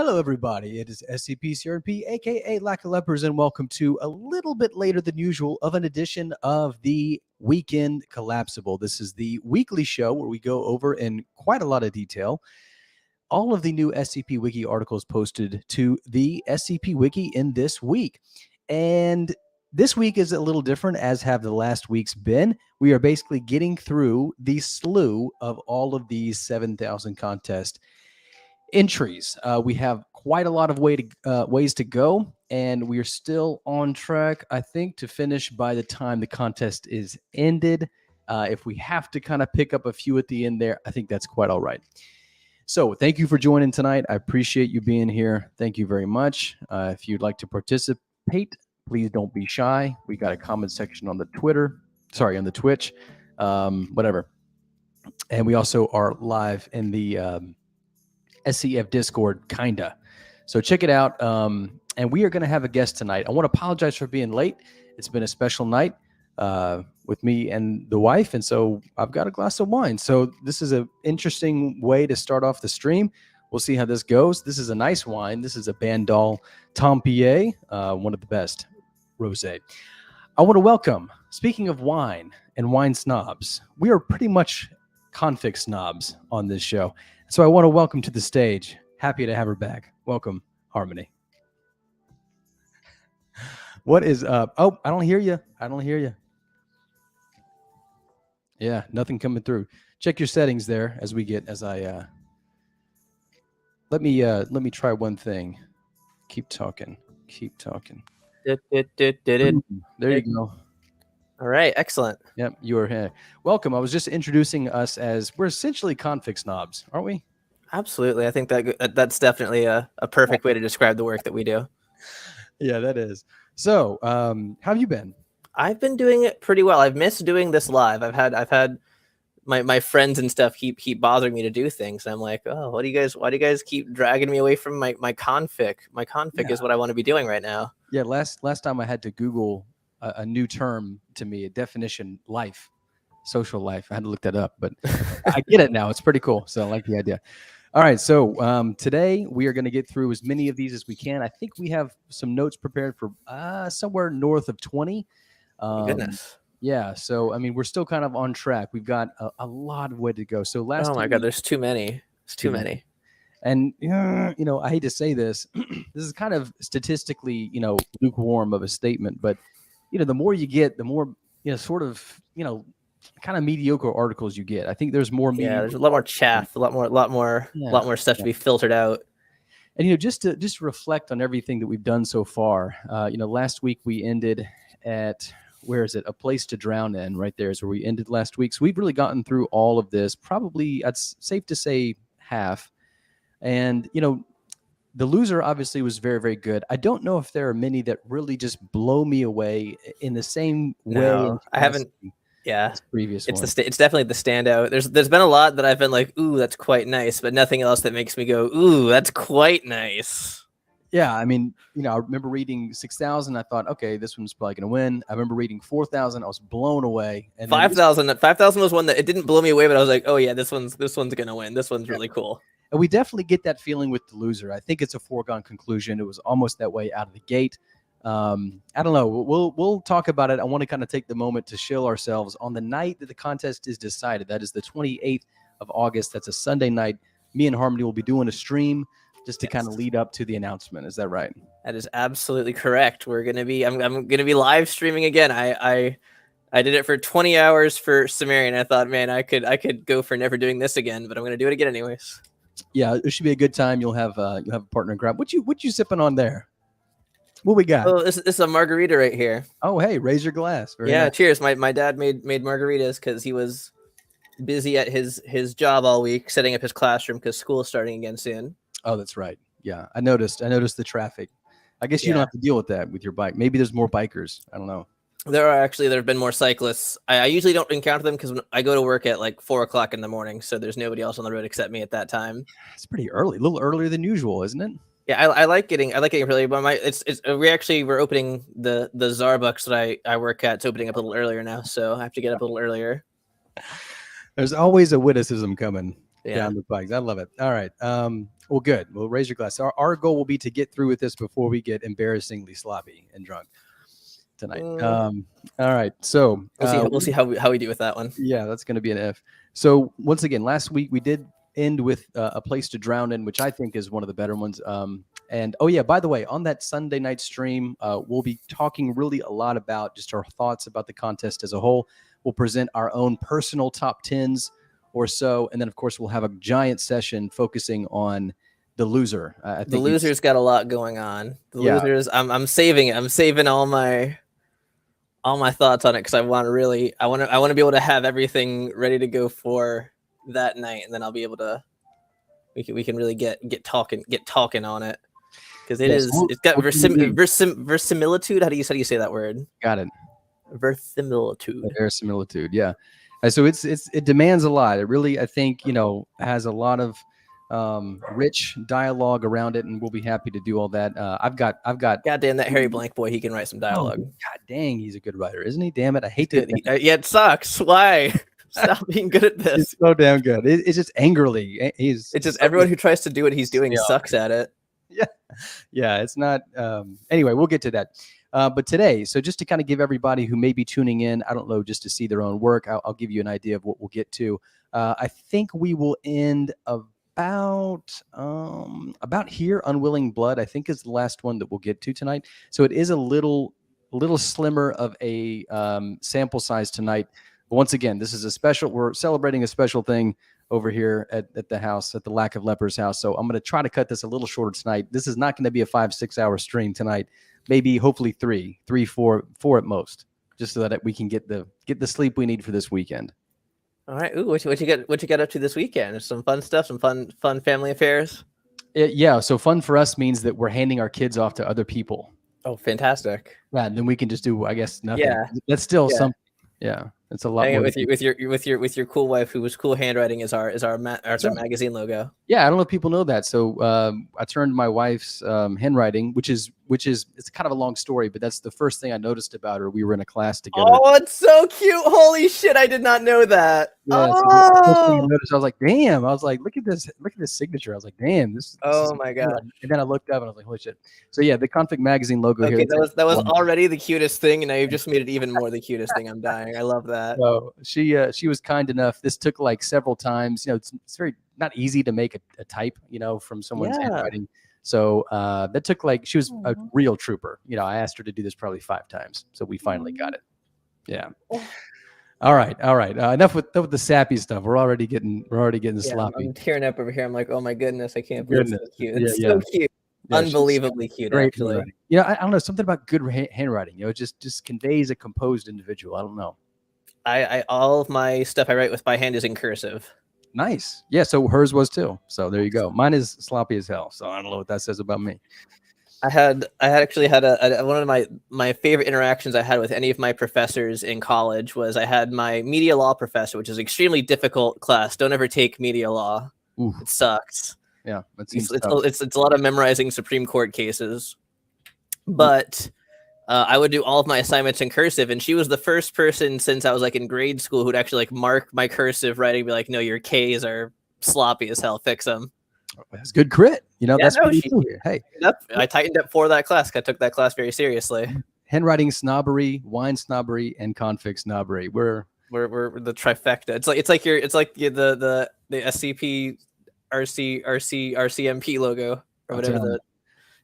Hello, everybody. It is SCP-CRP, aka Lack of Lepers, and welcome to a little bit later than usual of an edition of the Weekend Collapsible. This is the weekly show where we go over in quite a lot of detail all of the new SCP Wiki articles posted to the SCP Wiki in this week. And this week is a little different, as have the last weeks been. We are basically getting through the slew of all of these 7,000 contest entries. We have quite a lot of ways to go, and we are still on track, I think, to finish by the time the contest is ended. If we have to kind of pick up a few at the end there, I think that's quite all right. So thank you for joining tonight. I appreciate you being here. Thank you very much. If you'd like to participate, please don't be shy. We got a comment section on the on the Twitch, whatever. And we also are live in the SCF Discord, kinda. So check it out. And we are going to have a guest tonight. I want to apologize for being late. It's been a special night with me and the wife, and so I've got a glass of wine. So this is an interesting way to start off the stream. We'll see how this goes. This is a nice wine. This is a Bandol Tempier, one of the best rosé. I want to welcome, speaking of wine and wine snobs, we are pretty much config snobs on this show. So I want to welcome to the stage. Happy to have her back. Welcome, Harmony. What is up? Oh, I don't hear you. Yeah, nothing coming through. Check your settings there let me try one thing. Keep talking. There you go. All right, excellent. Yep, you are here. Welcome. I was just introducing us as we're essentially config snobs, aren't we? Absolutely. I think that's definitely a perfect way to describe the work that we do. Yeah, that is. So, how have you been? I've been doing it pretty well. I've missed doing this live. I've had my friends and stuff keep bothering me to do things. I'm like, oh, why do you guys keep dragging me away from my config? My config is what I want to be doing right now. Yeah, last time I had to Google a new term to me, a definition, social life. I had to look that up, but I get it now. It's pretty cool. So I like the idea. All right. So today we are going to get through as many of these as we can. I think we have some notes prepared for somewhere north of 20. Goodness. Yeah. So, I mean, we're still kind of on track. We've got a lot of way to go. So oh my God, there's too many. It's too many. And, I hate to say this, this is kind of statistically, lukewarm of a statement, but, the more you get, the more, kind of mediocre articles you get. I think there's more. Yeah, there's a lot more chaff, a lot more stuff to be filtered out. And, just to reflect on everything that we've done so far, last week we ended at, where is it? A Place to Drown In, right there is where we ended last week. So we've really gotten through all of this, probably, it's safe to say, half. And, the loser obviously was very, very good. I don't know if there are many that really just blow me away in the same way. No, I haven't. Yeah, previous. It's definitely the standout. There's been a lot that I've been like, ooh, that's quite nice, but nothing else that makes me go, ooh, that's quite nice. Yeah, I mean, I remember reading 6,000. I thought, okay, this one's probably gonna win. I remember reading 4,000. I was blown away. And 5,000 was one that it didn't blow me away, but I was like, oh yeah, this one's gonna win. This one's really cool. And we definitely get that feeling with the loser. I think it's a foregone conclusion. It was almost that way out of the gate. I don't know. We'll talk about it. I want to kind of take the moment to chill ourselves on the night that the contest is decided. That is the 28th of August. That's a Sunday night. Me and Harmony will be doing a stream just to kind of lead up to the announcement. Is that right? That is absolutely correct. I'm gonna be live streaming again. I did it for 20 hours for Sumerian. I thought, man, I could go for never doing this again, but I'm gonna do it again anyways. Yeah, it should be a good time. You'll have a partner in crime. What you sipping on there? What we got? Oh, this is a margarita right here. Oh, hey, raise your glass. Very nice. Cheers. My dad made margaritas because he was busy at his job all week setting up his classroom because school is starting again soon. Oh, that's right. Yeah, I noticed the traffic. I guess you don't have to deal with that with your bike. Maybe there's more bikers. I don't know. There have been more cyclists. I usually don't encounter them because I go to work at like 4 o'clock in the morning, so there's nobody else on the road except me at that time. It's pretty early, a little earlier than usual, isn't it? Yeah, I like getting early, but we're opening the Zarbucks that I work at. It's opening up a little earlier now, so I have to get up a little earlier. There's always a witticism coming. Yeah. Down the pipes. I love it. All right. Well, good. We'll raise your glass. Our goal will be to get through with this before we get embarrassingly sloppy and drunk tonight. All right. So we'll see how we do with that one. Yeah, that's going to be an F. So once again, last week we did end with a place to drown in, which I think is one of the better ones. And oh yeah, by the way, on that Sunday night stream, we'll be talking really a lot about just our thoughts about the contest as a whole. We'll present our own personal top 10s or so, and then of course we'll have a giant session focusing on the loser. I think the loser's got a lot going on. Losers, I'm saving it. I'm saving all my thoughts on it because I want to be able to have everything ready to go for that night, and then I'll be able to we can really get talking on it because it's got verisimilitude. How do you say that word? Got it. Verisimilitude. Yeah. So it demands a lot. It really, I think, has a lot of rich dialogue around it, and we'll be happy to do all that. I've got God damn, that Harry Blank boy, he can write some dialogue. God dang, he's a good writer, isn't he? Damn it, I hate to. Yeah, it sucks. Why? Stop being good at this. It's so damn good. It's just angrily. It's just everyone who tries to do what he's doing sucks at it. Yeah. It's not. Anyway, we'll get to that. But today, so just to kind of give everybody who may be tuning in, I don't know, just to see their own work, I'll give you an idea of what we'll get to. I think we will end about here. Unwilling Blood, I think, is the last one that we'll get to tonight. So it is a little slimmer of a sample size tonight. But once again, this is a special. We're celebrating a special thing over here at the house, at the Lack of Lepers house. So I'm going to try to cut this a little shorter tonight. This is not going to be a 5-6 hour stream tonight. Maybe, hopefully, 3, 4 at most, just so that we can get the sleep we need for this weekend. All right. Ooh, what you got up to this weekend? Some fun stuff, some fun family affairs. Yeah. So fun for us means that we're handing our kids off to other people. Oh, fantastic! Yeah, and then we can just do, I guess, nothing. Yeah, that's still something. Yeah, it's a lot more with your cool wife, who's cool handwriting is our magazine logo. Yeah, I don't know if people know that. So I turned my wife's handwriting, which is it's kind of a long story, but that's the first thing I noticed about her. We were in a class together. Oh, it's so cute! Holy shit, I did not know that. Yeah, so the first thing I noticed, I was like, damn! I was like, look at this signature. I was like, damn, this. Oh my god! And then I looked up and I was like, holy shit! So yeah, the Config magazine logo here. That was already the cutest thing, and now you've just made it even more the cutest thing. I'm dying. I love that. So she was kind enough. This took like several times. It's very not easy to make a type, from someone's handwriting. So that took she was a real trooper. I asked her to do this probably 5 times. So we finally got it. Yeah. All right. Enough with the sappy stuff. We're already getting sloppy. I'm tearing up over here. I'm like, oh my goodness, I can't believe it's so cute. It's so cute. Yeah, unbelievably cute, actually. I don't know, something about good handwriting. It just conveys a composed individual. I don't know. I all of my stuff I write by hand is in cursive. Nice. Yeah, so hers was too. So there you go. Mine is sloppy as hell. So I don't know what that says about me. I actually had one of my favorite interactions I had with any of my professors in college was I had my media law professor, which is an extremely difficult class. Don't ever take media law. Ooh. It sucks. Yeah, it's a lot of memorizing Supreme Court cases. But I would do all of my assignments in cursive, and she was the first person since I was in grade school who'd actually mark my cursive writing and be like, no, your K's are sloppy as hell, fix them. That's good crit. That's what you do here. Hey, I tightened up for that class. I took that class very seriously. Handwriting snobbery, wine snobbery, and config snobbery. We're the trifecta. It's like the SCP RCMP logo or whatever.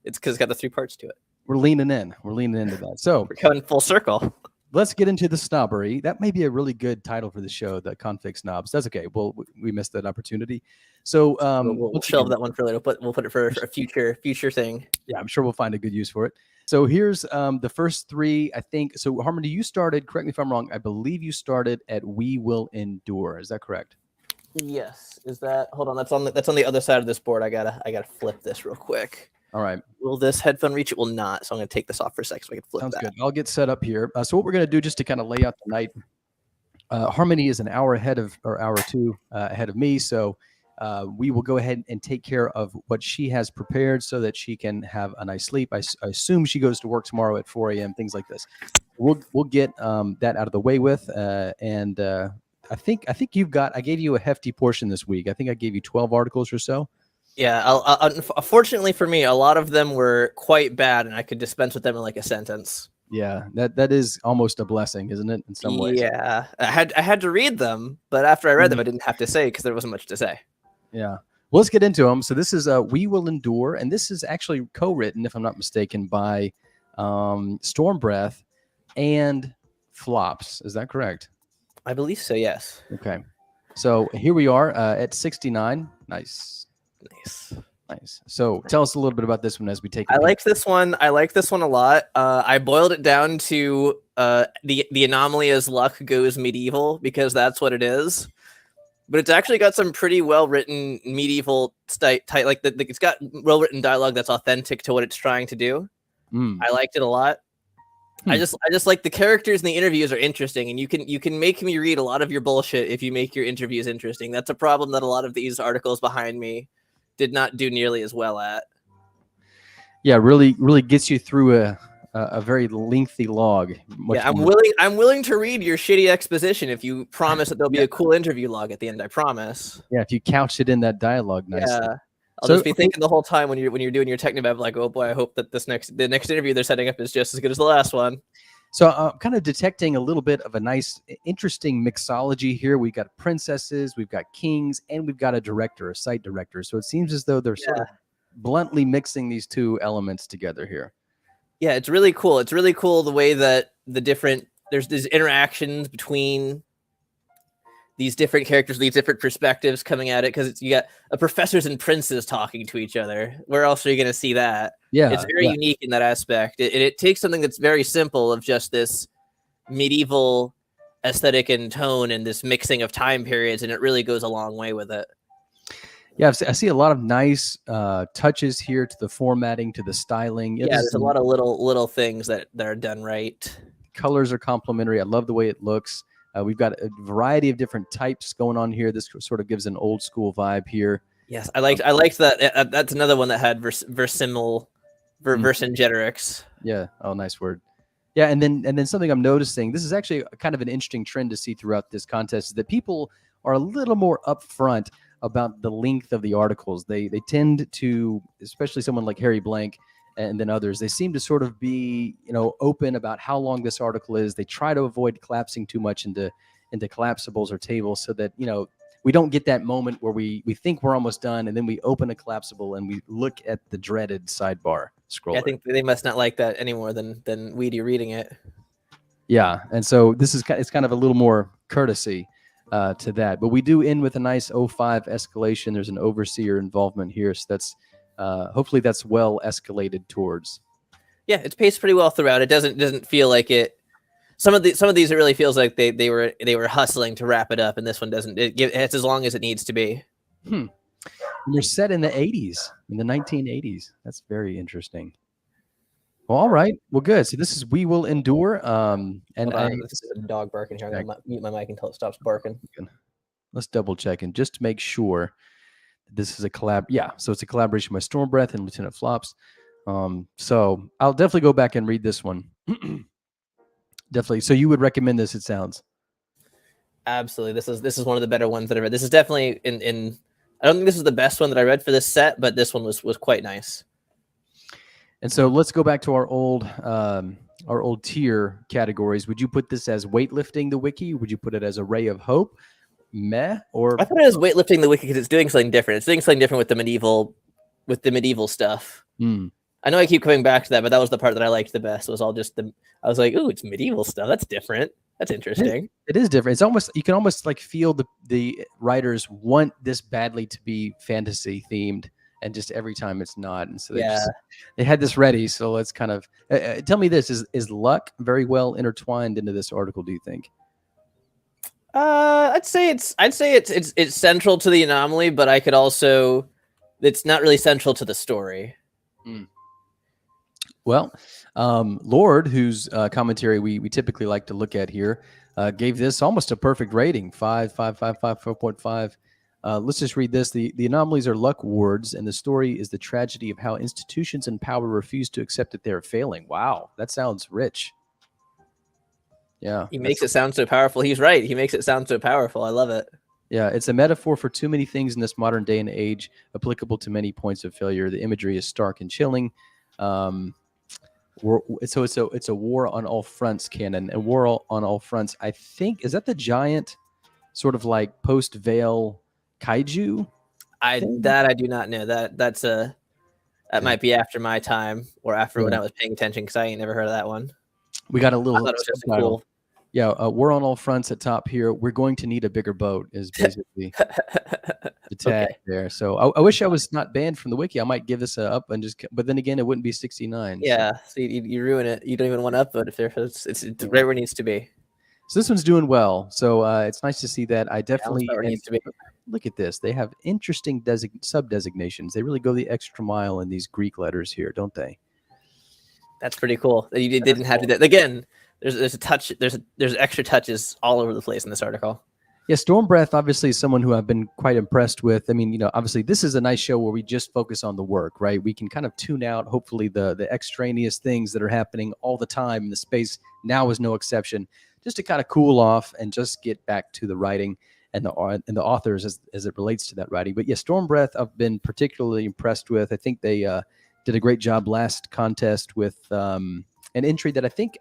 It's because it's got the 3 parts to it. We're leaning into that. So we're coming full circle. Let's get into the snobbery. That may be a really good title for the show, the config snobs. That's okay. Well, we missed that opportunity. So we'll shelve that one for later. We'll put it for a future thing. Yeah, I'm sure we'll find a good use for it. So here's the first 3, I think. So Harmony, you started, correct me if I'm wrong, I believe you started at We Will Endure. Is that correct? Yes. Is that, hold on, that's on the other side of this board. I gotta flip this real quick. All right. Will this headphone reach? It will not. So I'm going to take this off for a second so I can flip Sounds that. Good. I'll get set up here. So what we're going to do just to kind of lay out the night, Harmony is an hour ahead of, or hour 2 ahead of me. So we will go ahead and take care of what she has prepared so that she can have a nice sleep. I assume she goes to work tomorrow at 4 a.m., things like this. We'll get that out of the way with, and I think I gave you a hefty portion this week. I think I gave you 12 articles or so. Yeah, unfortunately for me, a lot of them were quite bad, and I could dispense with them in like a sentence. Yeah, that is almost a blessing, isn't it? In some ways. Yeah, I had to read them, but after I read them, I didn't have to say because there wasn't much to say. Yeah. Well, let's get into them. So this is We Will Endure, and this is actually co-written, if I'm not mistaken, by Stormbreath and Flops. Is that correct? I believe so, yes. Okay. So here we are at 69. Nice. So tell us a little bit about this one as we take a I like this one. I like this one a lot. I boiled it down to the anomaly as luck goes medieval, because that's what it is. But it's actually got some pretty well written medieval type, like it's got well written dialogue that's authentic to what it's trying to do. I liked it a lot. I just like the characters and the interviews are interesting, and you can make me read a lot of your bullshit if you make your interviews interesting. That's a problem that a lot of these articles behind me did not do nearly as well at. Yeah, really gets you through a very lengthy log. Yeah, I'm willing to read your shitty exposition if you promise that there'll be a cool interview log at the end. I promise. Yeah, if you couch it in that dialogue nicely. Yeah. I'll just be thinking the whole time when you're doing your technibev, like, oh boy, I hope that the next interview they're setting up is just as good as the last one. So I'm kind of detecting a little bit of a nice, interesting mixology here. We've got princesses, we've got kings, and we've got a director, a site director. So it seems as though they're sort of bluntly mixing these two elements together here. Yeah, it's really cool. It's really cool the way that there's these interactions between these different characters, these different perspectives coming at it, because you got professors and princes talking to each other. Where else are you going to see that? Yeah, it's very unique in that aspect. It takes something that's very simple of just this medieval aesthetic and tone and this mixing of time periods, and it really goes a long way with it. Yeah, I see a lot of nice touches here to the formatting, to the styling. Yeah, there's a lot of little things that are done right. Colors are complementary. I love the way it looks. We've got a variety of different types going on here. This sort of gives an old school vibe here. Yes, I liked that. That's another one that had versingetorix. Yeah. Oh, nice word. Yeah, and then something I'm noticing. This is actually kind of an interesting trend to see throughout this contest, is that people are a little more upfront about the length of the articles. They tend to, especially someone like Harry Blank and then others, they seem to sort of be, open about how long this article is. They try to avoid collapsing too much into collapsibles or tables, so that, we don't get that moment where we think we're almost done, and then we open a collapsible and we look at the dreaded sidebar scroller. I think they must not like that any more than Weedy reading it. Yeah, and so it's kind of a little more courtesy to that. But we do end with a nice 05 escalation. There's an overseer involvement here, so that's hopefully that's well escalated towards. Yeah, it's paced pretty well throughout. It doesn't feel like it. Some of these it really feels like they were hustling to wrap it up, and this one doesn't. It's as long as it needs to be. And they're set in the 80s, in the 1980s. That's very interesting. Well, all right. Well, good. So this is We Will Endure. This is a dog barking here. I'm going to mute my mic until it stops barking. Let's double check, and just to make sure this is a collab. Yeah, so it's a collaboration by Stormbreath and Lieutenant Flops. So I'll definitely go back and read this one. Definitely. So you would recommend this, it sounds. Absolutely. This is one of the better ones that I read. This is definitely in I don't think this is the best one that I read for this set, but this one was quite nice. And so let's go back to our old tier categories. Would you put this as weightlifting the wiki? Would you put it as a ray of hope? Meh? Or I put it as weightlifting the wiki because it's doing something different. It's doing something different with the medieval stuff. I know I keep coming back to that, but that was the part that I liked the best. Was all just I was like, ooh, it's medieval stuff. That's different. That's interesting. It is different. It's almost, you can almost like feel the writers want this badly to be fantasy themed, and just every time it's not. And so they had this ready. So let's kind of tell me this: is luck very well intertwined into this article? Do you think? I'd say it's central to the anomaly, but I could also, it's not really central to the story. Well, Lord, whose commentary we typically like to look at here, gave this almost a perfect rating, 4.5. Let's just read this. The anomalies are luck wards, and the story is the tragedy of how institutions and power refuse to accept that they're failing. Wow, that sounds rich. Yeah. He makes it sound so powerful. He's right. He makes it sound so powerful. I love it. Yeah, it's a metaphor for too many things in this modern day and age, applicable to many points of failure. The imagery is stark and chilling. So it's a war on all fronts canon, and war on all fronts. I think, is that the giant sort of like post Veil kaiju? I do not know. That might be after my time or after when I was paying attention, because I ain't never heard of that one. We got a little. I thought it was just cool. Yeah, we're on all fronts at top here. We're going to need a bigger boat is basically the tag there. So I wish I was not banned from the wiki. I might give this up and just. But then again, it wouldn't be 69. Yeah, so you ruin it. You don't even want to upvote if it's right where it needs to be. So this one's doing well. So it's nice to see that. I definitely needs to be. Look at this. They have interesting sub designations. They really go the extra mile in these Greek letters here, don't they? That's pretty cool. You didn't have to do that again. There's a touch. There's extra touches all over the place in this article. Yeah, Stormbreath obviously is someone who I've been quite impressed with. I mean, obviously this is a nice show where we just focus on the work, right? We can kind of tune out, hopefully, the extraneous things that are happening all the time in the space. Now is no exception. Just to kind of cool off and just get back to the writing and the authors as it relates to that writing. But yeah, Stormbreath I've been particularly impressed with. I think they did a great job last contest with an entry that I think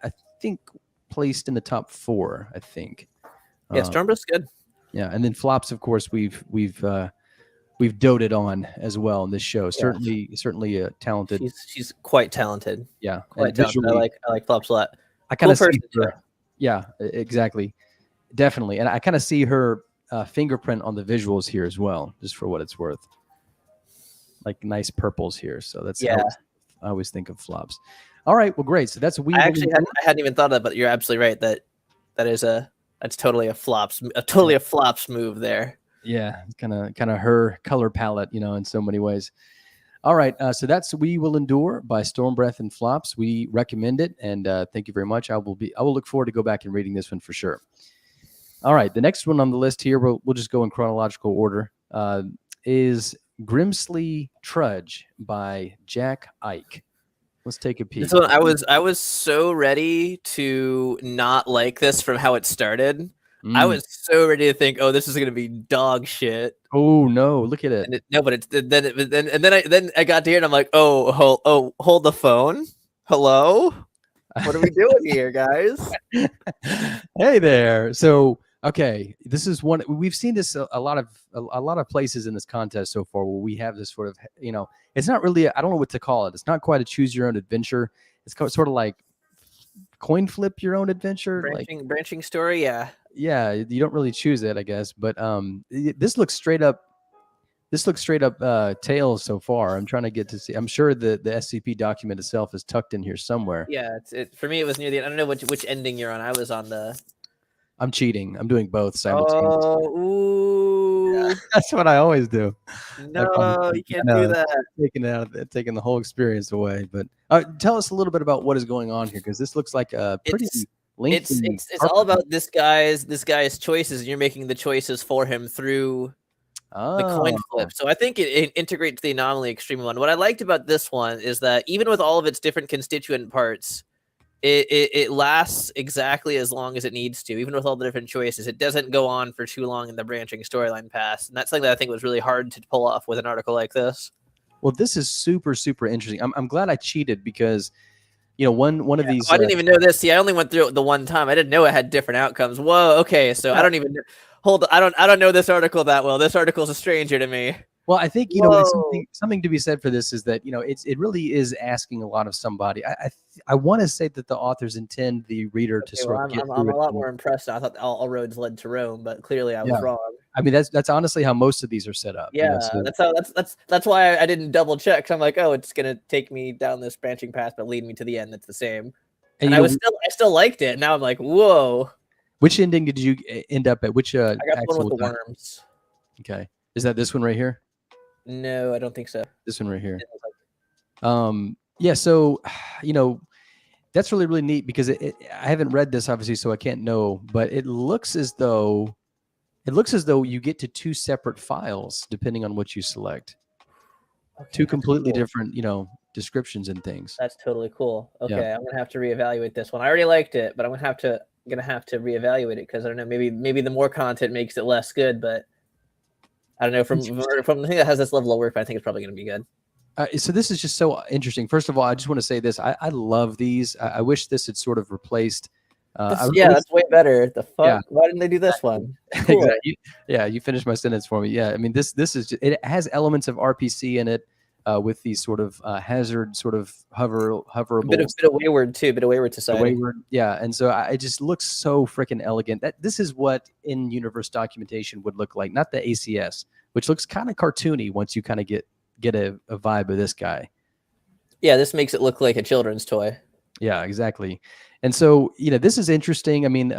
placed in the top 4. I think. Yeah, Stormbreath's good. Yeah, and then Flops, of course, we've doted on as well in this show. Yeah. Certainly talented. She's quite talented. Yeah, quite talented. I like Flops a lot. I kind of see her. Yeah, exactly, definitely, and I kind of see her fingerprint on the visuals here as well, just for what it's worth. Like nice purples here, so that's I always think of Flops. All right, well, great. So that's I hadn't even thought of that, but you're absolutely right. That's totally a Flops move there. Yeah, it's kind of her color palette, in so many ways. All right, so that's We Will Endure by Stormbreath and Flops. We recommend it, and thank you very much. I will look forward to go back and reading this one for sure. All right, the next one on the list here, we'll just go in chronological order, is Grimsley Trudge by Jack Ike. Let's take a peek. So I was so ready to not like this from how it started. I was so ready to think, oh, this is going to be dog shit. Oh no, look at it. Then I got to here and I'm like, hold the phone. Hello, what are we doing here, guys? Hey there. So okay, this is one we've seen this a lot of places in this contest so far where we have this sort of it's not really I don't know what to call it. It's not quite a choose your own adventure. It's sort of like coin flip your own adventure, branching story. Yeah, you don't really choose it, I guess, but this looks straight up Tales so far. I'm trying to get to see. I'm sure the SCP document itself is tucked in here somewhere. Yeah, for me it was near the end. I don't know which ending you're on. I was on the. I'm cheating. I'm doing both simultaneously. Oh, ooh. Yeah, that's what I always do. No, you can't do that. Taking the whole experience away. But tell us a little bit about what is going on here, because this looks like a pretty. It's all about this guy's choices, and you're making the choices for him through the coin flip. So I think it integrates the anomaly extreme one. What I liked about this one is that even with all of its different constituent parts, it lasts exactly as long as it needs to, even with all the different choices. It doesn't go on for too long in the branching storyline pass, and that's something that I think was really hard to pull off with an article like this. Well, this is super, super interesting. I'm glad I cheated because. One of these. I didn't even know this. See, I only went through it the one time. I didn't know it had different outcomes. Whoa. Okay, so I don't even hold. I don't know this article that well. This article is a stranger to me. Well, I think it's something to be said for this is that it really is asking a lot of somebody. I want to say that the authors intend the reader to sort of get through I'm a lot more impressed. I thought all roads led to Rome, but clearly I was wrong. I mean, that's honestly how most of these are set up. Yeah, that's why I didn't double check. I'm like, oh, it's gonna take me down this branching path, but lead me to the end. That's the same. And I still liked it. Now I'm like, whoa. Which ending did you end up at? Which I got the one with the worms. Okay, is that this one right here? No, I don't think so. This one right here. Yeah. So, that's really, really neat because I haven't read this obviously, so I can't know, but it looks as though you get to 2 separate files depending on what you select. Okay, 2 completely different, descriptions and things. That's totally cool. Okay, yeah. I'm gonna have to reevaluate this one. I already liked it, but I'm gonna have to gonna have to reevaluate it because I don't know. Maybe the more content makes it less good, but I don't know. From the thing that has this level of work, but I think it's probably gonna be good. So this is just so interesting. First of all, I just want to say this. I love these. I wish this had sort of replaced. That's way better. The fuck? Yeah. Why didn't they do this one? Cool. Exactly. Yeah, you finished my sentence for me. Yeah, I mean this is just, it has elements of RPC in it with these sort of hazard sort of hoverable. Bit of wayward too. Bit of wayward society. Yeah, and so it just looks so freaking elegant. This is what in-universe documentation would look like, not the ACS, which looks kind of cartoony once you kind of get a vibe of this guy. Yeah, this makes it look like a children's toy. Yeah, exactly. And so, this is interesting. I mean,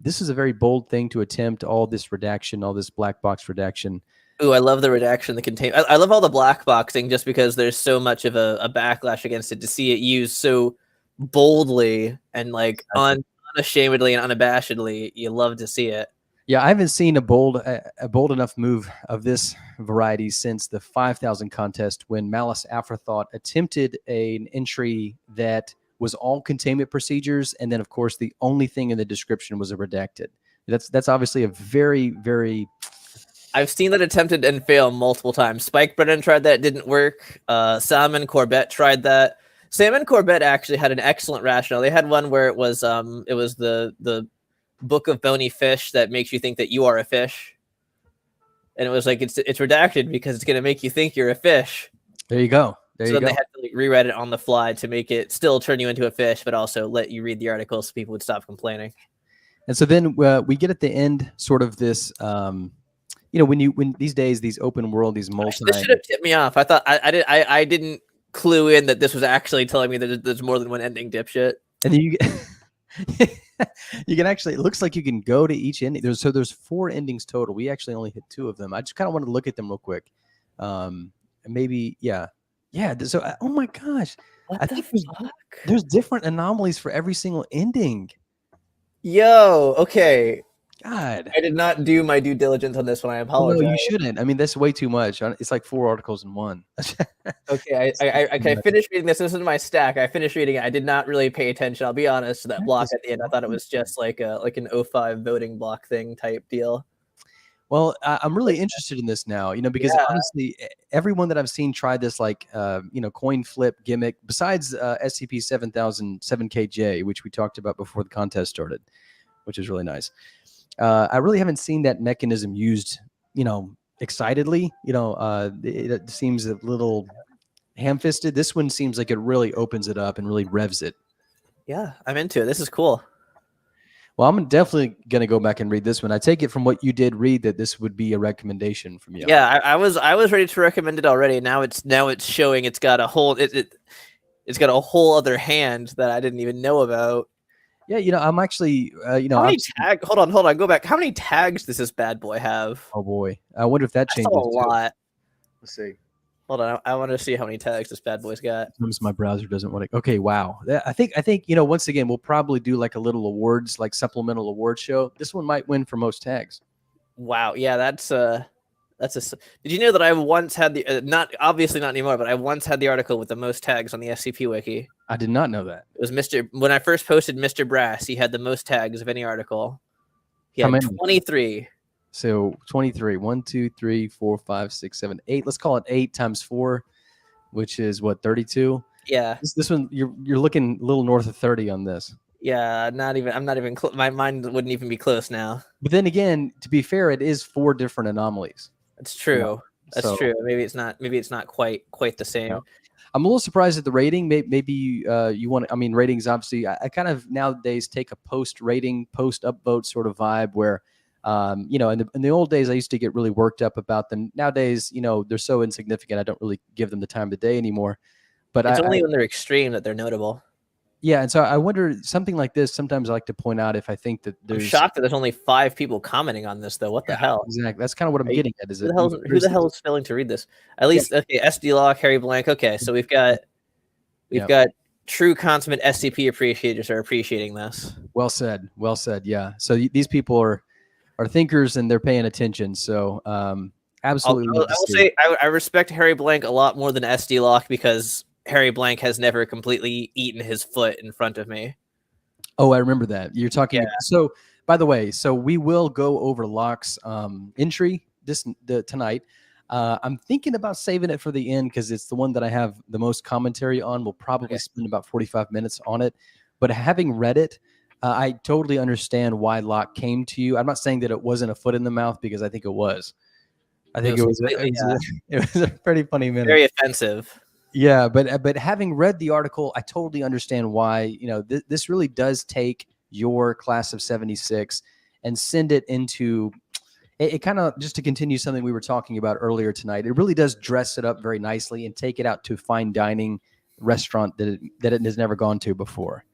this is a very bold thing to attempt, all this redaction, all this black box redaction. Ooh, I love the redaction, the contain. I love all the black boxing just because there's so much of a backlash against it. To see it used so boldly and like unashamedly and unabashedly, you love to see it. Yeah, I haven't seen a bold enough move of this variety since the 5000 contest, when Malice Afterthought attempted an entry that was all containment procedures, and then of course the only thing in the description was a redacted. That's obviously a very, very. I've seen that attempted and fail multiple times. Spike Brennan tried that, didn't work. Salmon Corbett tried that. Salmon Corbett actually had an excellent rationale. They had one where it was the book of bony fish that makes you think that you are a fish, and it was like it's redacted because it's going to make you think you're a fish. There you go. So then they had to rewrite it on the fly to make it still turn you into a fish, but also let you read the article so people would stop complaining. And so then we get at the end sort of this, when these days, these open world, these multi. This should have tipped me off. I thought I didn't clue in that this was actually telling me that there's more than one ending, dipshit. And then you can actually, it looks like you can go to each ending. There's 4 endings total. We actually only hit 2 of them. I just kind of wanted to look at them real quick. Maybe, yeah. Yeah. So, oh my gosh. I think there's different anomalies for every single ending. Yo, okay. God. I did not do my due diligence on this one. I apologize. No, you shouldn't. I mean, that's way too much. It's like 4 articles in one. Okay, I finished reading this. This is my stack. I finished reading it. I did not really pay attention. I'll be honest to that block at the end. I thought it was just like an 05 voting block thing type deal. Well, I'm really interested in this now, because honestly, everyone that I've seen try this coin flip gimmick, besides SCP-7000 7KJ, which we talked about before the contest started, which is really nice. I really haven't seen that mechanism used, excitedly. It seems a little ham-fisted. This one seems like it really opens it up and really revs it. Yeah, I'm into it. This is cool. Well, I'm definitely going to go back and read this one. I take it from what you did read that this would be a recommendation from you. Yeah, I was ready to recommend it already. Now it's showing it's got a whole it's got a whole other hand that I didn't even know about. Yeah, I'm actually how many tags? Hold on, go back. How many tags does this bad boy have? Oh boy, I wonder if that changes. That's a lot. Let's see. Hold on, I want to see how many tags this bad boy's got. Sometimes my browser doesn't want to. Okay, wow. I think once again we'll probably do like a little awards, like supplemental award show. This one might win for most tags. Wow, yeah, that's a. Did you know that I once had the not anymore, but I once had the article with the most tags on the SCP Wiki? I did not know that. It was when I first posted Mr. Brass. He had the most tags of any article. He had 23. So 23, 1, 2, 3, 4, 5, 6, 7, 8. Let's call it 8 times 4, which is what, 32? Yeah. This one, you're looking a little north of 30 on this. Yeah, I'm not even my mind wouldn't even be close now. But then again, to be fair, it is 4 different anomalies. That's true. Yeah. That's true. Maybe it's not quite the same. Yeah. I'm a little surprised at the rating. Maybe you want. I mean, ratings obviously. I kind of nowadays take a post-rating, post-upvote sort of vibe where, in the old days I used to get really worked up about them. Nowadays, they're so insignificant. I don't really give them the time of the day anymore. But it's only when they're extreme that they're notable. Yeah, and so I wonder, something like this, sometimes I like to point out if I think that there's... I'm shocked that there's only 5 people commenting on this, though. What the hell? Exactly. That's kind of what I'm getting at. Who the hell is failing to read this? At least, okay, SD Lock, Harry Blank. Okay, so we've got true consummate SCP appreciators are appreciating this. Well said. Well said, yeah. So these people are thinkers and they're paying attention, so absolutely. I will say I respect Harry Blank a lot more than SD Lock because... Harry Blank has never completely eaten his foot in front of me. Oh, I remember that. You're talking. Yeah. So, by the way, so we will go over Locke's entry tonight. I'm thinking about saving it for the end because it's the one that I have the most commentary on. We'll probably spend about 45 minutes on it. But having read it, I totally understand why Locke came to you. I'm not saying that it wasn't a foot in the mouth because I think it was. I think it was a pretty funny minute. Very offensive. Yeah, but having read the article, I totally understand why. This really does take your class of 76 and send it into it kind of, just to continue something we were talking about earlier tonight. It really does dress it up very nicely and take it out to a fine dining restaurant that it has never gone to before.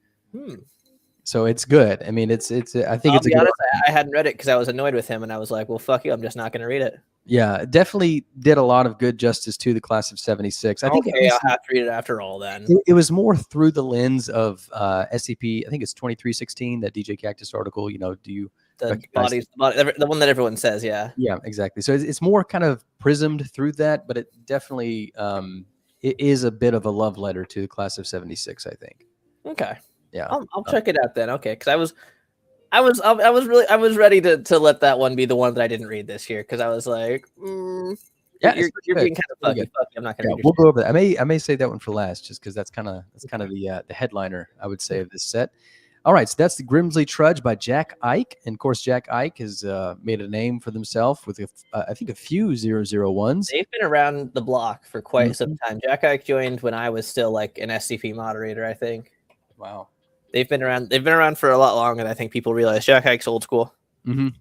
So it's good. I mean, I think I'll it's be honest, I hadn't read it because I was annoyed with him, and I was like, well, fuck you, I'm just not going to read it. Yeah, it definitely did a lot of good justice to the class of 76. I think I'll have to read it after all then. It was more through the lens of SCP, I think it's 2316, that DJ Cactus article. Do you the one that everyone says, yeah. Yeah, exactly. So it's more kind of prismed through that, but it definitely it is a bit of a love letter to the class of 76, I think. Okay. Yeah. I'll check it out then. Okay, because I was ready to let that one be the one that I didn't read this year because I was like, yeah, you're being kind of fucky. I'm not gonna. Yeah, we'll go over that. I may save that one for last, just because that's kind of the headliner, I would say, of this set. All right, so that's the Grimsley Trudge by Jack Ike, and of course Jack Ike has made a name for themselves with I think a few 001s. They've been around the block for quite some time. Jack Ike joined when I was still like an SCP moderator, I think. Wow. They've been around for a lot longer than I think people realize. Jack Ike's old school.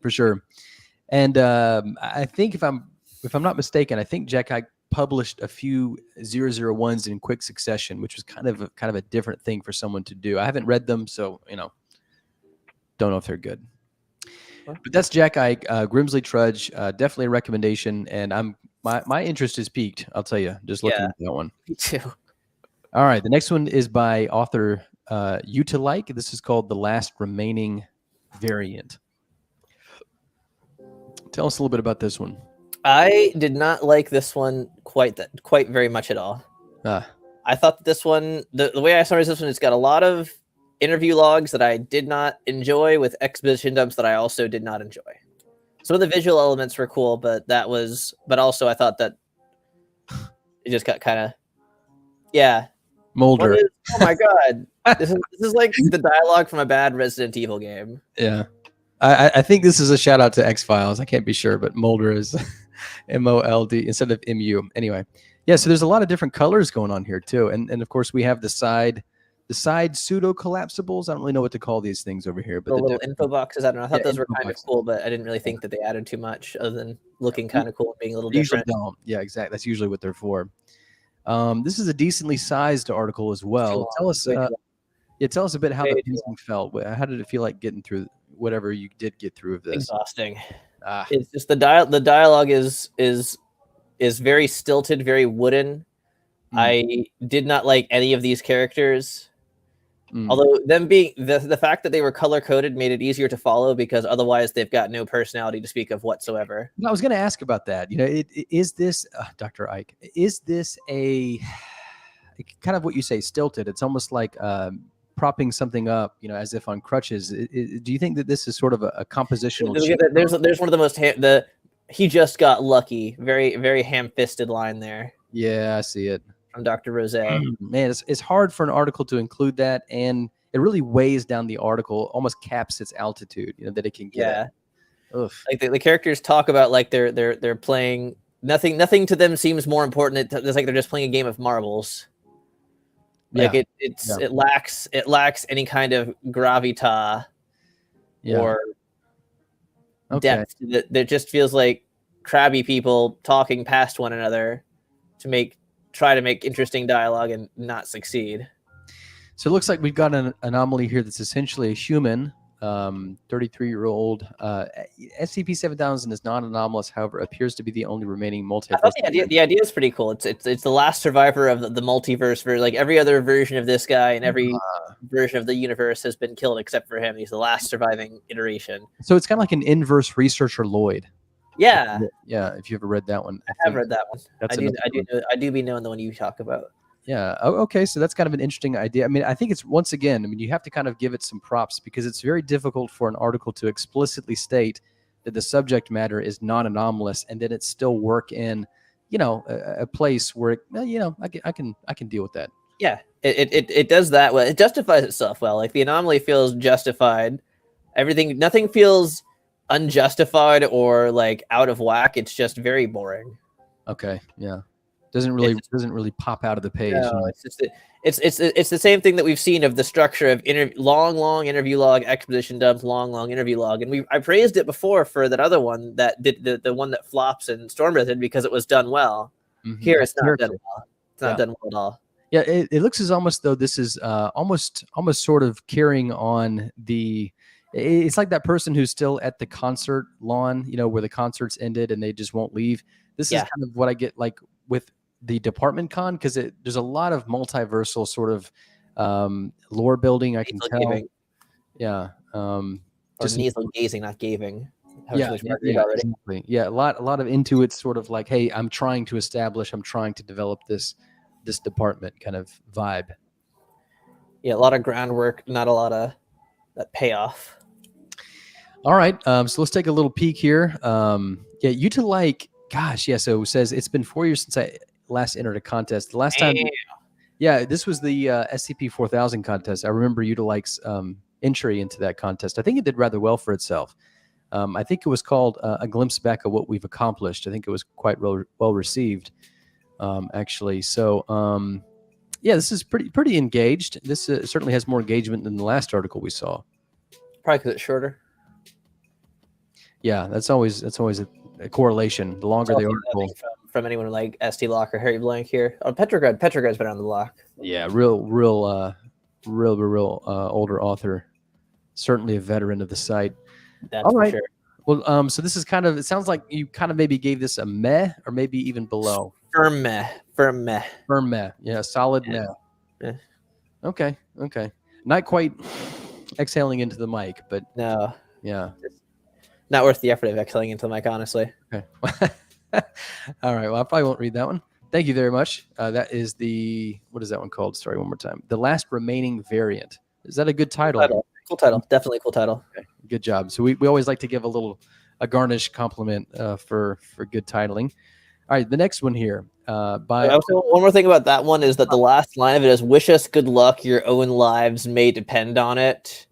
For sure. And I think if I'm not mistaken, I think Jack Ike published a few 001s in quick succession, which was kind of a different thing for someone to do. I haven't read them, so don't know if they're good. But that's Jack Ike, Grimsley Trudge, definitely a recommendation. And my interest is piqued. I'll tell you, just looking at that one. Me too. All right, the next one is by author Utilike. This is called The Last Remaining Variant. Tell us a little bit about this one. I did not like this one quite very much at all. I thought that this one, the way I summarized this one, it's got a lot of interview logs that I did not enjoy with exposition dumps that I also did not enjoy. Some of the visual elements were cool, but also I thought that it just got kind of, Molder. Oh my god, this is like the dialogue from a bad Resident Evil game. Yeah. I think this is a shout out to X-Files. I can't be sure, but Molder is MOLD instead of MU. Anyway, yeah, so there's a lot of different colors going on here too. And of course we have the side pseudo collapsibles. I don't really know what to call these things over here, but the little info boxes. I don't know. I thought those were kind of cool, but I didn't really think that they added too much other than looking kind of cool and being a little different. Yeah, exactly. That's usually what they're for. This is a decently sized article as well. Tell us a bit how the pacing felt. How did it feel like getting through whatever you did get through of this? Exhausting. It's just the dialogue is very stilted, very wooden. I did not like any of these characters. Although them being the fact that they were color coded made it easier to follow because otherwise they've got no personality to speak of whatsoever. I was going to ask about that. Is this Dr. Ike? Is this a kind of what you say stilted? It's almost like propping something up, as if on crutches. Do you think that this is sort of a compositional? There's one of the most he just got lucky. Very very ham-fisted line there. Yeah, I see it. From Dr. Rose. Man, it's hard for an article to include that, and it really weighs down the article, almost caps its altitude, that it can get. Yeah. Like the characters talk about like they're playing nothing to them seems more important. It's like they're just playing a game of marbles. Like it lacks any kind of gravitas or depth. That just feels like crabby people talking past one another to try to make interesting dialogue and not succeed. So it looks like we've got an anomaly here that's essentially a human, 33-year-old. SCP-7000 is not anomalous, however, appears to be the only remaining multiverse. I thought the idea is pretty cool. It's the last survivor of the multiverse. Where like every other version of this guy and every version of the universe has been killed except for him. He's the last surviving iteration. So it's kind of like an inverse researcher Lloyd. Yeah. Yeah. If you ever read that one, I have read that one. I do be knowing the one you talk about. Yeah. Okay. So that's kind of an interesting idea. I mean, I think it's once again, I mean, you have to kind of give it some props because it's very difficult for an article to explicitly state that the subject matter is non-anomalous and then it still work in, a place where, I can deal with that. Yeah, it does that well. It justifies itself well. Like the anomaly feels justified. Nothing feels unjustified or like out of whack. It's just very boring. Okay. Yeah. Doesn't really pop out of the page. No, it's just it's the same thing that we've seen of the structure of long interview log, exposition dump, long interview log, and I praised it before for that other one that did the one that flops and Storm did because it was done well. Mm-hmm. Here it's not done well. It's not done well at all. Yeah, it looks as almost though this is almost sort of carrying on the. It's like that person who's still at the concert lawn, where the concert's ended and they just won't leave. This is kind of what I get like with the department con because there's a lot of multiversal sort of lore building. I can tell. Gaving. Yeah. Just nasal gazing, not gaving. Exactly. Yeah, a lot of Intuit sort of like, hey, I'm trying to develop this department kind of vibe. Yeah, a lot of groundwork, not a lot of that payoff. All right, so let's take a little peek here. So it says it's been 4 years since I last entered a contest. The last time, this was the SCP-4000 contest. I remember Utilike's entry into that contest. I think it did rather well for itself. I think it was called A Glimpse Back of What We've Accomplished. I think it was quite well received, actually. So, this is pretty engaged. This certainly has more engagement than the last article we saw. Probably because it's shorter. Yeah, that's always a correlation. The longer the article. From anyone like ST Lock or Harry Blank here. Oh, Petrograd's been on the block. Yeah, real older author. Certainly a veteran of the site. That's for sure. Well, so this is kind of, it sounds like you kind of maybe gave this a meh or maybe even below. Firm meh. Yeah, solid meh. Yeah. Okay. Not quite exhaling into the mic, but no. Yeah. Not worth the effort of exhaling into the mic, honestly. Okay. All right. Well, I probably won't read that one. Thank you very much. That is what is that one called? Sorry, one more time. The Last Remaining Variant. Is that a good title? Cool title. Definitely cool title. Okay. Good job. So we always like to give a garnish compliment for good titling. All right. The next one here. One more thing about that one is that the last line of it is, wish us good luck. Your own lives may depend on it.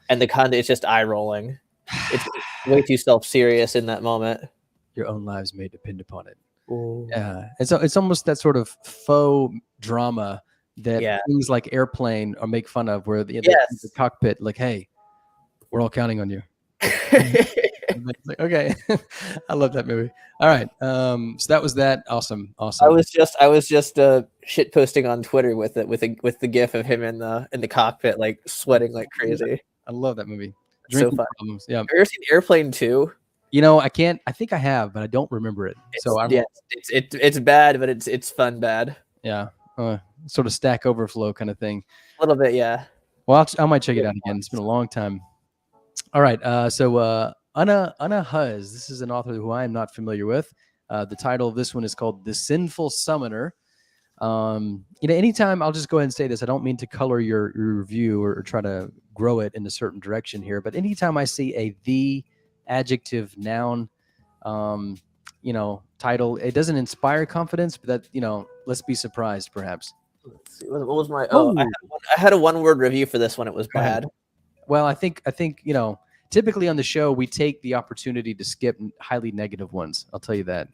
And the content is just eye rolling. It's way too self-serious in that moment. Your own lives may depend upon it. Ooh. Yeah. And so it's almost that sort of faux drama that things like Airplane or make fun of, where the cockpit, like, hey, we're all counting on you. Like, okay. I love that movie. All right. So that was that. Awesome. I was just shit posting on Twitter with the gif of him in the cockpit, like sweating like crazy. I love that movie. So fun. Problems. Yeah. Have you ever seen Airplane 2? I think I have, but I don't remember it. It's bad, but it's fun bad. Yeah. Sort of Stack Overflow kind of thing. A little bit, yeah. Well, I might check it out again. It's been a long time. All right. So Anna Huz. This is an author who I am not familiar with. The title of this one is called The Sinful Summoner. Anytime, I'll just go ahead and say this. I don't mean to color your review or try to grow it in a certain direction here, but anytime I see the adjective noun, title, it doesn't inspire confidence, but that, let's be surprised perhaps. Let's see. What was my, I had a one-word review for this one. It was bad. Well, I think, typically on the show, we take the opportunity to skip highly negative ones. I'll tell you that.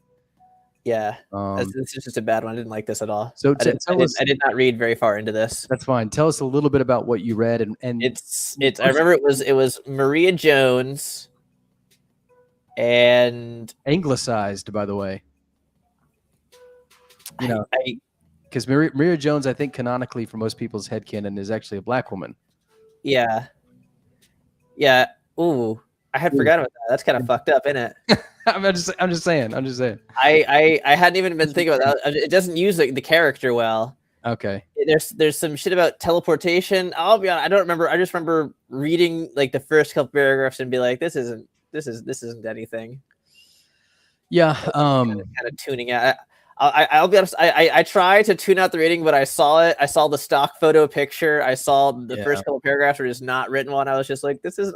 Yeah, this is just a bad one. I didn't like this at all. So I did not read very far into this. That's fine. Tell us a little bit about what you read, and it's. I remember it was Maria Jones, and anglicized, by the way. Because Maria Jones, I think canonically for most people's headcanon, is actually a black woman. Yeah. Ooh, I had forgotten about that. That's kind of fucked up, isn't it? I'm just saying. I hadn't even been thinking about that. It doesn't use the character well. Okay. There's some shit about teleportation. I'll be honest, I don't remember. I just remember reading like the first couple paragraphs and be like, this isn't anything. Yeah. Kind of tuning out. I'll be honest. I try to tune out the reading, but I saw it. I saw the stock photo picture. I saw the first couple paragraphs were just not written well, and I was just like, "This is."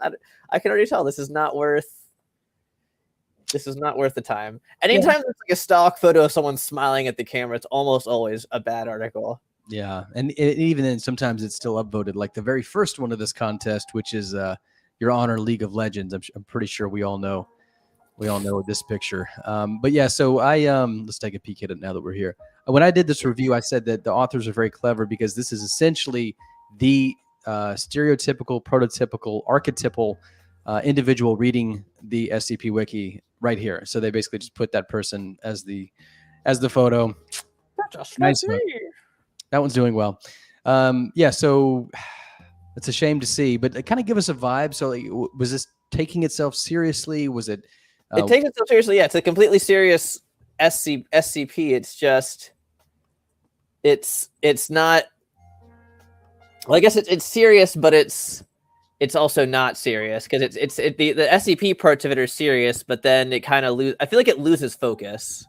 I can already tell this is not worth. This is not worth the time. Anytime there's like a stock photo of someone smiling at the camera, it's almost always a bad article. Yeah, and even then, sometimes it's still upvoted. Like the very first one of this contest, which is Your Honor League of Legends. I'm pretty sure we all know. We all know this picture. But yeah, so let's take a peek at it now that we're here. When I did this review, I said that the authors are very clever because this is essentially the stereotypical, prototypical, archetypal individual reading the SCP Wiki right here. So they basically just put that person as the photo. Nice. That one's doing well. Yeah, so it's a shame to see, but it kind of give us a vibe. So like, was this taking itself seriously? Was it? It takes itself seriously. Yeah, it's a completely serious SCP. It's just, it's not. Well, I guess it's serious, but it's also not serious because the SCP parts of it are serious, but then it kind of I feel like it loses focus.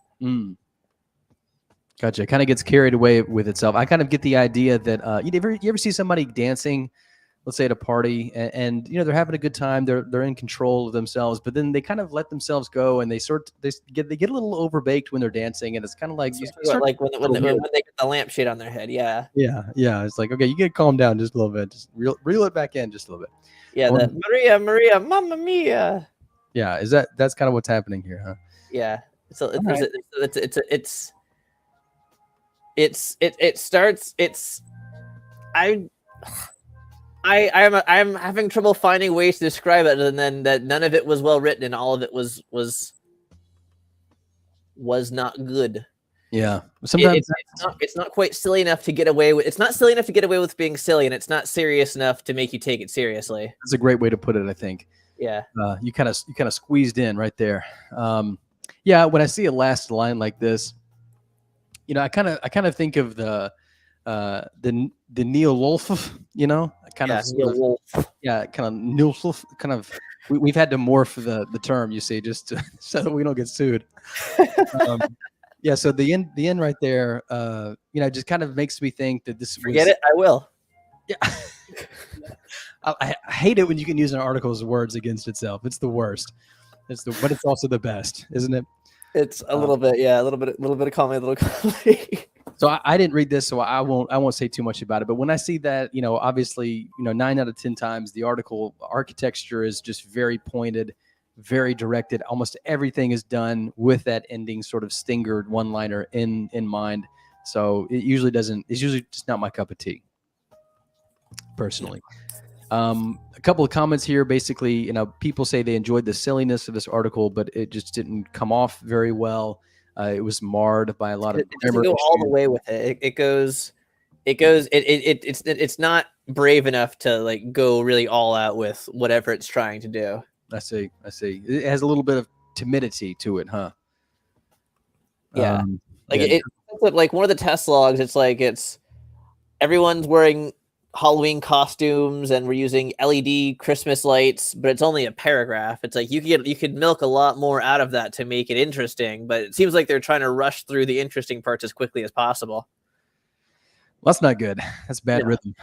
Gotcha. It kind of gets carried away with itself. I kind of get the idea that you ever see somebody dancing, let's say at a party, and you know they're having a good time, they're in control of themselves, but then they kind of let themselves go, and they get a little overbaked when they're dancing, and it's kind of like like when they get the lampshade on their head. Yeah. It's like, okay, you get calm down just a little bit, just reel it back in just a little bit. Yeah, the Maria, Mamma Mia. Yeah, that's kind of what's happening here, huh? Yeah. So it starts. I'm having trouble finding ways to describe it other than that none of it was well written and all of it was not good. Yeah, sometimes it's not quite silly enough to get away with. It's not silly enough to get away with being silly, and it's not serious enough to make you take it seriously. That's a great way to put it, I think. Yeah. You kind of squeezed in right there. Yeah, when I see a last line like this, you know, I kind of think of the Neil Wolf, you know, kind of Neil Wolf, kind of. We've had to morph the term, you see, just so that we don't get sued. Yeah, so the end right there, you know, just kind of makes me think that this. Forget it. I will. Yeah. I hate it when you can use an article's words against itself. It's the worst. But it's also the best, isn't it? It's a little bit, yeah, a little bit of comedy, a little comedy. So I didn't read this, so I won't say too much about it. But when I see that, you know, obviously, you know, 9 out of 10 times the article architecture is just very pointed, very directed. Almost everything is done with that ending sort of stingered one-liner in mind. So it's usually just not my cup of tea, personally. A couple of comments here. Basically, you know, people say they enjoyed the silliness of this article, but it just didn't come off very well. It was marred by a lot of. It doesn't go all the way with it. It's not brave enough to like go really all out with whatever it's trying to do. I see. It has a little bit of timidity to it, huh? Yeah. Like one of the test logs, it's everyone's wearing Halloween costumes and we're using LED Christmas lights, but it's only a paragraph. It's like you could milk a lot more out of that to make it interesting, but it seems like they're trying to rush through the interesting parts as quickly as possible. Well, that's not good. That's bad rhythm.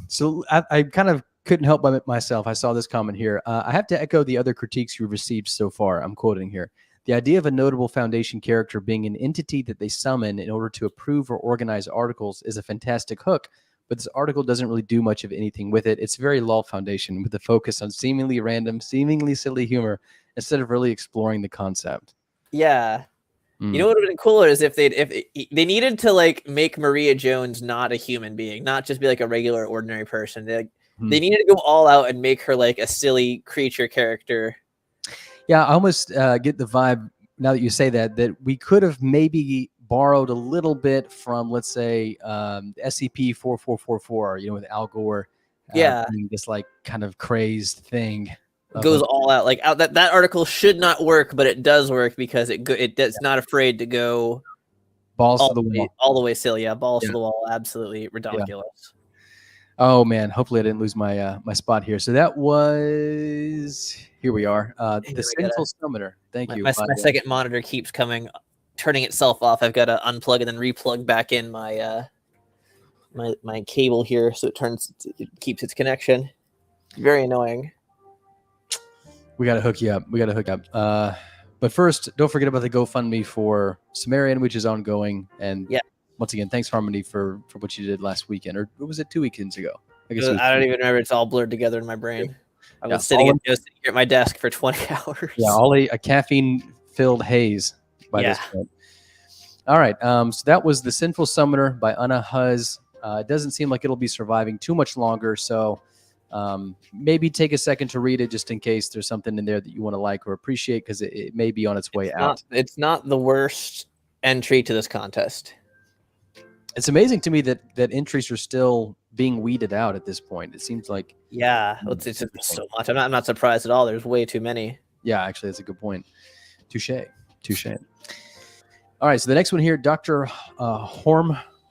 So I kind of couldn't help by myself. I saw this comment here. I have to echo the other critiques you've received so far. I'm quoting here. The idea of a notable Foundation character being an entity that they summon in order to approve or organize articles is a fantastic hook, but this article doesn't really do much of anything with it. It's very lull Foundation with a focus on seemingly random, seemingly silly humor instead of really exploring the concept. Yeah. You know what would have been cooler is if they needed to like make Maria Jones not a human being, not just be like a regular ordinary person. They needed to go all out and make her like a silly creature character. Yeah, I almost get the vibe now that you say that we could have maybe borrowed a little bit from, let's say, SCP-4444, you know, with Al Gore. This like kind of crazed thing. Goes all out. Like that article should not work, but it does work because it's not afraid to go balls to the wall. All the way silly. Yeah, balls to the wall. Absolutely ridiculous. Yeah. Oh man, hopefully I didn't lose my my spot here. So that was, here we are. The Sinful Summoner. Thank you. My second monitor keeps coming turning itself off. I've got to unplug and then replug back in my my cable here, so it keeps its connection. Very annoying. We got to hook you up. But first, don't forget about the GoFundMe for Sumerian, which is ongoing. And yeah, once again, thanks Harmony for what you did last weekend, or was it 2 weekends ago? I guess I don't even remember. It's all blurred together in my brain. I was sitting here at my desk for 20 hours. Yeah, all a caffeine-filled haze by this point. All right, so that was The Sinful Summoner by Anna Huz. It doesn't seem like it'll be surviving too much longer, so maybe take a second to read it just in case there's something in there that you want to like or appreciate, because it may be on its way out. It's not the worst entry to this contest. It's amazing to me that entries are still being weeded out at this point. It seems like it's so much. I'm not surprised at all. There's way too many. Yeah, actually, that's a good point. Touche. All right, so the next one here, Dr.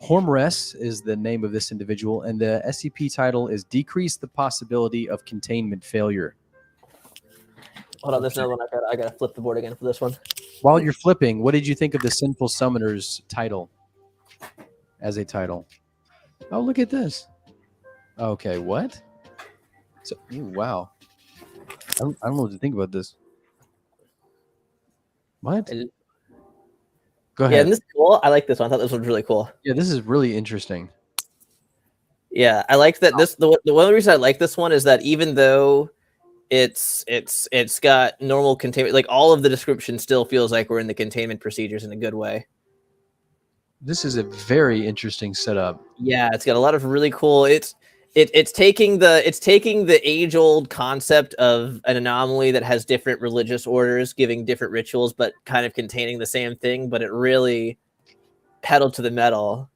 Hormress is the name of this individual, and the SCP title is Decrease the Possibility of Containment Failure. Hold on, there's another one. I gotta flip the board again for this one. While you're flipping, what did you think of the Sinful Summoner's title as a title? Oh, look at this. Okay, what? So, wow. I don't know what to think about this. What? Go ahead. Yeah, and this is cool. I like this one. I thought this was really cool. Yeah, this is really interesting. Yeah, I like that. The one reason I like this one is that even though it's got normal containment, like all of the description still feels like we're in the containment procedures in a good way. This is a very interesting setup. Yeah, it's got a lot of really cool. It's taking the age-old concept of an anomaly that has different religious orders giving different rituals, but kind of containing the same thing. But it really, pedal to the metal,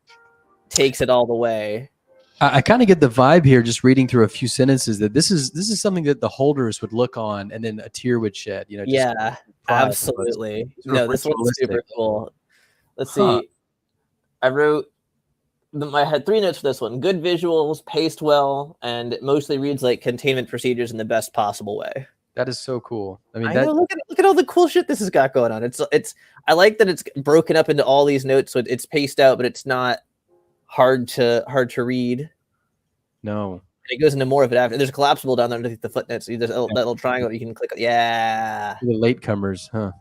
takes it all the way. I kind of get the vibe here, just reading through a few sentences, that this is something that the holders would look on, and then a tear would shed. You know. Just yeah, absolutely. No, this one's super cool. Let's see. I had 3 notes for this one. Good visuals, paced well, and it mostly reads like containment procedures in the best possible way. That is so cool. I mean, look at all the cool shit this has got going on. I like that it's broken up into all these notes, so it's paced out, but it's not hard to read. No. And it goes into more of it after. There's a collapsible down there underneath the footnotes. There's that little triangle you can click on. Yeah. The latecomers, huh?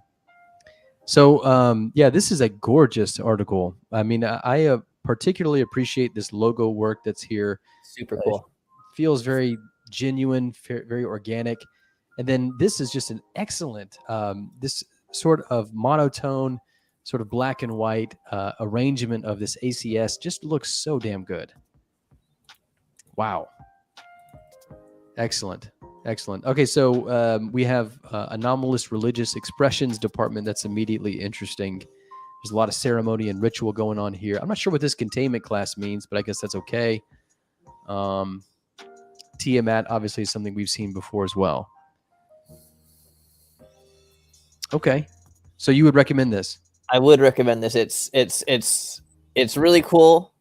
So, yeah, this is a gorgeous article. I mean, I particularly appreciate this logo work that's here. Super cool. It feels very genuine, very organic. And then this is just an excellent, this sort of monotone, sort of black and white arrangement of this ACS just looks so damn good. Wow. Excellent. Okay, so we have anomalous religious expressions department. That's immediately interesting. There's a lot of ceremony and ritual going on here. I'm not sure what this containment class means, but I guess that's okay. Tiamat obviously is something we've seen before as well. Okay, so you would recommend this? I would recommend this. It's really cool.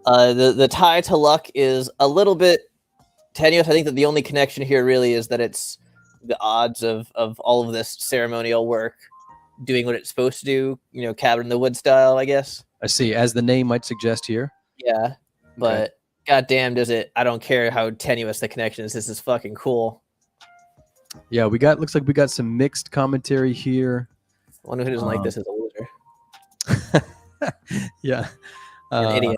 The tie to luck is a little bit tenuous. I think that the only connection here really is that it's the odds of all of this ceremonial work doing what it's supposed to do, you know, cabin in the wood style, I guess. I see, as the name might suggest here. Yeah, but goddamn does it, I don't care how tenuous the connection is. This is fucking cool. Yeah, looks like we got some mixed commentary here. I wonder who doesn't like this as a loser. Yeah. An idiot.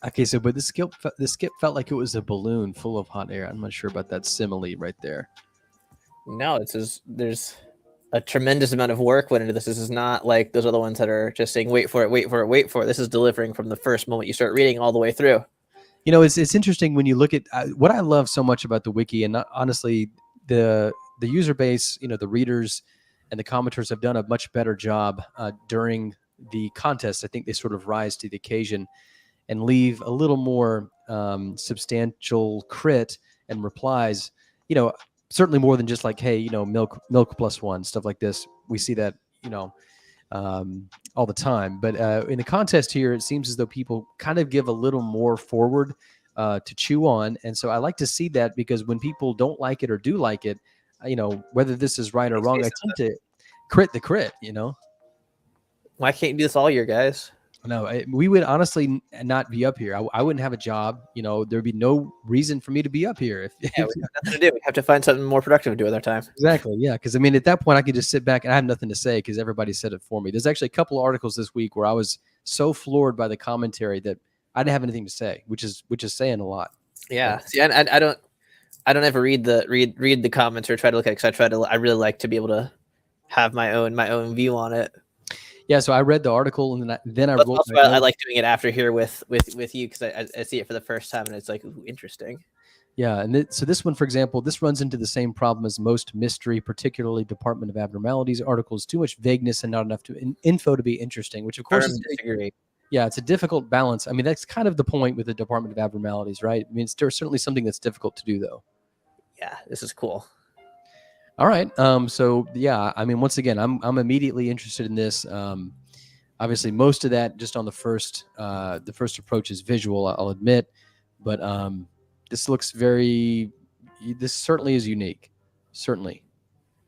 Okay, so but the skip felt like it was a balloon full of hot air. I'm not sure about that simile right there. No, there's a tremendous amount of work went into this. This is not like those other ones that are just saying, wait for it. This is delivering from the first moment you start reading all the way through. You know, it's interesting when you look at what I love so much about the wiki, and honestly, the user base, you know, the readers and the commenters have done a much better job during the contest. I think they sort of rise to the occasion and leave a little more substantial crit and replies, you know, certainly more than just like, hey, you know, milk +1, stuff like this. We see that, you know, all the time. But in the contest here, it seems as though people kind of give a little more forward to chew on. And so I like to see that, because when people don't like it or do like it, you know, whether this is right or wrong, I tend to crit, you know? Why can't you do this all year, guys? No, we would honestly not be up here. I wouldn't have a job. You know, there'd be no reason for me to be up here. If, Yeah, we have nothing to do. We have to find something more productive to do with our time. Exactly. Yeah. Because I mean, at that point, I could just sit back and I have nothing to say because everybody said it for me. There's actually a couple of articles this week where I was so floored by the commentary that I didn't have anything to say, which is saying a lot. Yeah. See, I don't ever read the comments or try to look at it because I really like to be able to have my own view on it. Yeah, so I read the article and then I But wrote. Also, I like doing it after here with you because I see it for the first time and it's like, ooh, interesting. Yeah, and so this one, for example, this runs into the same problem as most mystery, particularly Department of Abnormalities articles. Too much vagueness and not enough info to be interesting, which of course is disagree. Yeah, it's a difficult balance. I mean, that's kind of the point with the Department of Abnormalities, right? I mean, there's certainly something that's difficult to do, though. Yeah, this is cool. All right. So yeah, I mean, once again, I'm immediately interested in this. Obviously, most of that just on the first approach is visual, I'll admit, but this looks this certainly is unique, certainly.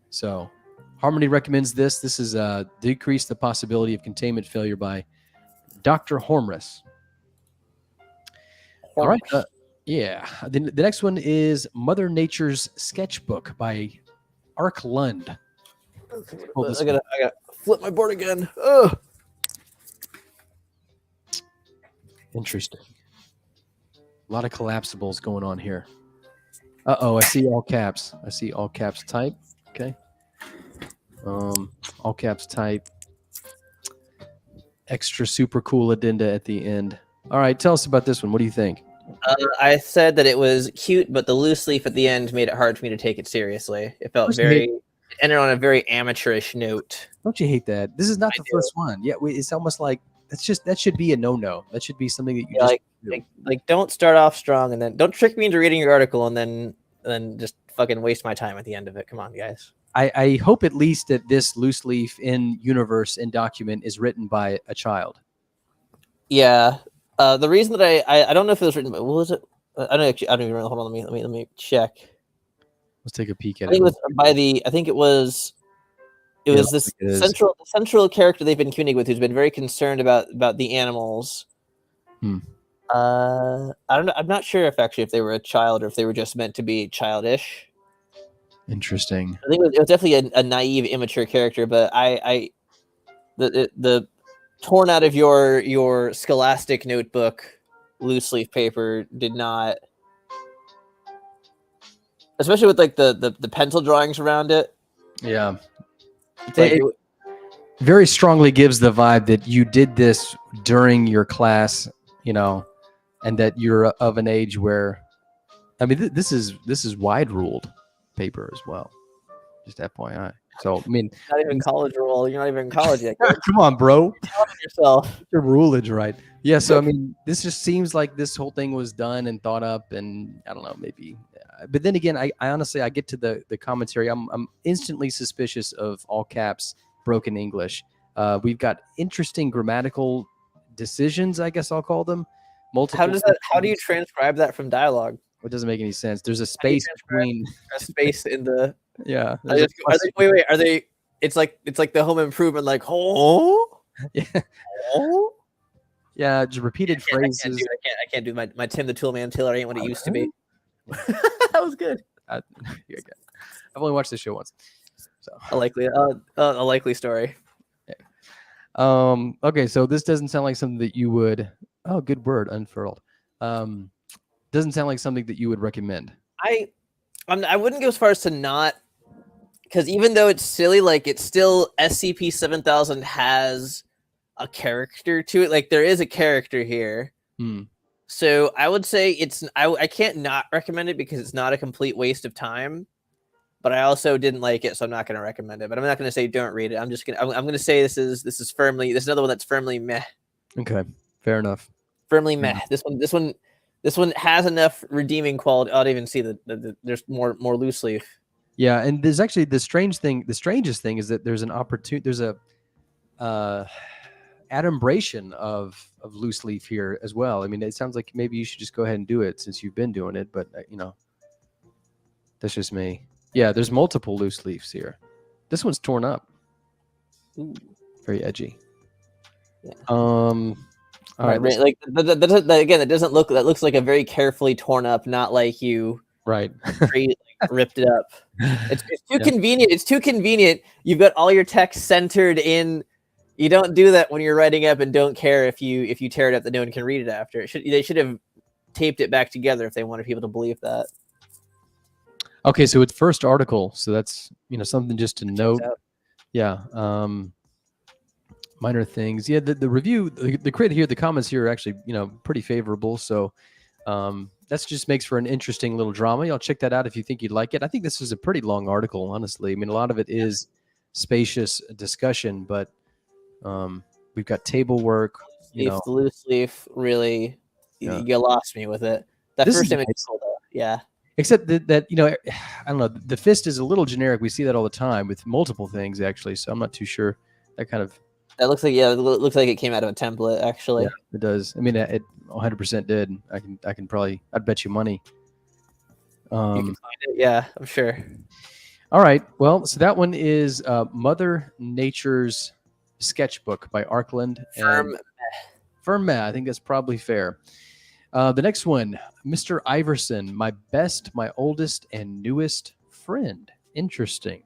So Harmony recommends this. This is decrease the possibility of containment failure by Dr. Hormrus. All right. Yeah. The next one is Mother Nature's Sketchbook by Ark Lund. I gotta flip my board again. Ugh. Interesting. A lot of collapsibles going on here. Uh-oh, I see all caps. I see all caps type. Okay. All caps type. Extra super cool addenda at the end. All right, tell us about this one. What do you think? I said that it was cute, but the loose leaf at the end made it hard for me to take it seriously. It felt it ended on a very amateurish note. Don't you hate that? This is not the first one. Yeah, it's almost like that should be a no-no. That should be something that you like don't start off strong and then don't trick me into reading your article and then just fucking waste my time at the end of it. Come on, guys. I hope at least that this loose leaf in universe and document is written by a child. Yeah. The reason that I don't know if it was written by, what was it? I don't even remember. Hold on, let me check. Let's take a peek at it. I think it was this central character they've been communicating with who's been very concerned about the animals. I don't know. I'm not sure if they were a child or if they were just meant to be childish. Interesting. I think it was definitely a naive, immature character, but the torn out of your scholastic notebook loose leaf paper did not, especially with like the pencil drawings around it. Yeah, it very strongly gives the vibe that you did this during your class, you know, and that you're of an age where, I mean, this is wide ruled paper as well. Just FYI. So I mean, not even college rule. You're not even in college yet. Come on, bro. Tell yourself. Get your rulage right. Yeah. So I mean, this just seems like this whole thing was done and thought up, and I don't know, maybe. But then again, I honestly, I get to the commentary. I'm instantly suspicious of all caps broken English. We've got interesting grammatical decisions, I guess I'll call them. Multiple. How do you transcribe that from dialogue? It doesn't make any sense. There's a space between a space in the. Yeah. Are they? It's like the Home Improvement, like Yeah. Oh. Yeah. Just repeated phrases. I can't do my Tim the Toolman Taylor ain't what it used to be. That was good. I've only watched this show once, so a likely story. Yeah. Okay, so this doesn't sound like something that you would. Oh, good word, unfurled. Doesn't sound like something that you would recommend. I wouldn't go as far as to not, because even though it's silly, like it's still SCP-7000 has a character to it. Like there is a character here. So I would say I can't not recommend it because it's not a complete waste of time, but I also didn't like it, so I'm not going to recommend it. But I'm not going to say don't read it. I'm going to say this is another one that's firmly meh. Okay, fair enough. Firmly meh. This one has enough redeeming quality. I don't even see that there's more loose leaf. Yeah, and there's actually the strangest thing is that there's an opportunity. There's a adumbration of loose leaf here as well. I mean, it sounds like maybe you should just go ahead and do it since you've been doing it, but you know, that's just me. Yeah, there's multiple loose leaves here. This one's torn up. Ooh. Very edgy. All right, Like again, that doesn't look. That looks like a very carefully torn up, not like you right. ripped it up. It's too Yeah. convenient. It's too convenient. You've got all your text centered in. You don't do that when you're writing up, and don't care if you tear it up that no one can read it after. They should have taped it back together if they wanted people to believe that. Okay, so it's first article, so that's something just to note. Yeah. Minor things. Yeah, the review, the crit here, the comments here are actually pretty favorable. So that just makes for an interesting little drama. Y'all check that out if you think you'd like it. I think this is a pretty long article, honestly. I mean, a lot of it is spacious discussion, but we've got table work. The loose leaf really, you lost me with it. That This first is image, nice. cool though. Yeah. Except that I don't know. The fist is a little generic. We see that all the time with multiple things, actually. So I'm not too sure. That looks like it looks like it came out of a template, actually. Yeah, it does. I mean, it 100% did. I'd bet you money. You can find it. Yeah, I'm sure. All right. Well, so that one is Mother Nature's Sketchbook by Arkland. Firm Meh. I think that's probably fair. The next one, Mr. Iverson, my best, my oldest, and newest friend. Interesting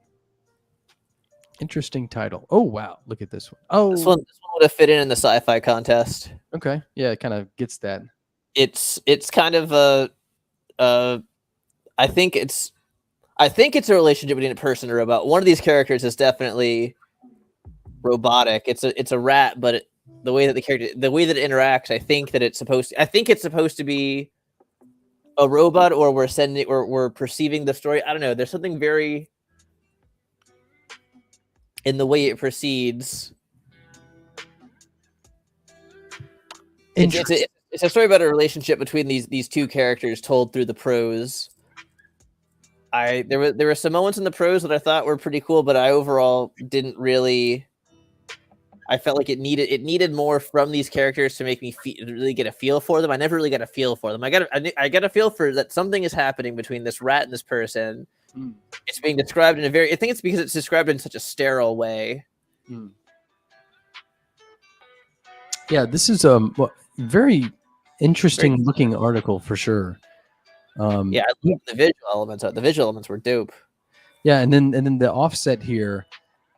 title. Oh, wow. Look at this one. Oh, this one would have fit in the sci-fi contest. Okay. Yeah, it kind of gets that. It's kind of I think it's a relationship between a person and a robot. One of these characters is definitely robotic. It's a rat, but the way that it interacts, I think it's supposed to be a robot, or we're perceiving the story. I don't know. There's something very in the way it proceeds. It's a story about a relationship between these two characters told through the prose. There were some moments in the prose that I thought were pretty cool, but I overall didn't really. I felt like it needed more from these characters to make me really get a feel for them. I never really got a feel for them. I got a feel for that something is happening between this rat and this person. It's being described in I think it's because it's described in such a sterile way. Yeah, this is a very interesting looking article for sure. I love the visual elements. The visual elements were dope. Yeah, and then the offset here.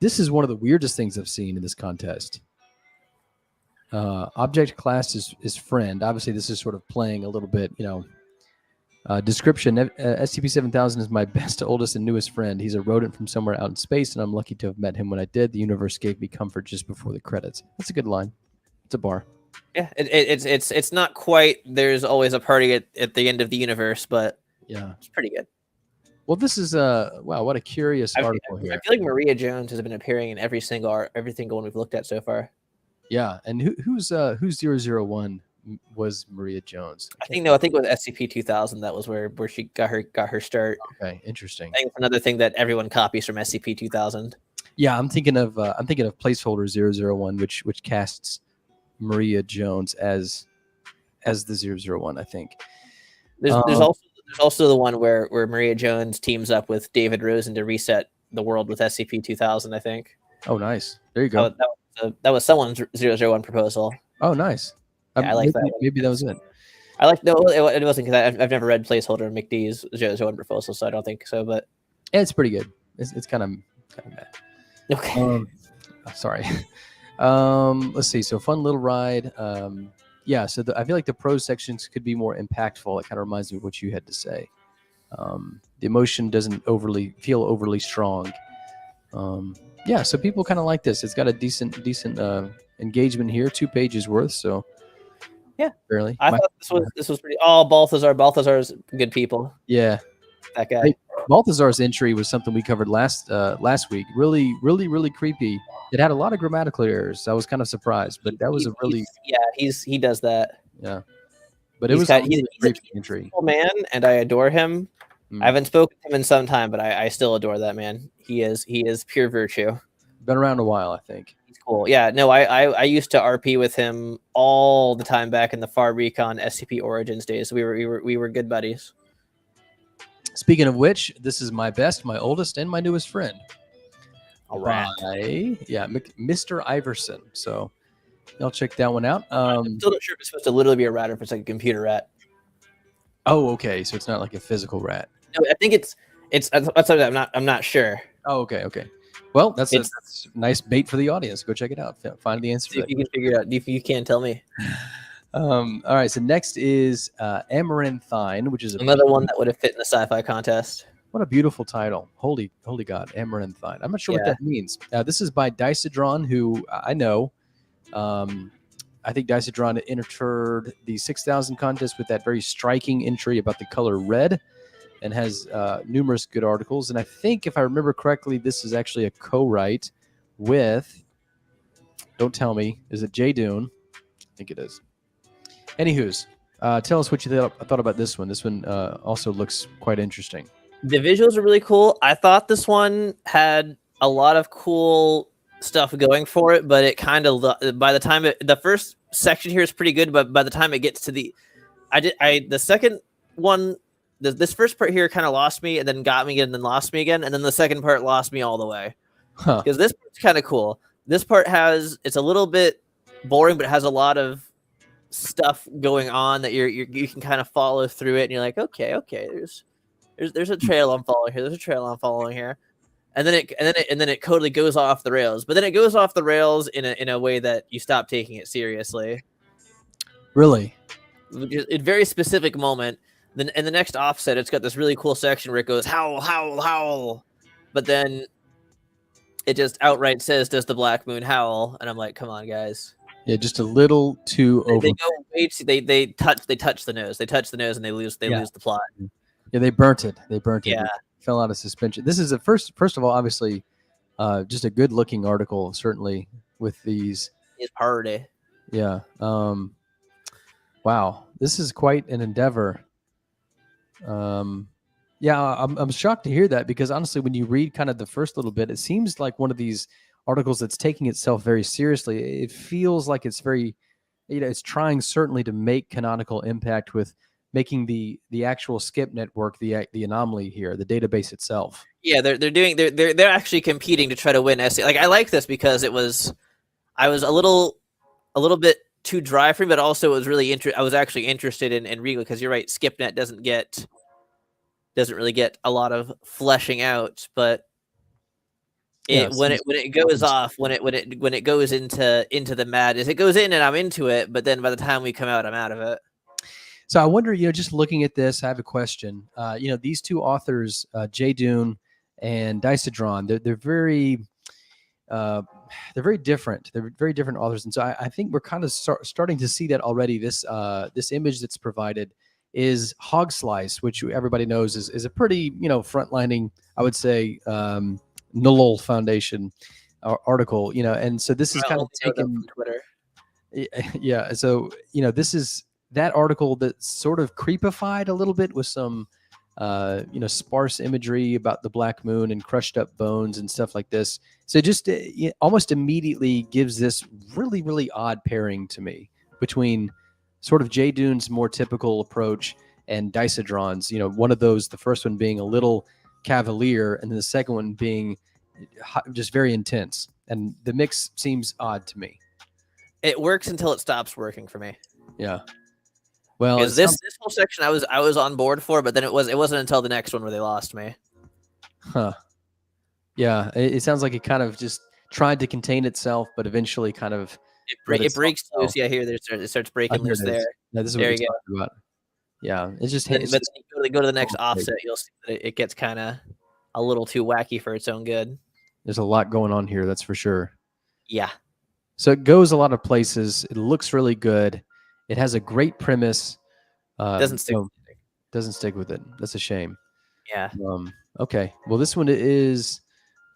This is one of the weirdest things I've seen in this contest. Object class is friend. Obviously, this is sort of playing a little bit, description. SCP-7000 is my best, oldest, and newest friend. He's a rodent from somewhere out in space, and I'm lucky to have met him when I did. The universe gave me comfort just before the credits. That's a good line. It's a bar. Yeah, it's not quite. There's always a party at the end of the universe, but yeah, it's pretty good. Well, this is wow, what a curious article here. I feel like Maria Jones has been appearing in every single one we've looked at so far. Yeah, and who's 001 was Maria Jones? I think with SCP-2000 that was where she got her start. Okay, interesting. I think it's another thing that everyone copies from SCP-2000. Yeah, I'm thinking of placeholder 001, which casts Maria Jones as the 001. I think there's also the one where Maria Jones teams up with David Rosen to reset the world with SCP-2000. I think. Oh, nice. There you go. That was someone's 001 proposal. Oh, nice. Yeah, I like that. Maybe that was it. It wasn't because I've never read placeholder McDee's 001 proposal, so I don't think so. But yeah, it's pretty good. It's kind of bad. Okay. Sorry. Let's see. So fun little ride. Yeah. So I feel like the prose sections could be more impactful. It kind of reminds me of what you had to say. The emotion doesn't feel overly strong. Yeah. So people kind of like this. It's got a decent engagement here. 2 pages worth. So yeah, barely. I thought this was pretty. Oh, Balthazar's good people. Yeah. That guy. Hey, Balthazar's entry was something we covered last week. Really, really, really creepy. It had a lot of grammatical errors. I was kind of surprised, but that was he does that. Yeah, but he's a creepy entry. Man, and I adore him. I haven't spoken to him in some time, but I still adore that man. He is pure virtue. Been around a while, I think. He's cool. Yeah, no, I used to RP with him all the time back in the Far Recon SCP Origins days. We were good buddies. Speaking of which, this is my best, my oldest, and my newest friend. All right. Yeah, Mr. Iverson. So I'll check that one out. I'm still not sure if it's supposed to literally be a rat or if it's like a computer rat. Oh, okay. So it's not like a physical rat. No, I think it's. I'm not sure. Oh, okay, okay. Well, that's a nice bait for the audience. Go check it out. Find the answer. See if you can figure it out. If you can't tell me. All right. So next is Amaranthine, which is Another one that would have fit in the sci-fi contest. What a beautiful title. Holy God, Amaranthine. I'm not sure what that means. This is by Dicedron, who I know. I think Dicedron entered the 6000 contest with that very striking entry about the color red and has numerous good articles. And I think, if I remember correctly, this is actually a co-write with, don't tell me, is it Jay Dune? I think it is. Anywho's, tell us what you thought about this one. This one also looks quite interesting. The visuals are really cool. I thought this one had a lot of cool stuff going for it, but it kind of, by the time the first section here is pretty good, but by the time it gets to the second one, this first part here kind of lost me and then got me and then lost me again, and then the second part lost me all the way. Because this part's kind of cool. This part it's a little bit boring, but it has a lot of stuff going on that you can kind of follow through it, and you're like, okay, there's a trail I'm following here. There's a trail I'm following here, and then it totally goes off the rails. But then it goes off the rails in a way that you stop taking it seriously. Really, a very specific moment. Then in the next offset, it's got this really cool section where it goes howl, howl, howl, but then it just outright says, "Does the black moon howl?" And I'm like, come on, guys. Yeah, just a little too over. They go way too, they touch the nose. They touch the nose and they lose the plot. Yeah, they burnt it. Yeah. It fell out of suspension. This is first of all, obviously, just a good looking article, certainly with these. It's party. Yeah. Wow, this is quite an endeavor. Yeah, I'm shocked to hear that, because honestly, when you read kind of the first little bit, it seems like one of these articles that's taking itself very seriously. It feels like it's very, it's trying certainly to make canonical impact with making the actual skip network the anomaly here, the database itself. Yeah, they're actually competing to try to win SC. Like, I like this because I was a little bit too dry for me, but also it was really I was actually interested in reading, because you're right, SkipNet doesn't really get a lot of fleshing out, but when it goes off, when it goes into the madness, it goes in and I'm into it, but then by the time we come out, I'm out of it. So I wonder, just looking at this, I have a question. These two authors, Jay Dune and Dicedron, they're very different. They're very different authors, and so I think we're kind of starting to see that already. This image that's provided is Hog Slice, which everybody knows is a pretty frontlining, I would say, Null Foundation article. And so this is kind of taken Twitter. Yeah, so this is that article that's sort of creepified a little bit with some sparse imagery about the black moon and crushed up bones and stuff like this. So just almost immediately gives this really, really odd pairing to me between sort of Jay Dune's more typical approach and Dicedron's, one of those, the first one being a little cavalier and then the second one being just very intense. And the mix seems odd to me. It works until it stops working for me. Yeah. Well, this whole section I was on board for, but then it wasn't until the next one where they lost me. Huh. Yeah, it sounds like it kind of just tried to contain itself, but eventually kind of it breaks loose. Yeah, here it starts breaking loose there. Yeah, this is what we're talking about. Yeah, it's just. But you go to the next offset, you'll see that it gets kind of a little too wacky for its own good. There's a lot going on here, that's for sure. Yeah. So it goes a lot of places. It looks really good. It has a great premise. Doesn't stick with it. That's a shame. Yeah. Okay. Well, this one is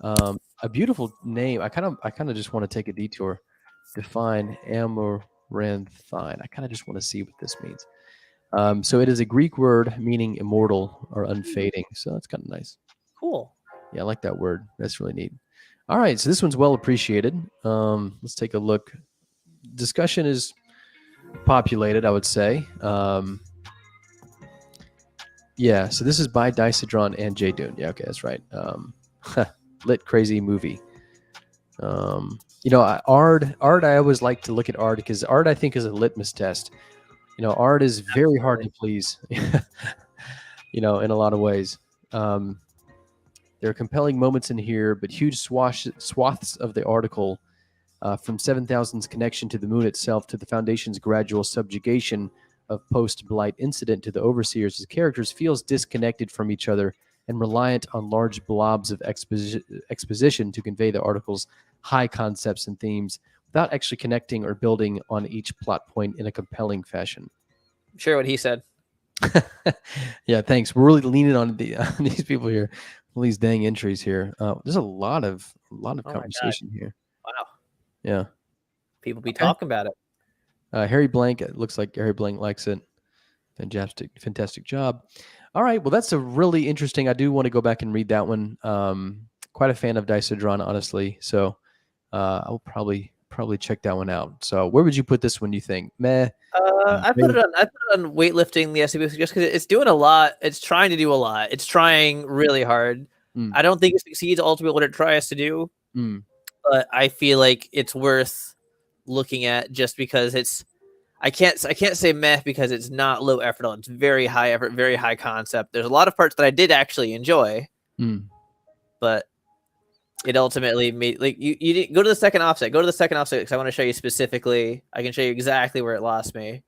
a beautiful name. I kind of just want to take a detour. Define Amaranthine. I kind of just want to see what this means. So it is a Greek word meaning immortal or unfading. So that's kind of nice. Cool. Yeah, I like that word. That's really neat. All right, so this one's well appreciated. Let's take a look. Discussion is populated, I would say. Yeah, so this is by Dicedron and Jay Dune. Yeah, okay, that's right. Lit crazy movie. You know, Ard, I always like to look at Ard because Ard, I think, is a litmus test. You know, Ard is very hard to please, you know, in a lot of ways. There are compelling moments in here, but huge swaths of the article, from 7000's connection to the moon itself to the Foundation's gradual subjugation of post-Blight incident to the Overseers' characters, feels disconnected from each other and reliant on large blobs of exposition to convey the article's high concepts and themes without actually connecting or building on each plot point in a compelling fashion. Sure, what he said. Yeah, thanks. We're really leaning on these people here, all these dang entries here. There's a lot of conversation here. Wow. Yeah. People be talking about it. Harry Blank, it looks like Harry Blank likes it. Fantastic job. All right, well, that's a really interesting. I do want to go back and read that one. Quite a fan of Dice-O-Dron, honestly. So I'll probably check that one out. So where would you put this one, you think? Meh. I put it on weightlifting the SCP just because it's doing a lot. It's trying to do a lot. It's trying really hard. I don't think it succeeds ultimately what it tries to do, but I feel like it's worth looking at just because it's. I can't say meh because it's not low effort. It's very high effort, very high concept. There's a lot of parts that I did actually enjoy, but it ultimately made like you go to the second offset. Go to the second offset because I want to show you specifically. I can show you exactly where it lost me.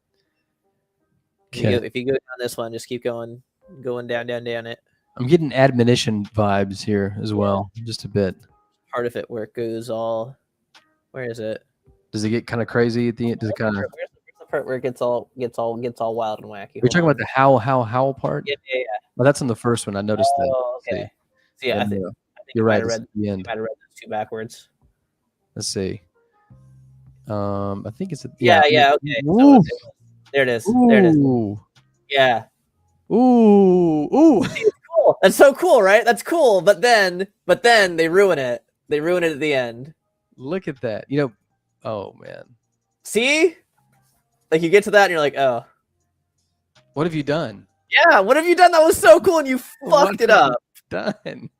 If you go down this one, just keep going down it. I'm getting admonition vibes here as well, just a bit. Part of it where it goes all. Where is it? Does it get kind of crazy at the end? Does it kind of? Where's the part where it gets all wild and wacky? We're talking about the howl part. Yeah. Well, that's on the first one. I noticed that. Oh, okay. So yeah, I think you're right. You The end. might have read those two backwards. Let's see. I think it's yeah. Okay. So there it is. There it is. Yeah. Ooh. It's cool. That's so cool, right? That's cool. But then they ruin it. They ruin it at the end. Look at that. You know. Oh man. See? Like you get to that and you're like, oh. What have you done? Yeah. What have you done? That was so cool, and you fucked it up. Done.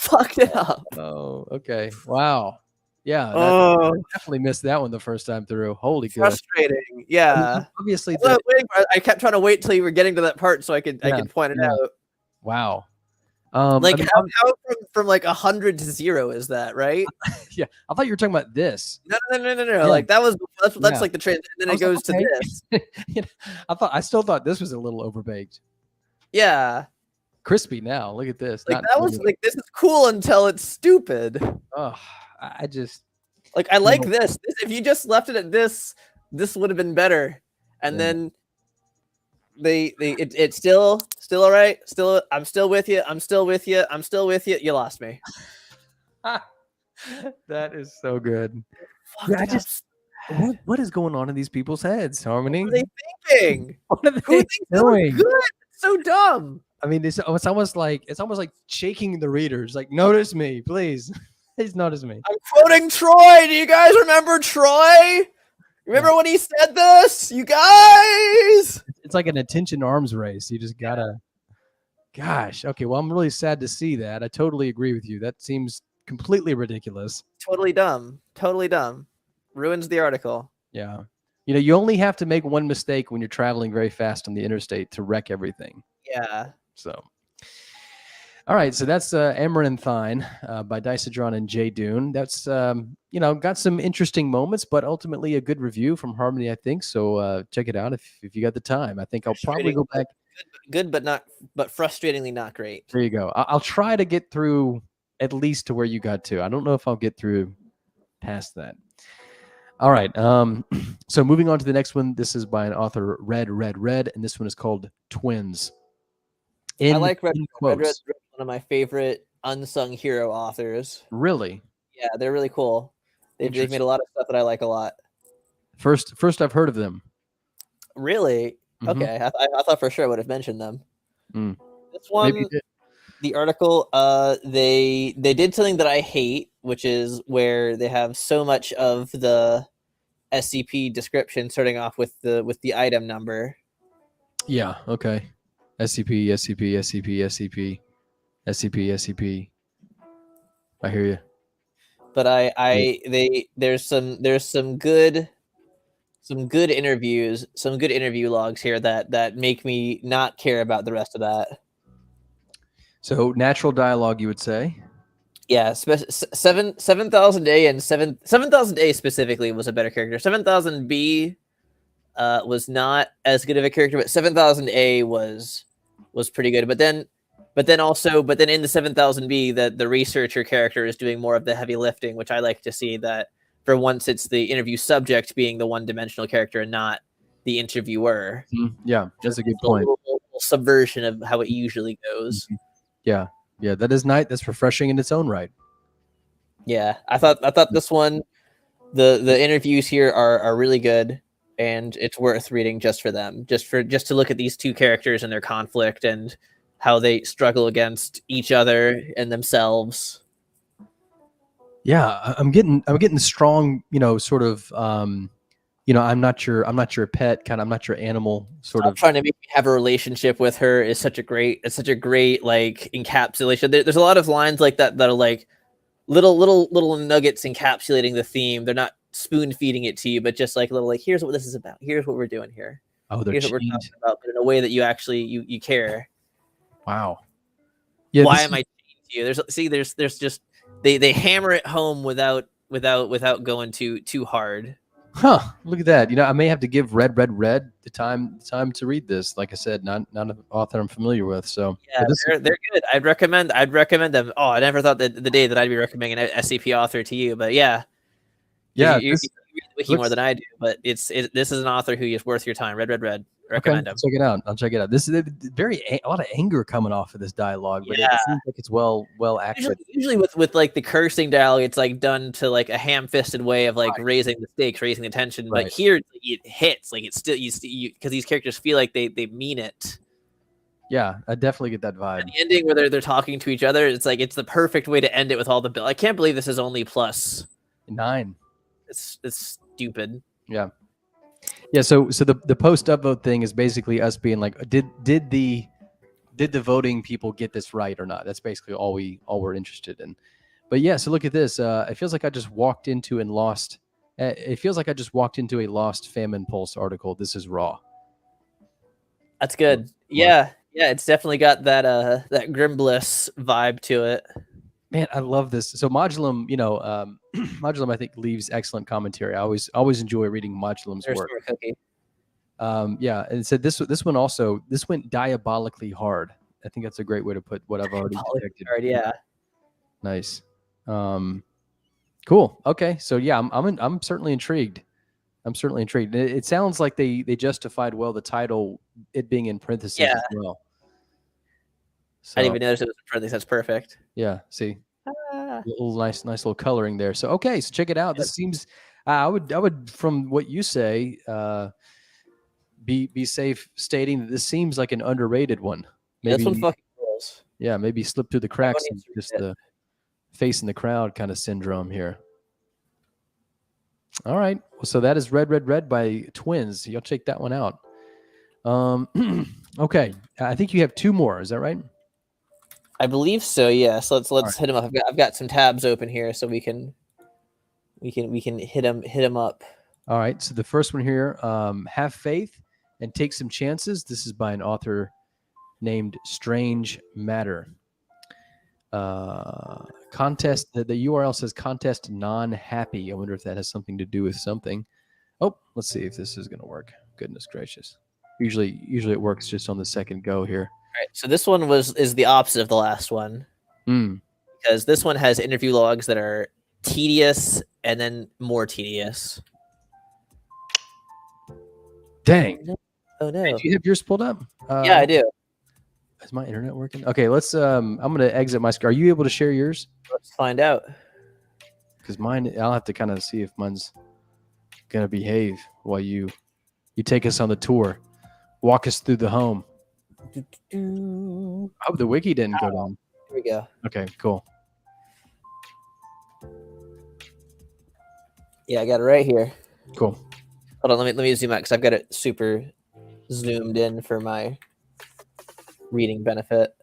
Fucked it up. Oh. Okay. Wow. Yeah, I definitely missed that one the first time through. Holy good. Frustrating. Yeah. Obviously, I kept trying to wait till you were getting to that part so I could point it out. Wow. Like how from like 100 to 0 is that, right? Yeah, I thought you were talking about this. No. Yeah. Like that's like the trend, and then it goes to this. You know, I still thought this was a little overbaked. Yeah. Crispy now. Look at this. Like that was like this is cool until it's stupid. Oh, I just like I like this. If you just left it at this would have been better. And then it's still all right. Still, I'm still with you. You lost me. That is so good. Yeah, what is going on in these people's heads, Harmony? What are they thinking? What are they doing? Good. It's so dumb. I mean, it's almost like shaking the readers. Like, notice me, please. Please notice me. I'm quoting Troy. Do you guys remember Troy? Remember when he said this? You guys? It's like an attention arms race. You just gotta. Gosh. Okay. Well, I'm really sad to see that. I totally agree with you. That seems completely ridiculous. Totally dumb. Ruins the article. Yeah. You know, you only have to make one mistake when you're traveling very fast on the interstate to wreck everything. Yeah. So. All right, so that's Amaranthine by Dice-O-Dron and J. Dune. That's got some interesting moments, but ultimately a good review from Harmony, I think. So check it out if you got the time. I think I'll probably go back. Good, but frustratingly not great. There you go. I'll try to get through at least to where you got to. I don't know if I'll get through past that. All right. So moving on to the next one. This is by an author, Red, and this one is called Twins. I like Red. Red's one of my favorite unsung hero authors. Really? Yeah, they're really cool. They've made a lot of stuff that I like a lot. First I've heard of them. Really? Mm-hmm. Okay, I thought for sure I would have mentioned them. This one, the article, they did something that I hate, which is where they have so much of the SCP description starting off with the item number. Yeah. Okay. SCP. I hear you. but there's some good interviews, some good interview logs here that make me not care about the rest of that. So natural dialogue, you would say? Yeah, 7000A and 7000A specifically was a better character. 7000B was not as good of a character, but 7000A was pretty good. But then in the 7000B, the researcher character is doing more of the heavy lifting, which I like to see. That for once, it's the interview subject being the one-dimensional character and not the interviewer. Yeah, that's a good It's point. A little subversion of how it usually goes. Yeah, that is nice. That's refreshing in its own right. Yeah, I thought this one, the interviews here are really good, and it's worth reading just for them, just to look at these two characters and their conflict and how they struggle against each other and themselves. Yeah, I'm getting strong, sort of, I'm not your pet kind of, I'm not your animal sort of trying to make me have a relationship with her is such a great like encapsulation. There's a lot of lines like that are like little nuggets encapsulating the theme. They're not spoon feeding it to you, but just like little, like, here's what this is about. Here's what we're doing here. Oh, here's what we're talking about, but in a way that you actually you care. Wow. Yeah. Why am I chained to you? There's just they hammer it home without going too hard. Huh. Look at that. I may have to give Red the time to read this. Like I said, not an author I'm familiar with. So yeah, they're good. I'd recommend them. Oh, I never thought that the day that I'd be recommending an SCP author to you, but yeah. You read the wiki more than I do, but this is an author who is worth your time. Red. Recommend him. Check it out. I'll check it out. This is a lot of anger coming off of this dialogue, but it seems like it's well acted. Usually with like the cursing dialogue, it's like done to like a ham-fisted way of like raising the stakes, raising the tension. But here it hits, like it's still you because these characters feel like they mean it. Yeah, I definitely get that vibe. And the ending where they're talking to each other, it's like it's the perfect way to end it with all the bill. I can't believe this is only +9. It's stupid. Yeah. Yeah, so the post upvote thing is basically us being like, did the voting people get this right or not? That's basically all we're interested in. But yeah, so look at this. It feels like I just walked into and lost. It feels like I just walked into a Lost Famine Pulse article. This is raw. That's good. Yeah, it's definitely got that Grimbliss vibe to it. Man, I love this. So Modulum, Modulum, I think leaves excellent commentary. I always enjoy reading Modulum's work. Yeah, and so this one also went diabolically hard. I think that's a great way to put what I've already detected. Hard, yeah. Nice. Cool. Okay, so yeah, I'm certainly intrigued. It sounds like they justified well the title, it being in parentheses as well. So, I didn't even notice it was in parentheses. That's perfect. Yeah. See, little nice little coloring there. So okay, so check it out. This seems. I would from what you say, be safe stating that this seems like an underrated one. Maybe, this one fucking rules. Yeah, maybe slip through the cracks and just the face in the crowd kind of syndrome here. All right. Well, so that is Red by Twins. You'll check that one out. Okay. I think you have 2 more. Is that right? I believe so. Yeah. So let's hit them up. I've got some tabs open here, so we can hit them up. All right. So the first one here, have faith and take some chances. This is by an author named Strange Matter. Contest. The URL says contest non-happy. I wonder if that has something to do with something. Oh, let's see if this is going to work. Goodness gracious. Usually it works just on the second go here. All right, so this one is the opposite of the last one, because this one has interview logs that are tedious and then more tedious. Dang! Oh no! Hey, do you have yours pulled up? Yeah, I do. Is my internet working? Okay, let's. I'm gonna exit my screen. Are you able to share yours? Let's find out. Because mine, I'll have to kind of see if mine's gonna behave while you take us on the tour, walk us through the home. I hope the wiki didn't go down. Here we go. Okay, cool. Yeah, I got it right here. Cool. Hold on, let me zoom out because I've got it super zoomed in for my reading benefit.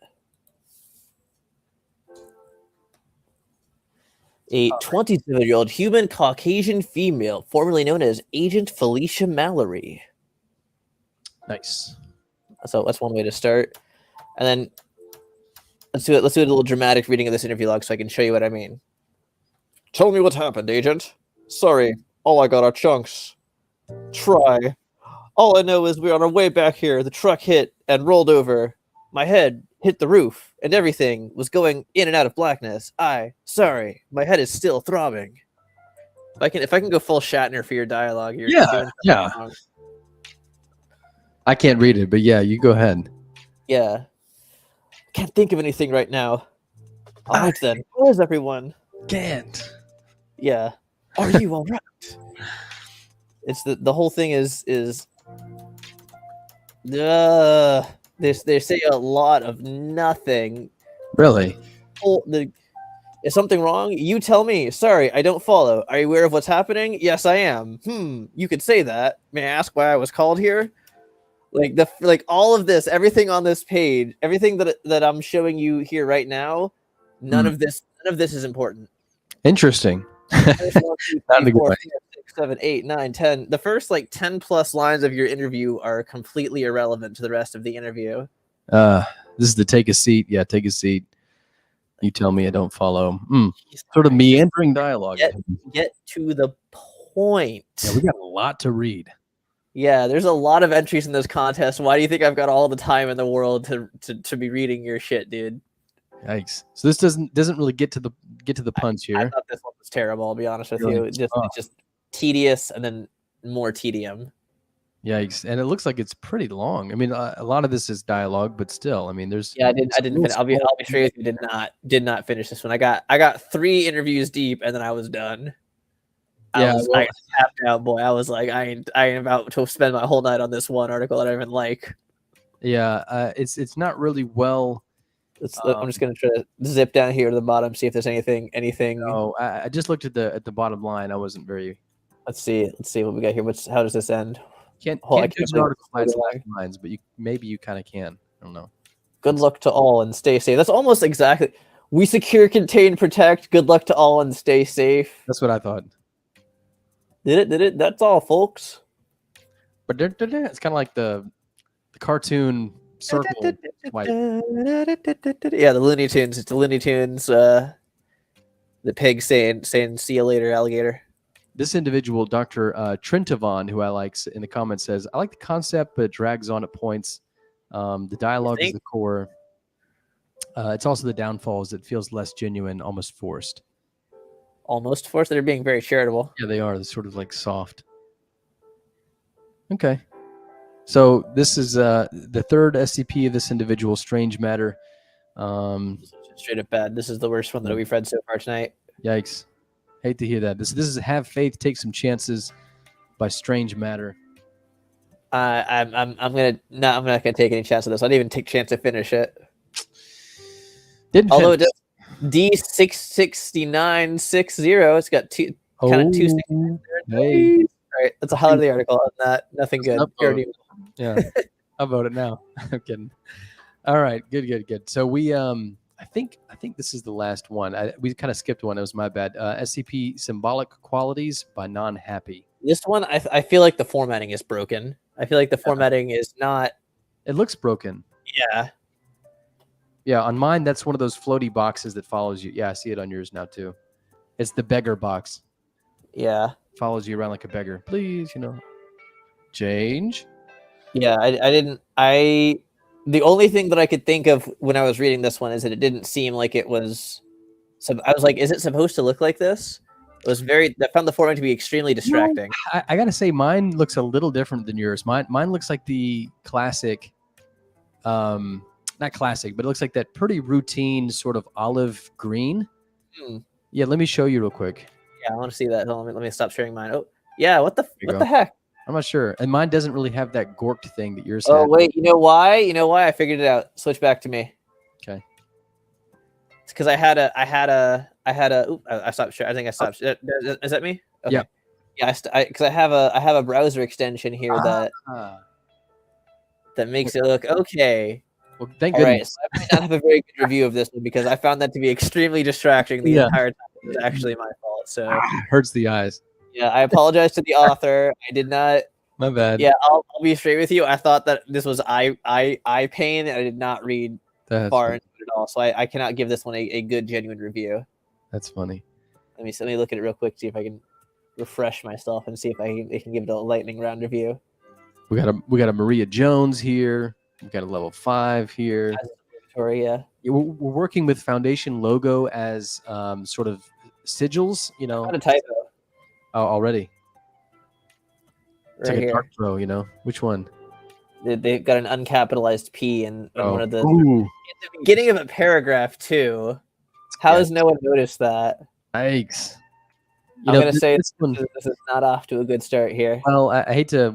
A 27-year-old human Caucasian female, formerly known as Agent Felicia Mallory. Nice. So that's one way to start. And then let's do it. Let's do a little dramatic reading of this interview log so I can show you what I mean. Tell me what happened, Agent. Sorry, all I got are chunks. Try. All I know is we're on our way back here. The truck hit and rolled over. My head hit the roof, and everything was going in and out of blackness. Sorry, my head is still throbbing. If I can go full Shatner for your dialogue, you're doing something wrong. I can't read it, but yeah, you go ahead. Yeah. Can't think of anything right now. All right then. Where's everyone? Can't. Yeah. Are you all right? It's the whole thing is they say a lot of nothing. Really? Is something wrong? You tell me. Sorry, I don't follow. Are you aware of what's happening? Yes, I am. You could say that. May I ask why I was called here? Like all of this, everything on this page, everything that I'm showing you here right now, none of this is important. Interesting. 7, 8, 9, 10. The first 10 plus lines of your interview are completely irrelevant to the rest of the interview. This is the take a seat. Yeah, take a seat. You tell me I don't follow. Sort of meandering dialogue. Get to the point. Yeah, we got a lot to read. Yeah, there's a lot of entries in this contest. Why do you think I've got all the time in the world to be reading your shit, dude? Yikes! So this doesn't really get to the punch here. I thought this one was terrible. I'll be honest with you. It's just tedious and then more tedium. Yikes! And it looks like it's pretty long. I mean, a lot of this is dialogue, but still, I mean, there's. Yeah, I didn't finish. I'll be straight with you. Did not finish this one. I got 3 interviews deep, and then I was done. I tapped out, boy. I was like, I ain't about to spend my whole night on this one article that I even like. Yeah, it's not really well. I'm just gonna try to zip down here to the bottom, see if there's anything. No, I just looked at the bottom line. I wasn't very. Let's see what we got here. How does this end? Can't judge an article by its lines, but maybe you kind of can. I don't know. Good luck to all and stay safe. That's almost exactly. We secure, contain, protect. Good luck to all and stay safe. That's what I thought. Did it? That's all, folks. But it's kind of like the cartoon circle. Yeah, the Looney Tunes. It's the Looney Tunes. The pig saying "See you later, alligator." This individual, Dr. Trentavon, who I like in the comments, says, "I like the concept, but it drags on at points. The dialogue is the core. It's also the downfalls. It feels less genuine, almost forced." Almost forced. They're being very charitable. Yeah, they are. They're sort of like soft. Okay. So this is the third SCP of this individual, Strange Matter. Straight up bad. This is the worst one that we've read so far tonight. Yikes. Hate to hear that. This is Have Faith, Take Some Chances by Strange Matter. I'm not gonna take any chance of this. I didn't even take a chance to finish it. Although it does D66960, it's got two kind of 2 Hey. All right, that's a highlight of the article on that. Nothing good. Yeah, I'll vote it now. I'm kidding. All right, good. So we I think this is the last one. We kind of skipped one. It was my bad. SCP Symbolic Qualities by Non-Happy. This one, I feel like the formatting is broken. I feel like the formatting is not. It looks broken. Yeah. Yeah, on mine, that's one of those floaty boxes that follows you. Yeah, I see it on yours now too. It's the beggar box. Yeah. Follows you around like a beggar. Please, change. Yeah, the only thing that I could think of when I was reading this one is that it didn't seem like it was. So I was like, is it supposed to look like this? It was I found the formatting to be extremely distracting. I gotta say, mine looks a little different than yours. Mine looks like the classic, not classic, but it looks like that pretty routine sort of olive green. Yeah, let me show you real quick. Yeah, I want to see that. Let me stop sharing mine. Oh, yeah. What the heck? I'm not sure. And mine doesn't really have that gorked thing that yours has. Oh, wait. You know why? I figured it out. Switch back to me. Okay. It's because I had a. I stopped sharing. I think I stopped. Is that me? Okay. Yeah. Yeah. Because I have a browser extension here that makes it look okay. Well, thank goodness. Right, so I might not have a very good review of this one because I found that to be extremely distracting the entire time. was actually my fault. So hurts the eyes. yeah, I apologize to the author. I did not. My bad. Yeah, I'll be straight with you. I thought that this was eye pain, and I did not read far into it at all. So I cannot give this one a good, genuine review. That's funny. Let me look at it real quick, see if I can refresh myself and see if I can give it a lightning round review. We got a Maria Jones here. We got a level 5 here. Victoria. We're working with Foundation logo as sort of sigils, you know. Not a typo. Oh, already. It's Right like a here. dark throw, you know. Which one? They've got an uncapitalized P in one of the Ooh. in the beginning of a paragraph too. How has no one noticed that? Yikes. I'm gonna say this is not off to a good start here. Well, I hate to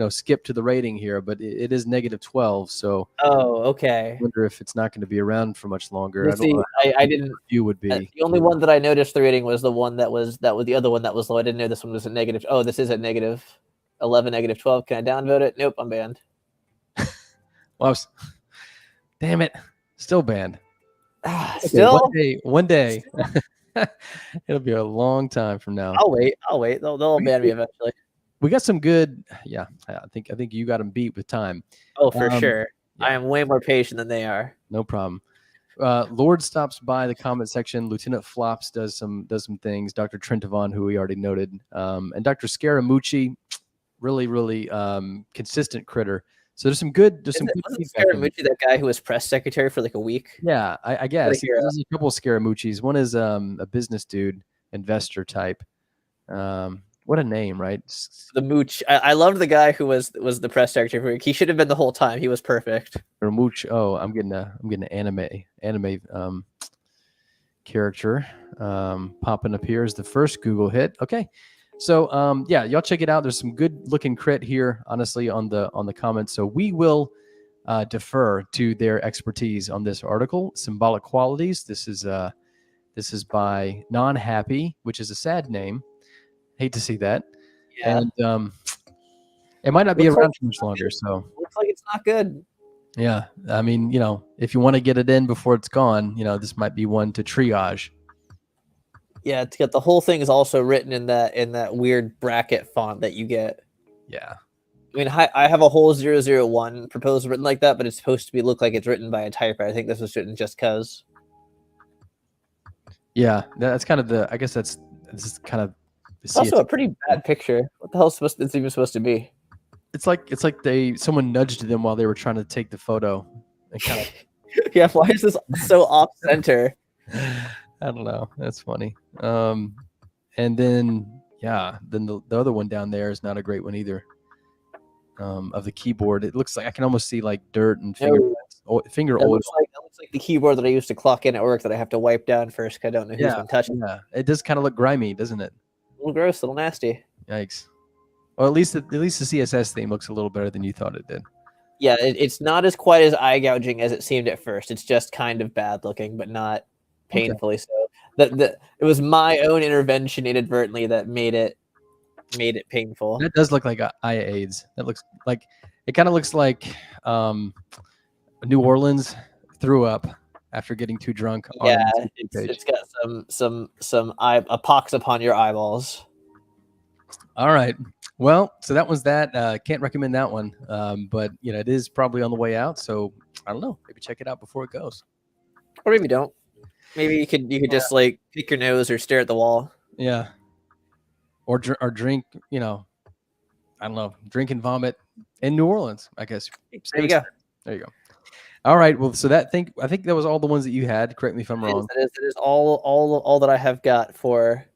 skip to the rating here, but it is -12. So oh, okay. I wonder if it's not going to be around for much longer. Let's see. I didn't. You would be the only one that I noticed the rating was the one that was the other one that was low. I didn't know this one was a negative. Oh, this is at -11, -12. Can I downvote it? Nope, I'm banned. Well, damn it, still banned. Still, okay, one day. It'll be a long time from now. I'll wait. They'll ban me eventually. We got some good. Yeah, I think you got them beat with time. Oh, for sure. Yeah. I am way more patient than they are. No problem. Lord stops by the comment section. Lieutenant Flops does some things. Dr. Trentavon, who we already noted, and Dr. Scaramucci, really consistent critter. So there's some good. Wasn't Scaramucci that guy who was press secretary for like a week? Yeah, I guess there's a couple of Scaramucci's. One is a business dude, investor type. What a name, right? The Mooch. I loved the guy who was the press secretary for a week. He should have been the whole time. He was perfect. Or Mooch. Oh, I'm getting an anime character popping up here as the first Google hit. Okay. So yeah, y'all check it out. There's some good looking crit here, honestly, on the comments. So we will defer to their expertise on this article. Symbolic qualities. This is by Non-Happy, which is a sad name. Hate to see that. Yeah. And it might not be around too much longer. So looks like it's not good. Yeah, I mean, if you want to get it in before it's gone, this might be one to triage. Yeah, it's got the whole thing is also written in that weird bracket font that you get. Yeah. I mean, I have a whole 001 proposal written like that, but it's supposed to look like it's written by a typer. I think this was written just cause. Yeah, that's kind of I guess that's kind of. It's also a pretty bad picture. What the hell is it's even supposed to be? It's like someone nudged them while they were trying to take the photo. And kind of... yeah, why is this so off center? I don't know. That's funny. And then the other one down there is not a great one either. Of the keyboard, it looks like I can almost see like dirt and finger oil. That looks like the keyboard that I used to clock in at work that I have to wipe down first because I don't know who's been touching. Yeah, it does kind of look grimy, doesn't it? A little gross, a little nasty. Yikes. Well, at least the CSS theme looks a little better than you thought it did. Yeah, it's not as quite as eye gouging as it seemed at first. It's just kind of bad looking, but not painfully so. It was my own intervention inadvertently that made it painful. That does look like eye aids. That looks like it kind of looks like New Orleans threw up after getting too drunk. Yeah, it's got some a pox upon your eyeballs. All right. Well, so that was that. Can't recommend that one, but it is probably on the way out. So I don't know. Maybe check it out before it goes, or maybe don't. Maybe you could just like pick your nose or stare at the wall. Yeah. Or drink. I don't know. Drink and vomit in New Orleans. I guess. There you go. There you go. All right. Well, so I think that was all the ones that you had. Correct me if I'm wrong. That is all that I have got for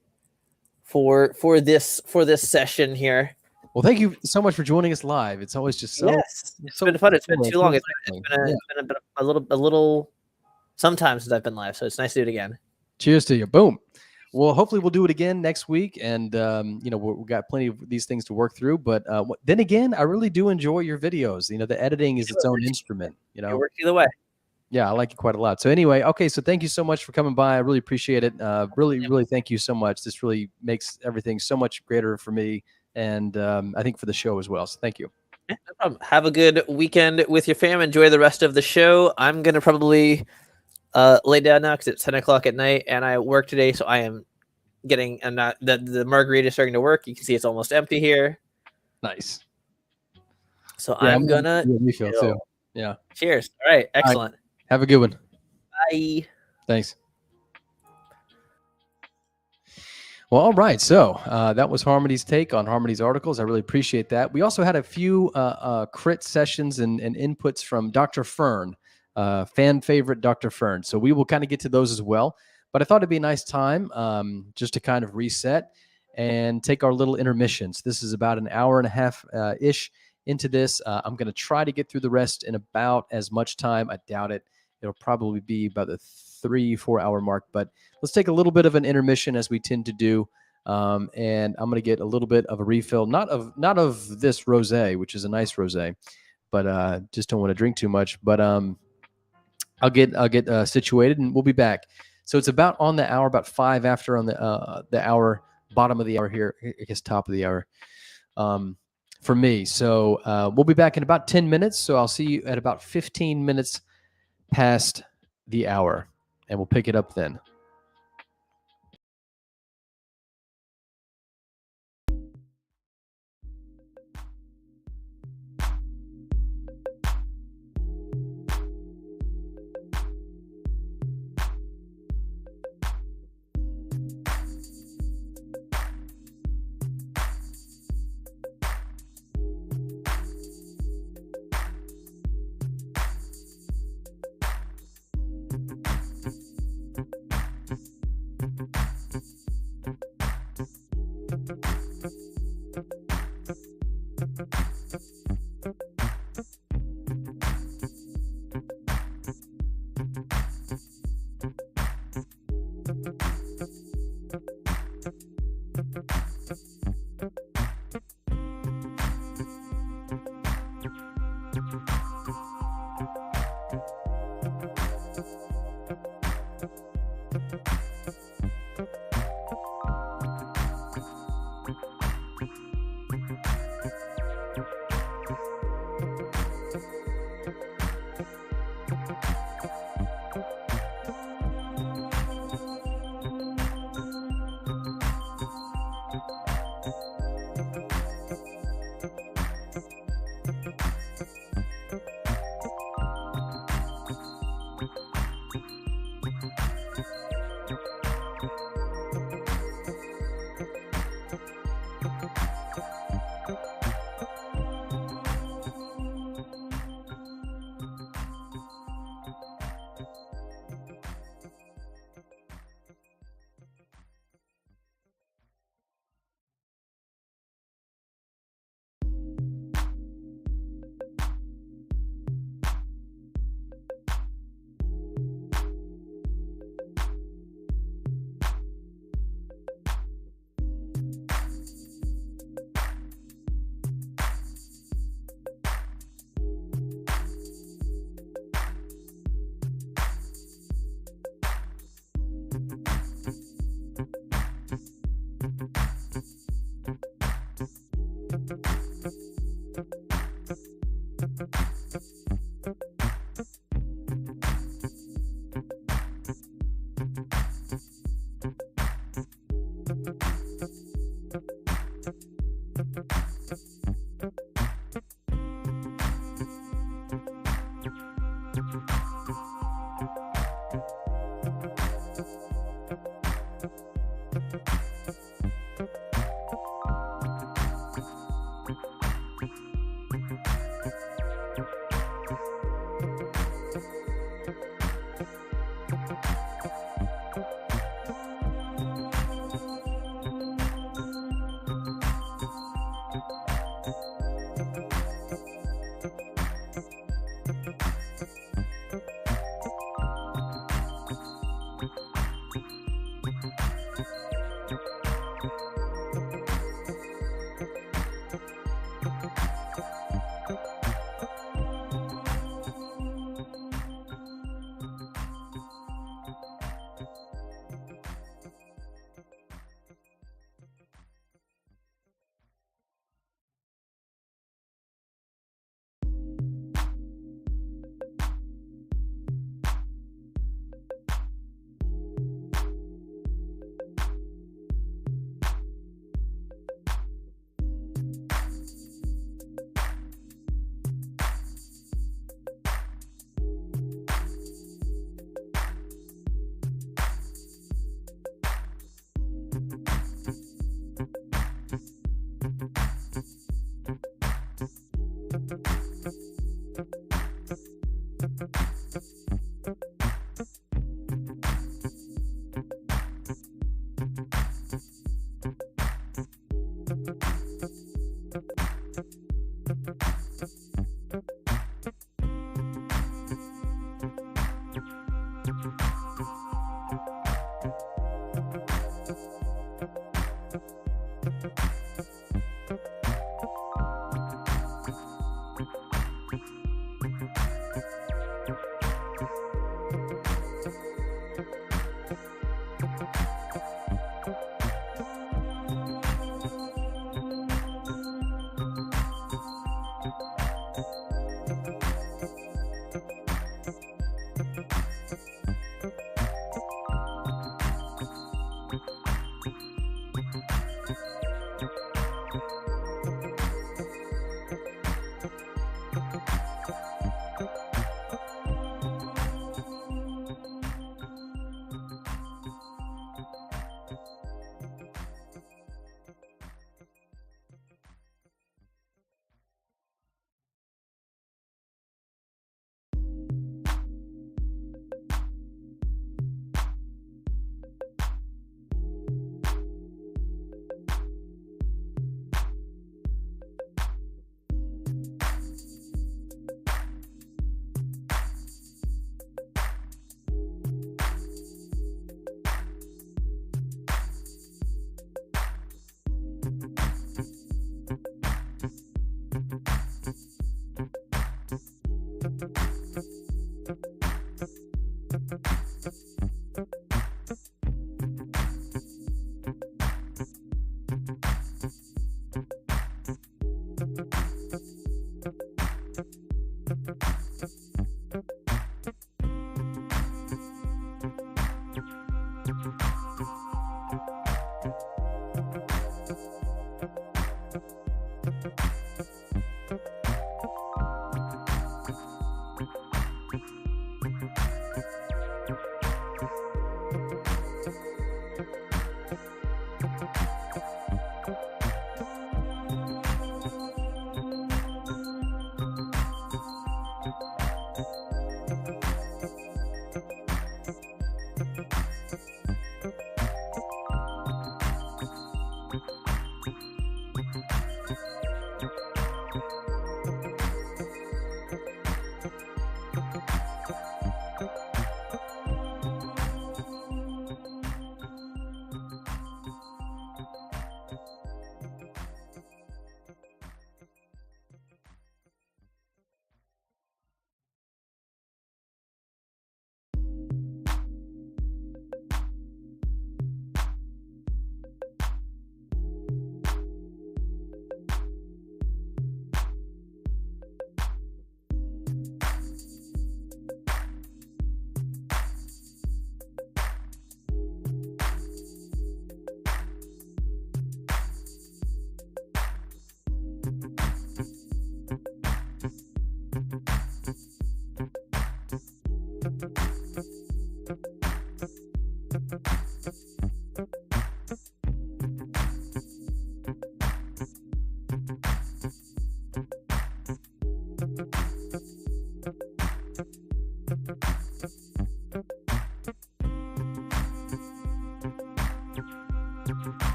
this session here. Well, thank you so much for joining us live. It's always just so. Yes, it's been fun. It's been too long. It's been a little sometimes since I've been live, so it's nice to do it again. Cheers to you. Boom. Well, hopefully we'll do it again next week, and we've got plenty of these things to work through. But then again, I really do enjoy your videos. The editing is its own instrument. It works either way. Yeah, I like it quite a lot. So anyway, okay. So thank you so much for coming by. I really appreciate it. Really thank you so much. This really makes everything so much greater for me, and I think for the show as well. So thank you. Yeah, no problem. Have a good weekend with your fam. Enjoy the rest of the show. I'm gonna probably lay down now because it's 10 o'clock at night, and I work today, so I am getting the margarita is starting to work. You can see it's almost empty here. Nice. So Yeah, I'm gonna refill too. Yeah. Cheers. All right. Excellent. All right. Have a good one. Bye. Thanks. Well, all right. So that was Harmony's take on Harmony's articles. I really appreciate that. We also had a few crit sessions and inputs from Dr. Fern, fan favorite Dr. Fern. So we will kind of get to those as well. But I thought it'd be a nice time just to kind of reset and take our little intermissions. This is about an hour and a half ish into this. I'm going to try to get through the rest in about as much time. I doubt it. It'll probably be about the 3-4 hour mark, but let's take a little bit of an intermission as we tend to do. And I'm going to get a little bit of a refill, not of this rosé, which is a nice rosé, but just don't want to drink too much. But I'll get situated and we'll be back. So it's about on the hour, about 5 after on the hour, bottom of the hour here, I guess top of the hour for me. So we'll be back in about 10 minutes. So I'll see you at about 15 minutes past the hour, and we'll pick it up then.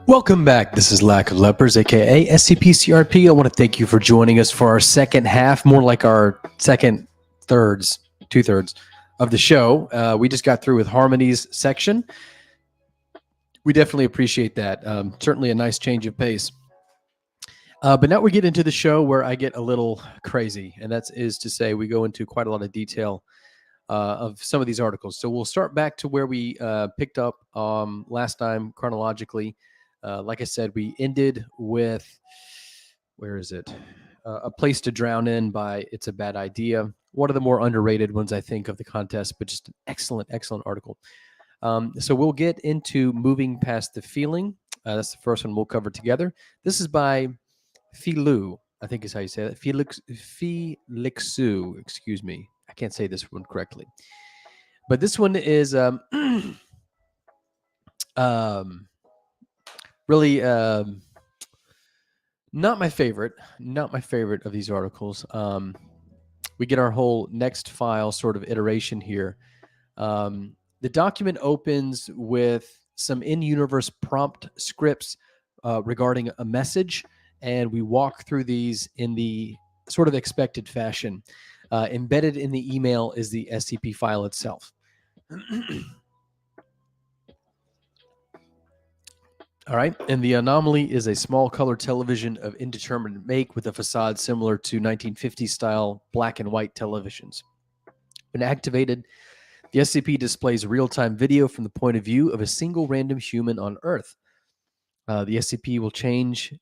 Welcome back. This is Lack of Lepers, aka SCP-CRP. I want to thank you for joining us for our second half, more like our second thirds, 2/3 of the show. We just got through with Harmony's section. We definitely appreciate that. Certainly a nice change of pace. But now we get into the show where I get a little crazy, and that is to say we go into quite a lot of detail of some of these articles. So we'll start back to where we picked up last time chronologically. Like I said, we ended with, where is it? A Place to Drown In by It's a Bad Idea. One of the more underrated ones, I think, of the contest, but just an excellent, excellent article. So we'll get into Moving Past the Feeling. That's the first one we'll cover together. This is by Philu, I think is how you say it. Felixu, excuse me. I can't say this one correctly. But this one is really not my favorite of these articles. We get our whole next file sort of iteration here. The document opens with some in-universe prompt scripts regarding a message, and we walk through these in the sort of expected fashion. Embedded in the email is the SCP file itself. All right, and the anomaly is a small color television of indeterminate make with a facade similar to 1950s style black and white televisions. When activated, the SCP displays real-time video from the point of view of a single random human on Earth. The SCP will change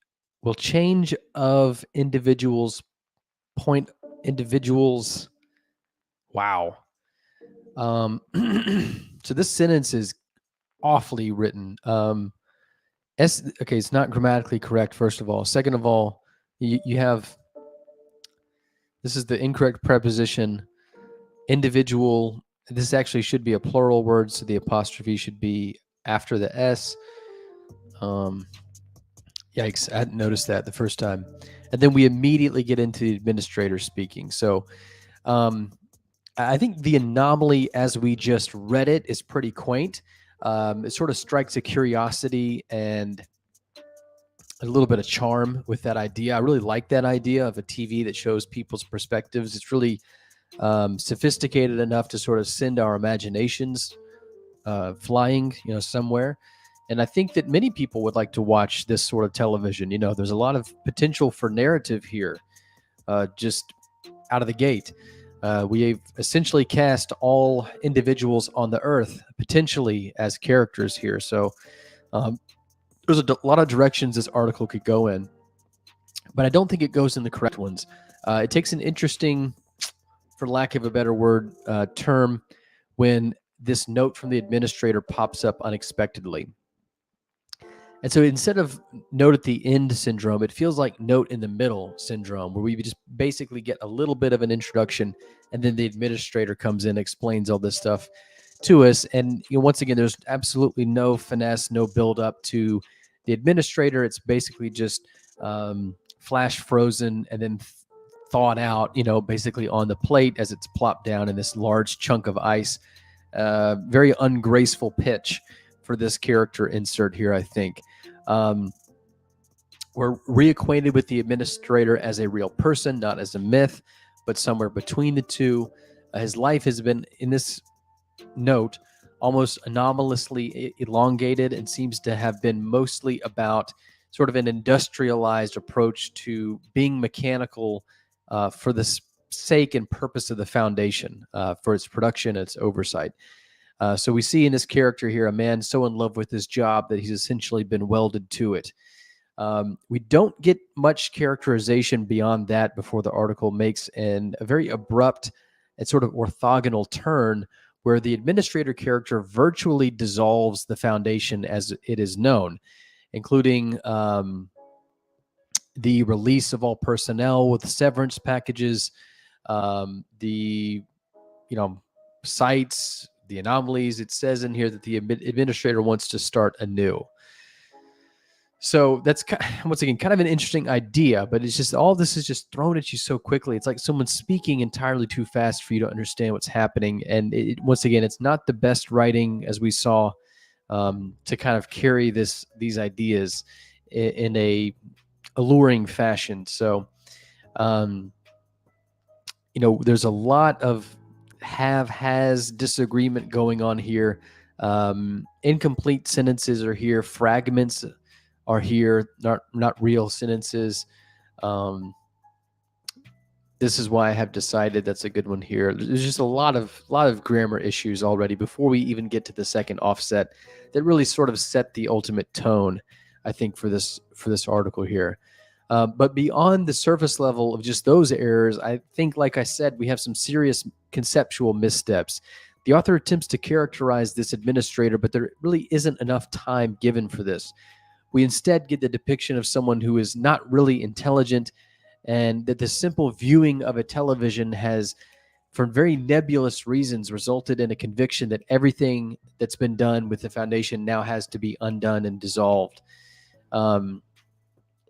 of individuals. Wow. So this sentence is awfully written. Okay, it's not grammatically correct, first of all. Second of all, you have, this is the incorrect preposition, individual. This actually should be a plural word, so the apostrophe should be after the S. Yikes, I hadn't noticed that the first time. And then we immediately get into the administrator speaking. So I think the anomaly as we just read it is pretty quaint. It sort of strikes a curiosity and a little bit of charm with that idea. I really like that idea of a TV that shows people's perspectives. It's really sophisticated enough to sort of send our imaginations flying, somewhere. And I think that many people would like to watch this sort of television. There's a lot of potential for narrative here, just out of the gate. We've essentially cast all individuals on the Earth potentially as characters here. So there's a lot of directions this article could go in, but I don't think it goes in the correct ones. It takes an interesting, for lack of a better word, term when this note from the administrator pops up unexpectedly. And so instead of note at the end syndrome, it feels like note in the middle syndrome, where we just basically get a little bit of an introduction, and then the administrator comes in, explains all this stuff to us. And once again, there's absolutely no finesse, no build up to the administrator. It's basically just flash frozen and then thawed out, basically on the plate as it's plopped down in this large chunk of ice. Very ungraceful pitch for this character insert here, I think. We're reacquainted with the administrator as a real person, not as a myth, but somewhere between the two. His life has been, in this note, almost anomalously elongated and seems to have been mostly about sort of an industrialized approach to being mechanical for the sake and purpose of the Foundation, for its production and its oversight. So we see in this character here a man so in love with his job that he's essentially been welded to it. We don't get much characterization beyond that before the article makes a very abrupt and sort of orthogonal turn where the administrator character virtually dissolves the Foundation as it is known, including the release of all personnel with severance packages, the sites, the anomalies. It says in here that the administrator wants to start anew. So that's, once again, kind of an interesting idea, but it's just, all this is just thrown at you so quickly. It's like someone speaking entirely too fast for you to understand what's happening. And once again, it's not the best writing, as we saw, to kind of carry these ideas in a alluring fashion. So, there's a lot of has disagreement going on here. Incomplete sentences are here. Fragments are here, not real sentences. This is why I have decided that's a good one here. There's just a lot of grammar issues already before we even get to the second offset that really sort of set the ultimate tone, I think, for this article here. But beyond the surface level of just those errors, I think, like I said, we have some serious conceptual missteps. The author attempts to characterize this administrator, but there really isn't enough time given for this. We instead get the depiction of someone who is not really intelligent, and that the simple viewing of a television has, for very nebulous reasons, resulted in a conviction that everything that's been done with the Foundation now has to be undone and dissolved.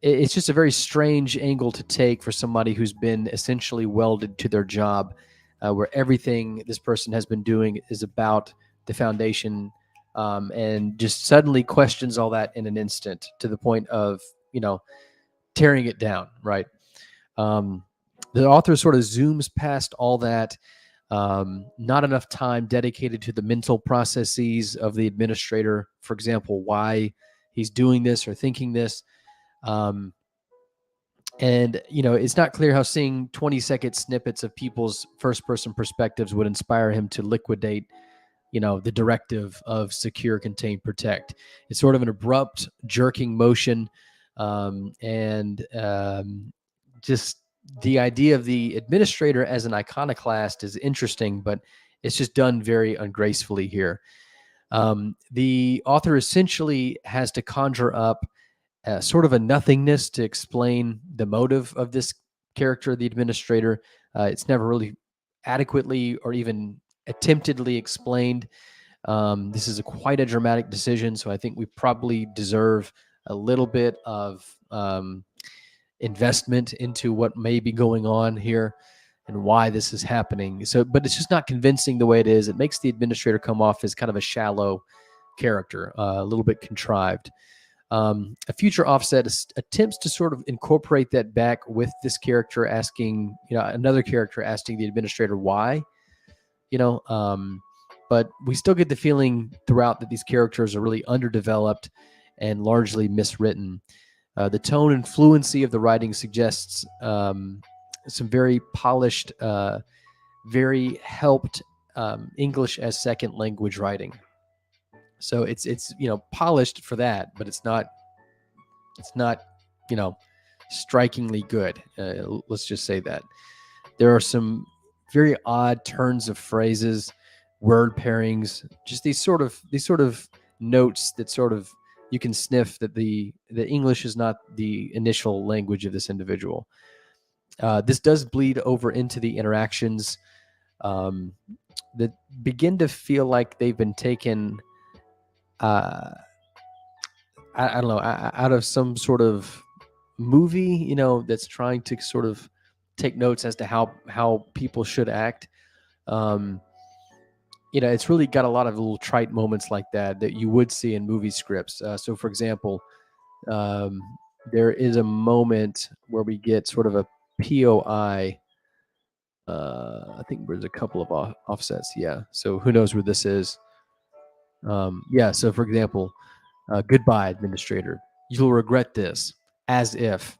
It's just a very strange angle to take for somebody who's been essentially welded to their job, where everything this person has been doing is about the Foundation, and just suddenly questions all that in an instant to the point of, tearing it down, right? The author sort of zooms past all that. Not enough time dedicated to the mental processes of the administrator, for example, why he's doing this or thinking this. And, it's not clear how seeing 20-second snippets of people's first-person perspectives would inspire him to liquidate, the directive of secure, contain, protect. It's sort of an abrupt, jerking motion, and just the idea of the administrator as an iconoclast is interesting, but it's just done very ungracefully here. The author essentially has to conjure up sort of a nothingness to explain the motive of this character, the administrator. It's never really adequately or even attemptedly explained. This is quite a dramatic decision, so I think we probably deserve a little bit of investment into what may be going on here and why this is happening. So, but it's just not convincing the way it is. It makes the administrator come off as kind of a shallow character, a little bit contrived. A future offset attempts to sort of incorporate that back with this character asking, another character asking the administrator why, but we still get the feeling throughout that these characters are really underdeveloped and largely miswritten. The tone and fluency of the writing suggests some very polished, very helped English as second language writing. So it's polished for that, but it's not strikingly good. Let's just say that. There are some very odd turns of phrases, word pairings, just these sort of notes that sort of you can sniff that the English is not the initial language of this individual. This does bleed over into the interactions that begin to feel like they've been taken, I don't know, out of some sort of movie, that's trying to sort of take notes as to how people should act. It's really got a lot of little trite moments like that you would see in movie scripts. So, for example, there is a moment where we get sort of a POI. I think there's a couple of offsets. Yeah. So who knows where this is? So for example, goodbye, administrator. You'll regret this, as if.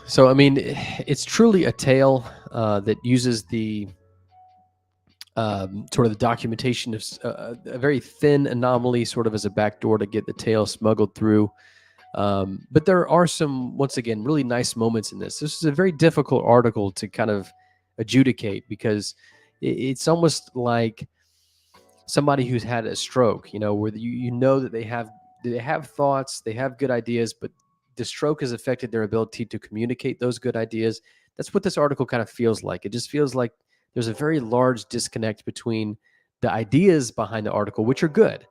So, I mean, it's truly a tale that uses the sort of the documentation of a very thin anomaly sort of as a backdoor to get the tale smuggled through. But there are some, once again, really nice moments in this. This is a very difficult article to kind of adjudicate because it's almost like somebody who's had a stroke, where you know that they have thoughts, they have good ideas, but the stroke has affected their ability to communicate those good ideas. That's what this article kind of feels like. It just feels like there's a very large disconnect between the ideas behind the article, which are good.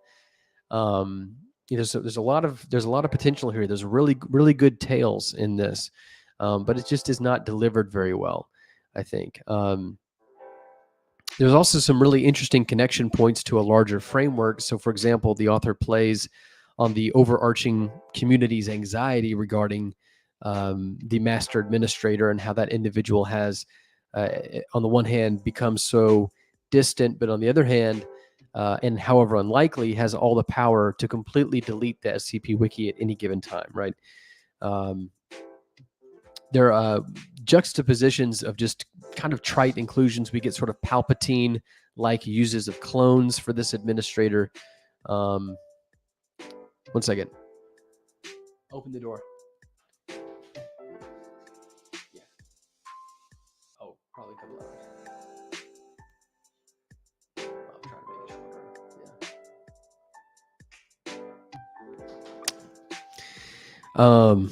So there's a lot of potential here. There's really, really good tales in this, but it just is not delivered very well, I think. There's also some really interesting connection points to a larger framework. So, for example, the author plays on the overarching community's anxiety regarding the master administrator and how that individual has, on the one hand, become so distant, but on the other hand, and however unlikely, has all the power to completely delete the SCP Wiki at any given time, right? There are juxtapositions of just kind of trite inclusions. We get sort of Palpatine-like uses of clones for this administrator. One second. Open the door. Yeah. Oh, probably come loud. I'm trying to make it shorter. Yeah.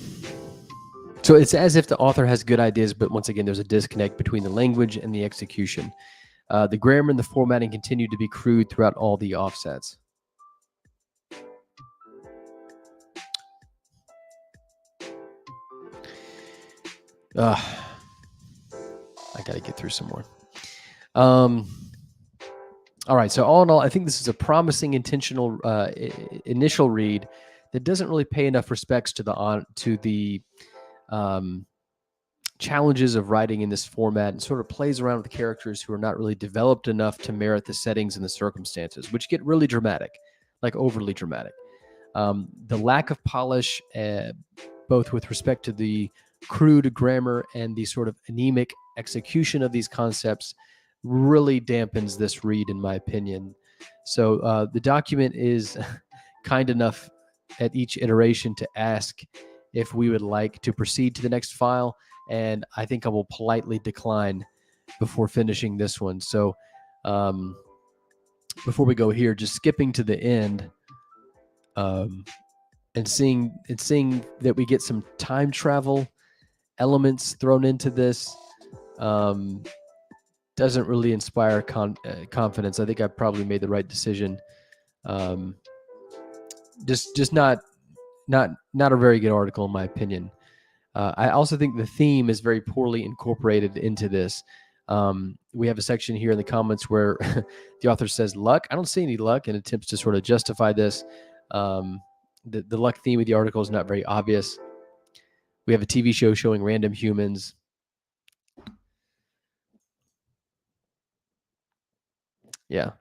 So it's as if the author has good ideas, but once again, there's a disconnect between the language and the execution. The grammar and the formatting continue to be crude throughout all the offsets. I got to get through some more. All right. So all in all, I think this is a promising initial read that doesn't really pay enough respects to the challenges of writing in this format and sort of plays around with characters who are not really developed enough to merit the settings and the circumstances, which get really dramatic, like overly dramatic. The lack of polish, both with respect to the crude grammar and the sort of anemic execution of these concepts, really dampens this read, in my opinion. So the document is kind enough at each iteration to ask if we would like to proceed to the next file, and I think I will politely decline before finishing this one. So before we go here, just skipping to the end, and seeing that we get some time travel elements thrown into this doesn't really inspire confidence. I think I probably made the right decision. Just not a very good article, in my opinion. I also think the theme is very poorly incorporated into this. We have a section here in the comments where the author says luck. I don't see any luck, and attempts to sort of justify this. The luck theme of the article is not very obvious. We have a TV show showing random humans. Yeah.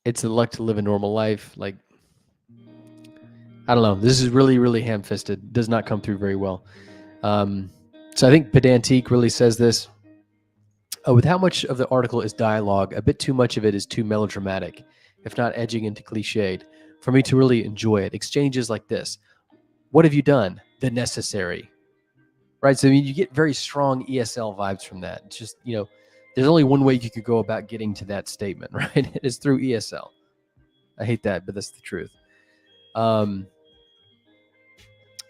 It's the luck to live a normal life. Like, I don't know. This is really, really ham-fisted. Does not come through very well. So I think Pedantique really says this. With how much of the article is dialogue, a bit too much of it is too melodramatic, if not edging into cliched, for me to really enjoy it. Exchanges like this. What have you done? The necessary. Right? So I mean, you get very strong ESL vibes from that. It's just, There's only one way you could go about getting to that statement, right? It is through ESL. I hate that, but that's the truth.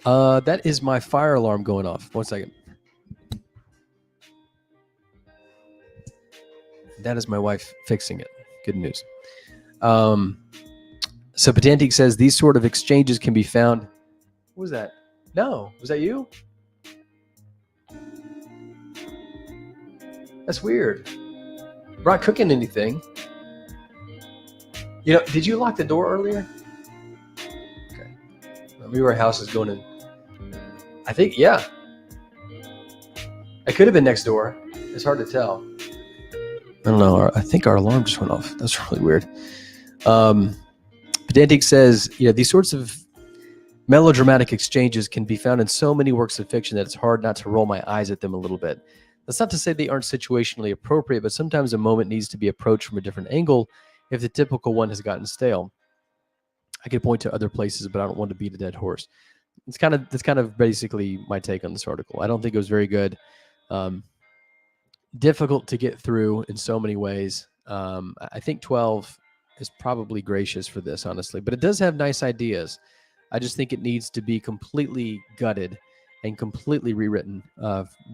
That is my fire alarm going off. 1 second. That is my wife fixing it. Good news. So Pedantic says these sort of exchanges can be found. What was that? No, was that you? That's weird. We're not cooking anything. You know, did you lock the door earlier? Okay. Maybe our house is going in. I think, yeah. It could have been next door. It's hard to tell. I don't know. I think our alarm just went off. That's really weird. Pedantic says, these sorts of melodramatic exchanges can be found in so many works of fiction that it's hard not to roll my eyes at them a little bit. That's not to say they aren't situationally appropriate, but sometimes a moment needs to be approached from a different angle if the typical one has gotten stale. I could point to other places, but I don't want to beat a dead horse. That's kind of basically my take on this article. I don't think it was very good. Difficult to get through in so many ways. I think 12 is probably gracious for this, honestly, but it does have nice ideas. I just think it needs to be completely gutted and completely rewritten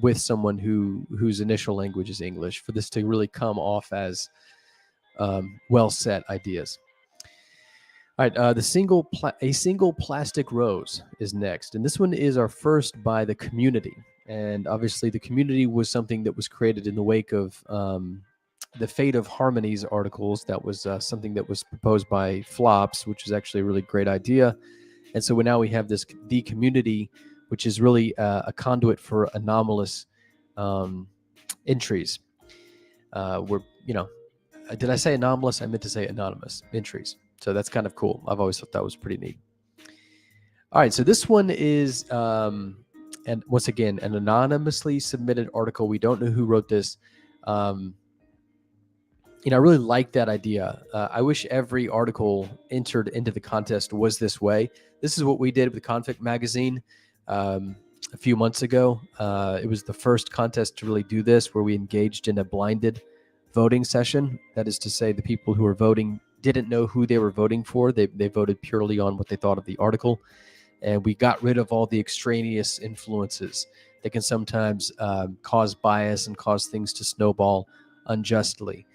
with someone whose initial language is English for this to really come off as well-set ideas. All right, a single plastic rose is next, and this one is our first by the community. And obviously, the community was something that was created in the wake of the Fate of Harmonies articles. That was something that was proposed by Flops, which is actually a really great idea. And so now we have the community, which is really a conduit for anomalous entries. Did I say anomalous? I meant to say anonymous entries. So that's kind of cool. I've always thought that was pretty neat. All right, so this one is, and once again, an anonymously submitted article. We don't know who wrote this. I really like that idea. I wish every article entered into the contest was this way. This is what we did with Conflict Magazine a few months ago. It was the first contest to really do this, where we engaged in a blinded voting session. That is to say, the people who were voting didn't know who they were voting for. They voted purely on what they thought of the article. And we got rid of all the extraneous influences that can sometimes cause bias and cause things to snowball unjustly.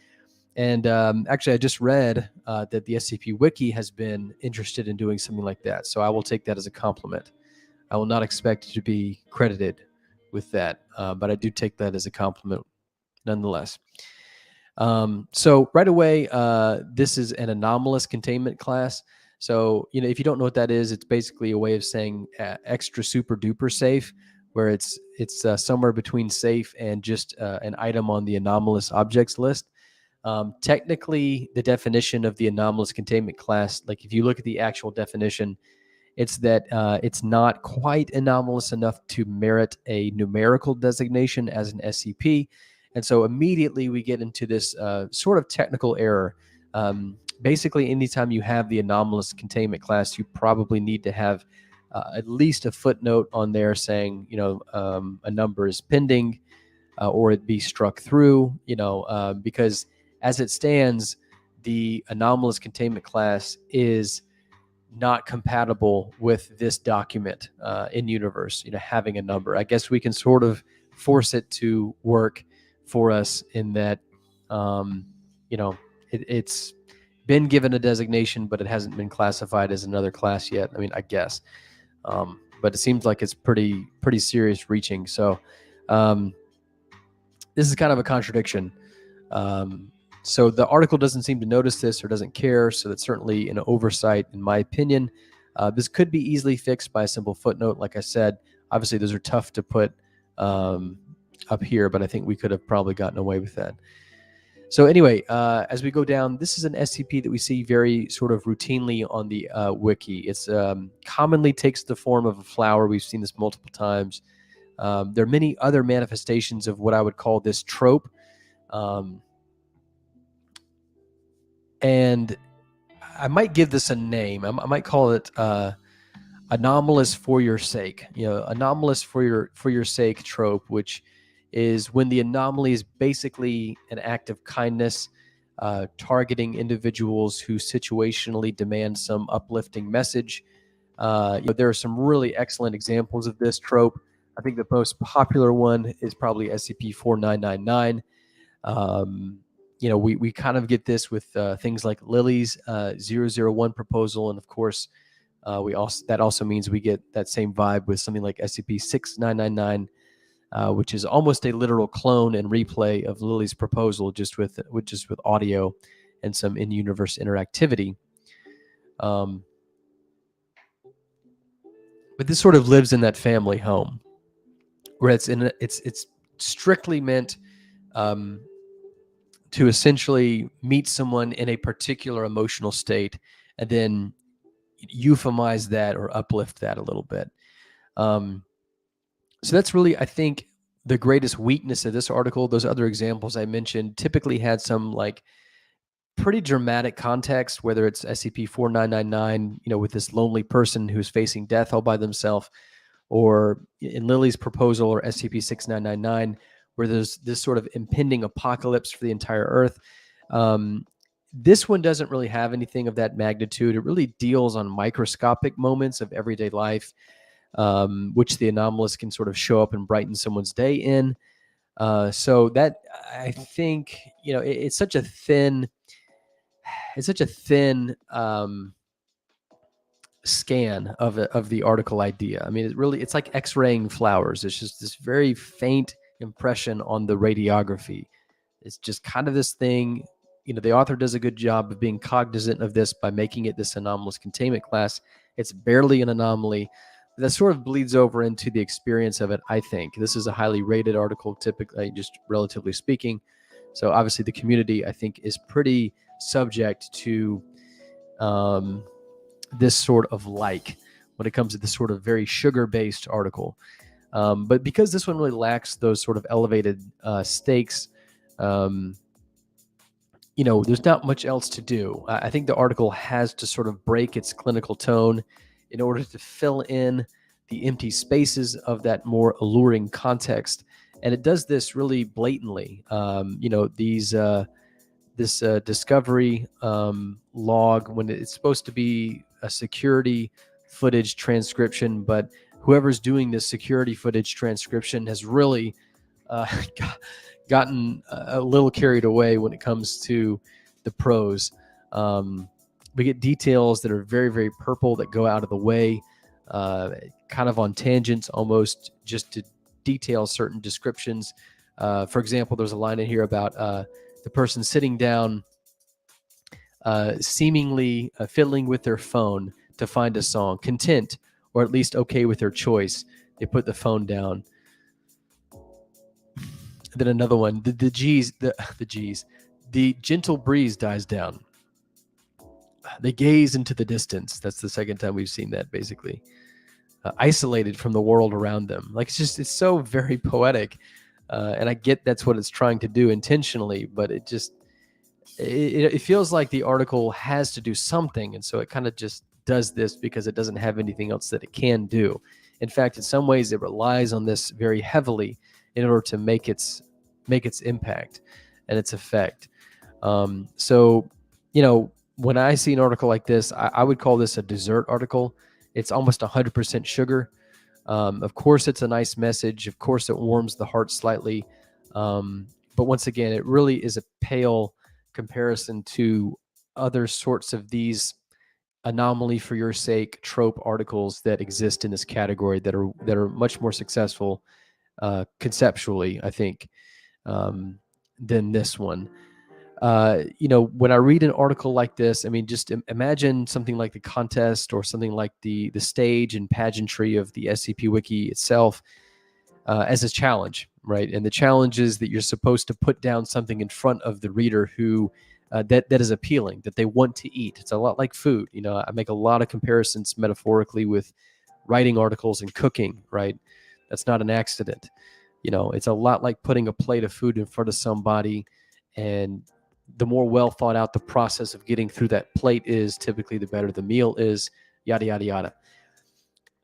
And actually, I just read that the SCP Wiki has been interested in doing something like that. So I will take that as a compliment. I will not expect to be credited with that, but I do take that as a compliment nonetheless. So right away, this is an anomalous containment class. So, if you don't know what that is, it's basically a way of saying extra super duper safe, where it's somewhere between safe and just an item on the anomalous objects list. Technically, the definition of the anomalous containment class, like if you look at the actual definition, it's that it's not quite anomalous enough to merit a numerical designation as an SCP. And so immediately we get into this sort of technical error. Basically, anytime you have the anomalous containment class, you probably need to have at least a footnote on there saying, a number is pending or it be struck through, because as it stands, the anomalous containment class is not compatible with this document in universe, having a number. I guess we can sort of force it to work for us in that, it's been given a designation, but it hasn't been classified as another class yet. I mean, I guess, but it seems like it's pretty serious reaching. So this is kind of a contradiction. So the article doesn't seem to notice this or doesn't care. So that's certainly an oversight, in my opinion. This could be easily fixed by a simple footnote. Like I said, obviously those are tough to put up here, but I think we could have probably gotten away with that. So anyway, as we go down, this is an SCP that we see very sort of routinely on the wiki. It's commonly takes the form of a flower. We've seen this multiple times. There are many other manifestations of what I would call this trope. And I might give this a name. I might call it anomalous for your sake. Anomalous for your sake trope, which is when the anomaly is basically an act of kindness, targeting individuals who situationally demand some uplifting message. There are some really excellent examples of this trope. I think the most popular one is probably SCP-4999. We kind of get this with things like Lily's 001 proposal, and of course, that also means we get that same vibe with something like SCP-6999, which is almost a literal clone and replay of Lily's proposal, just with audio and some in-universe interactivity. But this sort of lives in that family home, where it's strictly meant to essentially meet someone in a particular emotional state and then euphemize that or uplift that a little bit. So that's really, I think, the greatest weakness of this article. Those other examples I mentioned typically had some like pretty dramatic context, whether it's SCP-4999, with this lonely person who's facing death all by themselves, or in Lily's proposal, or SCP-6999, where there's this sort of impending apocalypse for the entire Earth. This one doesn't really have anything of that magnitude. It really deals on microscopic moments of everyday life, which the anomalous can sort of show up and brighten someone's day in. So that, I think, it's such a thin scan of the article idea. I mean, it's like X-raying flowers. It's just this very faint impression on the radiography. It's just kind of this thing. The author does a good job of being cognizant of this by making it this anomalous containment class. It's barely an anomaly. That sort of bleeds over into the experience of it, I think. This is a highly rated article, typically, just relatively speaking. So obviously the community, I think, is pretty subject to this sort of when it comes to this sort of very sugar-based article. But because this one really lacks those sort of elevated stakes, there's not much else to do. I think the article has to sort of break its clinical tone in order to fill in the empty spaces of that more alluring context. And it does this really blatantly. This discovery log, when it's supposed to be a security footage transcription, but whoever's doing this security footage transcription has really gotten a little carried away when it comes to the prose. We get details that are very, very purple that go out of the way, kind of on tangents almost, just to detail certain descriptions. For example, there's a line in here about the person sitting down, seemingly fiddling with their phone to find a song, content, or at least okay with their choice. They put the phone down. Then another one, the gentle breeze dies down. They gaze into the distance. That's the second time we've seen that, basically. Isolated from the world around them. Like, it's so very poetic. And I get that's what it's trying to do intentionally, but it feels like the article has to do something. And so it kind of just does this because it doesn't have anything else that it can do. In fact, in some ways, it relies on this very heavily in order to make its impact and its effect. So, when I see an article like this, I would call this a dessert article. It's almost 100% sugar. Of course, it's a nice message. Of course, it warms the heart slightly. But once again, it really is a pale comparison to other sorts of these anomaly for your sake trope articles that exist in this category that are much more successful conceptually, I think, than this one. When I read an article like this, I mean, just imagine something like the contest or something like the stage and pageantry of the SCP Wiki itself as a challenge, right? And the challenge is that you're supposed to put down something in front of the reader who that is appealing, that they want to eat. It's a lot like food. I make a lot of comparisons metaphorically with writing articles and cooking, right? That's not an accident. It's a lot like putting a plate of food in front of somebody, and the more well thought out the process of getting through that plate is, typically the better the meal is, yada, yada, yada.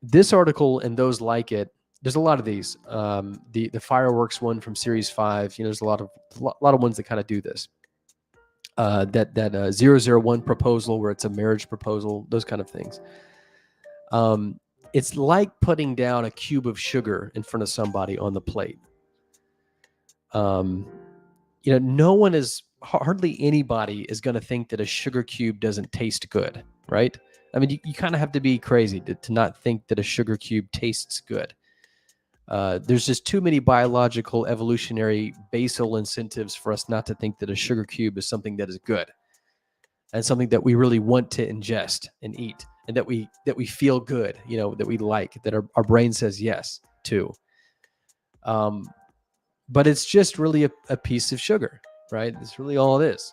This article and those like it there's a lot of these. The fireworks one from Series 5. There's a lot of ones that kind of do this. That 001 proposal where it's a marriage proposal, those kind of things. It's like putting down a cube of sugar in front of somebody on the plate. No one is, hardly anybody is going to think that a sugar cube doesn't taste good, right? I mean, you kind of have to be crazy to not think that a sugar cube tastes good. There's just too many biological, evolutionary, basal incentives for us not to think that a sugar cube is something that is good and something that we really want to ingest and eat, and that we feel good, that we like, that our brain says yes to. But it's just really a piece of sugar, right? It's really all it is.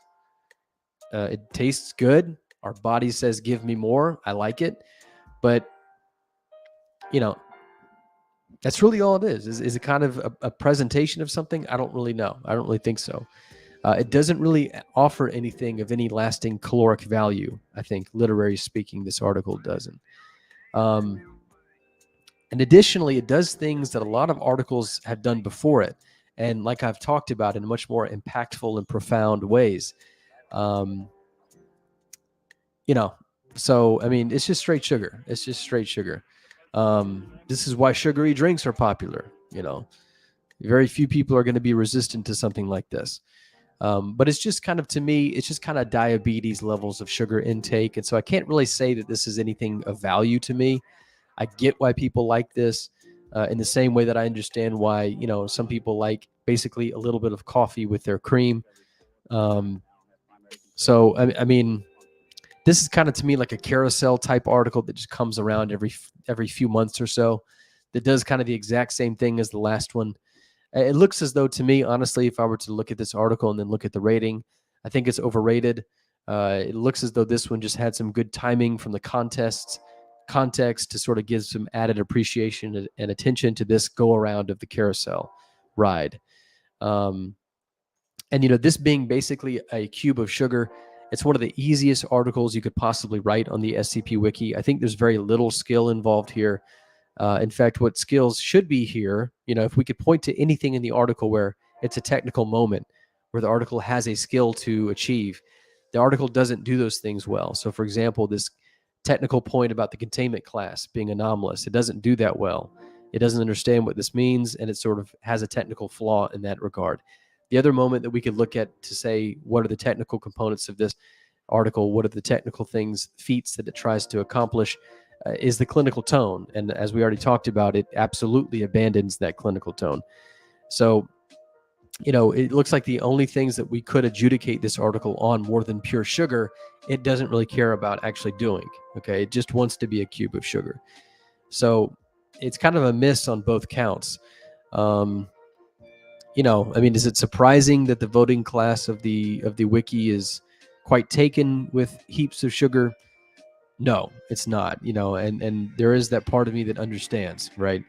It tastes good. Our body says, give me more. I like it. But, that's really all it is. Is it kind of a presentation of something? I don't really know. I don't really think so. It doesn't really offer anything of any lasting caloric value, I think, literary speaking. This article doesn't. And additionally, it does things that a lot of articles have done before it. And like I've talked about, in much more impactful and profound ways. So, I mean, it's just straight sugar. It's just straight sugar. This is why sugary drinks are popular. Very few people are going to be resistant to something like this. But it's just kind of, to me, it's just kind of diabetes levels of sugar intake. And so I can't really say that this is anything of value to me. I get why people like this, in the same way that I understand why, some people like basically a little bit of coffee with their cream. So, I mean, this is kind of, to me, like a carousel type article that just comes around every few months or so, that does kind of the exact same thing as the last one. It looks as though, to me, honestly, if I were to look at this article and then look at the rating, I think it's overrated. It looks as though this one just had some good timing from the context to sort of give some added appreciation and attention to this go around of the carousel ride. And, this being basically a cube of sugar, it's one of the easiest articles you could possibly write on the SCP Wiki. I think there's very little skill involved here. In fact, what skills should be here, if we could point to anything in the article where it's a technical moment, where the article has a skill to achieve, the article doesn't do those things well. So, for example, this technical point about the containment class being anomalous, it doesn't do that well. It doesn't understand what this means, and it sort of has a technical flaw in that regard. The other moment that we could look at to say, what are the technical components of this article? What are the technical feats that it tries to accomplish? Is the clinical tone. And as we already talked about, it absolutely abandons that clinical tone. So, it looks like the only things that we could adjudicate this article on more than pure sugar, it doesn't really care about actually doing. Okay. It just wants to be a cube of sugar. So it's kind of a miss on both counts. I mean, is it surprising that the voting class of the wiki is quite taken with heaps of sugar? No, it's not, and there is that part of me that understands, right?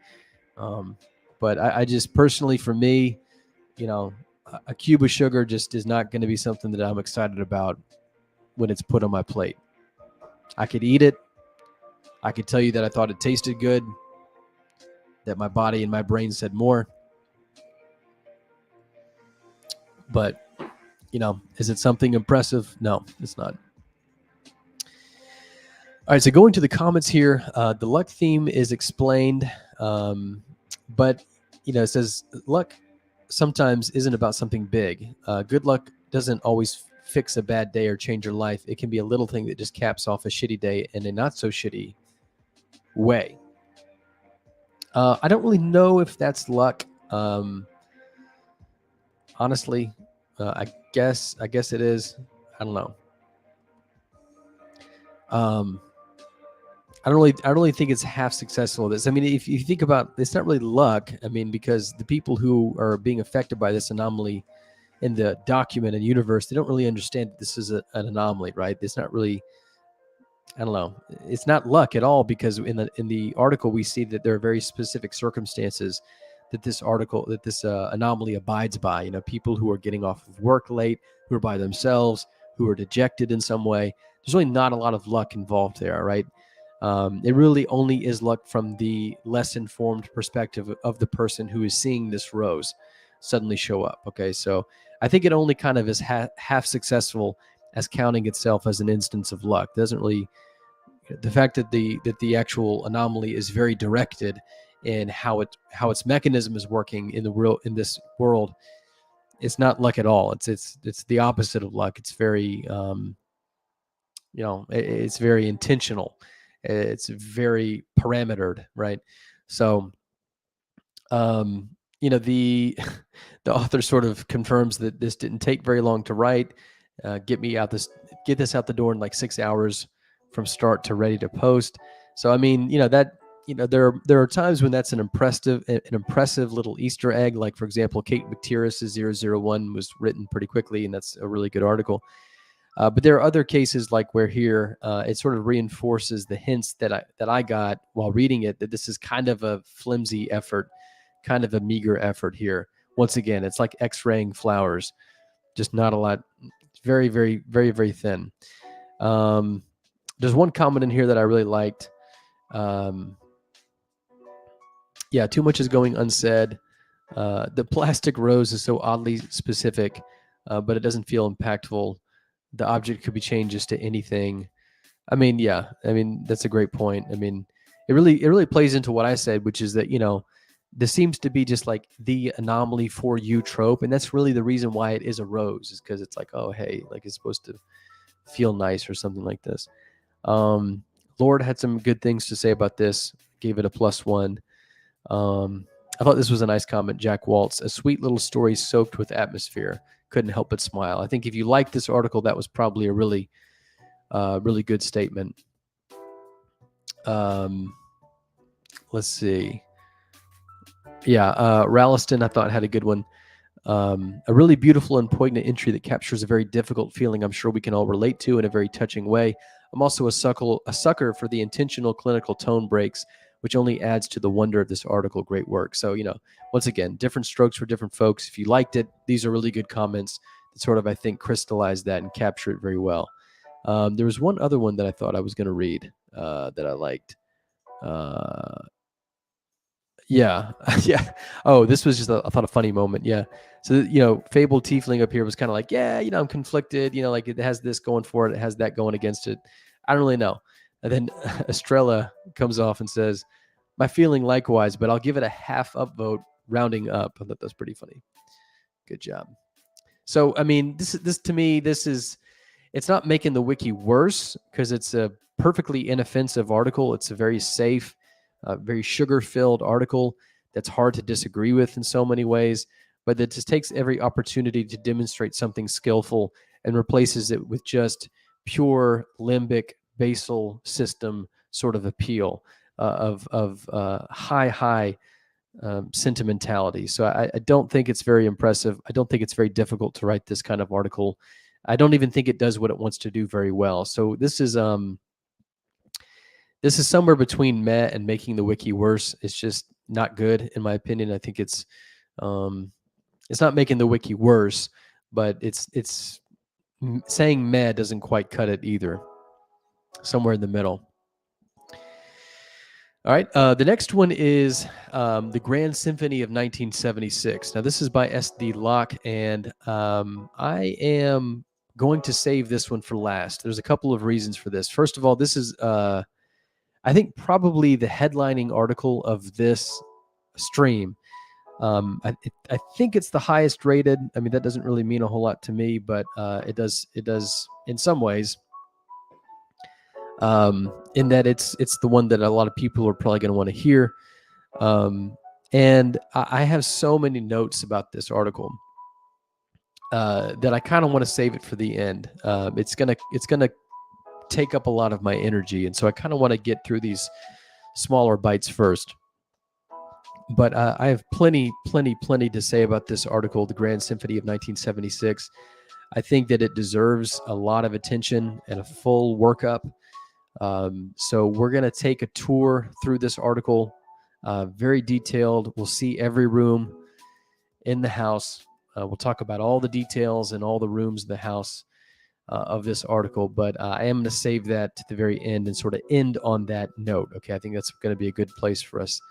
But I just personally, for me, a cube of sugar just is not going to be something that I'm excited about when it's put on my plate. I could eat it. I could tell you that I thought it tasted good, that my body and my brain said more. But, is it something impressive? No, it's not. All right, so going to the comments here, the luck theme is explained, but, it says luck sometimes isn't about something big. Good luck doesn't always fix a bad day or change your life. It can be a little thing that just caps off a shitty day in a not so shitty way. I don't really know if that's luck. Honestly, I guess it is. I don't know. I don't really think it's half successful at this. I mean, if you think about, it's not really luck. I mean, because the people who are being affected by this anomaly in the document and universe, they don't really understand that this is an anomaly, right? It's not really, I don't know. It's not luck at all, because in the article we see that there are very specific circumstances that this anomaly abides by. People who are getting off of work late, who are by themselves, who are dejected in some way. There's really not a lot of luck involved there, right? It really only is luck from the less informed perspective of the person who is seeing this rose suddenly show up. Okay, so I think it only kind of is half successful as counting itself as an instance of luck. It doesn't really, the fact that the actual anomaly is very directed in how its mechanism is working in this world, it's not luck at all. It's the opposite of luck. It's very it's very intentional. It's very parametered, right? So the the author sort of confirms that this didn't take very long to write. Get this out the door in like 6 hours from start to ready to post. So I mean, there are times when that's an impressive little Easter egg. Like for example, Kate McTieris' 001 was written pretty quickly, and that's a really good article. But there are other cases like where here it sort of reinforces the hints that I got while reading it, that this is kind of a flimsy effort, kind of a meager effort here. Once again, it's like X-raying flowers, just not a lot. It's very, very, very, very thin. There's one comment in here that I really liked. Yeah, too much is going unsaid. The plastic rose is so oddly specific, but it doesn't feel impactful. The object could be changed just to anything. I mean, yeah. I mean, that's a great point. I mean, it really plays into what I said, which is that, this seems to be just like the anomaly for you trope. And that's really the reason why it is a rose, is because it's like, oh, hey, like it's supposed to feel nice or something like this. Lord had some good things to say about this. Gave it a +1. I thought this was a nice comment. Jack Waltz, a sweet little story soaked with atmosphere. Couldn't help but smile. I think if you like this article, that was probably a really, really good statement. Let's see. Yeah, Ralston, I thought, had a good one. A really beautiful and poignant entry that captures a very difficult feeling I'm sure we can all relate to in a very touching way. I'm also a sucker for the intentional clinical tone breaks, which only adds to the wonder of this article. Great work. So, once again, different strokes for different folks. If you liked it, these are really good comments that sort of, I think, crystallize that and capture it very well. There was one other one that I thought I was going to read that I liked. Yeah. Yeah. Oh, this was just, I thought, a funny moment. Yeah. So, Fabled Tiefling up here was kind of like, yeah, I'm conflicted. Like it has this going for it. It has that going against it. I don't really know. And then Estrella comes off and says, my feeling likewise, but I'll give it a half upvote, rounding up. I thought that's pretty funny. Good job. So, I mean, this to me, it's not making the wiki worse because it's a perfectly inoffensive article. It's a very safe, very sugar-filled article that's hard to disagree with in so many ways, but that just takes every opportunity to demonstrate something skillful and replaces it with just pure limbic basal system sort of appeal of high sentimentality. So I don't think it's very impressive. I don't think it's very difficult to write this kind of article. I don't even think it does what it wants to do very well. So this is somewhere between meh and making the wiki worse. It's just not good, in my opinion. I think it's not making the wiki worse, but it's saying meh doesn't quite cut it either. Somewhere in the middle. All right. The next one is the Grand Symphony of 1976. Now, this is by S.D. Locke, and I am going to save this one for last. There's a couple of reasons for this. First of all, this is, I think, probably the headlining article of this stream. I think it's the highest rated. I mean, that doesn't really mean a whole lot to me, but it does in some ways. In that it's the one that a lot of people are probably going to want to hear. And I have so many notes about this article that I kind of want to save it for the end. It's gonna take up a lot of my energy, and so I kind of want to get through these smaller bites first. But I have plenty to say about this article, the Grand Symphony of 1976. I think that it deserves a lot of attention and a full workup. So we're going to take a tour through this article, very detailed. We'll see every room in the house. We'll talk about all the details in all the rooms in the house. of this article, but I am going to save that to the very end and sort of end on that note. Okay, I think that's going to be a good place for us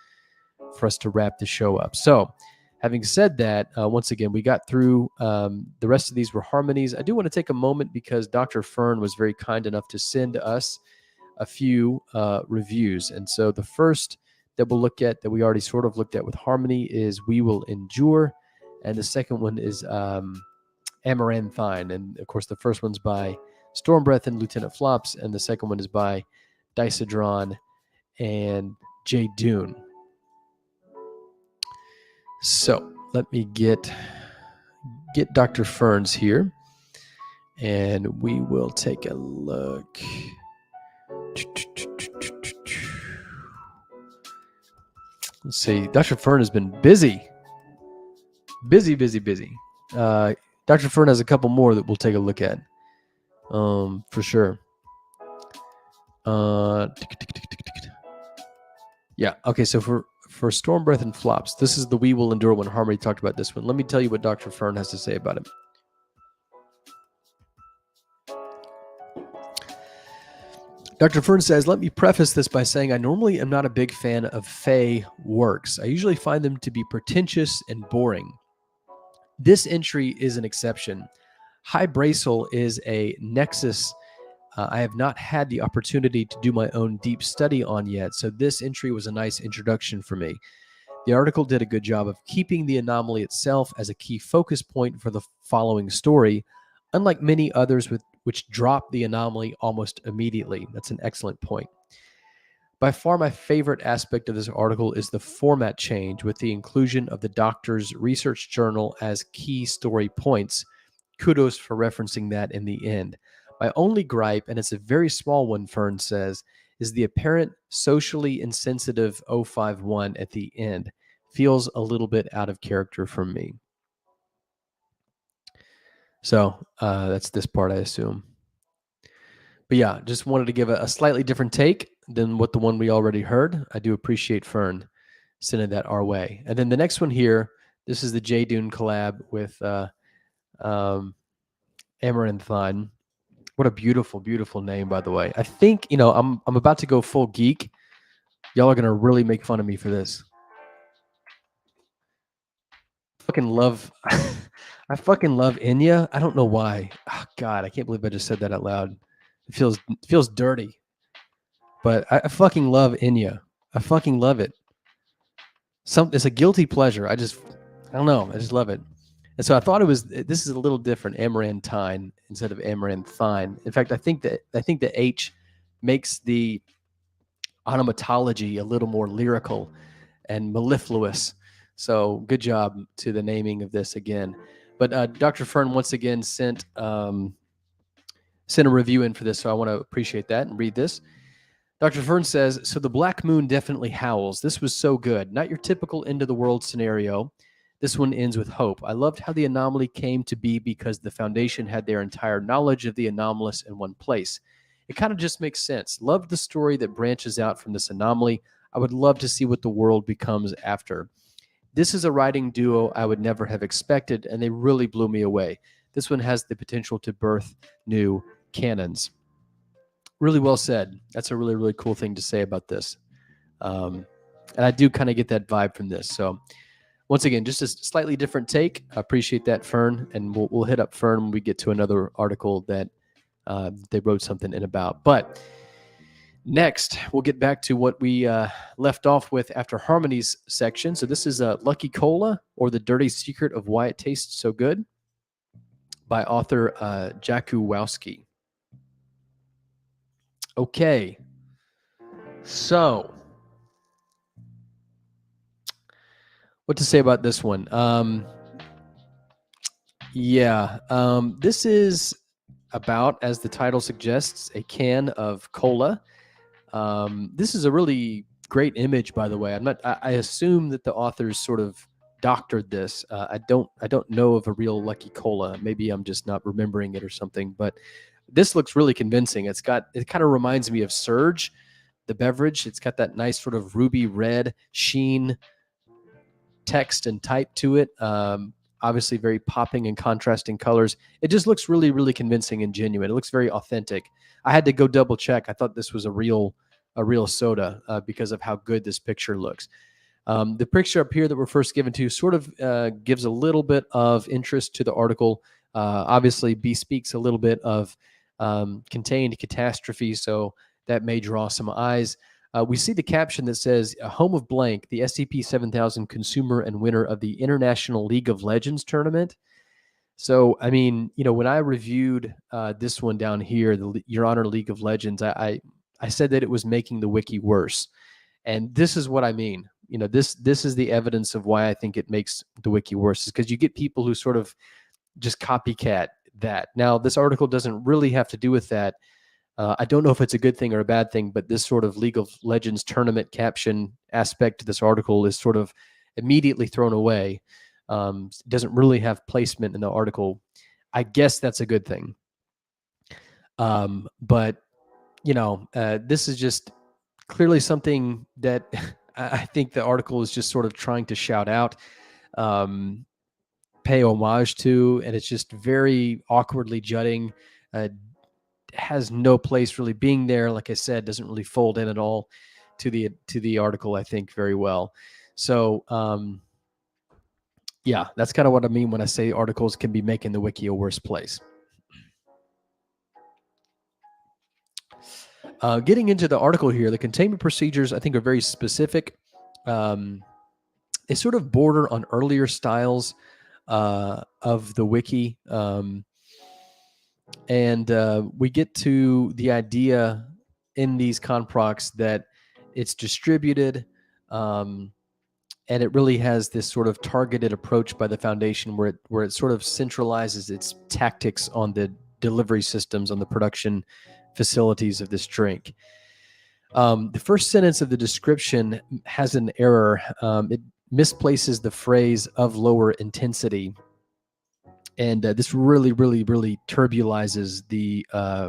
to wrap the show up. So, having said that, once again, we got through. The rest of these were harmonies. I do want to take a moment because Dr. Fern was very kind enough to send us a few reviews, and so the first that we'll look at, that we already sort of looked at with harmony, is "We Will Endure," and the second one is Amaranthine. And of course, the first one's by Stormbreath and Lieutenant Flops, and the second one is by Dicedron and J. Dune. So let me get Dr. Ferns here, and we will take a look. Let's see. Dr. Fern has been busy. Dr. Fern has a couple more that we'll take a look at, for sure. Yeah. Okay. So for Stormbreath and Flops, this is the "We Will Endure" one. Harmony talked about this one. Let me tell you what Dr. Fern has to say about it. Dr. Fern says, "Let me preface this by saying I normally am not a big fan of Fae works. I usually find them to be pretentious and boring. This entry is an exception. High Braceal is a nexus I have not had the opportunity to do my own deep study on yet, so this entry was a nice introduction for me. The article did a good job of keeping the anomaly itself as a key focus point for the following story, unlike many others which drop the anomaly almost immediately." That's an excellent point. By far my favorite aspect of this article is the format change with the inclusion of the doctor's research journal as key story points. Kudos for referencing that in the end. My only gripe, and it's a very small one, Fern says, is the apparent socially insensitive 051 at the end. Feels a little bit out of character for me. So that's this part, I assume. But yeah, just wanted to give a slightly different take than what the one we already heard. I do appreciate Fern sending that our way. And then the next one here, this is the J. Dune collab with Amaranthine. What a beautiful, beautiful name, by the way. I think, I'm about to go full geek. Y'all are going to really make fun of me for this. I fucking love Enya. I don't know why. Oh, God, I can't believe I just said that out loud. It feels dirty. But I fucking love Enya. I fucking love it. It's a guilty pleasure. I don't know. I just love it. And so I thought this is a little different, Amaranthine instead of Amaranthine. In fact, I think the H makes the onomatology a little more lyrical and mellifluous. So good job to the naming of this again. But Dr. Fern once again sent a review in for this, so I want to appreciate that and read this. Dr. Fern says, "So the Black Moon definitely howls. This was so good. Not your typical end of the world scenario. This one ends with hope. I loved how the anomaly came to be because the Foundation had their entire knowledge of the anomalous in one place. It kind of just makes sense. Loved the story that branches out from this anomaly. I would love to see what the world becomes after. This is a writing duo I would never have expected, and they really blew me away. This one has the potential to birth new canons." Really well said. That's a really, really cool thing to say about this. And I do kind of get that vibe from this. So once again, just a slightly different take. I appreciate that, Fern. And we'll hit up Fern when we get to another article that they wrote something in about. But next, we'll get back to what we left off with after Harmony's section. So this is Lucky Cola, or The Dirty Secret of Why It Tastes So Good, by author Jakubowski. Okay, so what to say about this one? This is about, as the title suggests, a can of cola. This is a really great image, by the way. I assume that the authors sort of doctored this. I don't know of a real Lucky Cola. Maybe I'm just not remembering it or something, but this looks really convincing. It kind of reminds me of Surge, the beverage. It's got that nice sort of ruby red sheen text and type to it. obviously very popping and contrasting colors. It just looks really, really convincing and genuine. It looks very authentic. I had to go double check. I thought this was a real soda because of how good this picture looks. The picture up here that we're first given to sort of gives a little bit of interest to the article. Obviously, bespeaks a little bit of contained catastrophe, so that may draw some eyes. We see the caption that says, "Home of blank, the SCP-7000 consumer and winner of the International League of Legends tournament." So, I mean, you know, when I reviewed this one down here, the Your Honor League of Legends, I said that it was making the wiki worse. And this is what I mean. You know, this is the evidence of why I think it makes the wiki worse, is because you get people who sort of just copycat that. Now, this article doesn't really have to do with that. I don't know if it's a good thing or a bad thing, but this sort of League of Legends tournament caption aspect to this article is sort of immediately thrown away. Doesn't really have placement in the article. I guess that's a good thing. But, you know, this is just clearly something that I think the article is just sort of trying to shout out, pay homage to, and it's just very awkwardly jutting. Has no place really being there. Like I said, doesn't really fold in at all to the article, I think, very well. So yeah, that's kind of what I mean when I say articles can be making the wiki a worse place. Getting into the article here, the containment procedures, I think, are very specific. They sort of border on earlier styles of the wiki. And we get to the idea in these conprocs that it's distributed, and it really has this sort of targeted approach by the Foundation where it sort of centralizes its tactics on the delivery systems, on the production facilities of this drink. The first sentence of the description has an error. It misplaces the phrase "of lower intensity." And this really, really, really turbulizes the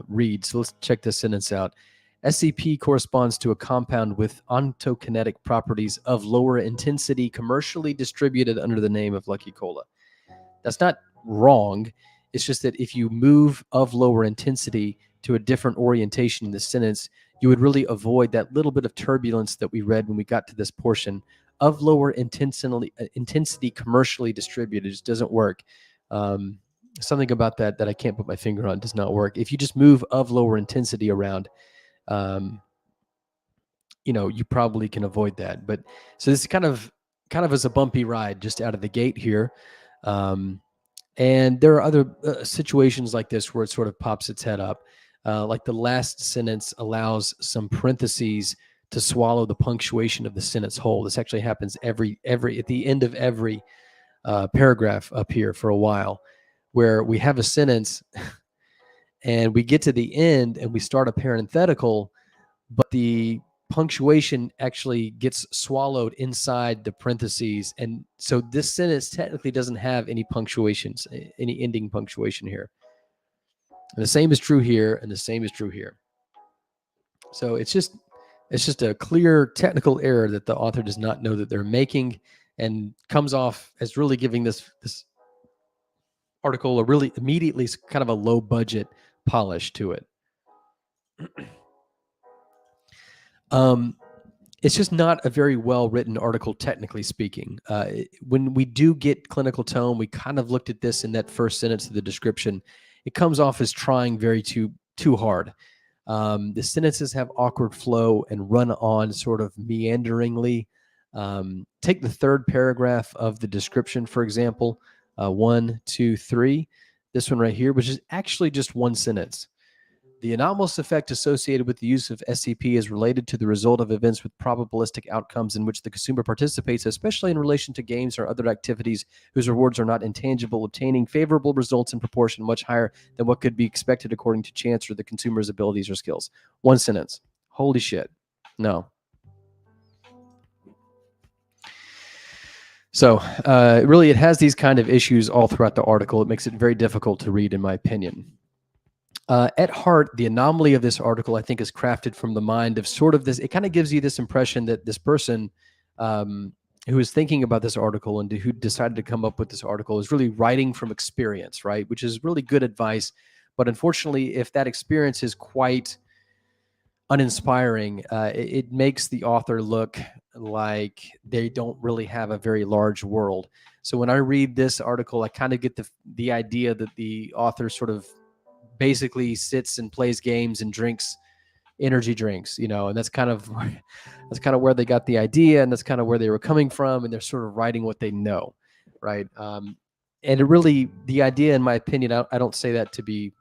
read. So let's check this sentence out. SCP corresponds to a compound with ontokinetic properties of lower intensity, commercially distributed under the name of Lucky Cola. That's not wrong. It's just that if you move "of lower intensity" to a different orientation in the sentence, you would really avoid that little bit of turbulence that we read when we got to this portion. Of lower intensity, commercially distributed. It just doesn't work. Something about that I can't put my finger on does not work. If you just move "of lower intensity" around, you know, you probably can avoid that. But so this kind of is a bumpy ride just out of the gate here. And there are other situations like this where it sort of pops its head up. Like the last sentence allows some parentheses to swallow the punctuation of the sentence whole. This actually happens every at the end of every paragraph up here for a while, where we have a sentence and we get to the end and we start a parenthetical, but the punctuation actually gets swallowed inside the parentheses. And so this sentence technically doesn't have any punctuations, any ending punctuation here. And the same is true here, and the same is true here. So it's just a clear technical error that the author does not know that they're making, and comes off as really giving this article a really immediately kind of a low budget polish to it. It's just not a very well written article, technically speaking. When we do get clinical tone, we kind of looked at this in that first sentence of the description. It comes off as trying very too hard. The sentences have awkward flow and run on sort of meanderingly. Take the third paragraph of the description, for example, 1, 2, 3. This one right here, which is actually just one sentence. The anomalous effect associated with the use of SCP is related to the result of events with probabilistic outcomes in which the consumer participates, especially in relation to games or other activities whose rewards are not intangible, obtaining favorable results in proportion much higher than what could be expected according to chance or the consumer's abilities or skills. One sentence. Holy shit. No. So really, it has these kind of issues all throughout the article. It makes it very difficult to read, in my opinion. At heart, the anomaly of this article, I think, is crafted from the mind of sort of this. It kind of gives you this impression that this person who is thinking about this article and who decided to come up with this article is really writing from experience, right? Which is really good advice. But unfortunately, if that experience is quite uninspiring, it makes the author look like they don't really have a very large world. So when I read this article, I kind of get the idea that the author sort of basically sits and plays games and drinks energy drinks, and that's kind of where they got the idea, and that's kind of where they were coming from, and they're sort of writing what they know, right? And it really, the idea, in my opinion, I don't say that to be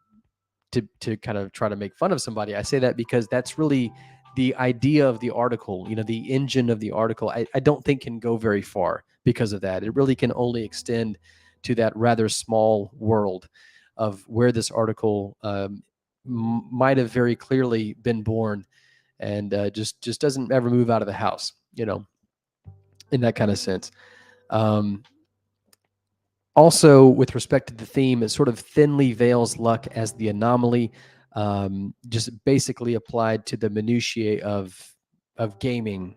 to kind of try to make fun of somebody. I say that because that's really the idea of the article. The engine of the article, I don't think can go very far because of that. It really can only extend to that rather small world of where this article might have very clearly been born, and just doesn't ever move out of the house, in that kind of sense. Also, with respect to the theme, it sort of thinly veils luck as the anomaly, just basically applied to the minutiae of gaming,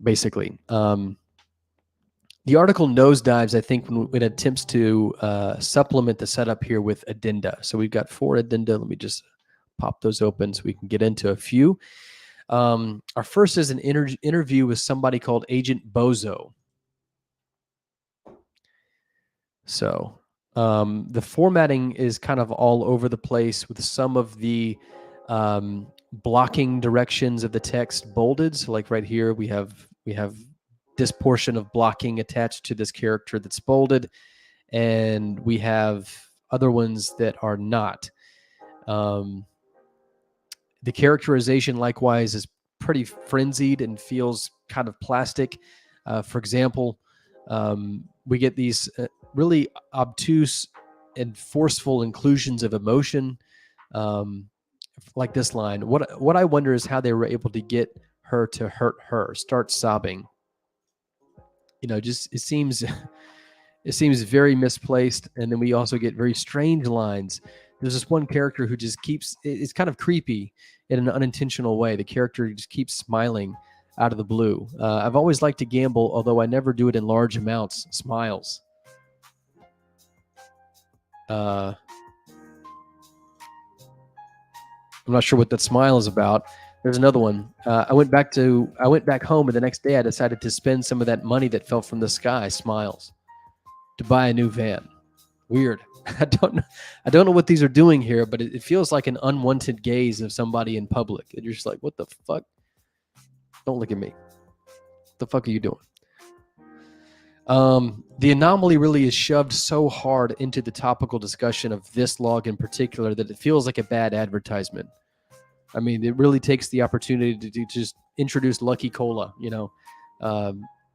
basically. The article nosedives, I think, when it attempts to supplement the setup here with addenda. So we've got 4 addenda. Let me just pop those open so we can get into a few. Our first is an interview with somebody called Agent Bozo. So the formatting is kind of all over the place, with some of the blocking directions of the text bolded. So like right here, we have this portion of blocking attached to this character that's bolded, and we have other ones that are not. The characterization likewise is pretty frenzied and feels kind of plastic. For example, we get these really obtuse and forceful inclusions of emotion, like this line. What I wonder is how they were able to get her to hurt her, start sobbing. Just it seems very misplaced. And then we also get very strange lines. There's this one character who just it's kind of creepy in an unintentional way. The character just keeps smiling out of the blue. I've always liked to gamble, although I never do it in large amounts. Smiles. I'm not sure what that smile is about. There's another one. I went back home, and the next day I decided to spend some of that money that fell from the sky, smiles, to buy a new van. Weird. I don't know what these are doing here, but it feels like an unwanted gaze of somebody in public. And you're just like, what the fuck? Don't look at me. What the fuck are you doing? The anomaly really is shoved so hard into the topical discussion of this log in particular that it feels like a bad advertisement. I mean, it really takes the opportunity to just introduce Lucky Cola.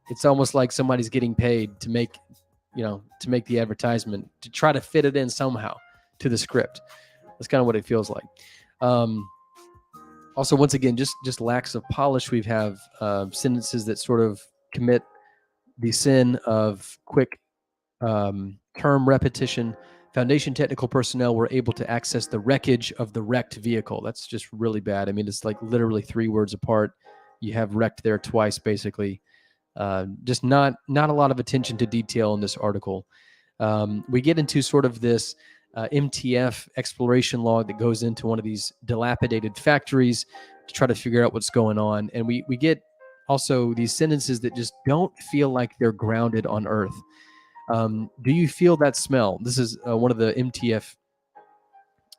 It's almost like somebody's getting paid to make the advertisement, to try to fit it in somehow to the script. That's kind of what it feels like. Also, once again, just lacks of polish. We have sentences that sort of commit the sin of quick term repetition. Foundation technical personnel were able to access the wreckage of the wrecked vehicle. That's just really bad. I mean, it's like literally 3 words apart. You have wrecked there twice, basically. Just not a lot of attention to detail in this article. We get into sort of this MTF exploration log that goes into one of these dilapidated factories to try to figure out what's going on. And we get also these sentences that just don't feel like they're grounded on Earth. Do you feel that smell? This is one of the MTF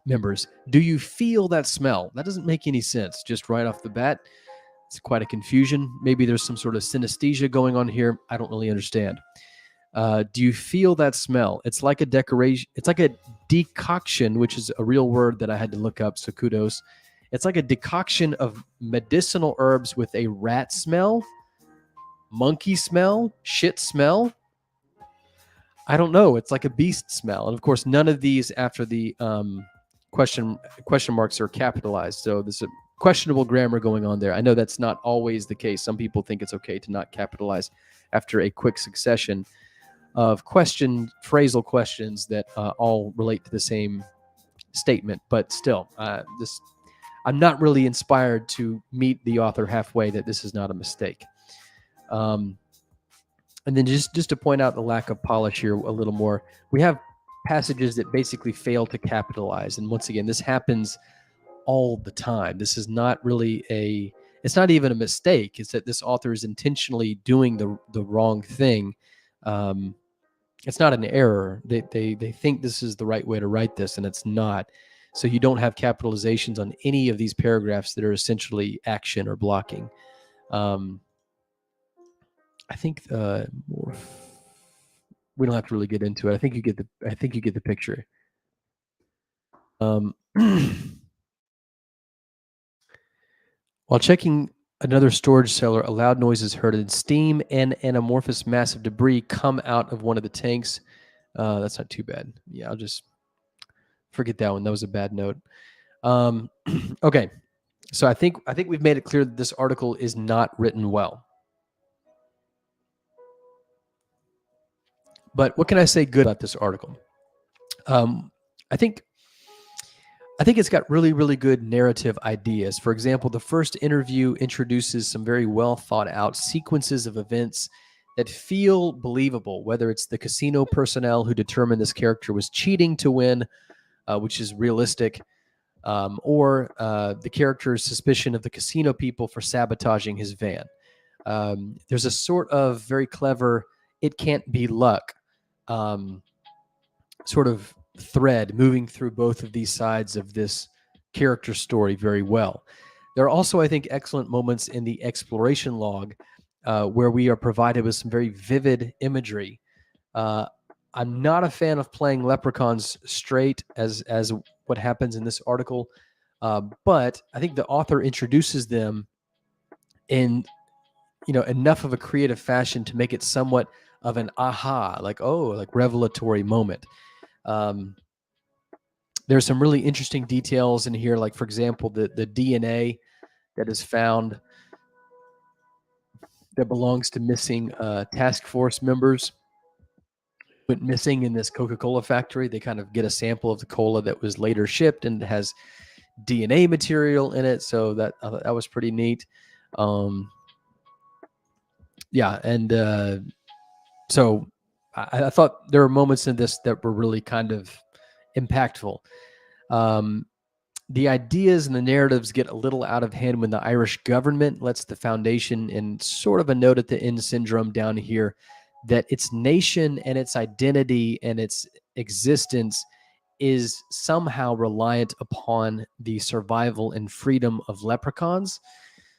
members. Do you feel that smell? That doesn't make any sense just right off the bat. It's quite a confusion. Maybe there's some sort of synesthesia going on here. I don't really understand. Do you feel that smell? It's like a decoration. It's like a decoction, which is a real word that I had to look up, so kudos. It's like a decoction of medicinal herbs with a rat smell, monkey smell, shit smell. I don't know. It's like a beast smell. And of course, none of these after the question marks are capitalized. So there's a questionable grammar going on there. I know that's not always the case. Some people think it's okay to not capitalize after a quick succession of phrasal questions that all relate to the same statement. But still, I'm not really inspired to meet the author halfway that this is not a mistake. And then just to point out the lack of polish here a little more, we have passages that basically fail to capitalize. And once again, this happens all the time. This is not really it's not even a mistake. It's that this author is intentionally doing the wrong thing. It's not an error. They think this is the right way to write this, and it's not. So you don't have capitalizations on any of these paragraphs that are essentially action or blocking. I think we don't have to really get into it. I think you get the picture. While checking another storage cellar, a loud noise is heard, and steam and an amorphous mass of debris come out of one of the tanks. That's not too bad. Yeah, I'll just forget that one. That was a bad note. Okay, so I think we've made it clear that this article is not written well. But what can I say good about this article? I think it's got really, really good narrative ideas. For example, the first interview introduces some very well thought out sequences of events that feel believable, whether it's the casino personnel who determined this character was cheating to win, which is realistic, or the character's suspicion of the casino people for sabotaging his van. There's a sort of very clever, it can't be luck sort of thread moving through both of these sides of this character story very well. There are also, I think, excellent moments in the exploration log where we are provided with some very vivid imagery. I'm not a fan of playing leprechauns straight as what happens in this article, but I think the author introduces them in enough of a creative fashion to make it somewhat of an aha, like revelatory moment. There's some really interesting details in here, like, for example, the DNA that is found that belongs to missing task force members went missing in this Coca-Cola factory. They kind of get a sample of the cola that was later shipped and has DNA material in it, so that was pretty neat. So I thought there were moments in this that were really kind of impactful. The ideas and the narratives get a little out of hand when the Irish government lets the Foundation, in sort of a note at the end syndrome down here, that its nation and its identity and its existence is somehow reliant upon the survival and freedom of leprechauns.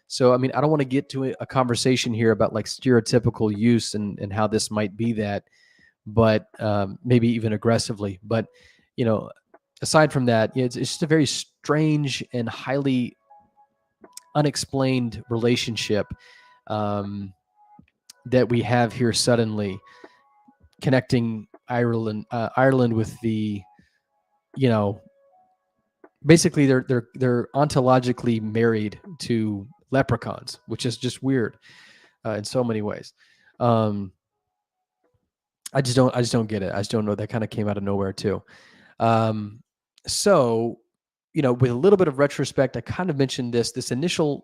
So, I mean, I don't want to get to a conversation here about like stereotypical use and how this might be that, but maybe even aggressively. But, aside from that, it's just a very strange and highly unexplained relationship that we have here suddenly, connecting Ireland with the, basically they're ontologically married to leprechauns, which is just weird in so many ways. I just don't get it. I just don't know. That kind of came out of nowhere too. So, with a little bit of retrospect, I kind of mentioned this initial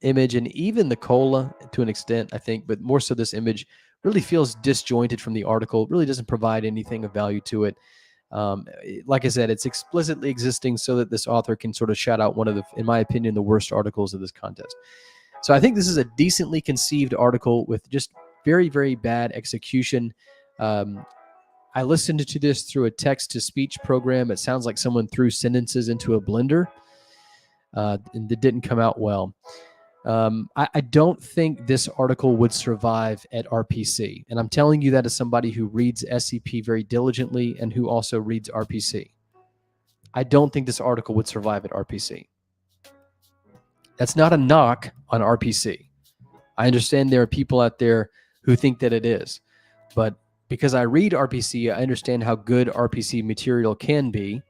image, and even the cola to an extent, I think, but more so this image really feels disjointed from the article. It really doesn't provide anything of value to it. Like I said, it's explicitly existing so that this author can sort of shout out one of the, in my opinion, the worst articles of this contest. So I think this is a decently conceived article with just very, very bad execution. I listened to this through a text-to-speech program. It sounds like someone threw sentences into a blender, and it didn't come out well. I don't think this article would survive at RPC, and I'm telling you that as somebody who reads SCP very diligently and who also reads RPC. I don't think this article would survive at RPC. That's not a knock on RPC. I understand there are people out there who think that it is, but because I read RPC, I understand how good RPC material can be,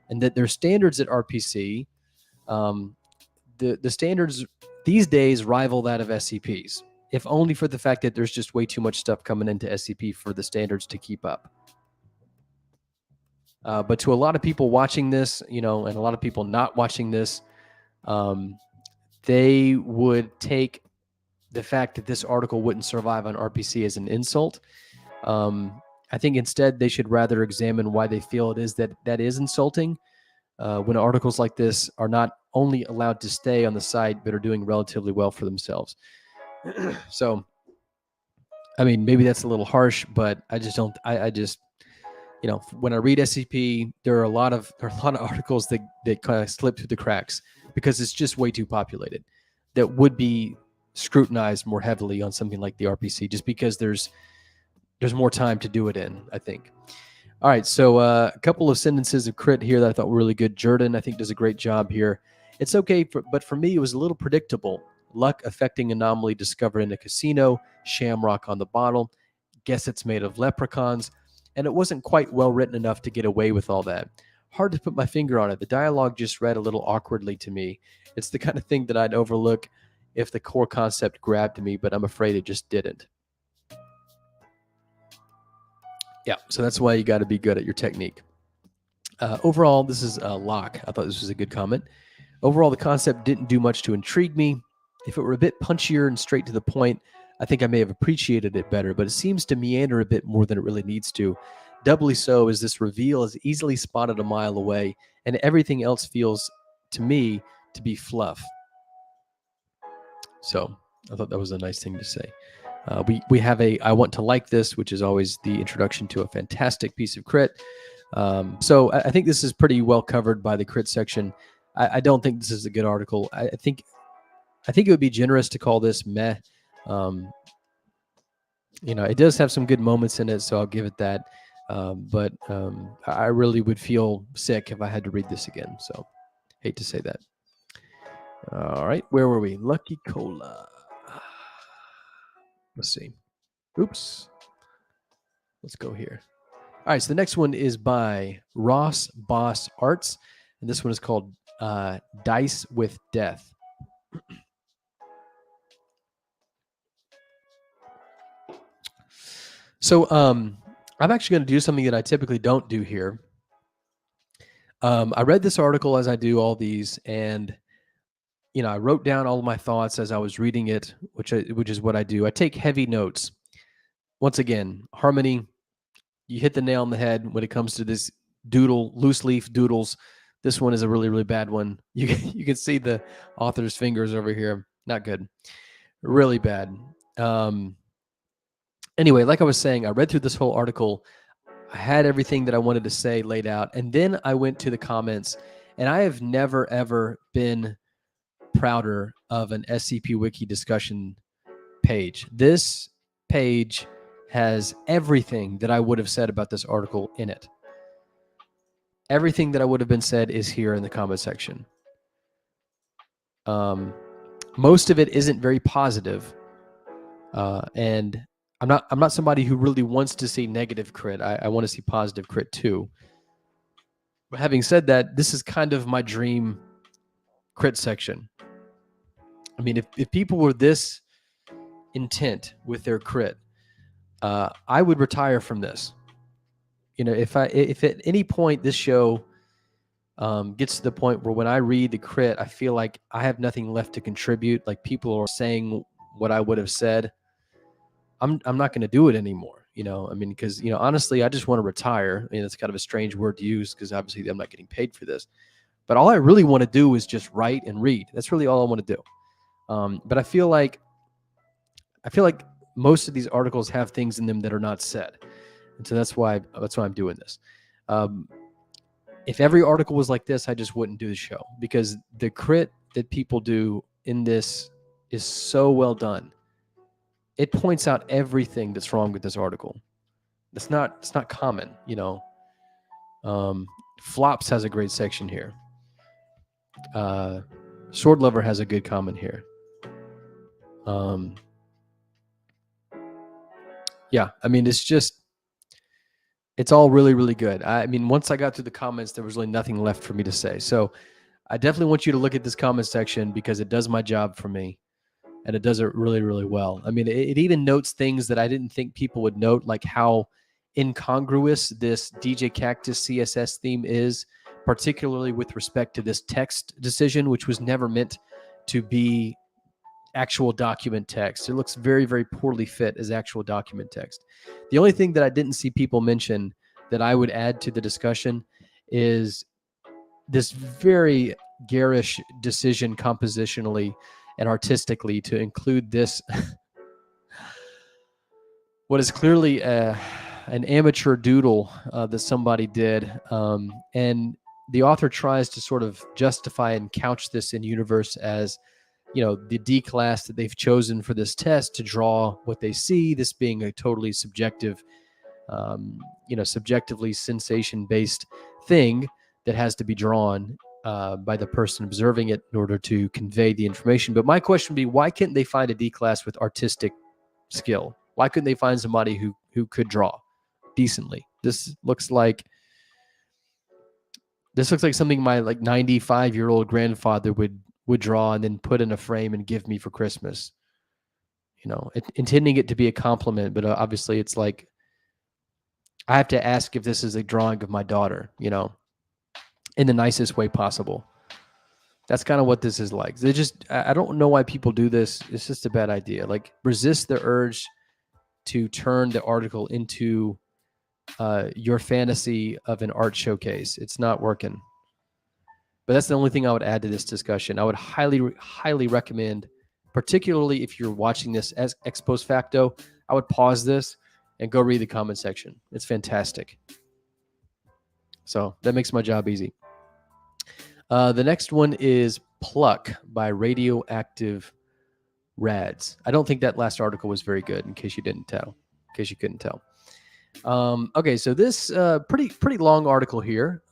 and that their standards at RPC, the standards these days rival that of SCPs, if only for the fact that there's just way too much stuff coming into SCP for the standards to keep up. But to a lot of people watching this, and a lot of people not watching this, they would take the fact that this article wouldn't survive on RPC as an insult. I think instead they should rather examine why they feel it is that is insulting when articles like this are not only allowed to stay on the site, but are doing relatively well for themselves. So, I mean, maybe that's a little harsh, but I just don't, I just, you know, when I read SCP, there are a lot of articles that kind of slip through the cracks because it's just way too populated that would be scrutinized more heavily on something like the RPC, just because there's more time to do it in, I think. All right, so a couple of sentences of crit here that I thought were really good. Jordan, I think, does a great job here. It's okay, but for me, it was a little predictable. Luck affecting anomaly discovered in a casino, shamrock on the bottle, guess it's made of leprechauns, and it wasn't quite well written enough to get away with all that. Hard to put my finger on it. The dialogue just read a little awkwardly to me. It's the kind of thing that I'd overlook if the core concept grabbed me, but I'm afraid it just didn't. Yeah, so that's why you got to be good at your technique. Overall, this is Locke. I thought this was a good comment. Overall, the concept didn't do much to intrigue me. If it were a bit punchier and straight to the point, I think I may have appreciated it better, but it seems to meander a bit more than it really needs to. Doubly so as this reveal is easily spotted a mile away, and everything else feels, to me, to be fluff. So I thought that was a nice thing to say. We have a I want to like this, which is always the introduction to a fantastic piece of crit. So I think this is pretty well covered by the crit section. I don't think this is a good article. I think it would be generous to call this meh. You know, it does have some good moments in it, so I'll give it that. But I really would feel sick if I had to read this again. So hate to say that. All right, where were we? Lucky Cola. Let's see. Oops. Let's go here. All right, so the next one is by Ross Boss Arts, and this one is called Dice with Death. So I'm actually going to do something that I typically don't do here. I read this article as I do all these, and you know, I wrote down all of my thoughts as I was reading it, which is what I do. I take heavy notes. Once again, Harmony, you hit the nail on the head when it comes to this doodle, loose leaf doodles. This one is a really, really bad one. You can see the author's fingers over here. Not good. Really bad. Anyway, like I was saying, I read through this whole article. I had everything that I wanted to say laid out. And then I went to the comments, and I have never, ever been prouder of an SCP Wiki discussion page. This page has everything that I would have said about this article in it. Everything that I would have been said is here in the comment section. Most of it isn't very positive, and I'm not somebody who really wants to see negative crit. I want to see positive crit too. But having said that, this is kind of my dream crit section. I mean, if people were this intent with their crit, I would retire from this. You know, if at any point this show gets to the point where when I read the crit, I feel like I have nothing left to contribute, like people are saying what I would have said, I'm not going to do it anymore. You know, I mean, because, you know, honestly, I just want to retire. I mean, it's kind of a strange word to use because obviously I'm not getting paid for this. But all I really want to do is just write and read. That's really all I want to do. But I feel like most of these articles have things in them that are not said, and so that's why I'm doing this. If every article was like this, I just wouldn't do the show, because the crit that people do in this is so well done. It points out everything that's wrong with this article. It's not common, you know. Flops has a great section here. Sword Lover has a good comment here. Yeah, I mean, it's all really, really good. I mean, once I got through the comments, there was really nothing left for me to say. So I definitely want you to look at this comment section because it does my job for me, and it does it really, really well. I mean, it even notes things that I didn't think people would note, like how incongruous this DJ Cactus CSS theme is, particularly with respect to this text decision, which was never meant to be actual document text. It looks very, very poorly fit as actual document text. The only thing that I didn't see people mention that I would add to the discussion is this very garish decision compositionally and artistically to include this what is clearly an amateur doodle that somebody did, and the author tries to sort of justify and couch this in universe as, the D class that they've chosen for this test to draw what they see, this being a totally subjective, subjectively sensation-based thing that has to be drawn by the person observing it in order to convey the information. But my question would be, why can't they find a D class with artistic skill? Why couldn't they find somebody who could draw decently? This looks like something my 95-year-old grandfather would draw and then put in a frame and give me for Christmas. Intending it to be a compliment, but obviously it's like I have to ask if this is a drawing of my daughter, in the nicest way possible. That's kind of what this is like. I don't know why people do this. It's just a bad idea. Resist the urge to turn the article into your fantasy of an art showcase. It's not working. But that's the only thing I would add to this discussion. I would highly, highly recommend, particularly if you're watching this as ex post facto, I would pause this and go read the comment section. It's fantastic. So that makes my job easy. The next one is Pluck by Radioactive Rads. I don't think that last article was very good, in case you couldn't tell. Okay, so this pretty long article here.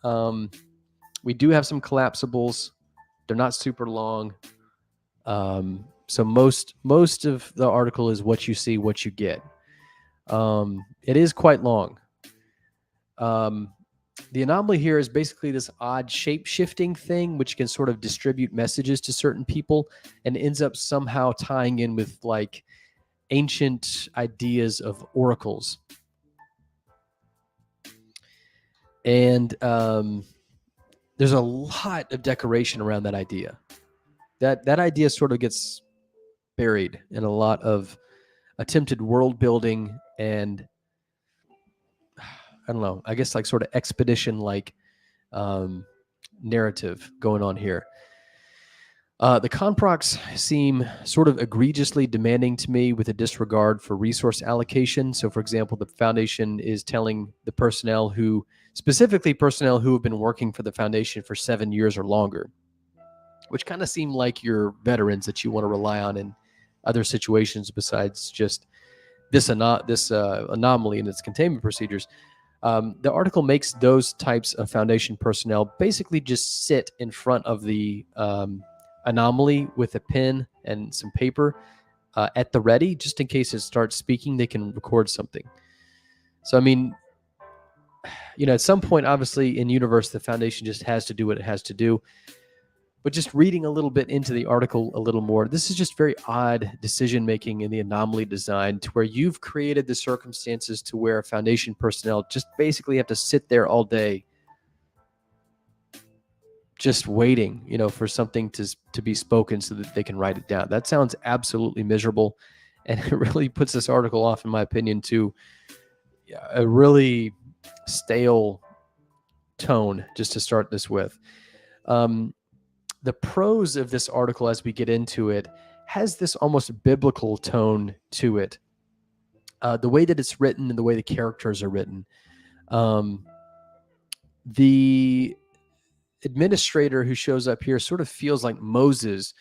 We do have some collapsibles. They're not super long. So most of the article is what you see, what you get. It is quite long. The anomaly here is basically this odd shape-shifting thing, which can sort of distribute messages to certain people and ends up somehow tying in with ancient ideas of oracles. And there's a lot of decoration around that idea. That idea sort of gets buried in a lot of attempted world building and I don't know, I guess sort of expedition narrative going on here. The Conprocs seem sort of egregiously demanding to me with a disregard for resource allocation. So, for example, the Foundation is telling the personnel specifically personnel who have been working for the Foundation for 7 years or longer, which kind of seem like your veterans that you want to rely on in other situations besides just this anomaly and its containment procedures. The article makes those types of Foundation personnel basically just sit in front of the anomaly with a pen and some paper at the ready, just in case it starts speaking, they can record something. So, I mean, at some point, obviously, in universe, the Foundation just has to do what it has to do. But just reading a little bit into the article a little more, this is just very odd decision-making in the anomaly design to where you've created the circumstances to where Foundation personnel just basically have to sit there all day just waiting, for something to be spoken so that they can write it down. That sounds absolutely miserable, and it really puts this article off, in my opinion, to a really stale tone just to start this with. The prose of this article, as we get into it, has this almost biblical tone to it. The way that it's written and the way the characters are written. The administrator who shows up here sort of feels like Moses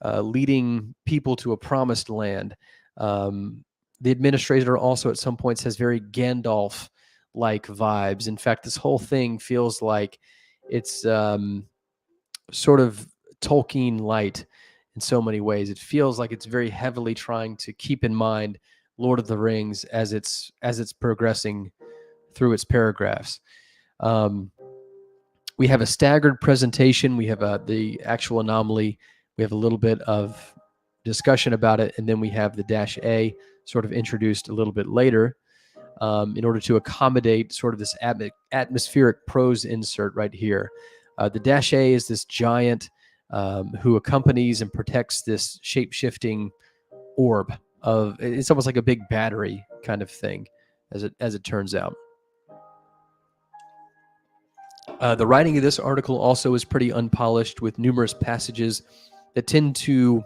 leading people to a promised land. The administrator also at some points has very Gandalf-like vibes. In fact, this whole thing feels like it's sort of Tolkien light in so many ways. It feels like it's very heavily trying to keep in mind Lord of the Rings as it's progressing through its paragraphs. We have a staggered presentation. We have the actual anomaly. We have a little bit of discussion about it, and then we have the -A sort of introduced a little bit later in order to accommodate sort of this atmospheric prose insert right here. The -A is this giant who accompanies and protects this shape-shifting orb. It's almost like a big battery kind of thing, as it turns out. The writing of this article also is pretty unpolished, with numerous passages that tend to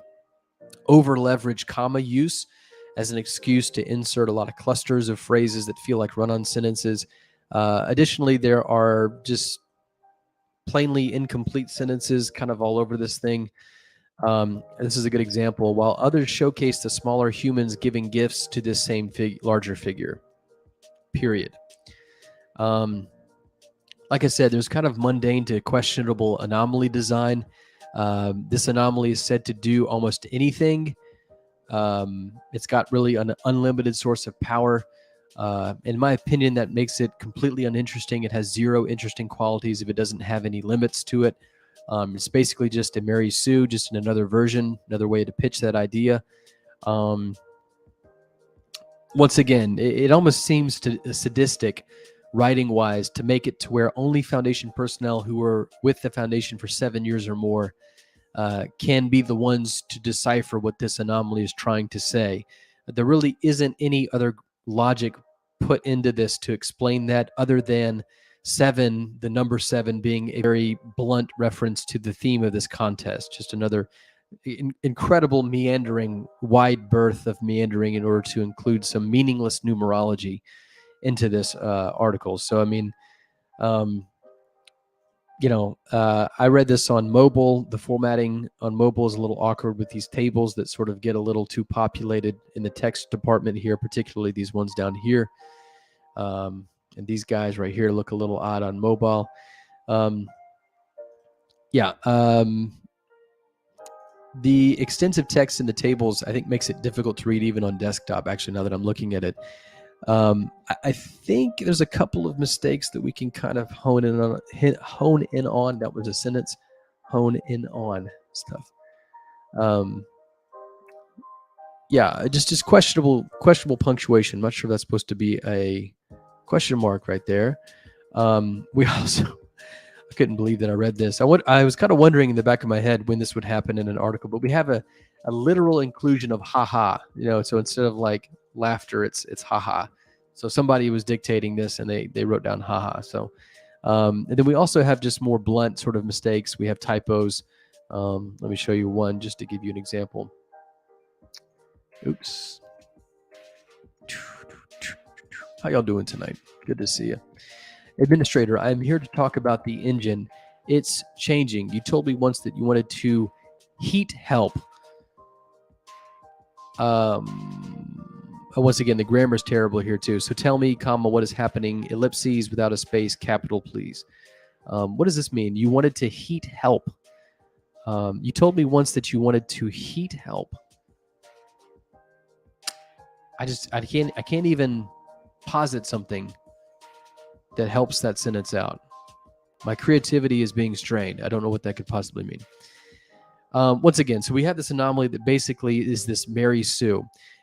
over-leverage comma use as an excuse to insert a lot of clusters of phrases that feel like run-on sentences. Additionally, there are just plainly incomplete sentences kind of all over this thing. This is a good example. While others showcase the smaller humans giving gifts to this same larger figure. Period. Like I said, there's kind of mundane to questionable anomaly design. This anomaly is said to do almost anything. It's got really an unlimited source of power. In my opinion, that makes it completely uninteresting. It has zero interesting qualities if it doesn't have any limits to it. It's basically just a Mary Sue, just in another version, another way to pitch that idea. Once again, it almost seems sadistic, writing-wise, to make it to where only Foundation personnel who were with the Foundation for 7 years or more can be the ones to decipher what this anomaly is trying to say. There really isn't any other logic put into this to explain that, other than 7, the number 7, being a very blunt reference to the theme of this contest. Just another incredible meandering, wide berth of meandering in order to include some meaningless numerology into this article. So, I mean, I read this on mobile. The formatting on mobile is a little awkward with these tables that sort of get a little too populated in the text department here, particularly these ones down here. And these guys right here look a little odd on mobile. The extensive text in the tables, I think, makes it difficult to read even on desktop, actually, now that I'm looking at it. I think there's a couple of mistakes that we can kind of hone in on. That was a sentence. Hone in on stuff. Just questionable punctuation. I'm not sure if that's supposed to be a question mark right there. We also, I couldn't believe that I read this. I was kind of wondering in the back of my head when this would happen in an article, but we have a literal inclusion of haha, so instead of like laughter, it's haha. So somebody was dictating this and they wrote down haha. So, and then we also have just more blunt sort of mistakes. We have typos. Let me show you one just to give you an example. Oops. How y'all doing tonight? Good to see you. Administrator, I'm here to talk about the engine. It's changing. You told me once that you wanted to heat help. Once again, the grammar is terrible here too. So tell me, what is happening? Ellipses without a space, capital, please. What does this mean? You wanted to heat help. You told me once that you wanted to heat help. I can't even posit something that helps that sentence out. My creativity is being strained. I don't know what that could possibly mean. Once again, so we have this anomaly that basically is this Mary Sue.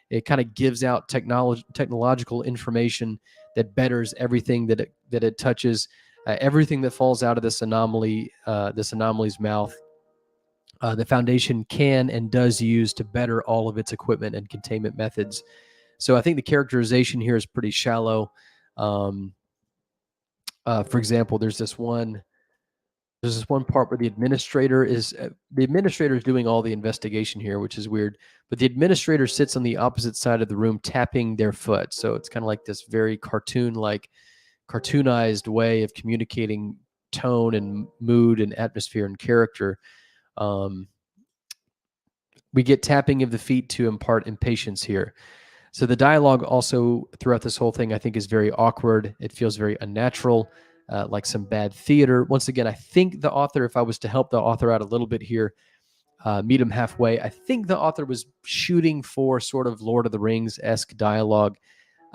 It kind of gives out technological information that betters everything that it touches. Everything that falls out of this anomaly's mouth, the Foundation can and does use to better all of its equipment and containment methods. So I think the characterization here is pretty shallow. For example, there's this one part where the administrator is doing all the investigation here, which is weird. But the administrator sits on the opposite side of the room, tapping their foot. So it's kind of like this very cartoonized way of communicating tone and mood and atmosphere and character. We get tapping of the feet to impart impatience here. So the dialogue also throughout this whole thing, I think, is very awkward. It feels very unnatural, like some bad theater. Once again, I think the author, if I was to help the author out a little bit here, meet him halfway, I think the author was shooting for sort of Lord of the Rings-esque dialogue.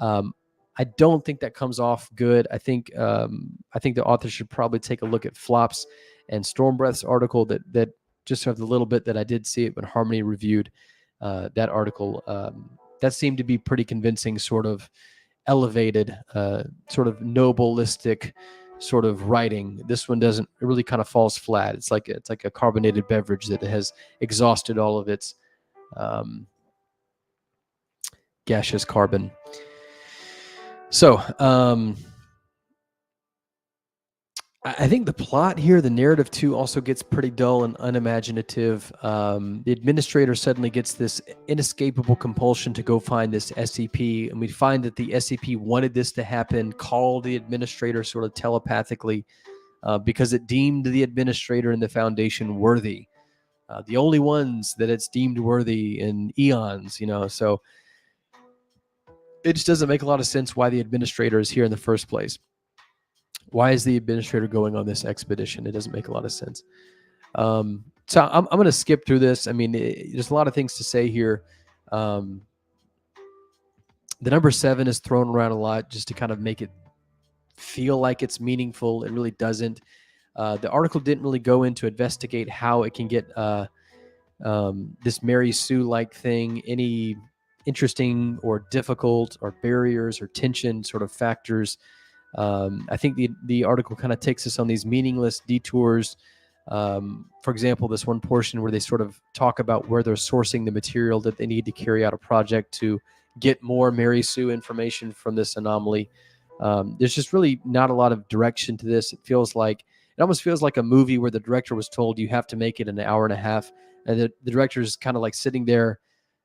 I don't think that comes off good. I think the author should probably take a look at Flops and Stormbreath's article that just have the little bit that I did see it when Harmony reviewed that article. That seemed to be pretty convincing, sort of elevated, sort of nobelistic sort of writing. This one doesn't. It really kind of falls flat. It's like a carbonated beverage that has exhausted all of its gaseous carbon. So I think the plot here, the narrative too, also gets pretty dull and unimaginative. The administrator suddenly gets this inescapable compulsion to go find this SCP, and we find that the SCP wanted this to happen, called the administrator sort of telepathically, because it deemed the administrator and the Foundation worthy. The only ones that it's deemed worthy in eons, so it just doesn't make a lot of sense why the administrator is here in the first place. Why is the administrator going on this expedition? It doesn't make a lot of sense. So I'm going to skip through this. I mean, there's a lot of things to say here. The number 7 is thrown around a lot just to kind of make it feel like it's meaningful. It really doesn't. The article didn't really go in to investigate how it can get this Mary Sue-like thing, any interesting or difficult or barriers or tension sort of factors. I think the article kind of takes us on these meaningless detours. For example, this one portion where they sort of talk about where they're sourcing the material that they need to carry out a project to get more Mary Sue information from this anomaly. There's just really not a lot of direction to this. It almost feels like a movie where the director was told you have to make it in an hour and a half, and the director is kind of like sitting there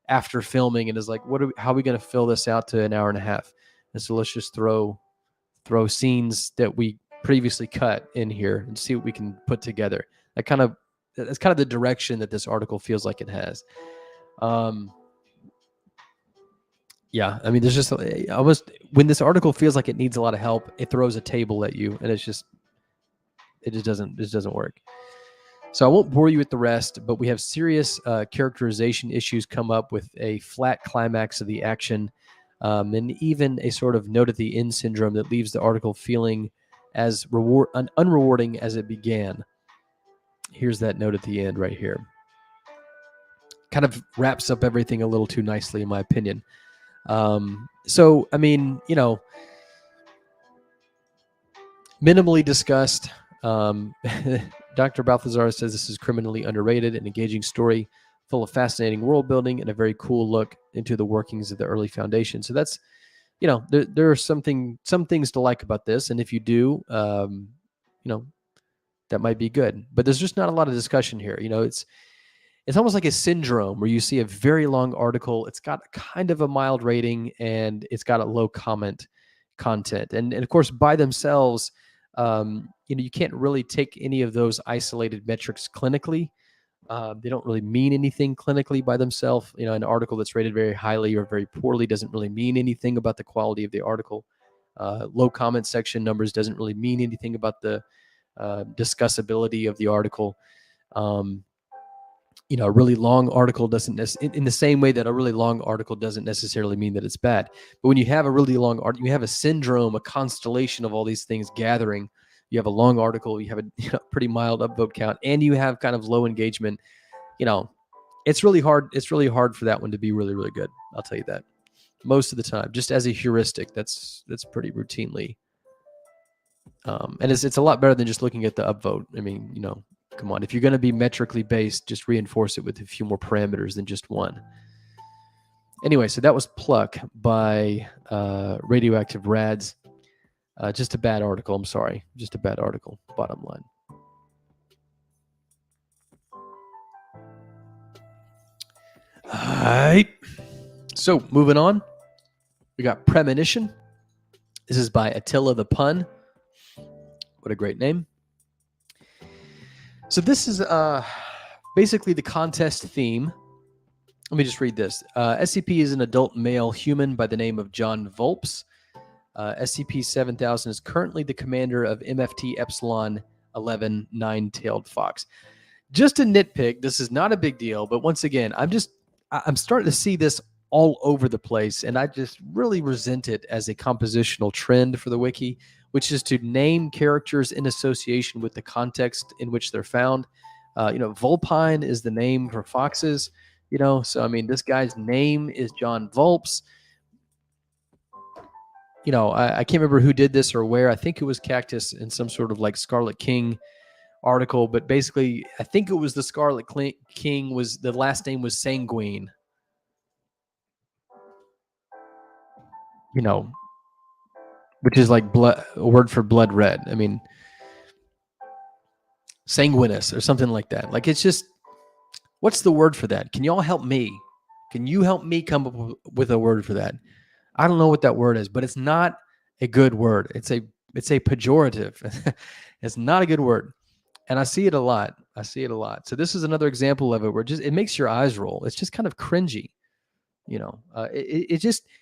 after filming and is like, how are we going to fill this out to an hour and a half? And so let's just throw scenes that we previously cut in here and see what we can put together. That's kind of the direction that this article feels like it has. Yeah, I mean, there's just almost, when this article feels like it needs a lot of help, it throws a table at you, and it just doesn't work. So I won't bore you with the rest, but we have serious characterization issues come up with a flat climax of the action, and even a sort of note at the end syndrome that leaves the article feeling as unrewarding as it began. Here's that note at the end right here. Kind of wraps up everything a little too nicely, in my opinion. So, I mean, minimally discussed. Dr. Balthazar says this is criminally underrated, an engaging story full of fascinating world building and a very cool look into the workings of the early Foundation. So that's, there are some things to like about this. And if you do, that might be good. But there's just not a lot of discussion here. It's almost like a syndrome where you see a very long article. It's got kind of a mild rating and it's got a low comment content. And of course, by themselves, you can't really take any of those isolated metrics clinically. They don't really mean anything clinically by themselves. An article that's rated very highly or very poorly doesn't really mean anything about the quality of the article. Low comment section numbers doesn't really mean anything about the discussability of the article. A really long article doesn't in the same way that a really long article doesn't necessarily mean that it's bad. But when you have a really long article, you have a syndrome, a constellation of all these things gathering. You have a long article, you have a pretty mild upvote count, and you have kind of low engagement. It's really hard. It's really hard for that one to be really, really good. I'll tell you that. Most of the time, just as a heuristic, that's pretty routinely. And it's a lot better than just looking at the upvote. I mean, come on. If you're going to be metrically based, just reinforce it with a few more parameters than just one. Anyway, so that was Pluck by Radioactive Rads. Just a bad article. I'm sorry. Just a bad article. Bottom line. All right. So moving on, we got Premonition. This is by Attila the Pun. What a great name. So this is basically the contest theme. Let me just read this. SCP is an adult male human by the name of John Volps. SCP-7000 is currently the commander of MFT Epsilon 11 Nine-Tailed Fox. Just a nitpick. This is not a big deal, but once again, I'm starting to see this all over the place, and I just really resent it as a compositional trend for the wiki, which is to name characters in association with the context in which they're found. Vulpine is the name for foxes, so I mean, this guy's name is John Volps. I can't remember who did this or where. I think it was Cactus in some sort of like Scarlet King article, but basically, I think it was the Scarlet King was the last name was Sanguine. Which is like blood, a word for blood red. I mean, sanguineous or something like that. Like, it's just, what's the word for that? Can y'all help me? Can you help me come up with a word for that? I don't know what that word is, but it's not a good word. It's a pejorative. It's not a good word. And I see it a lot. So this is another example of it where it makes your eyes roll. It's just kind of cringy.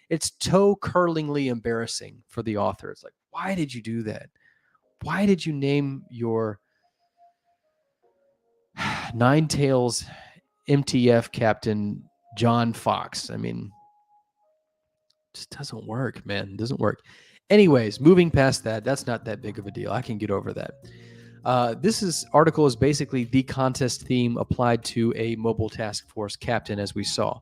It's toe curlingly embarrassing for the author. It's like, why did you do that? Why did you name your Nine Tails MTF Captain John Fox? I mean, it just doesn't work, man. It doesn't work. Anyways, moving past that, that's not that big of a deal. I can get over that. This article is basically the contest theme applied to a mobile task force captain, as we saw.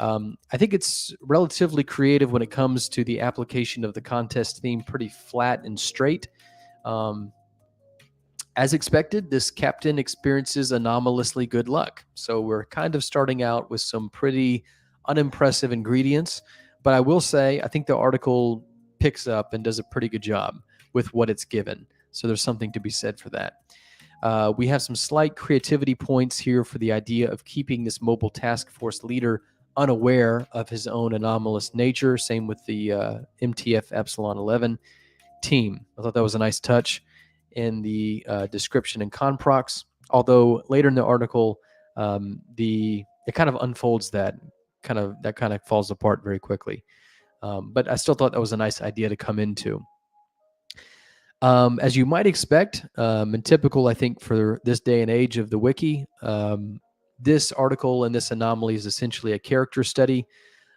I think it's relatively creative when it comes to the application of the contest theme, pretty flat and straight. As expected, this captain experiences anomalously good luck. So we're kind of starting out with some pretty unimpressive ingredients. But I will say, I think the article picks up and does a pretty good job with what it's given. So there's something to be said for that. We have some slight creativity points here for the idea of keeping this mobile task force leader unaware of his own anomalous nature. Same with the MTF Epsilon 11 team. I thought that was a nice touch in the description and conprox. Although later in the article, it kind of unfolds that kind of falls apart very quickly. But I still thought that was a nice idea to come into. As you might expect, and typical, I think, for this day and age of the wiki, this article and this anomaly is essentially a character study,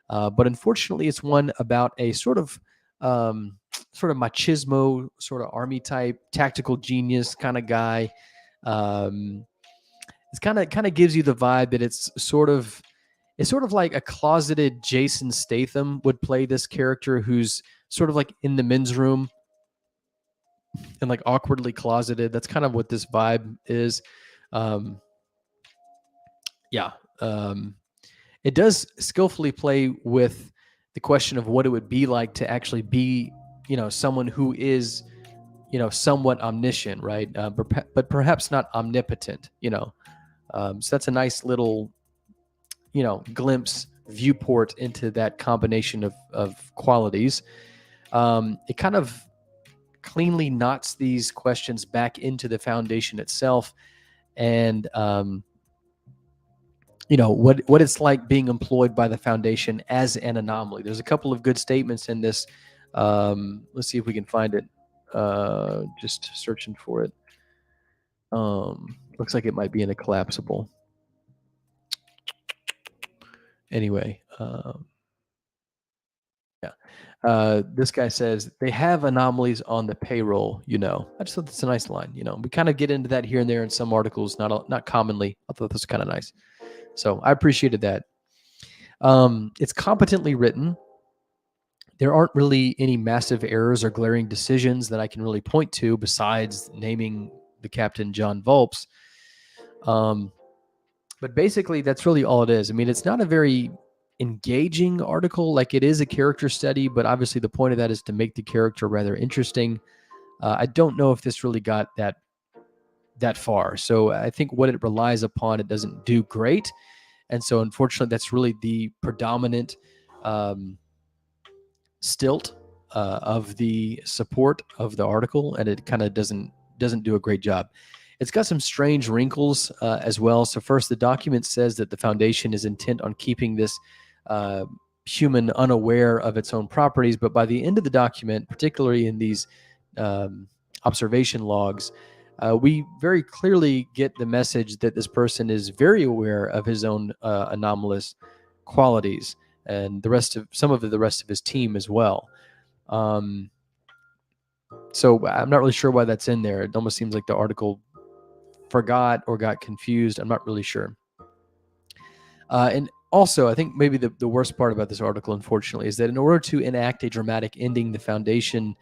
but unfortunately, it's one about a sort of machismo, sort of army type, tactical genius kind of guy. It's kind of gives you the vibe that it's sort of like a closeted Jason Statham would play this character who's sort of like in the men's room and like awkwardly closeted. That's kind of what this vibe is. It does skillfully play with the question of what it would be like to actually be, someone who is, somewhat omniscient, right? But perhaps not omnipotent, So that's a nice little, glimpse, viewport into that combination of qualities. It kind of cleanly knots these questions back into the foundation itself, and what it's like being employed by the Foundation as an anomaly. There's a couple of good statements in this. Let's see if we can find it. Just searching for it. Looks like it might be in a collapsible. Anyway, this guy says they have anomalies on the payroll. I just thought that's a nice line. We kind of get into that here and there in some articles, not commonly. I thought this was kind of nice. So I appreciated that. It's competently written. There aren't really any massive errors or glaring decisions that I can really point to besides naming the captain John Volps. But basically, that's really all it is. I mean, it's not a very engaging article. Like, it is a character study, but obviously the point of that is to make the character rather interesting. I don't know if this really got that far. So I think what it relies upon, it doesn't do great. And so unfortunately, that's really the predominant stilt of the support of the article, and it kind of doesn't do a great job. It's got some strange wrinkles as well. So first, the document says that the Foundation is intent on keeping this human unaware of its own properties, but by the end of the document, particularly in these observation logs, we very clearly get the message that this person is very aware of his own anomalous qualities, and some of the rest of his team as well. So I'm not really sure why that's in there. It almost seems like the article forgot or got confused. I'm not really sure. And Also, I think maybe the worst part about this article, unfortunately, is that in order to enact a dramatic ending, the Foundation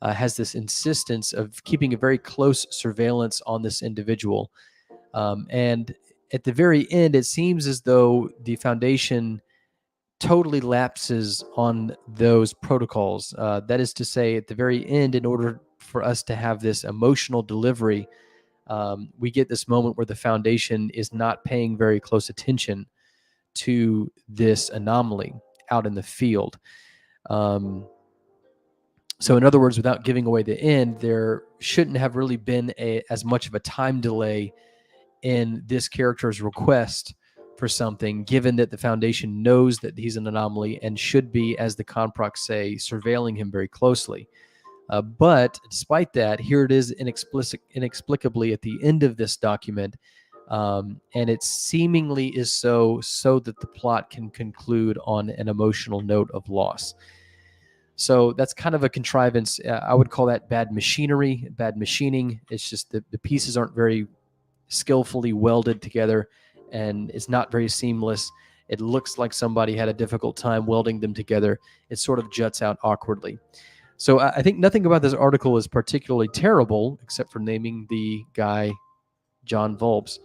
has this insistence of keeping a very close surveillance on this individual. And at the very end, it seems as though the Foundation totally lapses on those protocols. That is to say, at the very end, in order for us to have this emotional delivery, we get this moment where the Foundation is not paying very close attention to this anomaly out in the field. So in other words, without giving away the end, there shouldn't have really been as much of a time delay in this character's request for something, given that the Foundation knows that he's an anomaly and should be, as the Conprocs say, surveilling him very closely. But despite that, here it is inexplicably at the end of this document, and it seemingly is so that the plot can conclude on an emotional note of loss. So that's kind of a contrivance. I would call that bad machinery, bad machining. It's just the pieces aren't very skillfully welded together, and it's not very seamless. It looks like somebody had a difficult time welding them together. It sort of juts out awkwardly. So I think nothing about this article is particularly terrible, except for naming the guy John Volps.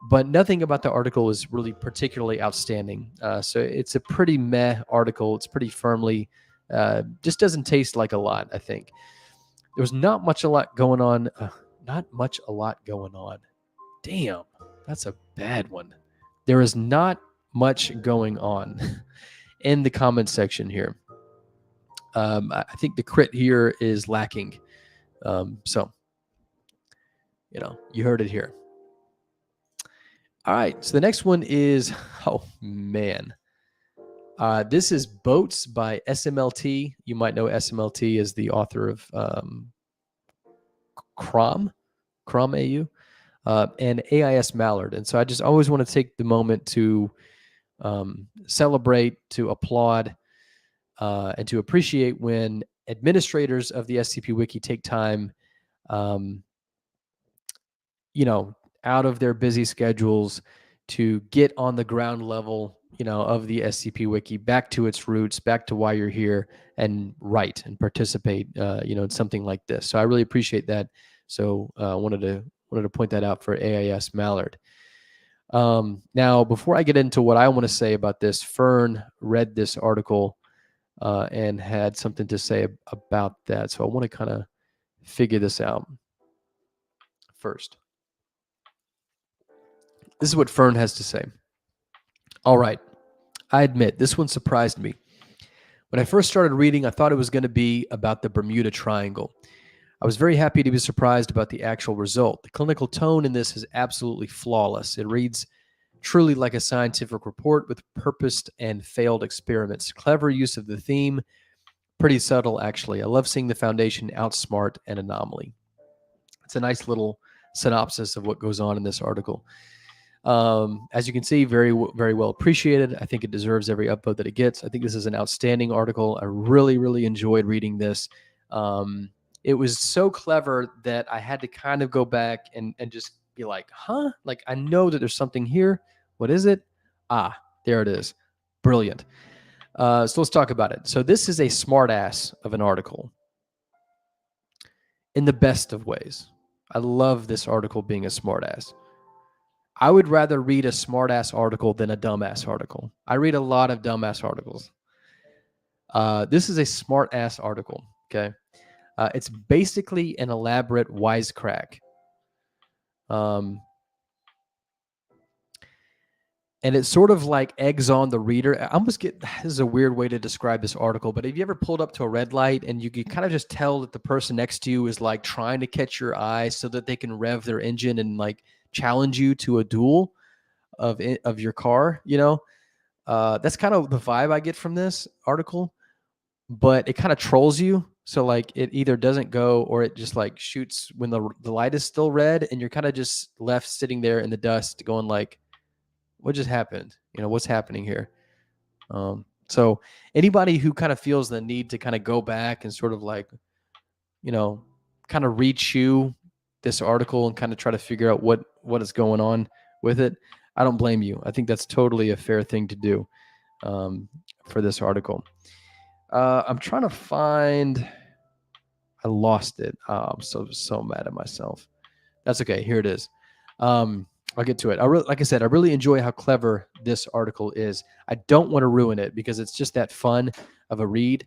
But nothing about the article is really particularly outstanding. So it's a pretty meh article. It's pretty firmly, just doesn't taste like a lot, I think. There was not much a lot going on. Damn, that's a bad one. There is not much going on in the comment section here. I think the crit here is lacking. So, you heard it here. All right, so the next one is, oh man. This is Boats by SMLT. You might know SMLT as the author of Crom AU, and AIS Mallard. And so I just always want to take the moment to celebrate, to applaud, and to appreciate when administrators of the SCP Wiki take time, out of their busy schedules to get on the ground level, of the SCP Wiki, back to its roots, back to why you're here, and write and participate, in something like this. So I really appreciate that. So wanted to point that out for AIS Mallard. Now, before I get into what I want to say about this, Fern read this article and had something to say about that. So I want to kind of figure this out first. This is what Fern has to say. All right. I admit, this one surprised me. When I first started reading, I thought it was going to be about the Bermuda Triangle. I was very happy to be surprised about the actual result. The clinical tone in this is absolutely flawless. It reads truly like a scientific report with purposed and failed experiments. Clever use of the theme. Pretty subtle, actually. I love seeing the Foundation outsmart an anomaly. It's a nice little synopsis of what goes on in this article. As you can see, very, very well appreciated. I think it deserves every upvote that it gets. I think this is an outstanding article. I really, really enjoyed reading this. It was so clever that I had to kind of go back and just be like, huh? Like, I know that there's something here. What is it? Ah, there it is. Brilliant. So let's talk about it. So this is a smartass of an article in the best of ways. I love this article being a smartass. I would rather read a smartass article than a dumbass article. I read a lot of dumbass articles. This is a smartass article, okay? It's basically an elaborate wisecrack. And it sort of like eggs on the reader. I almost get, this is a weird way to describe this article, but have you ever pulled up to a red light and you can kind of just tell that the person next to you is like trying to catch your eye so that they can rev their engine and like challenge you to a duel of your car, that's kind of the vibe I get from this article, but it kind of trolls you. So like it either doesn't go or it just like shoots when the light is still red and you're kind of just left sitting there in the dust going like, what just happened? What's happening here? So anybody who kind of feels the need to kind of go back and sort of like, kind of rechew this article and kind of try to figure out what is going on with it, I don't blame you. I think that's totally a fair thing to do for this article. I'm trying to find. I lost it. I'm so mad at myself. That's okay. Here it is. I'll get to it. Like I said, I really enjoy how clever this article is. I don't want to ruin it because it's just that fun of a read.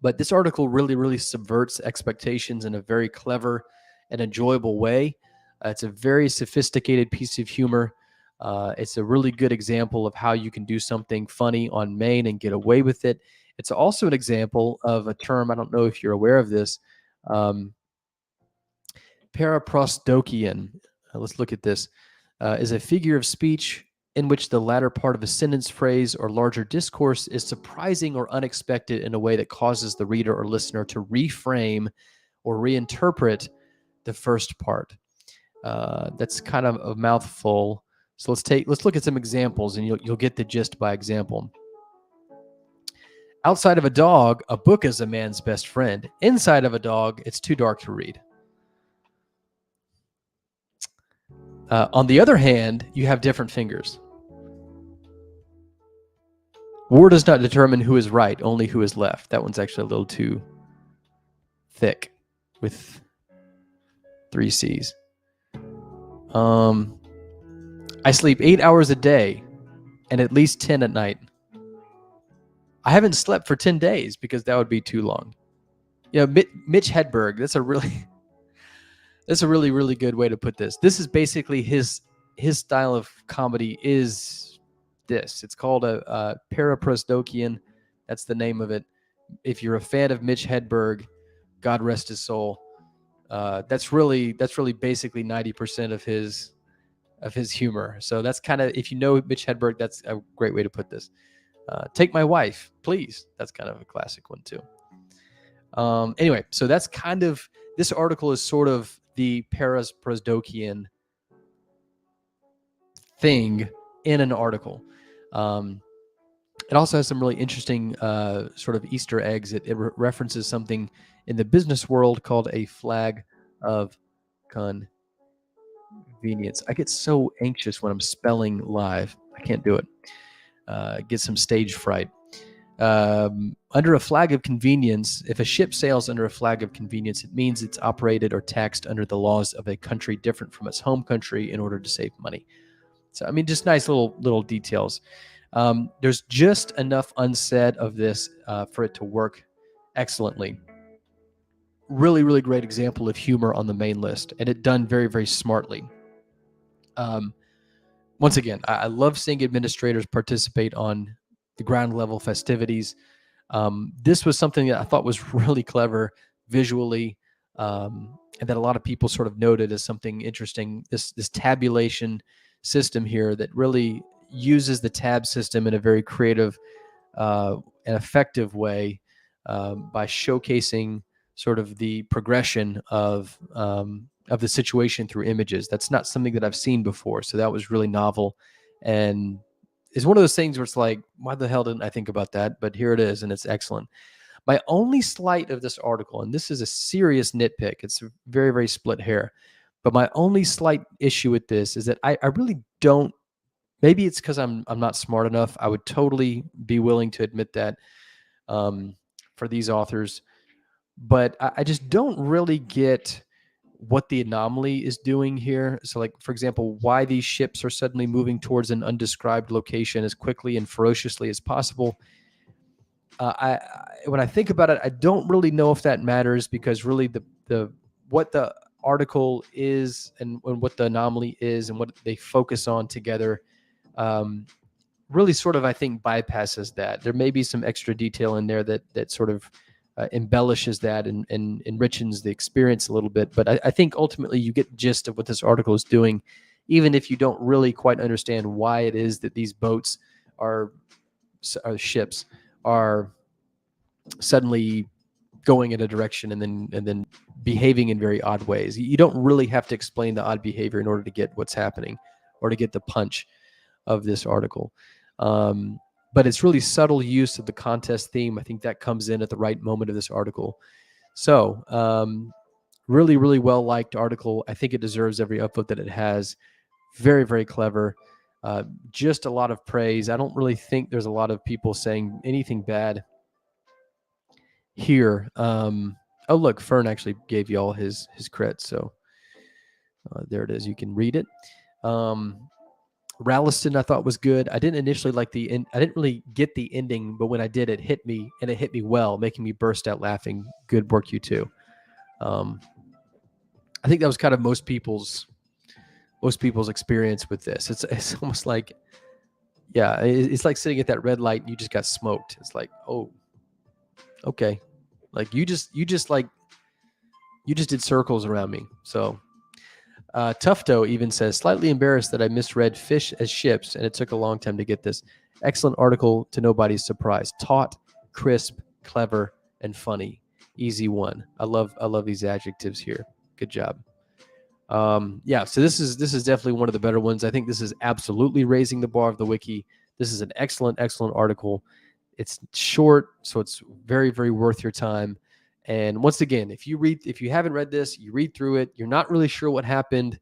But this article really subverts expectations in a very clever and enjoyable way. It's a very sophisticated piece of humor. It's a really good example of how you can do something funny on main and get away with it. It's also an example of a term, I don't know if you're aware of this, paraprosdokian. Let's look at this. Is a figure of speech in which the latter part of a sentence, phrase, or larger discourse is surprising or unexpected in a way that causes the reader or listener to reframe or reinterpret the first part. That's kind of a mouthful. So let's look at some examples, and you'll get the gist by example. Outside of a dog, a book is a man's best friend. Inside of a dog, it's too dark to read. On the other hand, you have different fingers. War does not determine who is right, only who is left. That one's actually a little too thick with 3 C's. I sleep 8 hours a day and at least 10 at night. I haven't slept for 10 days because that would be too long. You know, Mitch Hedberg, that's a really good way to put this. This is basically his style of comedy is this. It's called a paraprosdokian. That's the name of it. If you're a fan of Mitch Hedberg, God rest his soul, that's really basically 90% of his humor. So that's kind of, if you know Mitch Hedberg, that's a great way to put this. Take my wife, please. That's kind of a classic one too. Anyway, so that's kind of, this article is sort of the paraprosdokian thing in an article. It also has some really interesting sort of Easter eggs. It references something in the business world called a flag of convenience. I get so anxious when I'm spelling live. I can't do it. Get some stage fright. Under a flag of convenience, if a ship sails under a flag of convenience, it means it's operated or taxed under the laws of a country different from its home country in order to save money. So, I mean, just nice little details. There's just enough unsaid of this for it to work excellently. Really great example of humor on the main list, and it done very smartly. Once again, I love seeing administrators participate on the ground level festivities. This was something that I thought was really clever visually, and that a lot of people sort of noted as something interesting. This tabulation system here that really uses the tab system in a very creative and effective way by showcasing sort of the progression of the situation through images. That's not something that I've seen before, so that was really novel, and it's one of those things where it's like, why the hell didn't I think about that? But here it is, and it's excellent. My only slight of this article, and this is a serious nitpick, it's very split hair, but my only slight issue with this is that I really don't, maybe it's because I'm not smart enough. I would totally be willing to admit that for these authors, but I just don't really get what the anomaly is doing here. So, like, for example, why these ships are suddenly moving towards an undescribed location as quickly and ferociously as possible. When I think about it, I don't really know if that matters, because really the what the article is and what the anomaly is and what they focus on together really sort of, I think, bypasses that. There may be some extra detail in there that sort of embellishes that and enriches the experience a little bit. But I think ultimately you get the gist of what this article is doing, even if you don't really quite understand why it is that these boats ships are suddenly going in a direction and then behaving in very odd ways. You don't really have to explain the odd behavior in order to get what's happening or to get the punch of this article. But it's really subtle use of the contest theme. I think that comes in at the right moment of this article. So really well liked article. I think it deserves every upvote that it has. Very clever. Just a lot of praise. I don't really think there's a lot of people saying anything bad here. Oh, look, Fern actually gave you all his credit, so there it is. You can read it. Ralliston, I thought was good. I didn't initially like I didn't really get the ending, but when I did, it hit me, and it hit me well, making me burst out laughing. Good work, you too. I think that was kind of most people's experience with this. It's almost like, yeah, it's like sitting at that red light and you just got smoked. It's like, oh, okay, like you just did circles around me. So Tufto even says, slightly embarrassed that I misread fish as ships, and it took a long time to get this. Excellent article to nobody's surprise. Taut, crisp, clever, and funny. Easy one. I love these adjectives here. Good job. Yeah, so this is definitely one of the better ones. I think this is absolutely raising the bar of the wiki. This is an excellent article. It's short, so it's very, very worth your time. And once again, if you haven't read this, you read through it, you're not really sure what happened,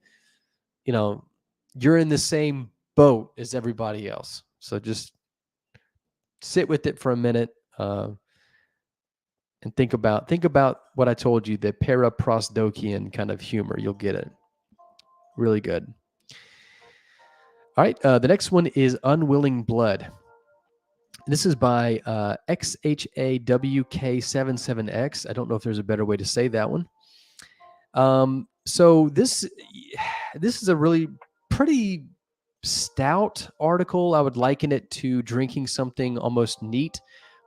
you're in the same boat as everybody else. So just sit with it for a minute and think about what I told you, the paraprosdokian kind of humor. You'll get it. Really good. All right, the next one is Unwilling Blood. This is by XHAWK77X. I don't know if there's a better way to say that one. So this is a really pretty stout article. I would liken it to drinking something almost neat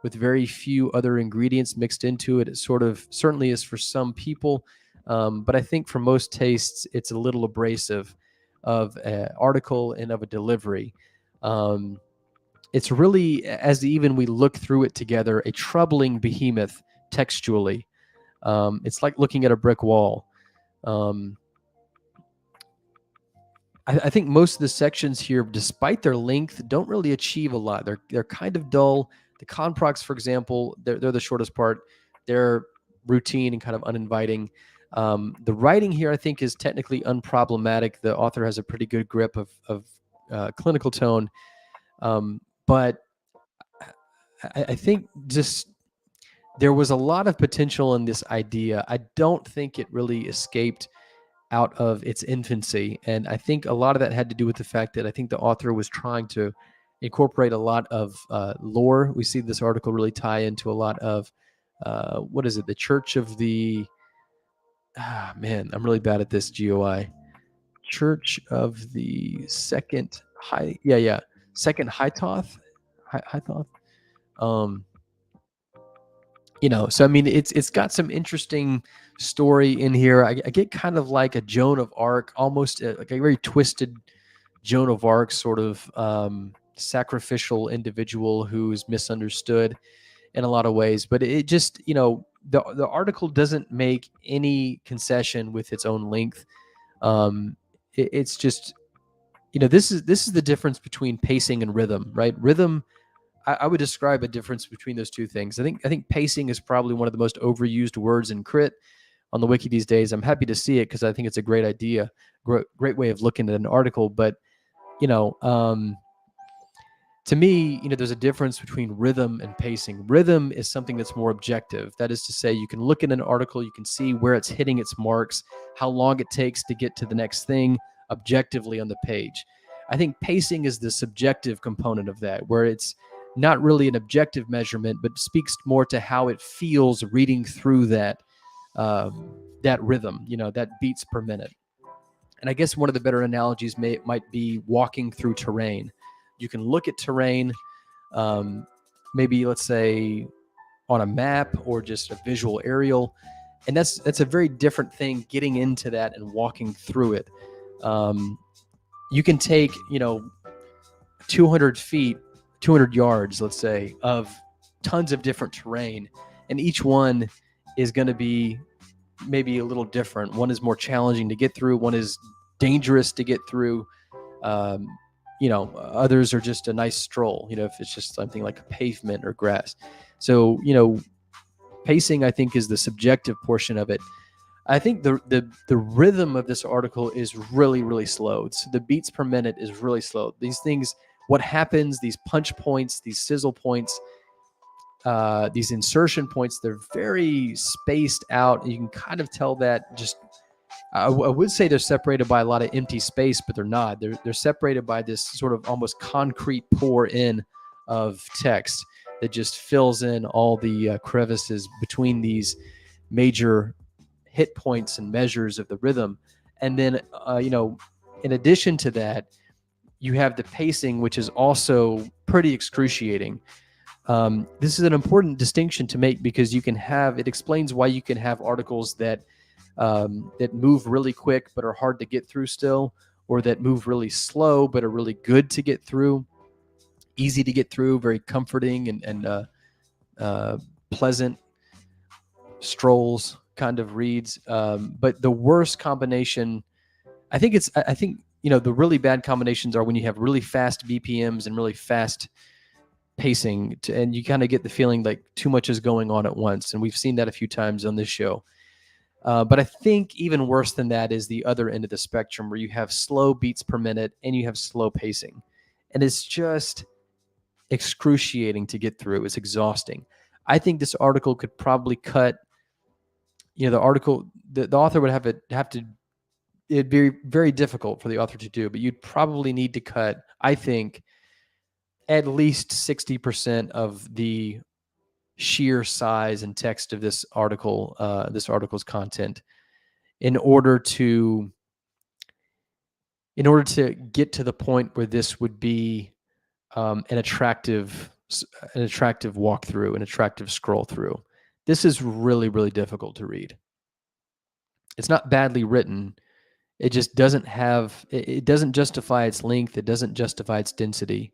with very few other ingredients mixed into it. It certainly is for some people, but I think for most tastes, it's a little abrasive of an article and of a delivery. It's really, as even we look through it together, a troubling behemoth textually. It's like looking at a brick wall. I think most of the sections here, despite their length, don't really achieve a lot. They're kind of dull. The conprocs, for example, they're the shortest part. They're routine and kind of uninviting. The writing here, I think, is technically unproblematic. The author has a pretty good grip of clinical tone. But I think just there was a lot of potential in this idea. I don't think it really escaped out of its infancy. And I think a lot of that had to do with the fact that I think the author was trying to incorporate a lot of lore. We see this article really tie into a lot of, what is it? The Church of the, man, I'm really bad at this GOI. Church of the Second High, Second Hytoth. So I mean, it's got some interesting story in here. I get kind of like a Joan of Arc, almost like a very twisted Joan of Arc sort of sacrificial individual who's misunderstood in a lot of ways. But it just, the article doesn't make any concession with its own length. It's just, this is the difference between pacing and rhythm, right? Rhythm, I would describe a difference between those two things. I think pacing is probably one of the most overused words in crit on the wiki these days. I'm happy to see it because I think it's a great idea, great way of looking at an article. But to me, there's a difference between rhythm and pacing. Rhythm is something that's more objective. That is to say, you can look at an article, you can see where it's hitting its marks, how long it takes to get to the next thing objectively on the page. I think pacing is the subjective component of that, where it's not really an objective measurement, but speaks more to how it feels reading through that rhythm, that beats per minute. And I guess one of the better analogies might be walking through terrain. You can look at terrain, maybe let's say on a map or just a visual aerial, and that's a very different thing. Getting into that and walking through it, you can take 200 feet. 200 yards, let's say, of tons of different terrain, and each one is going to be maybe a little different. One is more challenging to get through, one is dangerous to get through. Others are just a nice stroll, if it's just something like a pavement or grass. So, pacing, I think, is the subjective portion of it. I think the rhythm of this article is really, really slow. The beats per minute is really slow. These things, what happens, these punch points, these sizzle points, these insertion points, they're very spaced out. You can kind of tell that just, I would say they're separated by a lot of empty space, but they're not. They're separated by this sort of almost concrete pour in of text that just fills in all the crevices between these major hit points and measures of the rhythm. And then, in addition to that, you have the pacing, which is also pretty excruciating. This is an important distinction to make because it explains why you can have articles that move really quick but are hard to get through still, or that move really slow but are really good to get through, easy to get through, very comforting and pleasant strolls kind of reads. But the worst combination, I think the really bad combinations are when you have really fast BPMs and really fast pacing, and you kind of get the feeling like too much is going on at once. And we've seen that a few times on this show. But I think even worse than that is the other end of the spectrum, where you have slow beats per minute and you have slow pacing. And it's just excruciating to get through. It's exhausting. I think this article could probably cut, the author would have to, it'd be very difficult for the author to do, but you'd probably need to cut, I think, at least 60% of the sheer size and text of this article's content in order to get to the point where this would be an attractive walkthrough, an attractive scroll through. This is really, really difficult to read. It's not badly written. It just doesn't justify its length. It doesn't justify its density.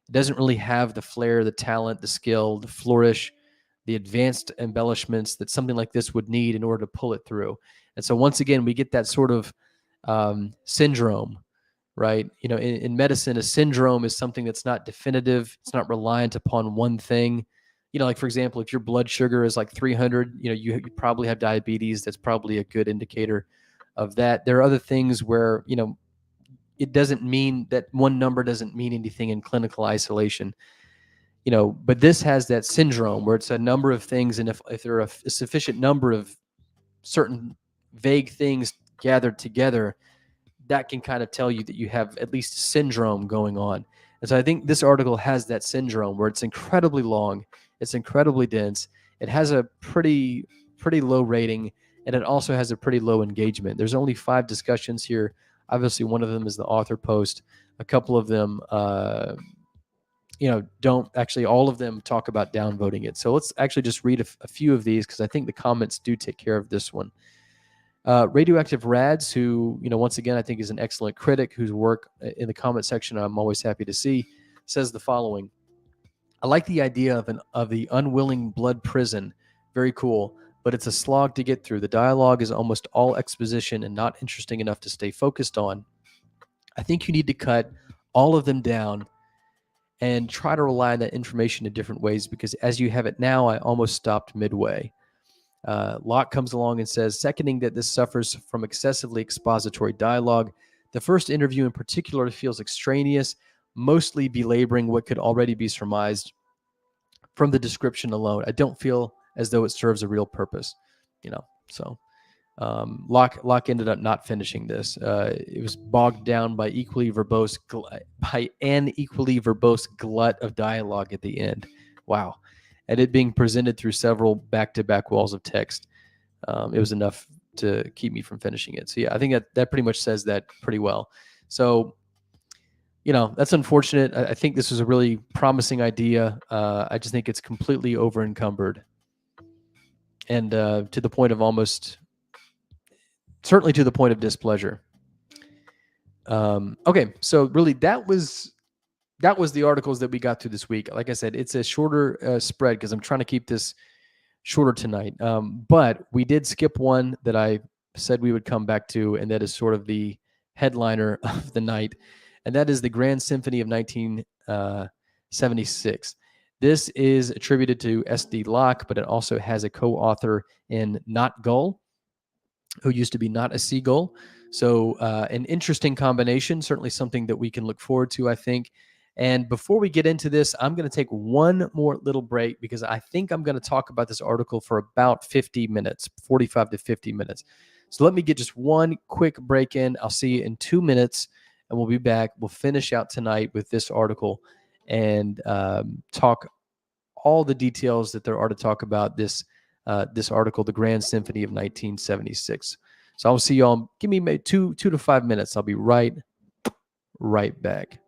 It doesn't really have the flair, the talent, the skill, the flourish, the advanced embellishments that something like this would need in order to pull it through. And so once again, we get that sort of syndrome, right? In medicine, a syndrome is something that's not definitive. It's not reliant upon one thing. Like, for example, if your blood sugar is like 300, you probably have diabetes. That's probably a good indicator of that. There are other things where, it doesn't mean that one number doesn't mean anything in clinical isolation, but this has that syndrome where it's a number of things. And if there are a sufficient number of certain vague things gathered together, that can kind of tell you that you have at least a syndrome going on. And so I think this article has that syndrome where it's incredibly long, it's incredibly dense, it has a pretty low rating, and it also has a pretty low engagement. There's only 5 discussions here. Obviously, one of them is the author post. A couple of them, don't actually, all of them talk about downvoting it. So let's actually just read a few of these because I think the comments do take care of this one. Radioactive Rads, who, once again, I think is an excellent critic whose work in the comment section I'm always happy to see, says the following. I like the idea of the unwilling blood prison. Very cool, but it's a slog to get through. The dialogue is almost all exposition and not interesting enough to stay focused on. I think you need to cut all of them down and try to rely on that information in different ways, because as you have it now, I almost stopped midway. Locke comes along and says, seconding that this suffers from excessively expository dialogue. The first interview in particular feels extraneous, mostly belaboring what could already be surmised from the description alone. I don't feel as though it serves a real purpose, so Locke ended up not finishing this. It was bogged down by an equally verbose glut of dialogue at the end. Wow. And it being presented through several back-to-back walls of text, it was enough to keep me from finishing it. So yeah, I think that pretty much says that pretty well. So, that's unfortunate. I think this was a really promising idea. I just think it's completely over-encumbered. And to the point of certainly to the point of displeasure. Okay, so really that was the articles that we got through this week. Like I said, it's a shorter spread because I'm trying to keep this shorter tonight. But we did skip one that I said we would come back to, and that is sort of the headliner of the night, and that is the Grand Symphony of 1976. This is attributed to S.D. Locke, but it also has a co-author in Not Gull. who used to be not a seagull. So an interesting combination, certainly something that we can look forward to, I think. And before we get into this, I'm going to take one more little break because I think I'm going to talk about this article for about 50 minutes, 45 to 50 minutes. So let me get just one quick break in. I'll see you in 2 minutes, and we'll be back. We'll finish out tonight with this article and talk all the details that there are to talk about this article, The Grand Symphony of 1976. So I'll see y'all. Give me maybe 2 to 5 minutes. I'll be right back.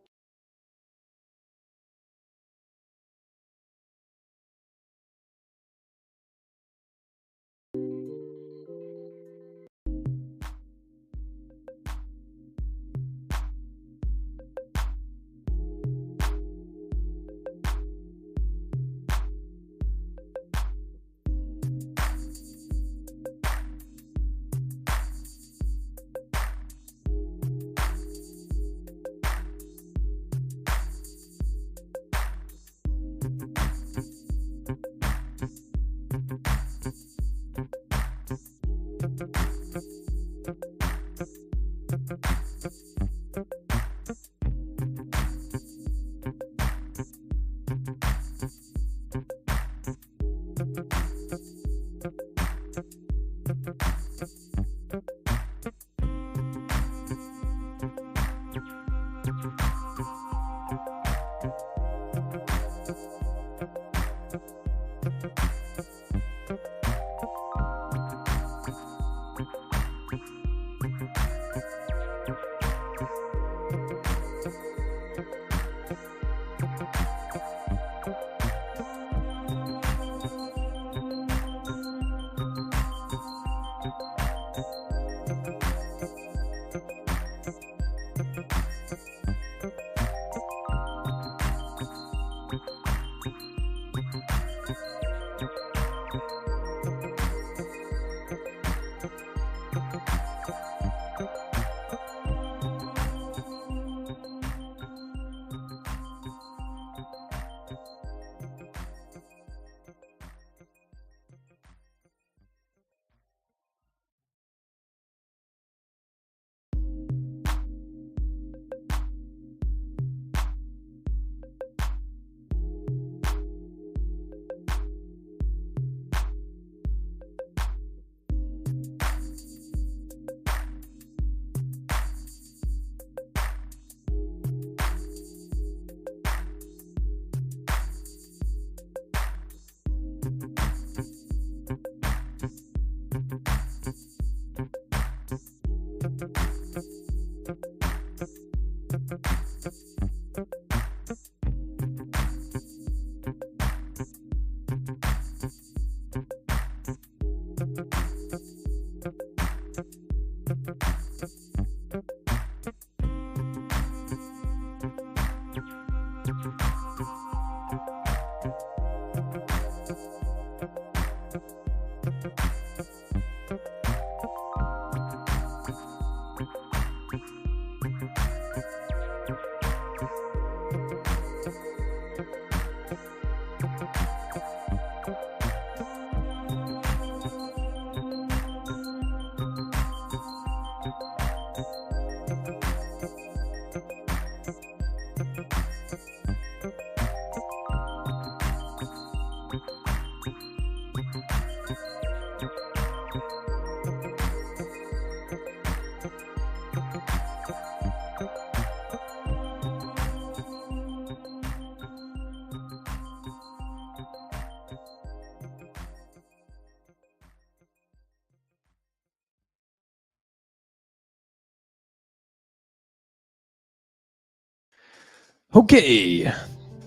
Okay,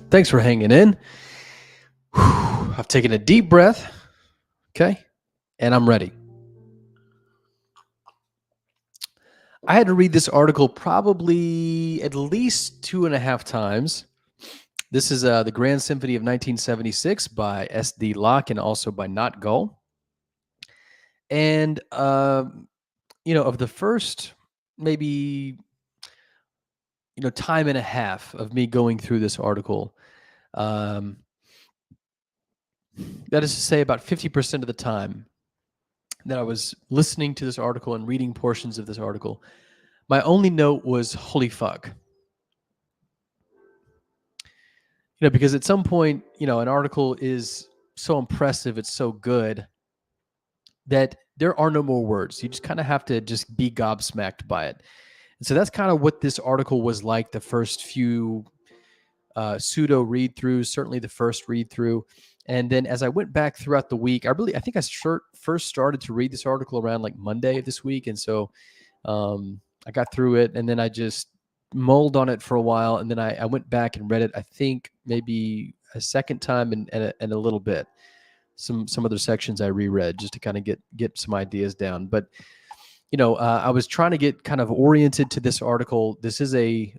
thanks for hanging in. I've taken a deep breath, okay, and I'm ready. I had to read this article probably at least 2.5 times. This is The Grand Symphony of 1976 by S.D. Locke and also by Not Gull. And, of the first maybe time and a half of me going through this article, that is to say about 50% of the time, that I was listening to this article and reading portions of this article, my only note was holy fuck. Because at some point, an article is so impressive, it's so good that there are no more words. You just kind of have to just be gobsmacked by it. And so that's kind of what this article was like the first few pseudo read throughs, certainly the first read through. And then as I went back throughout the week, I think I first started to read this article around like Monday of this week. And so I got through it, and then I just mulled on it for a while. And then I went back and read it, I think maybe a second time and a little bit. Some other sections I reread just to kind of get some ideas down. But, I was trying to get kind of oriented to this article. This is a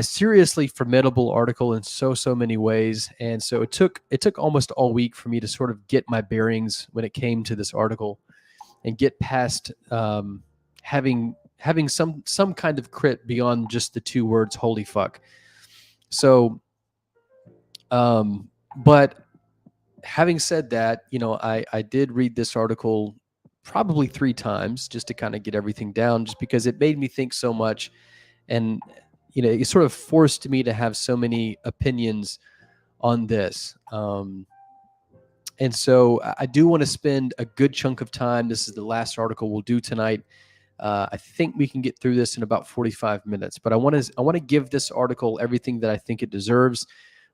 seriously formidable article in so many ways. And so it took almost all week for me to sort of get my bearings when it came to this article and get past having some kind of crit beyond just the two words, holy fuck. So, but having said that, I did read this article probably 3 times just to kind of get everything down, just because it made me think so much. And, it sort of forced me to have so many opinions on this. And so I do want to spend a good chunk of time. This is the last article we'll do tonight. I think we can get through this in about 45 minutes, but I want to give this article everything that I think it deserves,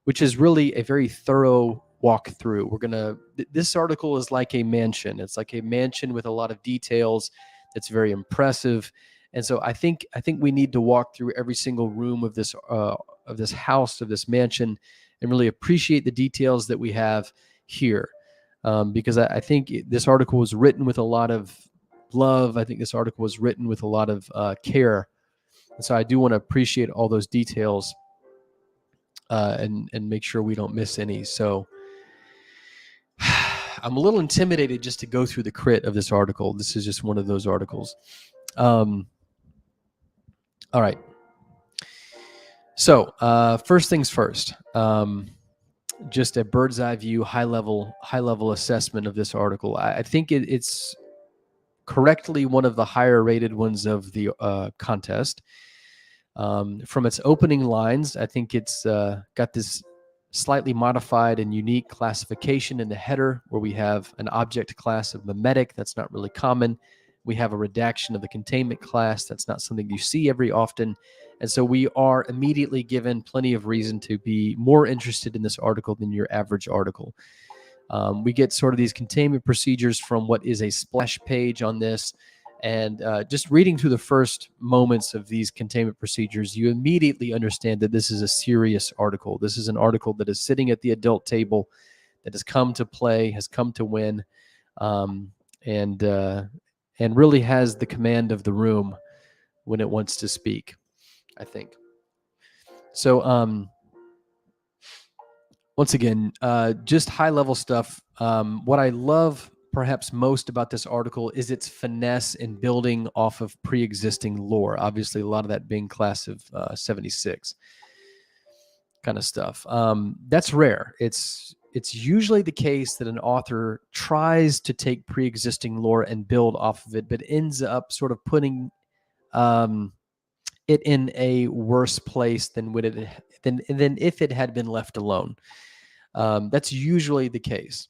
which is really a very thorough walkthrough. This article is like a mansion. It's like a mansion with a lot of details. It's very impressive. And so I think we need to walk through every single room of this house, of this mansion, and really appreciate the details that we have here. Because I think this article was written with a lot of love. I think this article was written with a lot of care. And so I do want to appreciate all those details and make sure we don't miss any. So I'm a little intimidated just to go through the crit of this article. This is just one of those articles. All right. So first things first, just a bird's eye view, high level assessment of this article. I think it's correctly one of the higher rated ones of the contest. From its opening lines, I think it's got this slightly modified and unique classification in the header, where we have an object class of mimetic. That's not really common. We have a redaction of the containment class. That's not something you see every often. And so we are immediately given plenty of reason to be more interested in this article than your average article. We get sort of these containment procedures from what is a splash page on this. And just reading through the first moments of these containment procedures, you immediately understand that this is a serious article. This is an article that is sitting at the adult table, that has come to play, has come to win, and really has the command of the room when it wants to speak, I think. So once again, just high-level stuff. What I love perhaps most about this article is its finesse in building off of pre-existing lore. Obviously, a lot of that being class of 76 kind of stuff. That's rare. It's usually the case that an author tries to take pre-existing lore and build off of it, but ends up sort of putting it in a worse place than if it had been left alone. That's usually the case.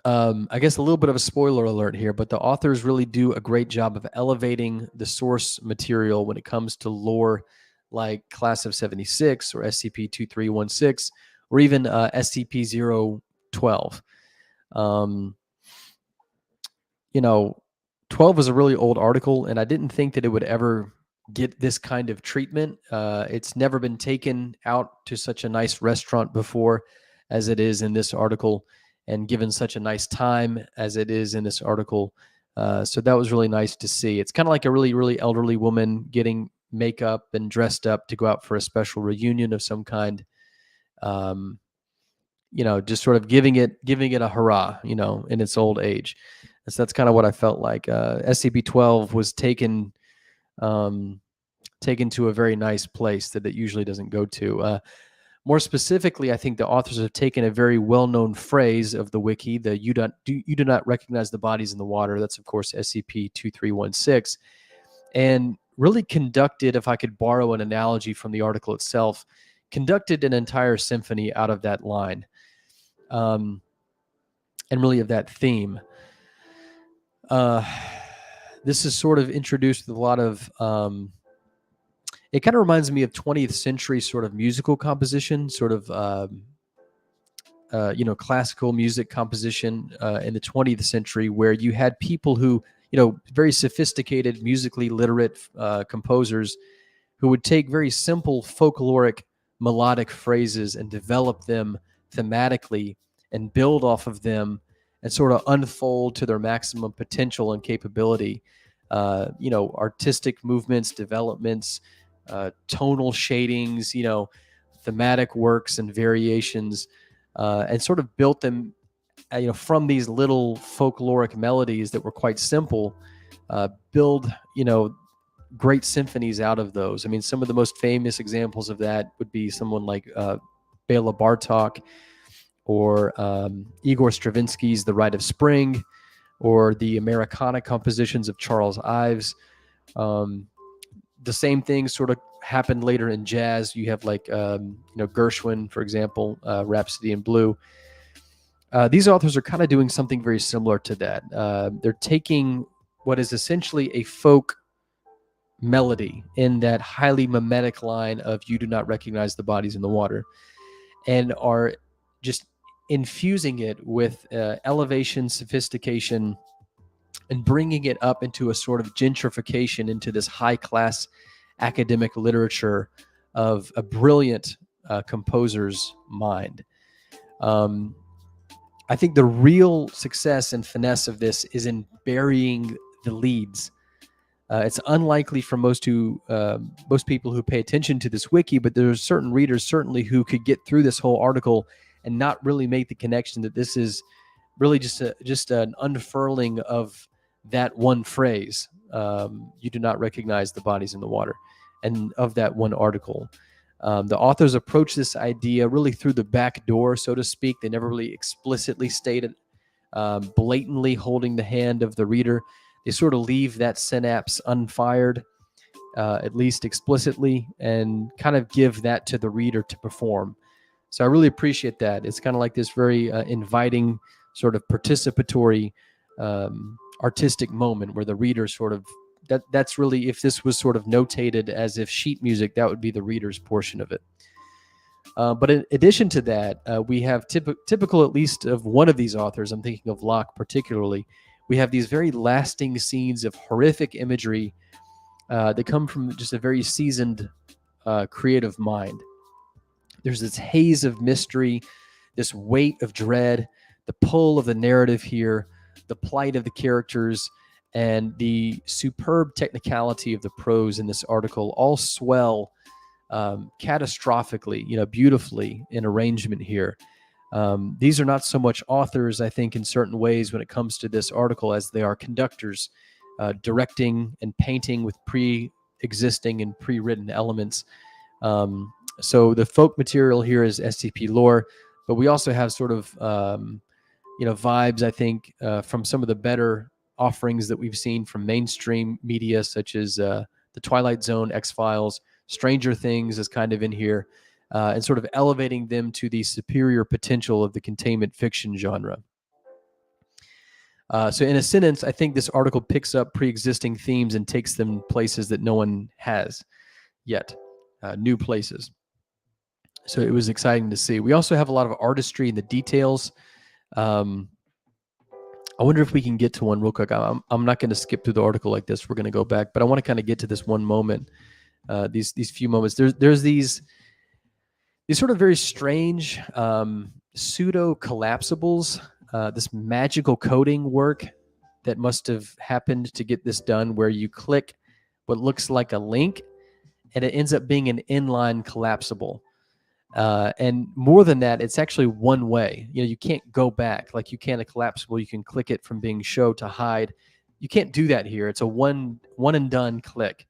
I guess a little bit of a spoiler alert here, but the authors really do a great job of elevating the source material when it comes to lore like Class of 76 or SCP-2316 or even SCP-012. 12 is a really old article, and I didn't think that it would ever get this kind of treatment. It's never been taken out to such a nice restaurant before as it is in this article, and given such a nice time as it is in this article. So that was really nice to see. It's kind of like a really, really elderly woman getting makeup and dressed up to go out for a special reunion of some kind. Just sort of giving it a hurrah, in its old age. And so that's kind of what I felt like. SCP-12 was taken to a very nice place that it usually doesn't go to. More specifically, I think the authors have taken a very well-known phrase of the wiki, the you do not recognize the bodies in the water. That's, of course, SCP-2316. And really conducted, if I could borrow an analogy from the article itself, conducted an entire symphony out of that line, and really of that theme. This is sort of introduced with a lot of, it kind of reminds me of 20th century sort of musical composition, sort of, classical music composition in the 20th century, where you had people who, very sophisticated, musically literate composers who would take very simple folkloric melodic phrases and develop them thematically and build off of them and sort of unfold to their maximum potential and capability. Artistic movements, developments, tonal shadings, thematic works and variations, and sort of built them from these little folkloric melodies that were quite simple, build, great symphonies out of those. I mean, some of the most famous examples of that would be someone like Bela Bartok, or Igor Stravinsky's The Rite of Spring, or the Americana compositions of Charles Ives. The same thing sort of happened later in jazz. You have like, Gershwin, for example, Rhapsody in Blue. These authors are kind of doing something very similar to that. They're taking what is essentially a folk melody in that highly mimetic line of "you do not recognize the bodies in the water," and are just infusing it with elevation, sophistication, and bringing it up into a sort of gentrification into this high-class academic literature of a brilliant composer's mind. I think the real success and finesse of this is in burying the leads. It's unlikely for most people who pay attention to this wiki, but there are certain readers certainly who could get through this whole article and not really make the connection that this is really just an unfurling of that one phrase. You do not recognize the bodies in the water, and of that one article. The authors approach this idea really through the back door, so to speak. They never really explicitly stated, blatantly holding the hand of the reader. They sort of leave that synapse unfired, at least explicitly, and kind of give that to the reader to perform. So I really appreciate that. It's kind of like this very inviting, sort of participatory, artistic moment where the reader sort of, that's really, if this was sort of notated as if sheet music, that would be the reader's portion of it. But in addition to that, we have typical, at least of one of these authors, I'm thinking of Locke particularly, we have these very lasting scenes of horrific imagery that come from just a very seasoned creative mind. There's this haze of mystery, this weight of dread, the pull of the narrative here, the plight of the characters, and the superb technicality of the prose in this article all swell catastrophically, beautifully in arrangement here. These are not so much authors, I think, in certain ways when it comes to this article, as they are conductors, directing and painting with pre-existing and pre-written elements. So the folk material here is SCP lore, but we also have sort of, vibes, I think, from some of the better offerings that we've seen from mainstream media, such as The Twilight Zone, X-Files, Stranger Things is kind of in here, and sort of elevating them to the superior potential of the containment fiction genre. So in a sentence, I think this article picks up pre-existing themes and takes them places that no one has yet, new places. So it was exciting to see. We also have a lot of artistry in the details. I wonder if we can get to one real quick. I'm not going to skip through the article like this. We're going to go back, but I want to kind of get to this one moment, these few moments. There's these sort of very strange pseudo collapsibles, this magical coding work that must have happened to get this done, where you click what looks like a link and it ends up being an inline collapsible. And more than that, it's actually one way. You can't go back like you can a collapsible. You can click it from being show to hide. You can't do that here. It's a one and done click.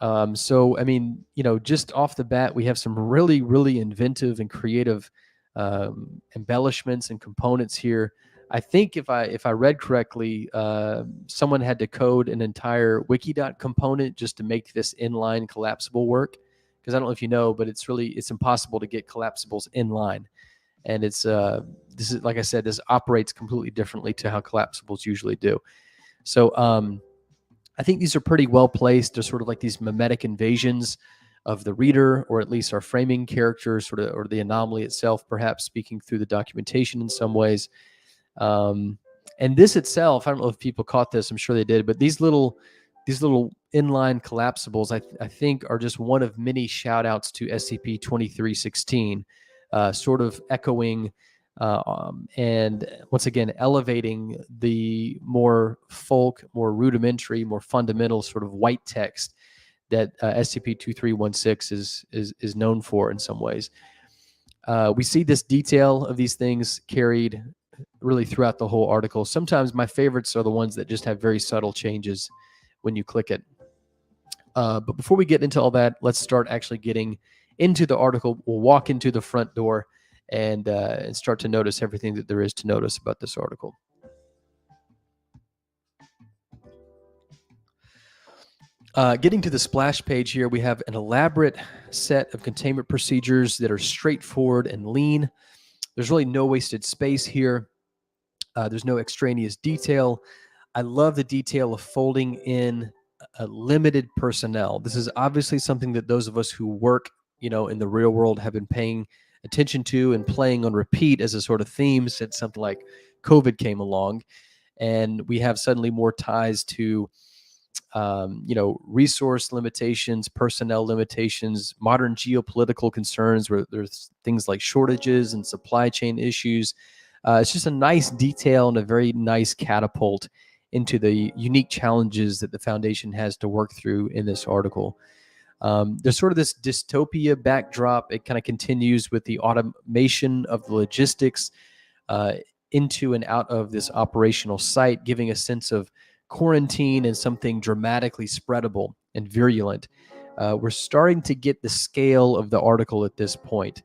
So, I mean, just off the bat, we have some really, really inventive and creative embellishments and components here. I think if I read correctly, someone had to code an entire Wikidot component just to make this inline collapsible work. Because I don't know if you know, but it's impossible to get collapsibles inline, and this is, like I said, this operates completely differently to how collapsibles usually do. So I think these are pretty well placed. They're sort of like these mimetic invasions of the reader, or at least our framing character, sort of, or the anomaly itself, perhaps speaking through the documentation in some ways. And this itself, I don't know if people caught this. I'm sure they did, but these little inline collapsibles, I think, are just one of many shout outs to SCP-2316, sort of echoing and once again elevating the more folk, more rudimentary, more fundamental sort of white text that SCP-2316 is known for in some ways. We see this detail of these things carried really throughout the whole article. Sometimes my favorites are the ones that just have very subtle changes when you click it. But before we get into all that, let's start actually getting into the article. We'll walk into the front door and start to notice everything that there is to notice about this article. Getting to the splash page here, we have an elaborate set of containment procedures that are straightforward and lean. There's really no wasted space here. There's no extraneous detail. I love the detail of folding in a limited personnel. This is obviously something that those of us who work, in the real world have been paying attention to and playing on repeat as a sort of theme since something like COVID came along. And we have suddenly more ties to resource limitations, personnel limitations, modern geopolitical concerns where there's things like shortages and supply chain issues. It's just a nice detail and a very nice catapult into the unique challenges that the Foundation has to work through in this article. There's sort of this dystopia backdrop. It kind of continues with the automation of the logistics into and out of this operational site, giving a sense of quarantine and something dramatically spreadable and virulent. We're starting to get the scale of the article at this point.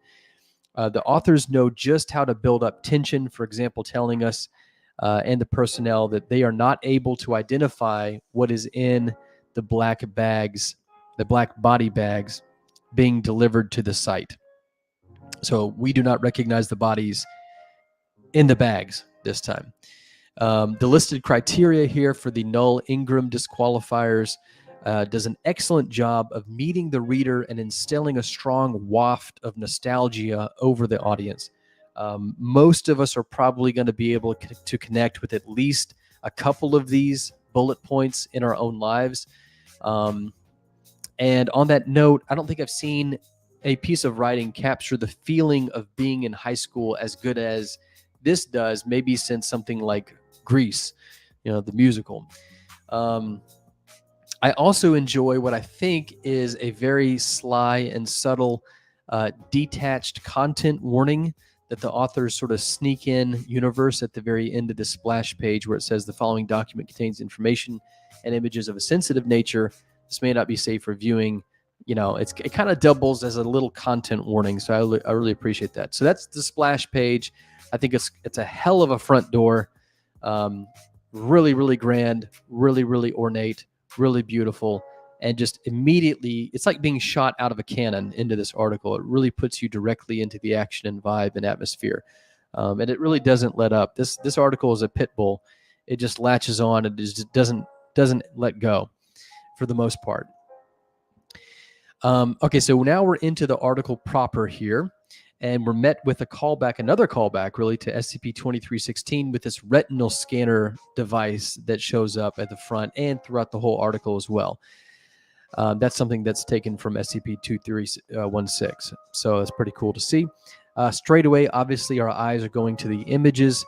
The authors know just how to build up tension, for example, telling us and the personnel that they are not able to identify what is in the black bags, the black body bags being delivered to the site. So we do not recognize the bodies in the bags this time. The listed criteria here for the null Ingram disqualifiers does an excellent job of meeting the reader and instilling a strong waft of nostalgia over the audience. Most of us are probably going to be able to connect with at least a couple of these bullet points in our own lives. And on that note, I don't think I've seen a piece of writing capture the feeling of being in high school as good as this does, maybe since something like Grease, the musical. I also enjoy what I think is a very sly and subtle detached content warning that the authors sort of sneak in universe at the very end of the splash page, where it says the following document contains information and images of a sensitive nature. This may not be safe for viewing. It kind of doubles as a little content warning. So I really appreciate that. So that's the splash page. I think it's a hell of a front door. Really, really grand, really, really ornate, really beautiful. And just immediately, it's like being shot out of a cannon into this article. It really puts you directly into the action and vibe and atmosphere. And it really doesn't let up. This article is a pit bull. It just latches on. It just doesn't let go for the most part. Okay, so now we're into the article proper here. And we're met with another callback really to SCP-2316 with this retinal scanner device that shows up at the front and throughout the whole article as well. That's something that's taken from SCP-2316. So it's pretty cool to see. Straight away, obviously, our eyes are going to the images,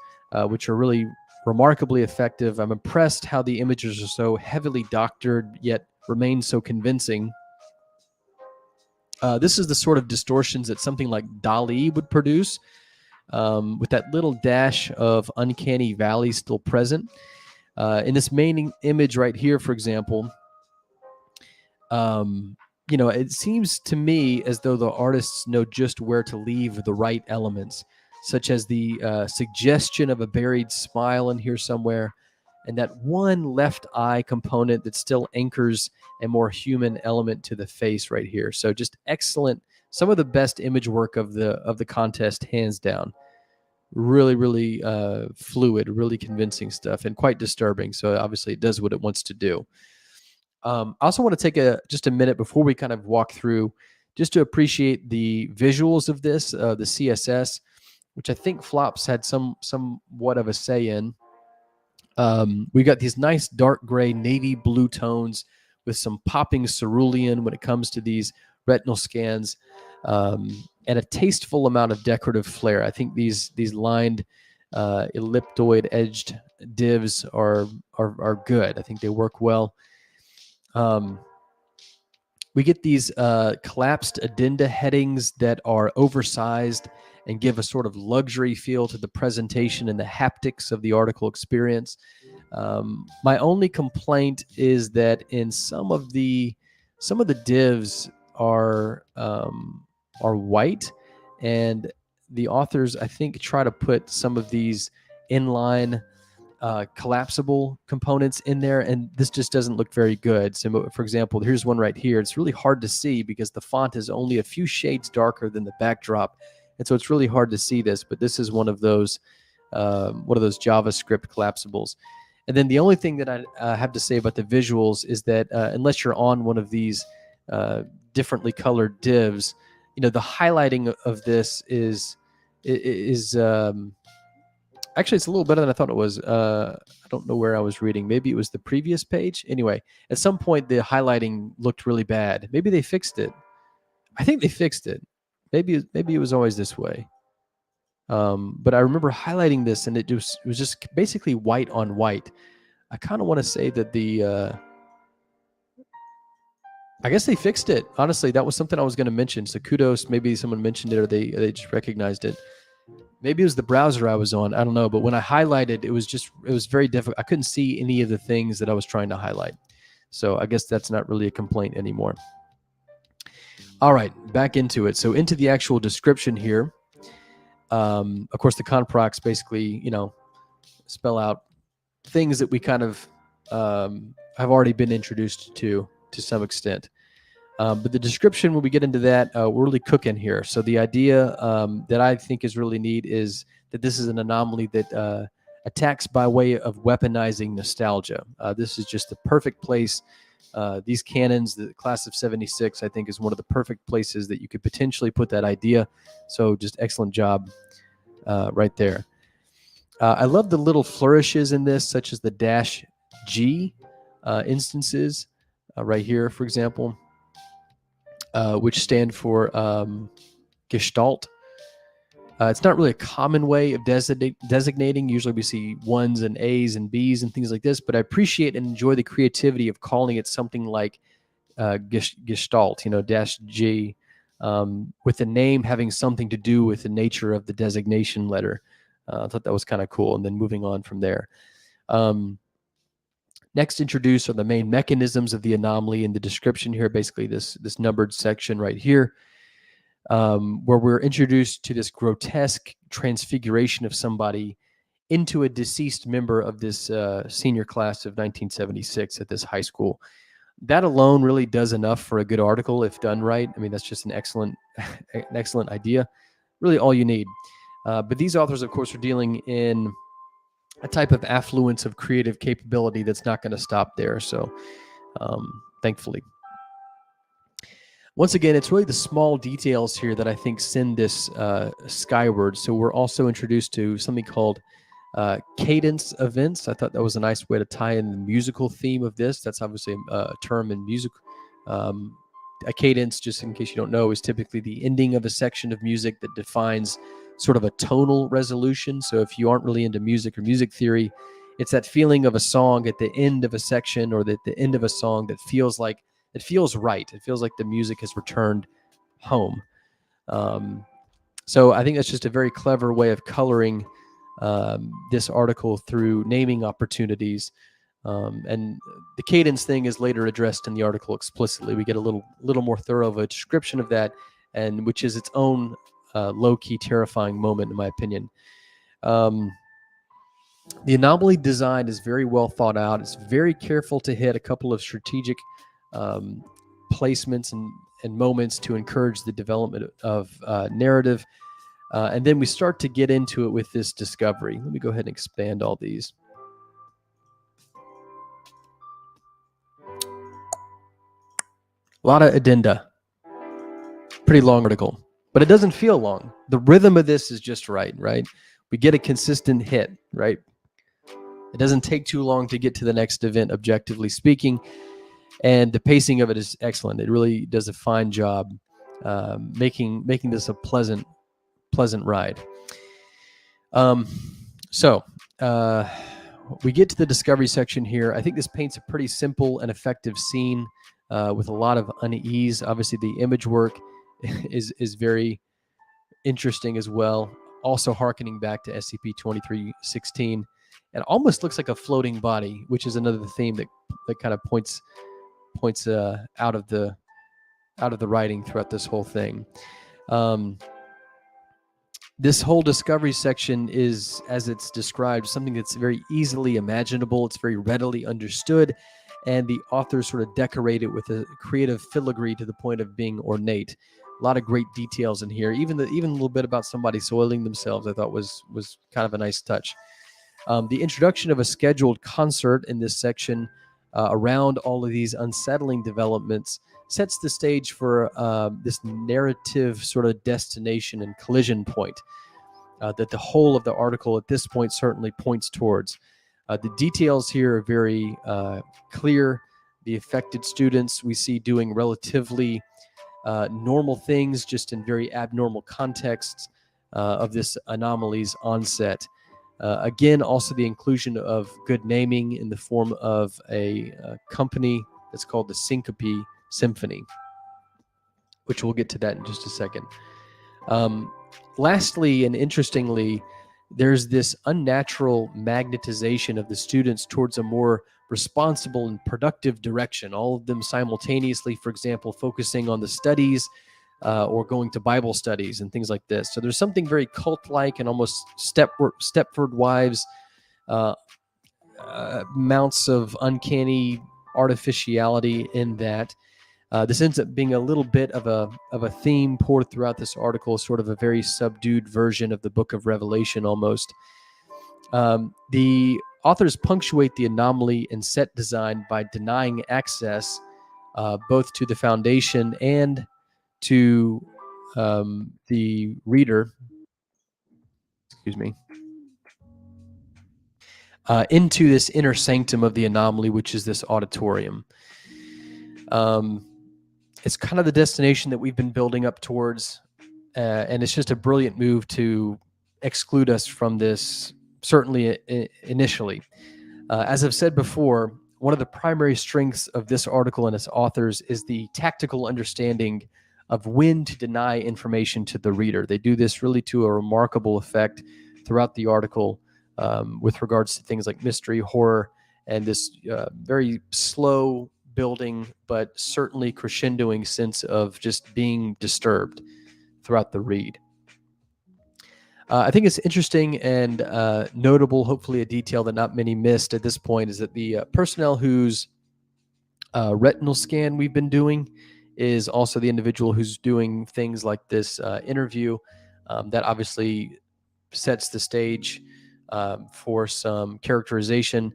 which are really remarkably effective. I'm impressed how the images are so heavily doctored, yet remain so convincing. This is the sort of distortions that something like DALL-E would produce, with that little dash of uncanny valley still present. In this main image right here, for example, It seems to me as though the artists know just where to leave the right elements, such as the suggestion of a buried smile in here somewhere, and that one left eye component that still anchors a more human element to the face right here. So just excellent. Some of the best image work of the contest, hands down. Really, really fluid, really convincing stuff, and quite disturbing. So obviously, it does what it wants to do. I also want to take just a minute before we kind of walk through, just to appreciate the visuals of this, the CSS, which I think Flops had somewhat of a say in. We got these nice dark gray, navy blue tones with some popping cerulean when it comes to these retinal scans, and a tasteful amount of decorative flair. I think these lined ellipsoid edged divs are good. I think they work well. We get these collapsed addenda headings that are oversized and give a sort of luxury feel to the presentation and the haptics of the article experience. My only complaint is that in some of the divs are white, and the authors, I think, try to put some of these inline collapsible components in there, and this just doesn't look very good. So, for example, here's one right here. It's really hard to see because the font is only a few shades darker than the backdrop, and so it's really hard to see this. But this is one of those JavaScript collapsibles. And then the only thing that I have to say about the visuals is that unless you're on one of these differently colored divs, the highlighting of this is actually, it's a little better than I thought it was. I don't know where I was reading. Maybe it was the previous page. Anyway, at some point, the highlighting looked really bad. Maybe they fixed it. I think they fixed it. Maybe it was always this way. But I remember highlighting this, and it was just basically white on white. I kind of want to say that I guess they fixed it. Honestly, that was something I was going to mention. So kudos. Maybe someone mentioned it, or they just recognized it. Maybe it was the browser I was on. I don't know. But when I highlighted, it was very difficult. I couldn't see any of the things that I was trying to highlight. So I guess that's not really a complaint anymore. All right, back into it. So into the actual description here. Of course, the conprocs basically, spell out things that we kind of have already been introduced to some extent. But the description, when we get into that, we're really cooking here. So the idea that I think is really neat is that this is an anomaly that attacks by way of weaponizing nostalgia. This is just the perfect place. These cannons, the class of 76, I think is one of the perfect places that you could potentially put that idea. So just excellent job right there. I love the little flourishes in this, such as the -G instances right here, for example. Which stand for Gestalt. It's not really a common way of designating. Usually we see 1s and A's and B's and things like this, but I appreciate and enjoy the creativity of calling it something like Gestalt, -G, with the name having something to do with the nature of the designation letter. I thought that was kind of cool, and then moving on from there. Next introduced are the main mechanisms of the anomaly in the description here, basically this numbered section right here, where we're introduced to this grotesque transfiguration of somebody into a deceased member of this senior class of 1976 at this high school. That alone really does enough for a good article if done right. I mean, that's just an excellent idea. Really all you need. But these authors, of course, are dealing in a type of affluence of creative capability that's not going to stop there. So, thankfully. Once again, it's really the small details here that I think send this skyward. So we're also introduced to something called cadence events. I thought that was a nice way to tie in the musical theme of this. That's obviously a term in music. A cadence, just in case you don't know, is typically the ending of a section of music that defines sort of a tonal resolution. So if you aren't really into music or music theory, it's that feeling of a song at the end of a section, or at the end of a song that feels like it feels right. It feels like the music has returned home. So I think that's just a very clever way of coloring this article through naming opportunities. And the cadence thing is later addressed in the article explicitly. We get a little more thorough of a description of that, and which is its own low-key terrifying moment, in my opinion. The anomaly design is very well thought out. It's very careful to hit a couple of strategic placements and moments to encourage the development of narrative. And then we start to get into it with this discovery. Let me go ahead and expand all these. A lot of addenda. Pretty long article, but it doesn't feel long. The rhythm of this is just right? We get a consistent hit, right? It doesn't take too long to get to the next event, objectively speaking, and the pacing of it is excellent. It really does a fine job making this a pleasant ride. So we get to the discovery section here. I think this paints a pretty simple and effective scene with a lot of unease. Obviously, the image work is very interesting as well. Also harkening back to SCP-2316. It almost looks like a floating body, which is another theme that kind of points out of the writing throughout this whole thing. This whole discovery section is, as it's described, something that's very easily imaginable. It's very readily understood, and the authors sort of decorate it with a creative filigree to the point of being ornate. A lot of great details in here. Even a little bit about somebody soiling themselves, I thought was kind of a nice touch. The introduction of a scheduled concert in this section around all of these unsettling developments sets the stage for this narrative sort of destination and collision point that the whole of the article at this point certainly points towards. The details here are very clear. The affected students we see doing relatively normal things, just in very abnormal contexts of this anomaly's onset. Again, also the inclusion of good naming in the form of a company that's called the Symphony, which we'll get to that in just a second. Lastly, and interestingly, there's this unnatural magnetization of the students towards a more responsible and productive direction, all of them simultaneously, for example, focusing on the studies or going to Bible studies and things like this. So there's something very cult-like and almost Stepford Wives, amounts of uncanny artificiality in that. This ends up being a little bit of a theme poured throughout this article, sort of a very subdued version of the Book of Revelation almost. The authors punctuate the anomaly in set design by denying access both to the Foundation and to the reader, into this inner sanctum of the anomaly, which is this auditorium. It's kind of the destination that we've been building up towards, and it's just a brilliant move to exclude us from this, certainly initially. As I've said before, one of the primary strengths of this article and its authors is the tactical understanding of when to deny information to the reader. They do this really to a remarkable effect throughout the article with regards to things like mystery, horror, and this very slow building, but certainly crescendoing sense of just being disturbed throughout the read. I think it's interesting and notable, hopefully a detail that not many missed at this point, is that the personnel whose retinal scan we've been doing is also the individual who's doing things like this interview. That obviously sets the stage for some characterization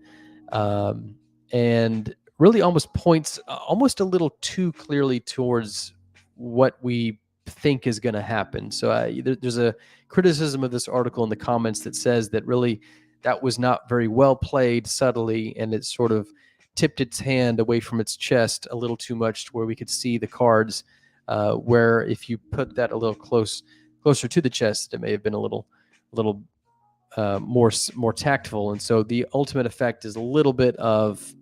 and really almost points almost a little too clearly towards what we think is going to happen. So there's a criticism of this article in the comments that says that really that was not very well played subtly, and it sort of tipped its hand away from its chest a little too much to where we could see the cards, where if you put that a little closer to the chest, it may have been a little more tactful. And so the ultimate effect is a little bit of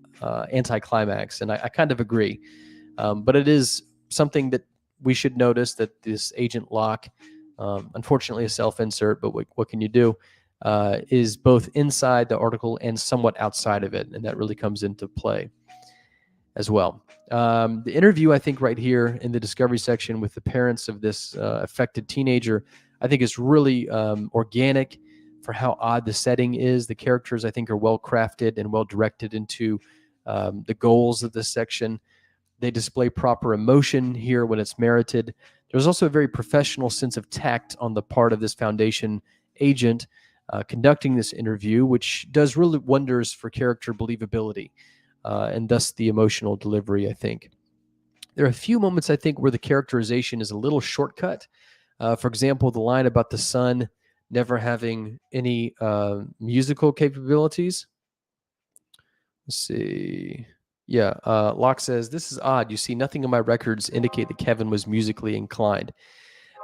anticlimax, and I kind of agree. But it is something that we should notice, that this Agent Locke, unfortunately a self-insert, but what can you do? is both inside the article and somewhat outside of it, and that really comes into play as well. The interview, I think, right here in the discovery section with the parents of this affected teenager, I think is really organic for how odd the setting is. The characters, I think, are well crafted and well directed into the goals of this section. They display proper emotion here when it's merited. There's also a very professional sense of tact on the part of this Foundation agent conducting this interview, which does really wonders for character believability and thus the emotional delivery, I think. There are a few moments, I think, where the characterization is a little shortcut. For example, the line about the son never having any musical capabilities. Let's see. Yeah, Locke says, "This is odd. You see, nothing in my records indicate that Kevin was musically inclined."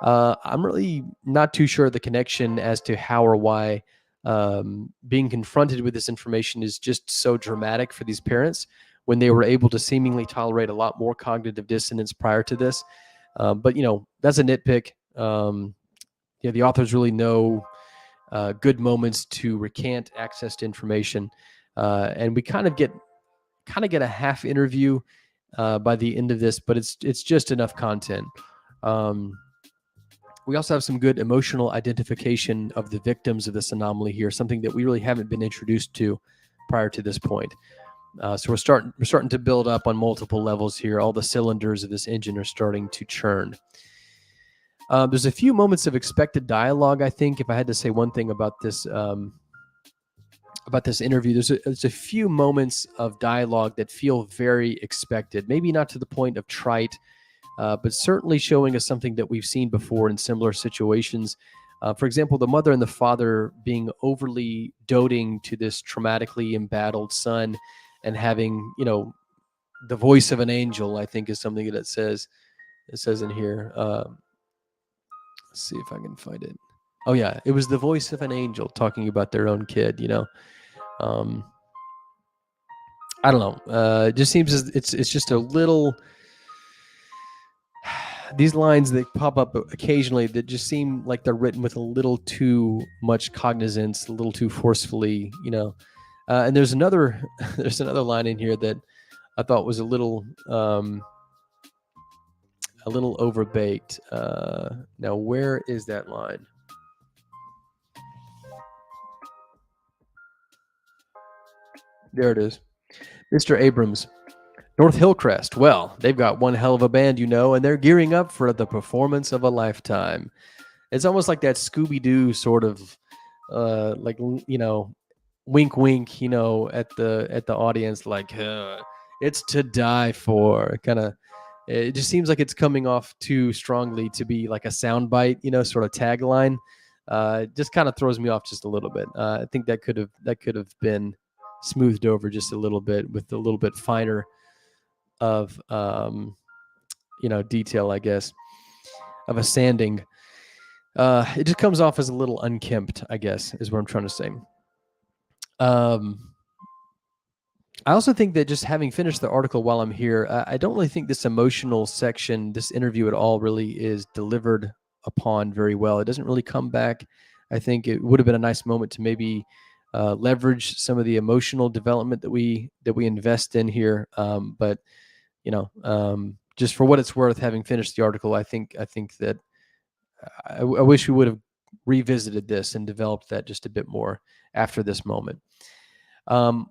I'm really not too sure of the connection as to how or why being confronted with this information is just so dramatic for these parents when they were able to seemingly tolerate a lot more cognitive dissonance prior to this. But, that's a nitpick. The authors really know good moments to recant access to information. And we kind of get a half interview by the end of this, but it's just enough content. We also have some good emotional identification of the victims of this anomaly here, something that we really haven't been introduced to prior to this point. So we're starting to build up on multiple levels here. All the cylinders of this engine are starting to churn. There's a few moments of expected dialogue, I think. If I had to say one thing about this interview, there's a few moments of dialogue that feel very expected. Maybe not to the point of trite, but certainly showing us something that we've seen before in similar situations. For example, the mother and the father being overly doting to this traumatically embattled son and having, the voice of an angel, I think is something that it says in here. Let's see if I can find it. Oh yeah, it was the voice of an angel talking about their own kid, I don't know. It just seems it's just a little. These lines that pop up occasionally that just seem like they're written with a little too much cognizance, a little too forcefully, And there's another line in here that I thought was a little overbaked. Now, where is that line? There it is. Mr. Abrams. North Hillcrest. Well, they've got one hell of a band, and they're gearing up for the performance of a lifetime. It's almost like that Scooby-Doo sort of, wink, wink, at the audience, like it's to die for. Kind of, it just seems like it's coming off too strongly to be like a soundbite, sort of tagline. Just kind of throws me off just a little bit. I think that could have been smoothed over just a little bit with a little bit finer of detail, I guess, of a sanding. It just comes off as a little unkempt, I guess, is what I'm trying to say. I also think that just having finished the article while I'm here, I don't really think this emotional section, this interview at all, really is delivered upon very well. It doesn't really come back. I think it would have been a nice moment to maybe leverage some of the emotional development that we invest in here. But just for what it's worth, having finished the article, I think that I wish we would have revisited this and developed that just a bit more after this moment. On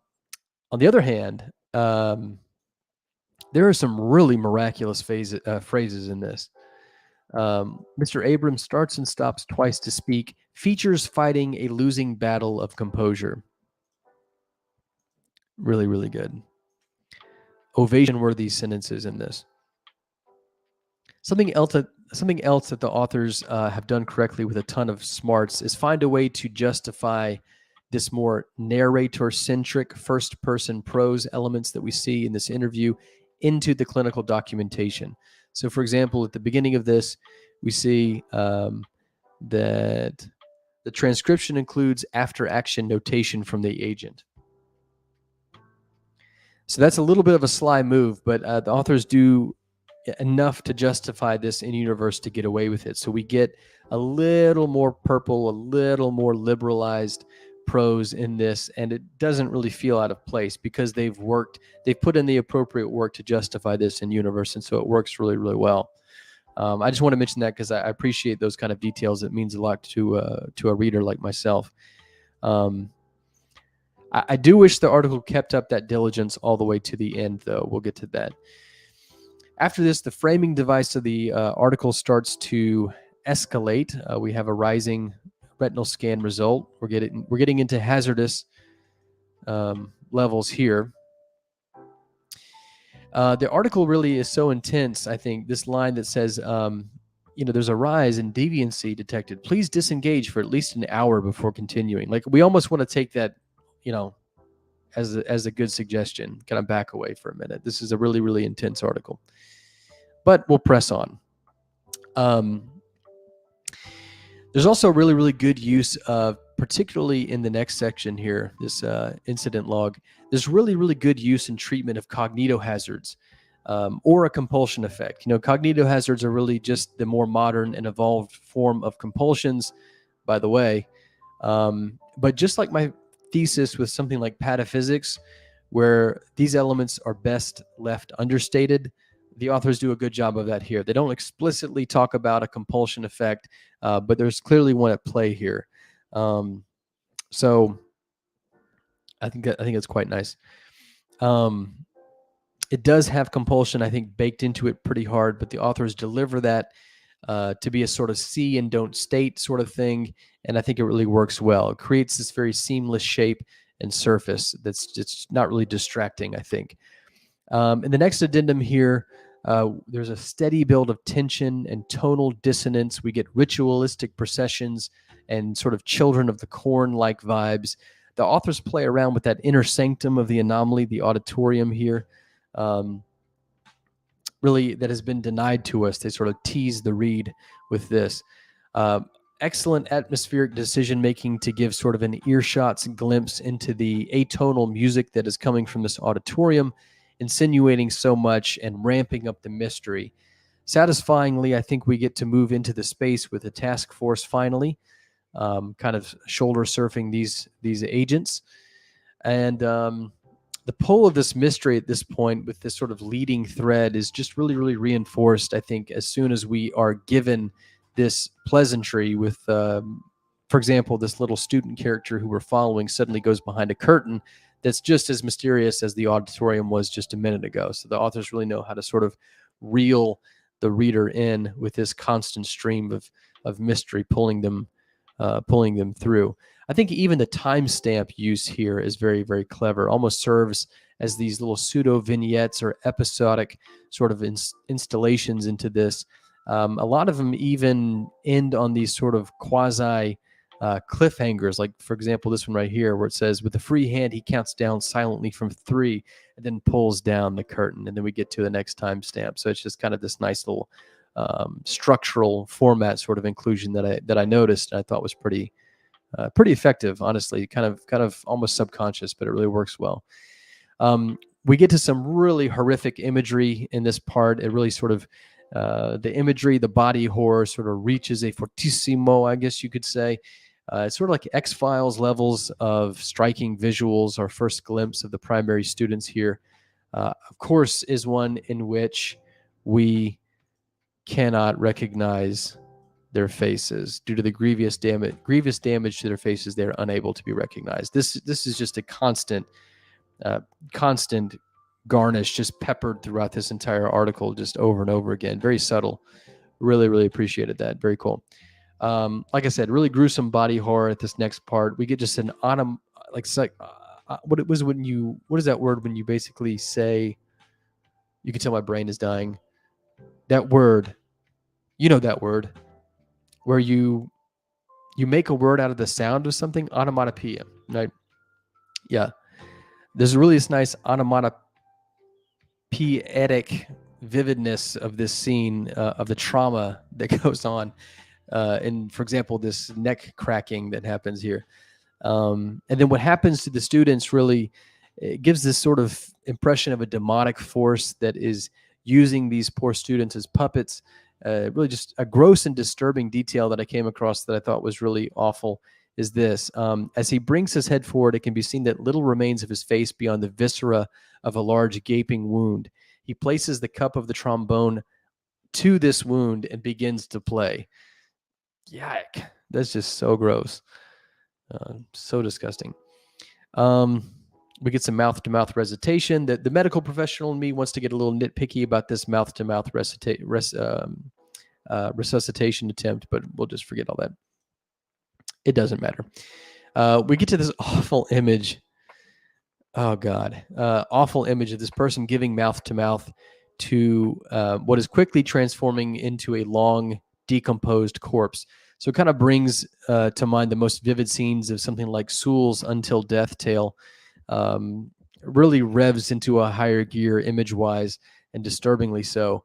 the other hand, there are some really miraculous phrases in this. Mr. Abrams starts and stops twice to speak, features fighting a losing battle of composure. Really, really good. Ovation-worthy sentences in this. Something else that the authors have done correctly with a ton of smarts is find a way to justify this more narrator-centric first-person prose elements that we see in this interview into the clinical documentation. So, for example, at the beginning of this, we see that the transcription includes after-action notation from the agent. So that's a little bit of a sly move, but the authors do enough to justify this in universe to get away with it. So we get a little more purple, a little more liberalized prose in this, and it doesn't really feel out of place because they've put in the appropriate work to justify this in universe, and so it works really, really well. I just want to mention that because I appreciate those kind of details. It means a lot to a reader like myself. I do wish the article kept up that diligence all the way to the end, though. We'll get to that. After this, the framing device of the article starts to escalate. We have a rising retinal scan result. We're getting into hazardous levels here. The article really is so intense. I think this line that says, there's a rise in deviancy detected. Please disengage for at least an hour before continuing. Like, we almost want to take that, as a good suggestion. Kind of back away for a minute. This is a really, really intense article. But we'll press on. There's also really, really good use of, particularly in the next section here, this incident log, there's really, really good use and treatment of cognitohazards or a compulsion effect. Cognitohazards are really just the more modern and evolved form of compulsions, by the way. But just like my thesis with something like pataphysics, where these elements are best left understated, the authors do a good job of that here. They don't explicitly talk about a compulsion effect, but there's clearly one at play here. So I think it's quite nice. It does have compulsion, I think, baked into it pretty hard, but the authors deliver that to be a sort of see and don't state sort of thing, and I think it really works well. It creates this very seamless shape and surface that's just not really distracting, I think. In the next addendum here, there's a steady build of tension and tonal dissonance. We get ritualistic processions and sort of Children of the Corn-like vibes. The authors play around with that inner sanctum of the anomaly, the auditorium here, really that has been denied to us. They sort of tease the read with this. Excellent atmospheric decision-making to give sort of an earshot's glimpse into the atonal music that is coming from this auditorium, insinuating so much and ramping up the mystery. Satisfyingly, I think we get to move into the space with the task force finally, kind of shoulder surfing these agents. And the pull of this mystery at this point with this sort of leading thread is just really, really reinforced, I think, as soon as we are given this pleasantry with, for example, this little student character who we're following suddenly goes behind a curtain that's just as mysterious as the auditorium was just a minute ago. So the authors really know how to sort of reel the reader in with this constant stream of mystery pulling them through. I think even the timestamp use here is very, very clever. Almost serves as these little pseudo vignettes or episodic sort of installations into this. A lot of them even end on these sort of quasi cliffhangers, like, for example, this one right here where it says, with a free hand, he counts down silently from 3 and then pulls down the curtain. And then we get to the next timestamp. So it's just kind of this nice little structural format sort of inclusion that I noticed and I thought was pretty effective, honestly, kind of almost subconscious, but it really works well. We get to some really horrific imagery in this part. It really sort of, the imagery, the body horror sort of reaches a fortissimo, I guess you could say. It's sort of like X-Files levels of striking visuals. Our first glimpse of the primary students here, of course, is one in which we cannot recognize their faces due to the grievous damage to their faces. They're unable to be recognized. This is just a constant garnish, just peppered throughout this entire article, just over and over again. Very subtle. Really, really appreciated that. Very cool. Like I said, really gruesome body horror at this next part. We get just an what is that word when you basically say, you can tell my brain is dying. That word, that word, where you make a word out of the sound of something, onomatopoeia, right? Yeah. There's really this nice onomatopoetic vividness of this scene, of the trauma that goes on. And for example, this neck cracking that happens here. And then what happens to the students really, it gives this sort of impression of a demonic force that is using these poor students as puppets. Really just a gross and disturbing detail that I came across that I thought was really awful is this. As he brings his head forward, it can be seen that little remains of his face beyond the viscera of a large gaping wound. He places the cup of the trombone to this wound and begins to play. Yike. That's just so gross. So disgusting. We get some mouth-to-mouth recitation. The medical professional in me wants to get a little nitpicky about this mouth-to-mouth resuscitation attempt, but we'll just forget all that. It doesn't matter. We get to this awful image. Oh, God. Awful image of this person giving mouth-to-mouth to what is quickly transforming into a long, decomposed corpse. So it kind of brings to mind the most vivid scenes of something like Sewell's Until Death tale. Really revs into a higher gear image-wise, and disturbingly so.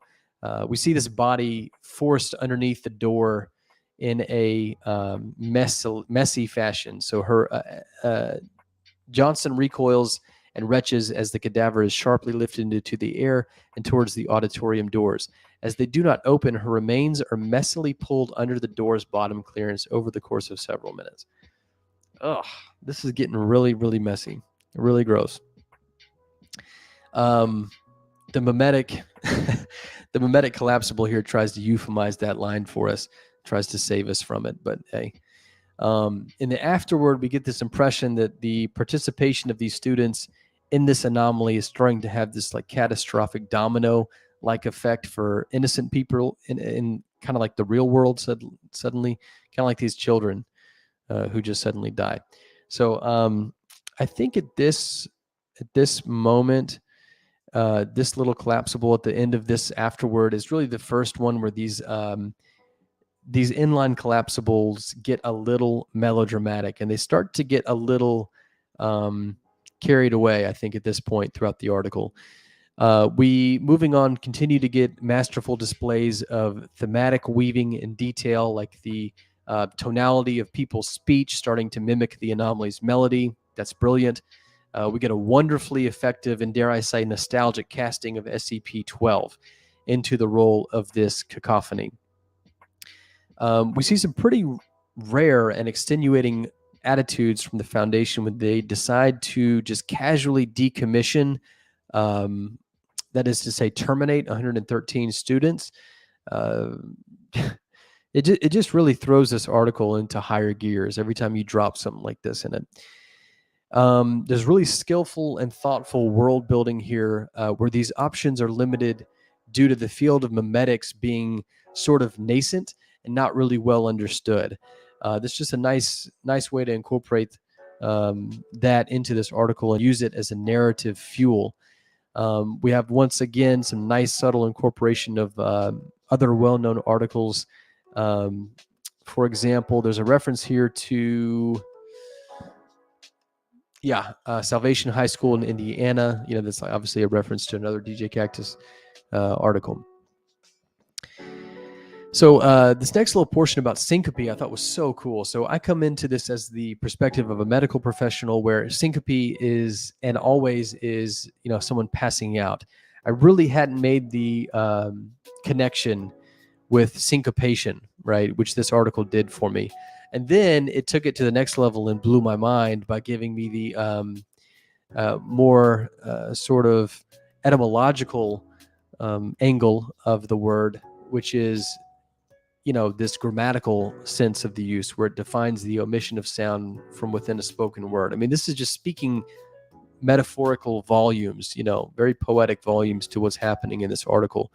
We see this body forced underneath the door in a messy fashion. So her Johnson recoils and retches as the cadaver is sharply lifted into the air and towards the auditorium doors. As they do not open, her remains are messily pulled under the door's bottom clearance over the course of several minutes. Ugh, this is getting really, really messy. Really gross. The mimetic, the mimetic collapsible here tries to euphemize that line for us, tries to save us from it. But hey, in the afterword, we get this impression that the participation of these students in this anomaly is starting to have this like catastrophic domino-like effect for innocent people in kind of like the real world suddenly, kind of like these children who just suddenly die. So I think at this moment, this little collapsible at the end of this afterword is really the first one where these inline collapsibles get a little melodramatic, and they start to get a little carried away, I think, at this point throughout the article. We, moving on, continue to get masterful displays of thematic weaving and detail, like the tonality of people's speech starting to mimic the anomaly's melody. That's brilliant. We get a wonderfully effective and, dare I say, nostalgic casting of SCP-12 into the role of this cacophony. We see some pretty rare and extenuating attitudes from the Foundation when they decide to just casually decommission, that is to say, terminate 113 students. It just really throws this article into higher gears every time you drop something like this in it. There's really skillful and thoughtful world building here, where these options are limited due to the field of memetics being sort of nascent and not really well understood. That's just a nice way to incorporate that into this article and use it as a narrative fuel. We have, once again, some nice subtle incorporation of other well-known articles. For example, there's a reference here to Salvation High School in Indiana. That's obviously a reference to another DJ Cactus article. So this next little portion about syncope I thought was so cool. So I come into this as the perspective of a medical professional, where syncope is and always is, someone passing out. I really hadn't made the connection with syncopation, right, which this article did for me. And then it took it to the next level and blew my mind by giving me the more sort of etymological angle of the word, which is, this grammatical sense of the use, where it defines the omission of sound from within a spoken word. I mean, this is just speaking metaphorical volumes, very poetic volumes to what's happening in this article.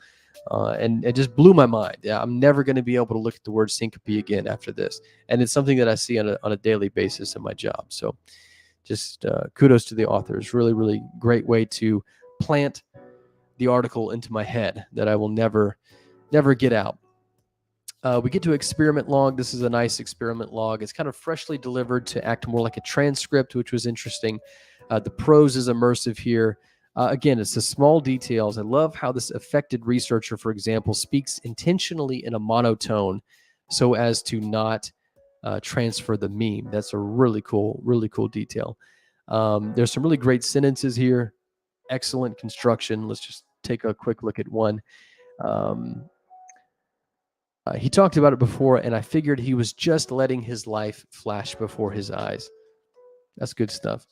And it just blew my mind. Yeah, I'm never going to be able to look at the word syncope again after this. And it's something that I see on a daily basis in my job. So just kudos to the authors. Really, really great way to plant the article into my head that I will never get out. We get to experiment log. This is a nice experiment log. It's kind of freshly delivered to act more like a transcript, which was interesting. The prose is immersive here. Again, it's the small details. I love how this affected researcher, for example, speaks intentionally in a monotone so as to not transfer the meme. That's a really cool detail. There's some really great sentences here. Excellent construction. Let's just take a quick look at one. He talked about it before, and I figured he was just letting his life flash before his eyes. That's good stuff.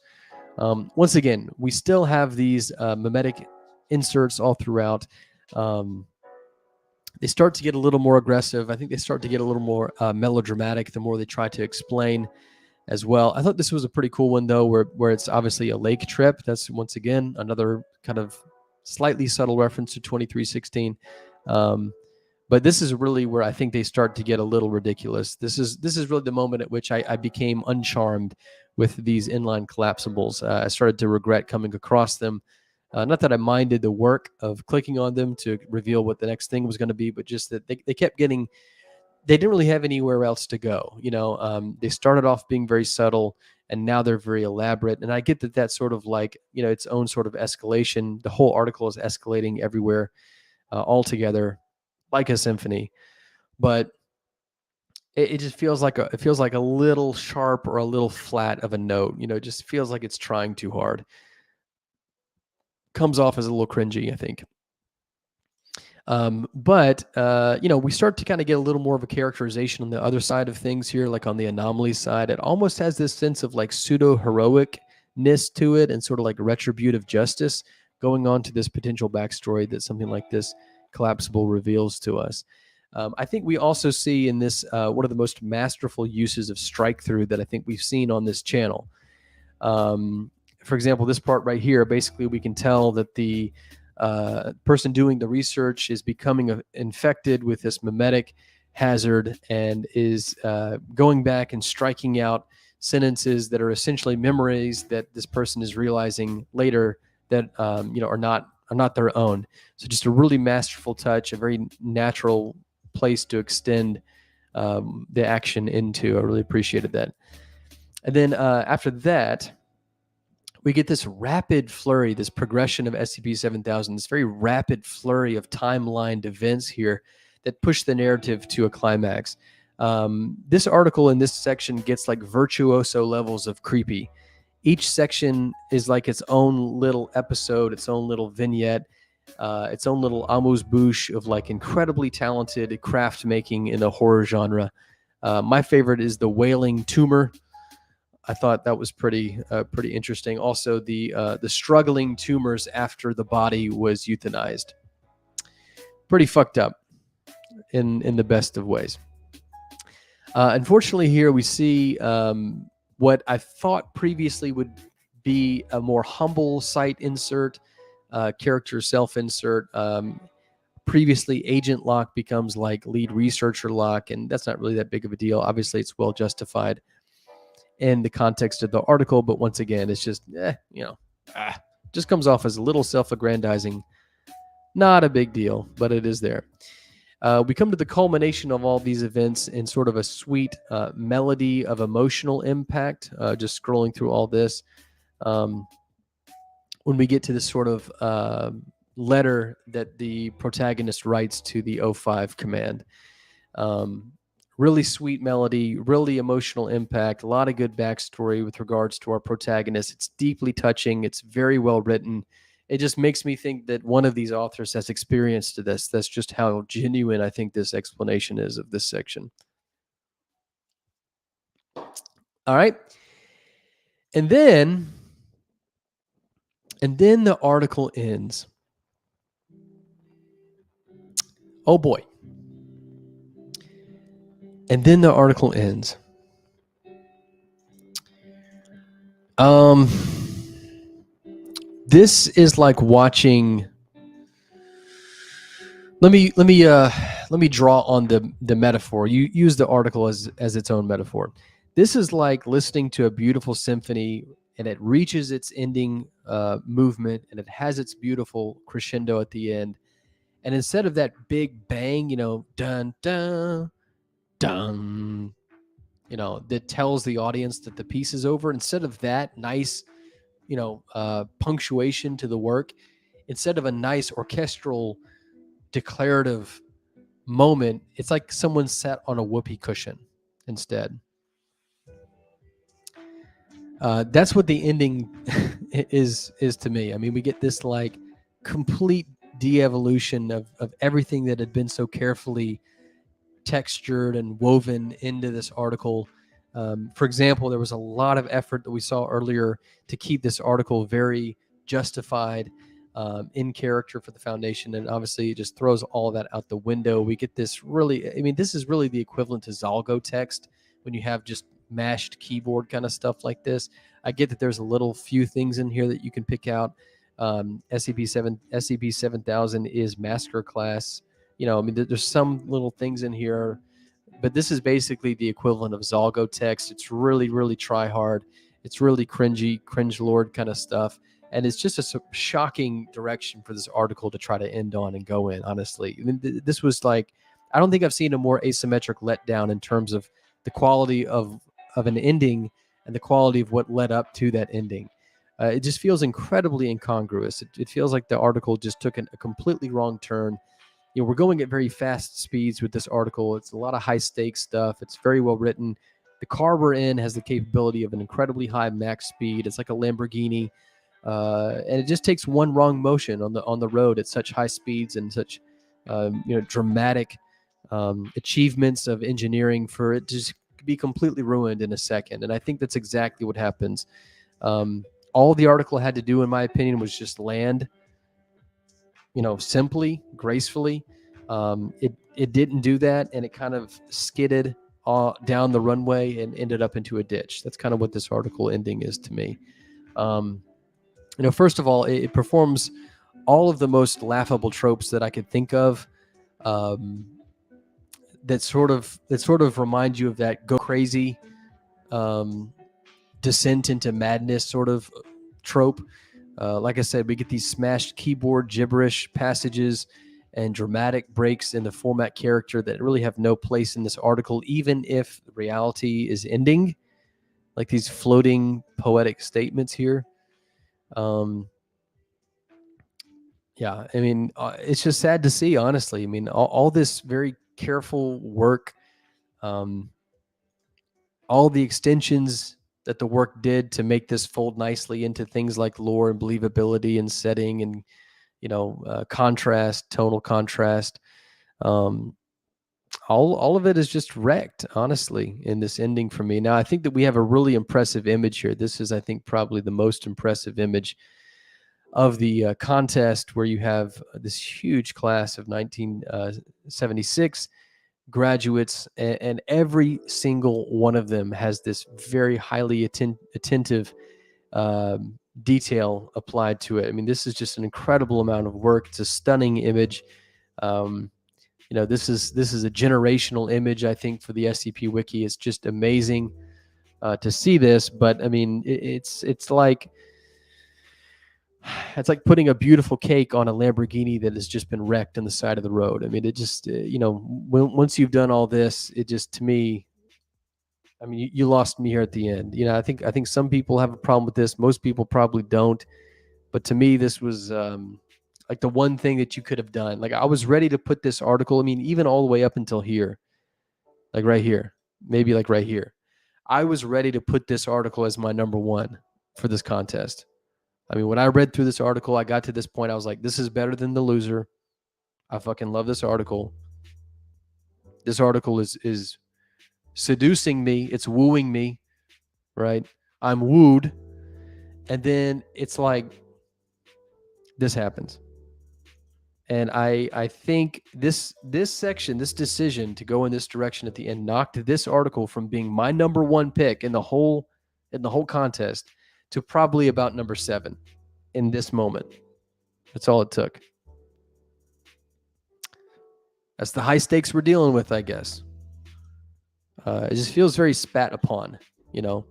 Once again, we still have these mimetic inserts all throughout. They start to get a little more aggressive. I think they start to get a little more melodramatic the more they try to explain as well. I thought this was a pretty cool one, though, where it's obviously a lake trip. That's, once again, another kind of slightly subtle reference to 2316. But this is really where I think they start to get a little ridiculous. This is really the moment at which I became uncharmed with these inline collapsibles. I started to regret coming across them. Not that I minded the work of clicking on them to reveal what the next thing was going to be, but just that they kept getting, they didn't really have anywhere else to go. They started off being very subtle, and now they're very elaborate. And I get that that's sort of like, its own sort of escalation. The whole article is escalating everywhere altogether, like a symphony. But it just feels like a little sharp or a little flat of a note. It just feels like it's trying too hard. Comes off as a little cringy, I think. But we start to kind of get a little more of a characterization on the other side of things here, like on the anomaly side. It almost has this sense of like pseudo-heroicness to it, and sort of like retributive justice going on to this potential backstory that something like this collapsible reveals to us. I think we also see in this one of the most masterful uses of strike through that I think we've seen on this channel. For example, this part right here, basically we can tell that the person doing the research is becoming infected with this mimetic hazard and is going back and striking out sentences that are essentially memories that this person is realizing later that are not their own. So just a really masterful touch, a very natural place to extend the action into. I really appreciated that. And then after that, we get this rapid flurry, this progression of SCP-7000, this very rapid flurry of timelined events here that push the narrative to a climax. This article in this section gets like virtuoso levels of creepy. Each section is like its own little episode, its own little vignette, its own little amuse-bouche of like incredibly talented craft making in the horror genre. My favorite is the Wailing Tumor. I thought that was pretty interesting. Also, the struggling tumors after the body was euthanized. Pretty fucked up in the best of ways. Unfortunately, here we see what I thought previously would be a more humble site insert, character self-insert. Previously, Agent Locke becomes like lead researcher Locke, and that's not really that big of a deal. Obviously, it's well justified in the context of the article, but once again, it's just, just comes off as a little self-aggrandizing. Not a big deal, but it is there. We come to the culmination of all these events in sort of a sweet melody of emotional impact, just scrolling through all this. When we get to this sort of letter that the protagonist writes to the O5 command. Really sweet melody, really emotional impact, a lot of good backstory with regards to our protagonist. It's deeply touching. It's very well written. It just makes me think that one of these authors has experienced this. That's just how genuine I think this explanation is of this section. All right. And then the article ends. Oh boy. And then the article ends. This is like watching. Let me draw on the metaphor. You use the article as its own metaphor. This is like listening to a beautiful symphony, and it reaches its ending movement, and it has its beautiful crescendo at the end. And instead of that big bang, dun dun dun, that tells the audience that the piece is over, instead of that nice, punctuation to the work, instead of a nice orchestral declarative moment, it's like someone sat on a whoopee cushion instead. That's what the ending is to me. I mean, we get this like complete de-evolution of everything that had been so carefully textured and woven into this article. For example, there was a lot of effort that we saw earlier to keep this article very justified, in character for the Foundation, and obviously it just throws all that out the window. We get this really, I mean, this is really the equivalent to Zalgo text when you have just mashed keyboard kind of stuff like this. I get that there's a little few things in here that you can pick out. SCP-7000 is massacre class. You know, I mean, there's some little things in here, but this is basically the equivalent of Zalgo text. It's really, really try hard. It's really cringy, cringe lord kind of stuff. And it's just a shocking direction for this article to try to end on and go in, honestly. I mean, this was like, I don't think I've seen a more asymmetric letdown in terms of the quality of an ending and the quality of what led up to that ending. It just feels incredibly incongruous. It feels like the article just took a completely wrong turn. You know, we're going at very fast speeds with this article. It's a lot of high stakes stuff. It's very well written. The car we're in has the capability of an incredibly high max speed. It's like a Lamborghini, and it just takes one wrong motion on the road at such high speeds and such dramatic achievements of engineering for it to just be completely ruined in a second. And I think that's exactly what happens. All the article had to do, in my opinion, was just land, simply, gracefully. It didn't do that, and it kind of skidded down the runway and ended up into a ditch. That's kind of what this article ending is to me. First of all, it performs all of the most laughable tropes that I could think of. That sort of remind you of that go crazy, descent into madness sort of trope. Like I said, we get these smashed keyboard gibberish passages and dramatic breaks in the format character that really have no place in this article, even if reality is ending, like these floating poetic statements here. Yeah, I mean, it's just sad to see, honestly. I mean, all this very careful work, all the extensions that the work did to make this fold nicely into things like lore and believability and setting and, contrast, tonal contrast. All of it is just wrecked, honestly, in this ending for me. Now, I think that we have a really impressive image here. This is, I think, probably the most impressive image of the contest, where you have this huge class of 1976 graduates, and every single one of them has this very highly attentive detail applied to it. I mean, this is just an incredible amount of work. It's a stunning image. This is a generational image, I think, for the SCP Wiki. It's just amazing to see this. But I mean, it's like putting a beautiful cake on a Lamborghini that has just been wrecked on the side of the road. I mean, it just, once you've done all this, it just, to me, I mean, you lost me here at the end. I think some people have a problem with this. Most people probably don't. But to me, this was like the one thing that you could have done. Like, I was ready to put this article, I mean, even all the way up until here, like right here, maybe like right here. I was ready to put this article as my number one for this contest. I mean, when I read through this article, I got to this point, I was like, this is better than The Loser. I fucking love this article. This article is seducing me. It's wooing me, right? I'm wooed. And then it's like, this happens. And I think this section, this decision to go in this direction at the end, knocked this article from being my number one pick in the whole contest to probably about number 7 in this moment. That's all it took. That's the high stakes we're dealing with, I guess. It just feels very spat upon, And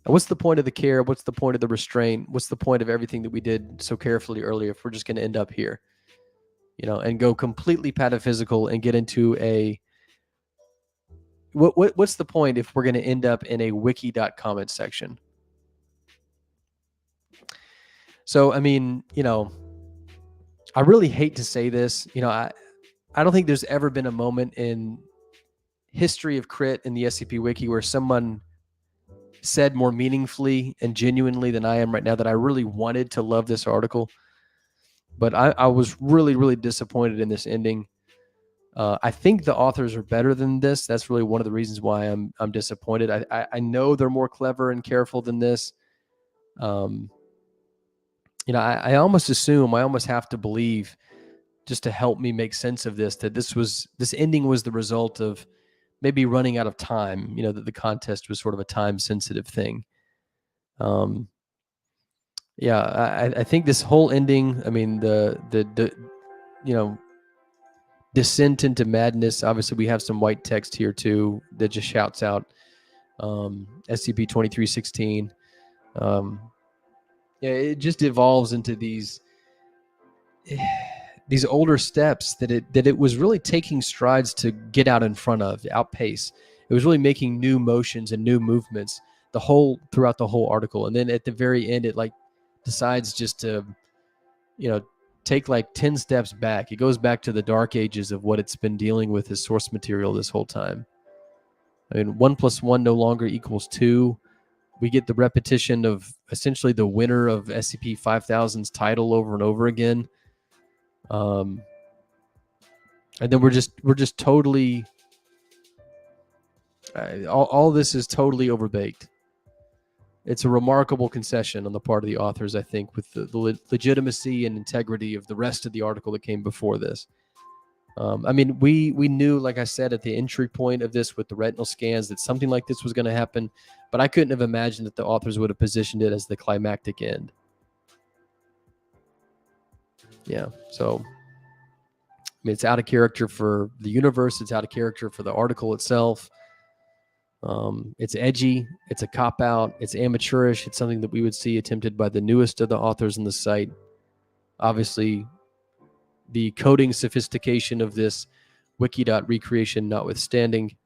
what's the point of the care? What's the point of the restraint? What's the point of everything that we did so carefully earlier if we're just going to end up here, and go completely pataphysical and get into a what's the point if we're going to end up in a wiki.comment section? So, I mean, I really hate to say this. I don't think there's ever been a moment in history of crit in the SCP Wiki where someone said more meaningfully and genuinely than I am right now that I really wanted to love this article. But I was really, really disappointed in this ending. I think the authors are better than this. That's really one of the reasons why I'm disappointed. I know they're more clever and careful than this. I almost assume, I almost have to believe, just to help me make sense of this, that this ending was the result of maybe running out of time. That the contest was sort of a time sensitive thing. I think this whole ending, I mean, the descent into madness. Obviously, we have some white text here too that just shouts out SCP-2316. It just evolves into these older steps that it was really taking strides to get out in front of, outpace. It was really making new motions and new movements throughout the whole article, and then at the very end, it like decides just to, take like 10 steps back. It goes back to the dark ages of what it's been dealing with as source material this whole time. I mean, 1 + 1 no longer equals 2. We get the repetition of essentially the winner of SCP-5000's title over and over again. And then we're just totally, all this is totally overbaked. It's a remarkable concession on the part of the authors, I think, with the legitimacy and integrity of the rest of the article that came before this. I mean, we knew, like I said, at the entry point of this with the retinal scans, that something like this was going to happen, but I couldn't have imagined that the authors would have positioned it as the climactic end. Yeah, so I mean, it's out of character for the universe. It's out of character for the article itself. It's edgy. It's a cop-out. It's amateurish. It's something that we would see attempted by the newest of the authors on the site. Obviously, the coding sophistication of this wiki.recreation notwithstanding.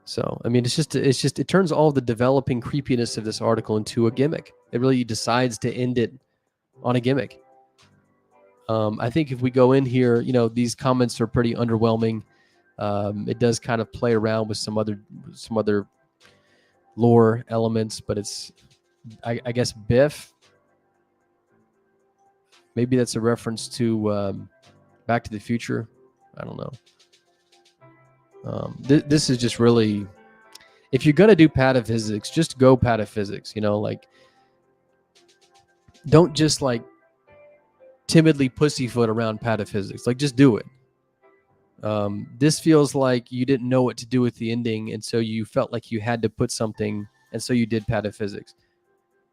So, I mean, it turns all the developing creepiness of this article into a gimmick. It really decides to end it on a gimmick. I think if we go in here, these comments are pretty underwhelming. It does kind of play around with some other lore elements, but it's, I guess, Biff. Maybe that's a reference to Back to the Future. I don't know. This is just really, if you're gonna do pataphysics, just go pataphysics. Don't just like timidly pussyfoot around pataphysics. Like, just do it. This feels like you didn't know what to do with the ending, and so you felt like you had to put something, and so you did pataphysics.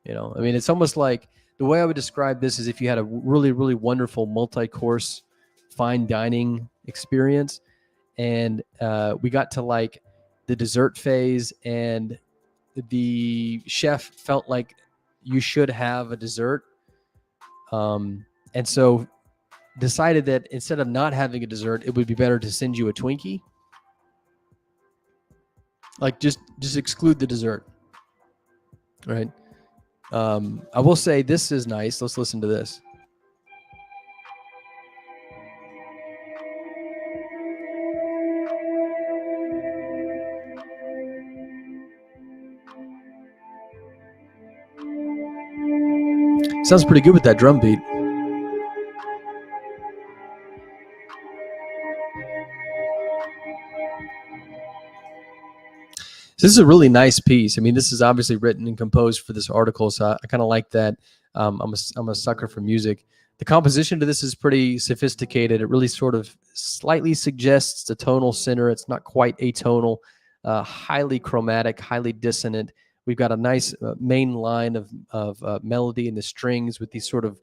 I mean, it's almost like, the way I would describe this is if you had a really, really wonderful multi-course fine dining experience, and we got to like the dessert phase, and the chef felt like you should have a dessert, and so decided that instead of not having a dessert, it would be better to send you a Twinkie. Like, just exclude the dessert, right? I will say this is nice. Let's listen to this. Sounds pretty good with that drum beat. So this is a really nice piece. I mean, this is obviously written and composed for this article, so I kind of like that. I'm a sucker for music. The composition to this is pretty sophisticated. It really sort of slightly suggests a tonal center. It's not quite atonal, highly chromatic, highly dissonant. We've got a nice main line of melody in the strings with these sort of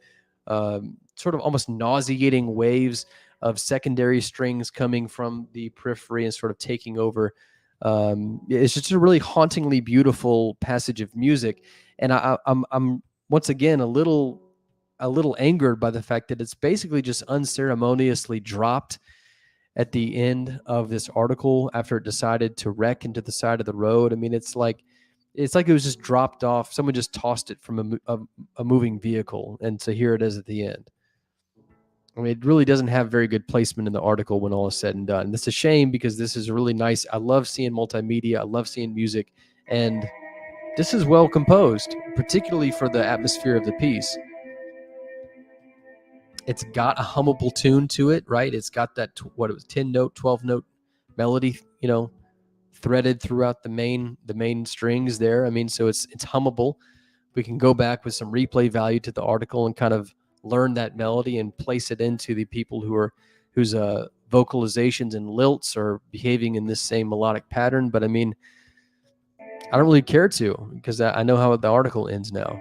almost nauseating waves of secondary strings coming from the periphery and sort of taking over. It's just a really hauntingly beautiful passage of music, and I'm once again a little angered by the fact that it's basically just unceremoniously dropped at the end of this article after it decided to wreck into the side of the road. I mean, it's like it was just dropped off. Someone just tossed it from a moving vehicle, and so here it is at the end. I mean, it really doesn't have very good placement in the article when all is said and done. And that's a shame, because this is really nice. I love seeing multimedia. I love seeing music. And this is well composed, particularly for the atmosphere of the piece. It's got a hummable tune to it, right? It's got that 10-note, 12-note melody, threaded throughout the main strings there. I mean, so it's hummable. We can go back with some replay value to the article and kind of learn that melody and place it into the people whose vocalizations and lilts are behaving in this same melodic pattern. But I mean, I don't really care to, because I know how the article ends now.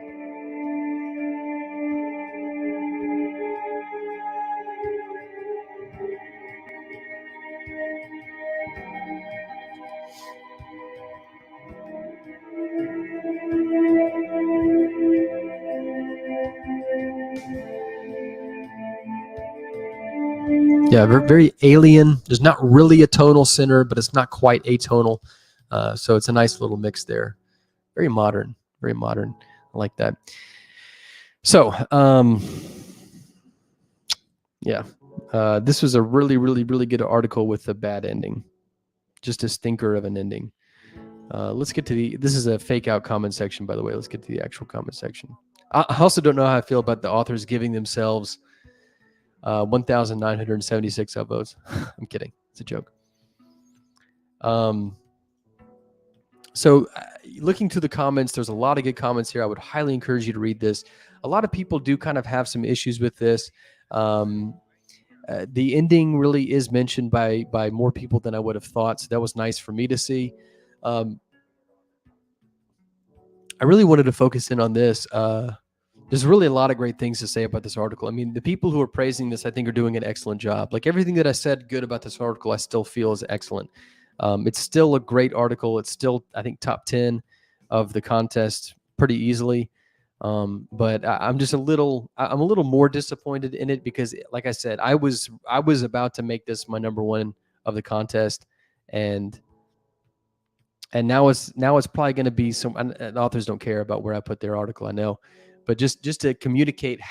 Yeah, very alien. There's not really a tonal center, but it's not quite atonal. So it's a nice little mix there. Very modern, very modern. I like that. So, yeah, this was a really, really, really good article with a bad ending. Just a stinker of an ending. Let's get to this is a fake out comment section, by the way. Let's get to the actual comment section. I also don't know how I feel about the authors giving themselves 1,976 upvotes. I'm kidding. It's a joke. So looking through the comments, there's a lot of good comments here. I would highly encourage you to read this. A lot of people do kind of have some issues with this. The ending really is mentioned by more people than I would have thought. So that was nice for me to see. I really wanted to focus in on this. There's really a lot of great things to say about this article. I mean, the people who are praising this, I think, are doing an excellent job. Like everything that I said good about this article, I still feel is excellent. It's still a great article. It's still, I think, top 10 of the contest pretty easily. But I'm just a little more disappointed in it because, like I said, I was about to make this my number one of the contest, and now it's probably going to be some. And authors don't care about where I put their article, I know, but just to communicate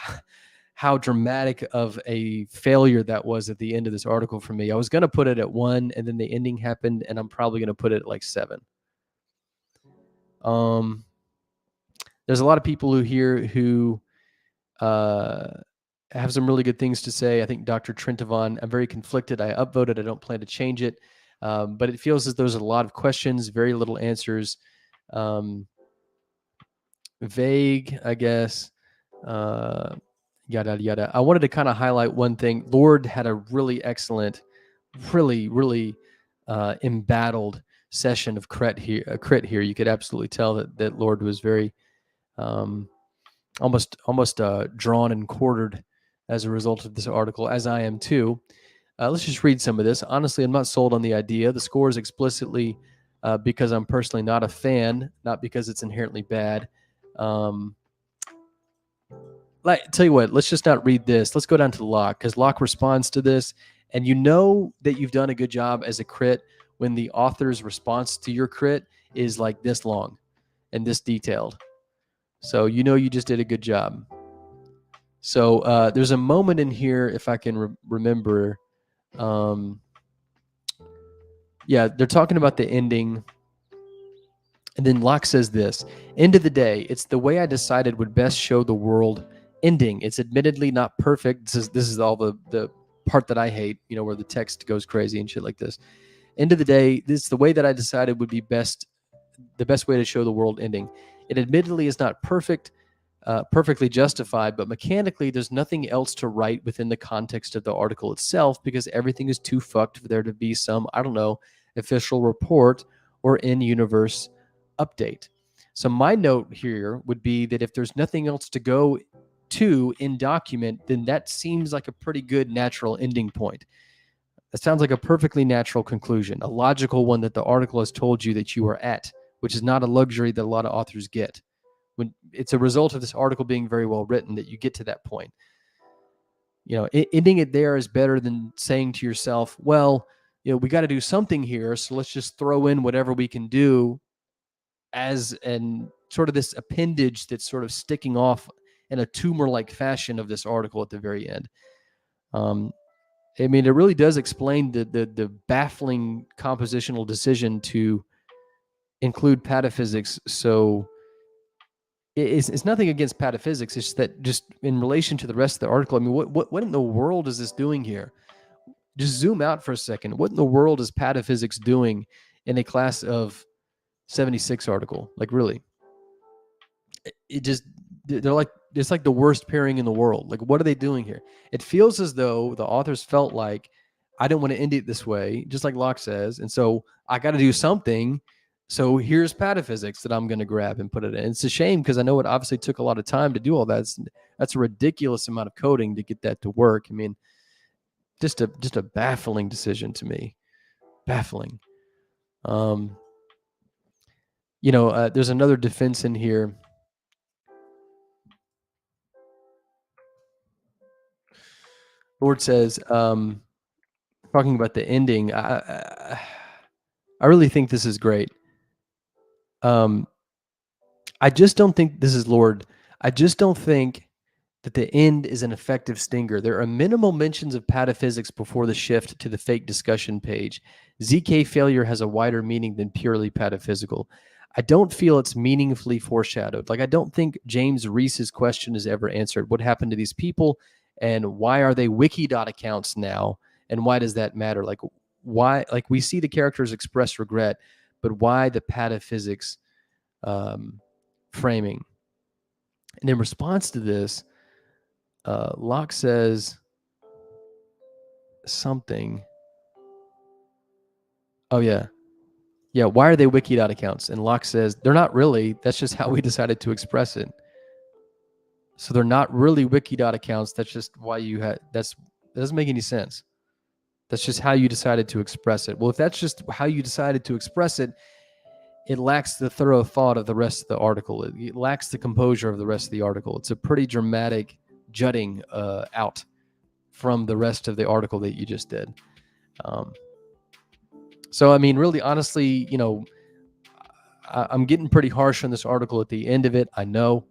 how dramatic of a failure that was at the end of this article for me. I was going to put it at 1, and then the ending happened, and I'm probably going to put it at like 7. There's a lot of people who have some really good things to say. I think Dr. Trentavon, I'm very conflicted. I upvoted. I don't plan to change it. But it feels as though there's a lot of questions, very little answers. Vague, I guess. Yada, yada. I wanted to kind of highlight one thing. Lord had a really excellent, really, really embattled session of crit here. You could absolutely tell that Lord was very almost drawn and quartered as a result of this article, as I am too. Let's just read some of this. Honestly, I'm not sold on the idea. The score is explicitly because I'm personally not a fan, not because it's inherently bad. Tell you what, let's just not read this. Let's go down to Locke, because Locke responds to this, and you know that you've done a good job as a crit when the author's response to your crit is like this long and this detailed. So you know you just did a good job. So there's a moment in here, if I can remember. Yeah, they're talking about the ending. And then Locke says this: end of the day, it's the way I decided would best show the world ending. It's admittedly not perfect. This is all the part that I hate, where the text goes crazy and shit like this. End of the day, this is the way that I decided would be the best way to show the world ending. It admittedly is not perfect, perfectly justified, but mechanically there's nothing else to write within the context of the article itself because everything is too fucked for there to be some, I don't know, official report or in-universe update. So my note here would be that if there's nothing else to go to in document, then that seems like a pretty good natural ending point. That sounds like a perfectly natural conclusion, a logical one that the article has told you that you are at, which is not a luxury that a lot of authors get. When it's a result of this article being very well written that you get to that point. Ending it there is better than saying to yourself, well, we got to do something here, so let's just throw in whatever we can do as an sort of this appendage that's sort of sticking off in a tumor-like fashion of this article at the very end. I mean, it really does explain the baffling compositional decision to include pataphysics so it's nothing against pataphysics. It's just that just in relation to the rest of the article, I mean, what in the world is this doing here? Just zoom out for a second. What in the world is pataphysics doing in a class of 76 article? Like, really? It just, they're like, it's like the worst pairing in the world. Like, what are they doing here? It feels as though the authors felt like, I don't want to end it this way, just like Locke says. And so I got to do something. So here's pataphysics that I'm going to grab and put it in. It's a shame because I know it obviously took a lot of time to do all that. That's a ridiculous amount of coding to get that to work. I mean, just a baffling decision to me. Baffling. There's another defense in here. Lord says, talking about the ending, I really think this is great. I just don't think this is Lord. I just don't think that the end is an effective stinger. There are minimal mentions of pataphysics before the shift to the fake discussion page. ZK failure has a wider meaning than purely pataphysical. I don't feel it's meaningfully foreshadowed. Like, I don't think James Reese's question is ever answered. What happened to these people, and why are they Wiki.dot accounts now, and why does that matter? Like, why? Like, we see the characters express regret, but why the pataphysics framing? And in response to this, Locke says something. Oh, yeah. Yeah, why are they Wiki.dot accounts? And Locke says, they're not really. That's just how we decided to express it. So they're not really Wiki.dot accounts. That's just why you had, that doesn't make any sense. That's just how you decided to express it. Well, if that's just how you decided to express it, it lacks the thorough thought of the rest of the article. It lacks the composure of the rest of the article. It's a pretty dramatic jutting out from the rest of the article that you just did. So, I mean, really, honestly, I'm getting pretty harsh on this article at the end of it. I know.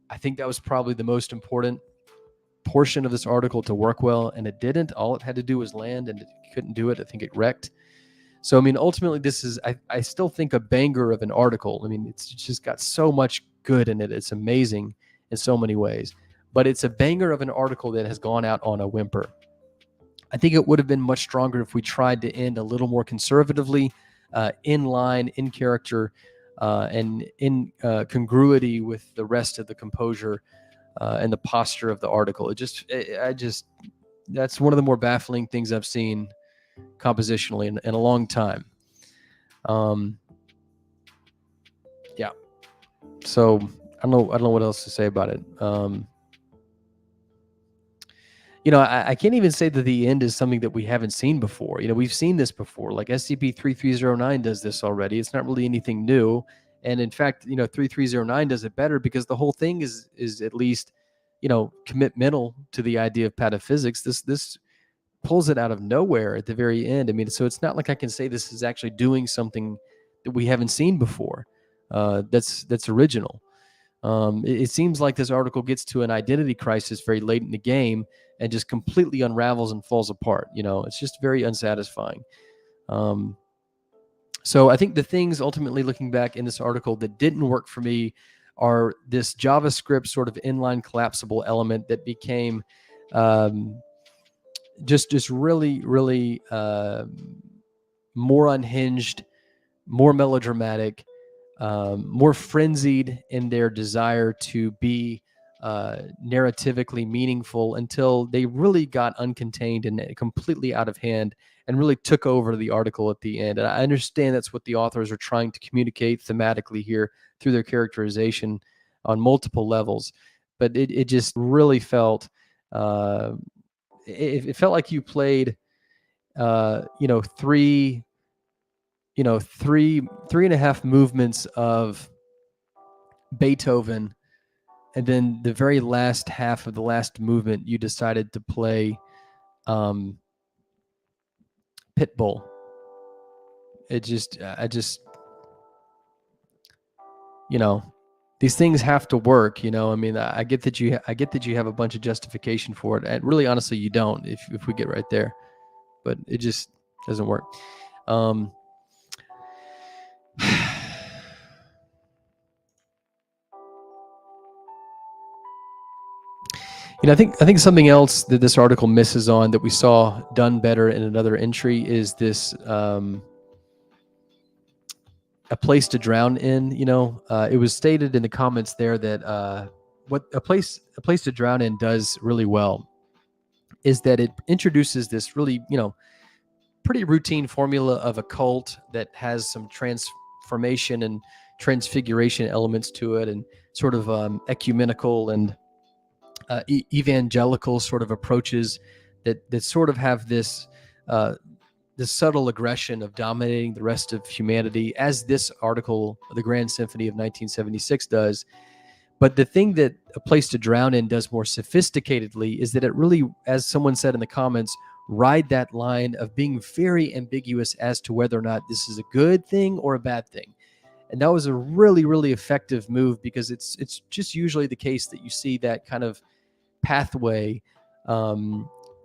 I think that was probably the most important portion of this article to work well, and it didn't. All it had to do was land, and it couldn't do it. I think it wrecked. So, I mean, ultimately, this is, I still think, a banger of an article. I mean, it's just got so much good in it. It's amazing in so many ways. But it's a banger of an article that has gone out on a whimper. I think it would have been much stronger if we tried to end a little more conservatively, in line, in character, and in congruity with the rest of the composure and the posture of the article. That's one of the more baffling things I've seen compositionally in a long time. Yeah. So I don't know what else to say about it. I can't even say that the end is something that we haven't seen before. We've seen this before. Like SCP-3309 does this already. It's not really anything new. And in fact, 3309 does it better because the whole thing is at least, commitmental to the idea of pataphysics. This pulls it out of nowhere at the very end. I mean, so it's not like I can say this is actually doing something that we haven't seen before. That's original. It seems like this article gets to an identity crisis very late in the game and just completely unravels and falls apart. It's just very unsatisfying. So I think the things ultimately looking back in this article that didn't work for me are this JavaScript sort of inline collapsible element that became just really, really more unhinged, more melodramatic, more frenzied in their desire to be narratively meaningful until they really got uncontained and completely out of hand and really took over the article at the end. And I understand that's what the authors are trying to communicate thematically here through their characterization on multiple levels. But it just really felt, it felt like you played, three and a half movements of Beethoven, and then the very last half of the last movement you decided to play Pitbull. These things have to work. I mean, I get that you have a bunch of justification for it, and really, honestly, you don't if we get right there, but it just doesn't work. I think something else that this article misses on that we saw done better in another entry is this a place to drown in. It was stated in the comments there that what a place to drown in does really well is that it introduces this really pretty routine formula of a cult that has some transformation and transfiguration elements to it, and sort of ecumenical and evangelical sort of approaches that sort of have this subtle aggression of dominating the rest of humanity, as this article, The Grand Symphony of 1976, does. But the thing that A Place to Drown In does more sophisticatedly is that it really, as someone said in the comments, ride that line of being very ambiguous as to whether or not this is a good thing or a bad thing. And that was a really, really effective move, because it's just usually the case that you see that kind of pathway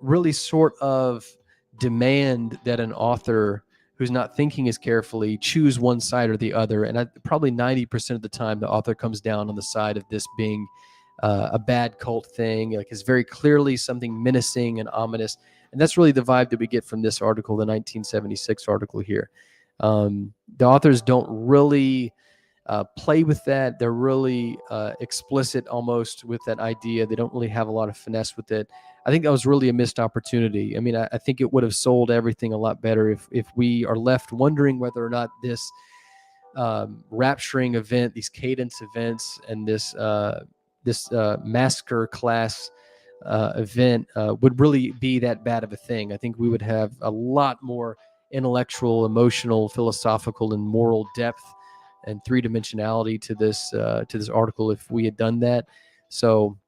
really sort of demand that an author who's not thinking as carefully choose one side or the other. And probably 90% of the time, the author comes down on the side of this being a bad cult thing. Like, it's very clearly something menacing and ominous. And that's really the vibe that we get from this article, the 1976 article here. The authors don't really play with that. They're really explicit almost with that idea. They don't really have a lot of finesse with it. I think that was really a missed opportunity. I mean, I think it would have sold everything a lot better if we are left wondering whether or not this rapturing event, these cadence events, and this massacre class event would really be that bad of a thing. I think we would have a lot more intellectual, emotional, philosophical, and moral depth and three-dimensionality to this article if we had done that. So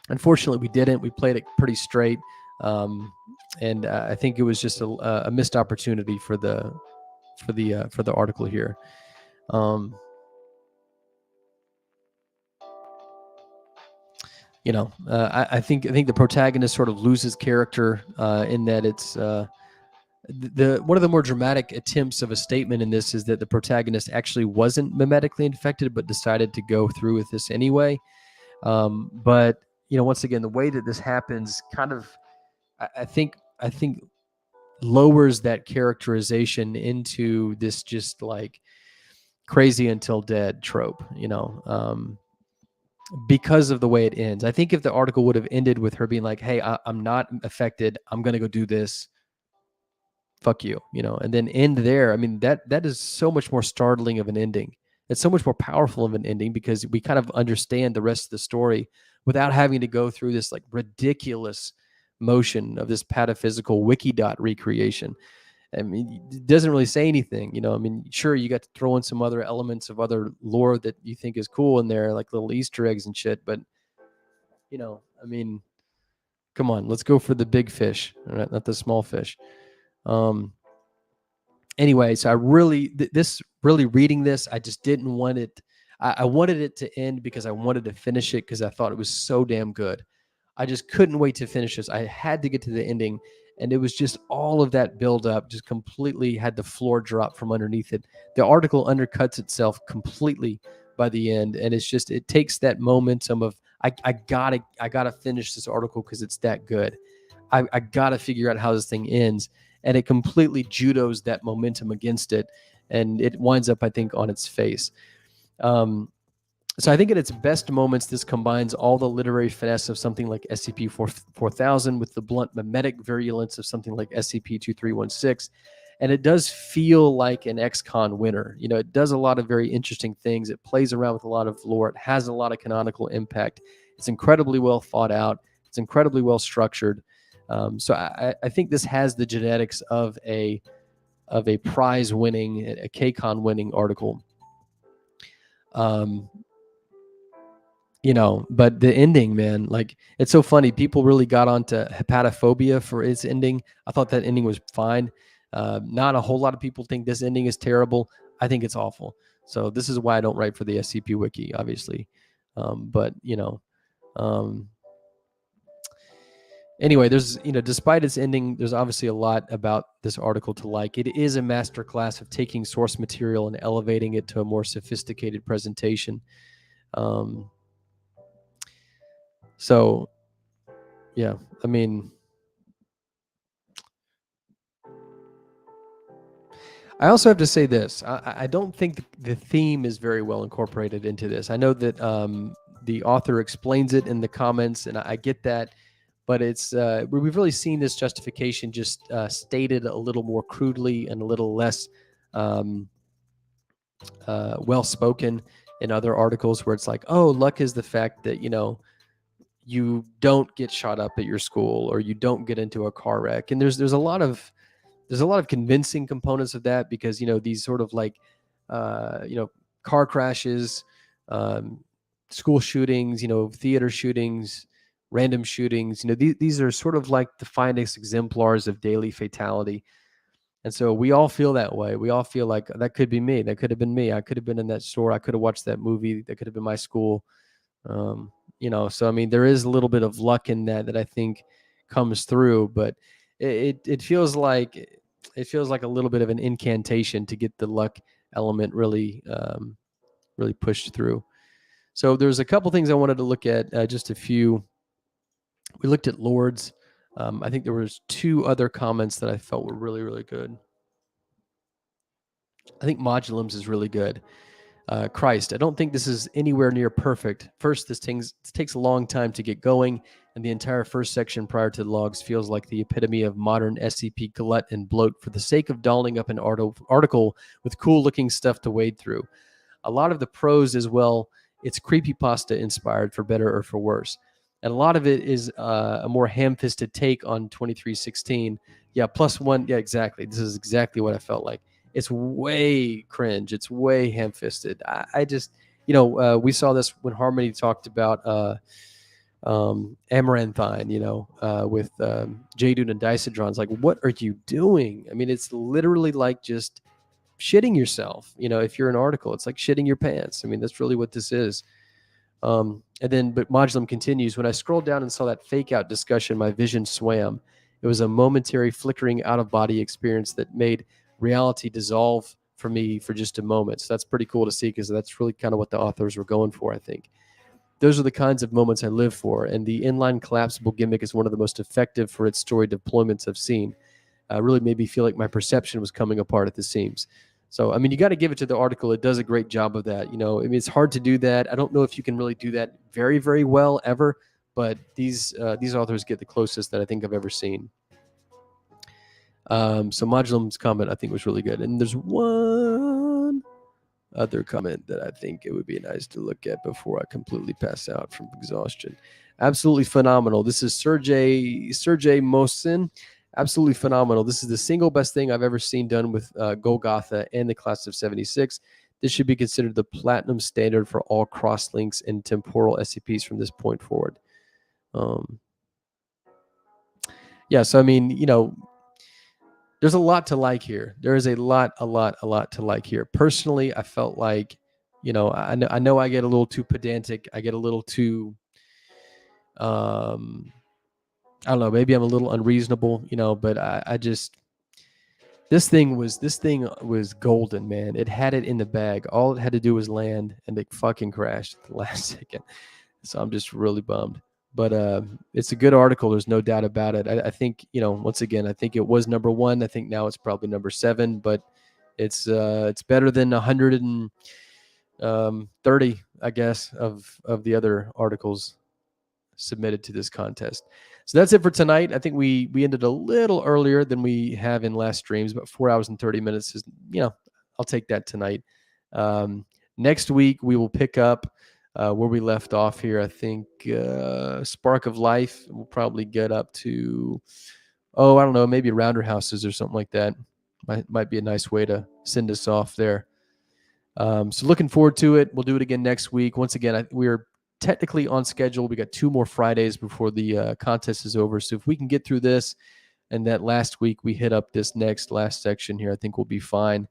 unfortunately we didn't. We played it pretty straight, and I think it was just a missed opportunity for the article here. I think the protagonist sort of loses character in that it's one of the more dramatic attempts of a statement in this is that the protagonist actually wasn't memetically infected, but decided to go through with this anyway. But once again, the way that this happens kind of, I think lowers that characterization into this just like crazy until dead trope, because of the way it ends. I think if the article would have ended with her being like, hey, I'm not affected, I'm going to go do this, fuck you, and then end there. I mean, that is so much more startling of an ending. It's so much more powerful of an ending because we kind of understand the rest of the story without having to go through this like ridiculous motion of this pataphysical wiki.dot recreation. I mean, it doesn't really say anything, I mean, sure, you got to throw in some other elements of other lore that you think is cool in there, like little Easter eggs and shit. But, I mean, come on, let's go for the big fish, right? Not the small fish. Anyway, so I really, reading this, I just didn't want it. I wanted it to end because I wanted to finish it because I thought it was so damn good. I just couldn't wait to finish this. I had to get to the ending, and it was just all of that build up just completely had the floor drop from underneath it. The article undercuts itself completely by the end, and it takes that momentum of I gotta finish this article because it's that good. I gotta figure out how this thing ends. And it completely judos that momentum against it, and it winds up, I think, on its face. So I think at its best moments, this combines all the literary finesse of something like SCP-4000 with the blunt memetic virulence of something like SCP-2316, and it does feel like an XCON winner. It does a lot of very interesting things. It plays around with a lot of lore. It has a lot of canonical impact. It's incredibly well thought out. It's incredibly well structured. So I think this has the genetics of a prize-winning, a KCON-winning article. But the ending, man, like, it's so funny. People really got onto hepatophobia for its ending. I thought that ending was fine. Not a whole lot of people think this ending is terrible. I think it's awful. So this is why I don't write for the SCP Wiki, obviously. But anyway, there's, despite its ending, there's obviously a lot about this article to like. It is a masterclass of taking source material and elevating it to a more sophisticated presentation. So Yeah, I mean, I also have to say this. I don't think the theme is very well incorporated into this. I know that the author explains it in the comments, and I get that, but it's we've really seen this justification just stated a little more crudely and a little less um, well spoken in other articles, where it's like, oh, luck is the fact that you don't get shot up at your school or you don't get into a car wreck, and there's a lot of convincing components of that, because these sort of like car crashes, um, school shootings, theater shootings, random shootings, these are sort of like the finest exemplars of daily fatality. And so we all feel that way. We all feel like that could be me, that could have been me, I could have been in that store, I could have watched that movie, that could have been my school. um, so I mean, there is a little bit of luck in that I think comes through, but it feels like a little bit of an incantation to get the luck element really really pushed through. So there's a couple things I wanted to look at, just a few. We looked at Lords. I think there was two other comments that I felt were really, really good. I think Modulums is really good. Christ, I don't think this is anywhere near perfect. First, this takes a long time to get going, and the entire first section prior to the logs feels like the epitome of modern SCP glut and bloat for the sake of dolling up an article with cool-looking stuff to wade through. A lot of the prose as well, it's creepypasta inspired, for better or for worse. And a lot of it is a more ham-fisted take on 2316. Yeah, +1. Yeah, exactly. This is exactly what I felt like. It's way cringe. It's way ham-fisted. I just, we saw this when Harmony talked about Amaranthine, with Jadoon and Dicedron's. Like, what are you doing? I mean, it's literally like just shitting yourself. If you're an article, it's like shitting your pants. I mean, that's really what this is. And then, but Modulum continues, when I scrolled down and saw that fake out discussion, my vision swam. It was a momentary flickering out of body experience that made reality dissolve for me for just a moment. So that's pretty cool to see, because that's really kind of what the authors were going for, I think. Those are the kinds of moments I live for, and the inline collapsible gimmick is one of the most effective for its story deployments I've seen. Really made me feel like my perception was coming apart at the seams. So, I mean, you got to give it to the article. It does a great job of that. I mean, it's hard to do that. I don't know if you can really do that very, very well ever, but these authors get the closest that I think I've ever seen. So Modulum's comment, I think, was really good. And there's one other comment that I think it would be nice to look at before I completely pass out from exhaustion. Absolutely phenomenal. This is Sergey Mosin. Absolutely phenomenal. This is the single best thing I've ever seen done with Golgotha and the class of 76. This should be considered the platinum standard for all cross-links and temporal SCPs from this point forward. Yeah, so I mean, there's a lot to like here. There is a lot to like here. Personally, I felt like, I know I get a little too pedantic. I get a little too, I don't know, maybe I'm a little unreasonable, but I just, this thing was golden, man. It had it in the bag. All it had to do was land, and it fucking crashed at the last second. So I'm just really bummed. But it's a good article. There's no doubt about it. I think, once again, I think it was number 1. I think now it's probably number 7, but it's better than 130, I guess, of the other articles submitted to this contest. So that's it for tonight. I think we ended a little earlier than we have in last streams, but 4 hours and 30 minutes is, I'll take that tonight. Next week we will pick up where we left off here. I think Spark of Life will probably get up to, I don't know, maybe Rounder Houses or something like that. Might be a nice way to send us off there. So looking forward to it. We'll do it again next week. Once again, we're technically on schedule. We got 2 more Fridays before the contest is over. So if we can get through this, and that last week we hit up this last section here, I think we'll be fine.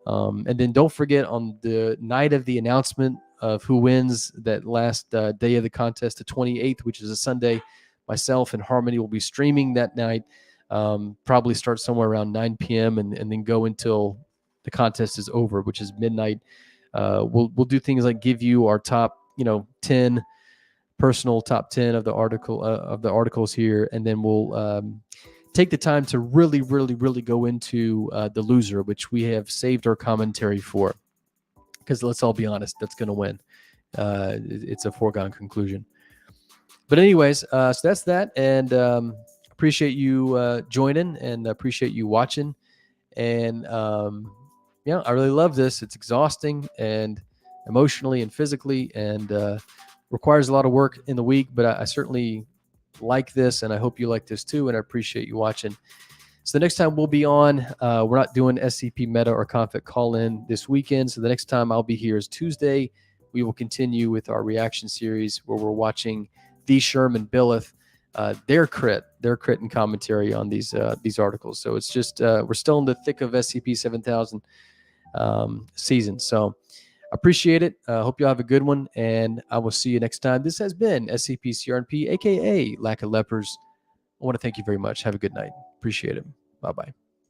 And then don't forget, on the night of the announcement of who wins that last day of the contest, the 28th, which is a Sunday, myself and Harmony will be streaming that night. Probably start somewhere around 9 p.m. and then go until the contest is over, which is midnight. We'll do things like give you our top 10 personal top 10 of the articles here, and then we'll take the time to really go into the loser, which we have saved our commentary for, because let's all be honest, that's going to win. It's a foregone conclusion. But anyways, so that's that, and appreciate you joining, and appreciate you watching, and yeah, I really love this. It's exhausting and emotionally and physically, and requires a lot of work in the week, but I certainly like this, and I hope you like this too, and I appreciate you watching. So the next time we'll be on, we're not doing SCP Meta or Conflict Call-In this weekend, so the next time I'll be here is Tuesday. We will continue with our reaction series where we're watching D. Sherman Billith, their crit and commentary on these articles. So it's just, we're still in the thick of SCP-7000 season. So appreciate it. Hope you have a good one, and I will see you next time. This has been SCP-CRNP, aka Lack of Lepers. I want to thank you very much. Have a good night. Appreciate it. Bye-bye.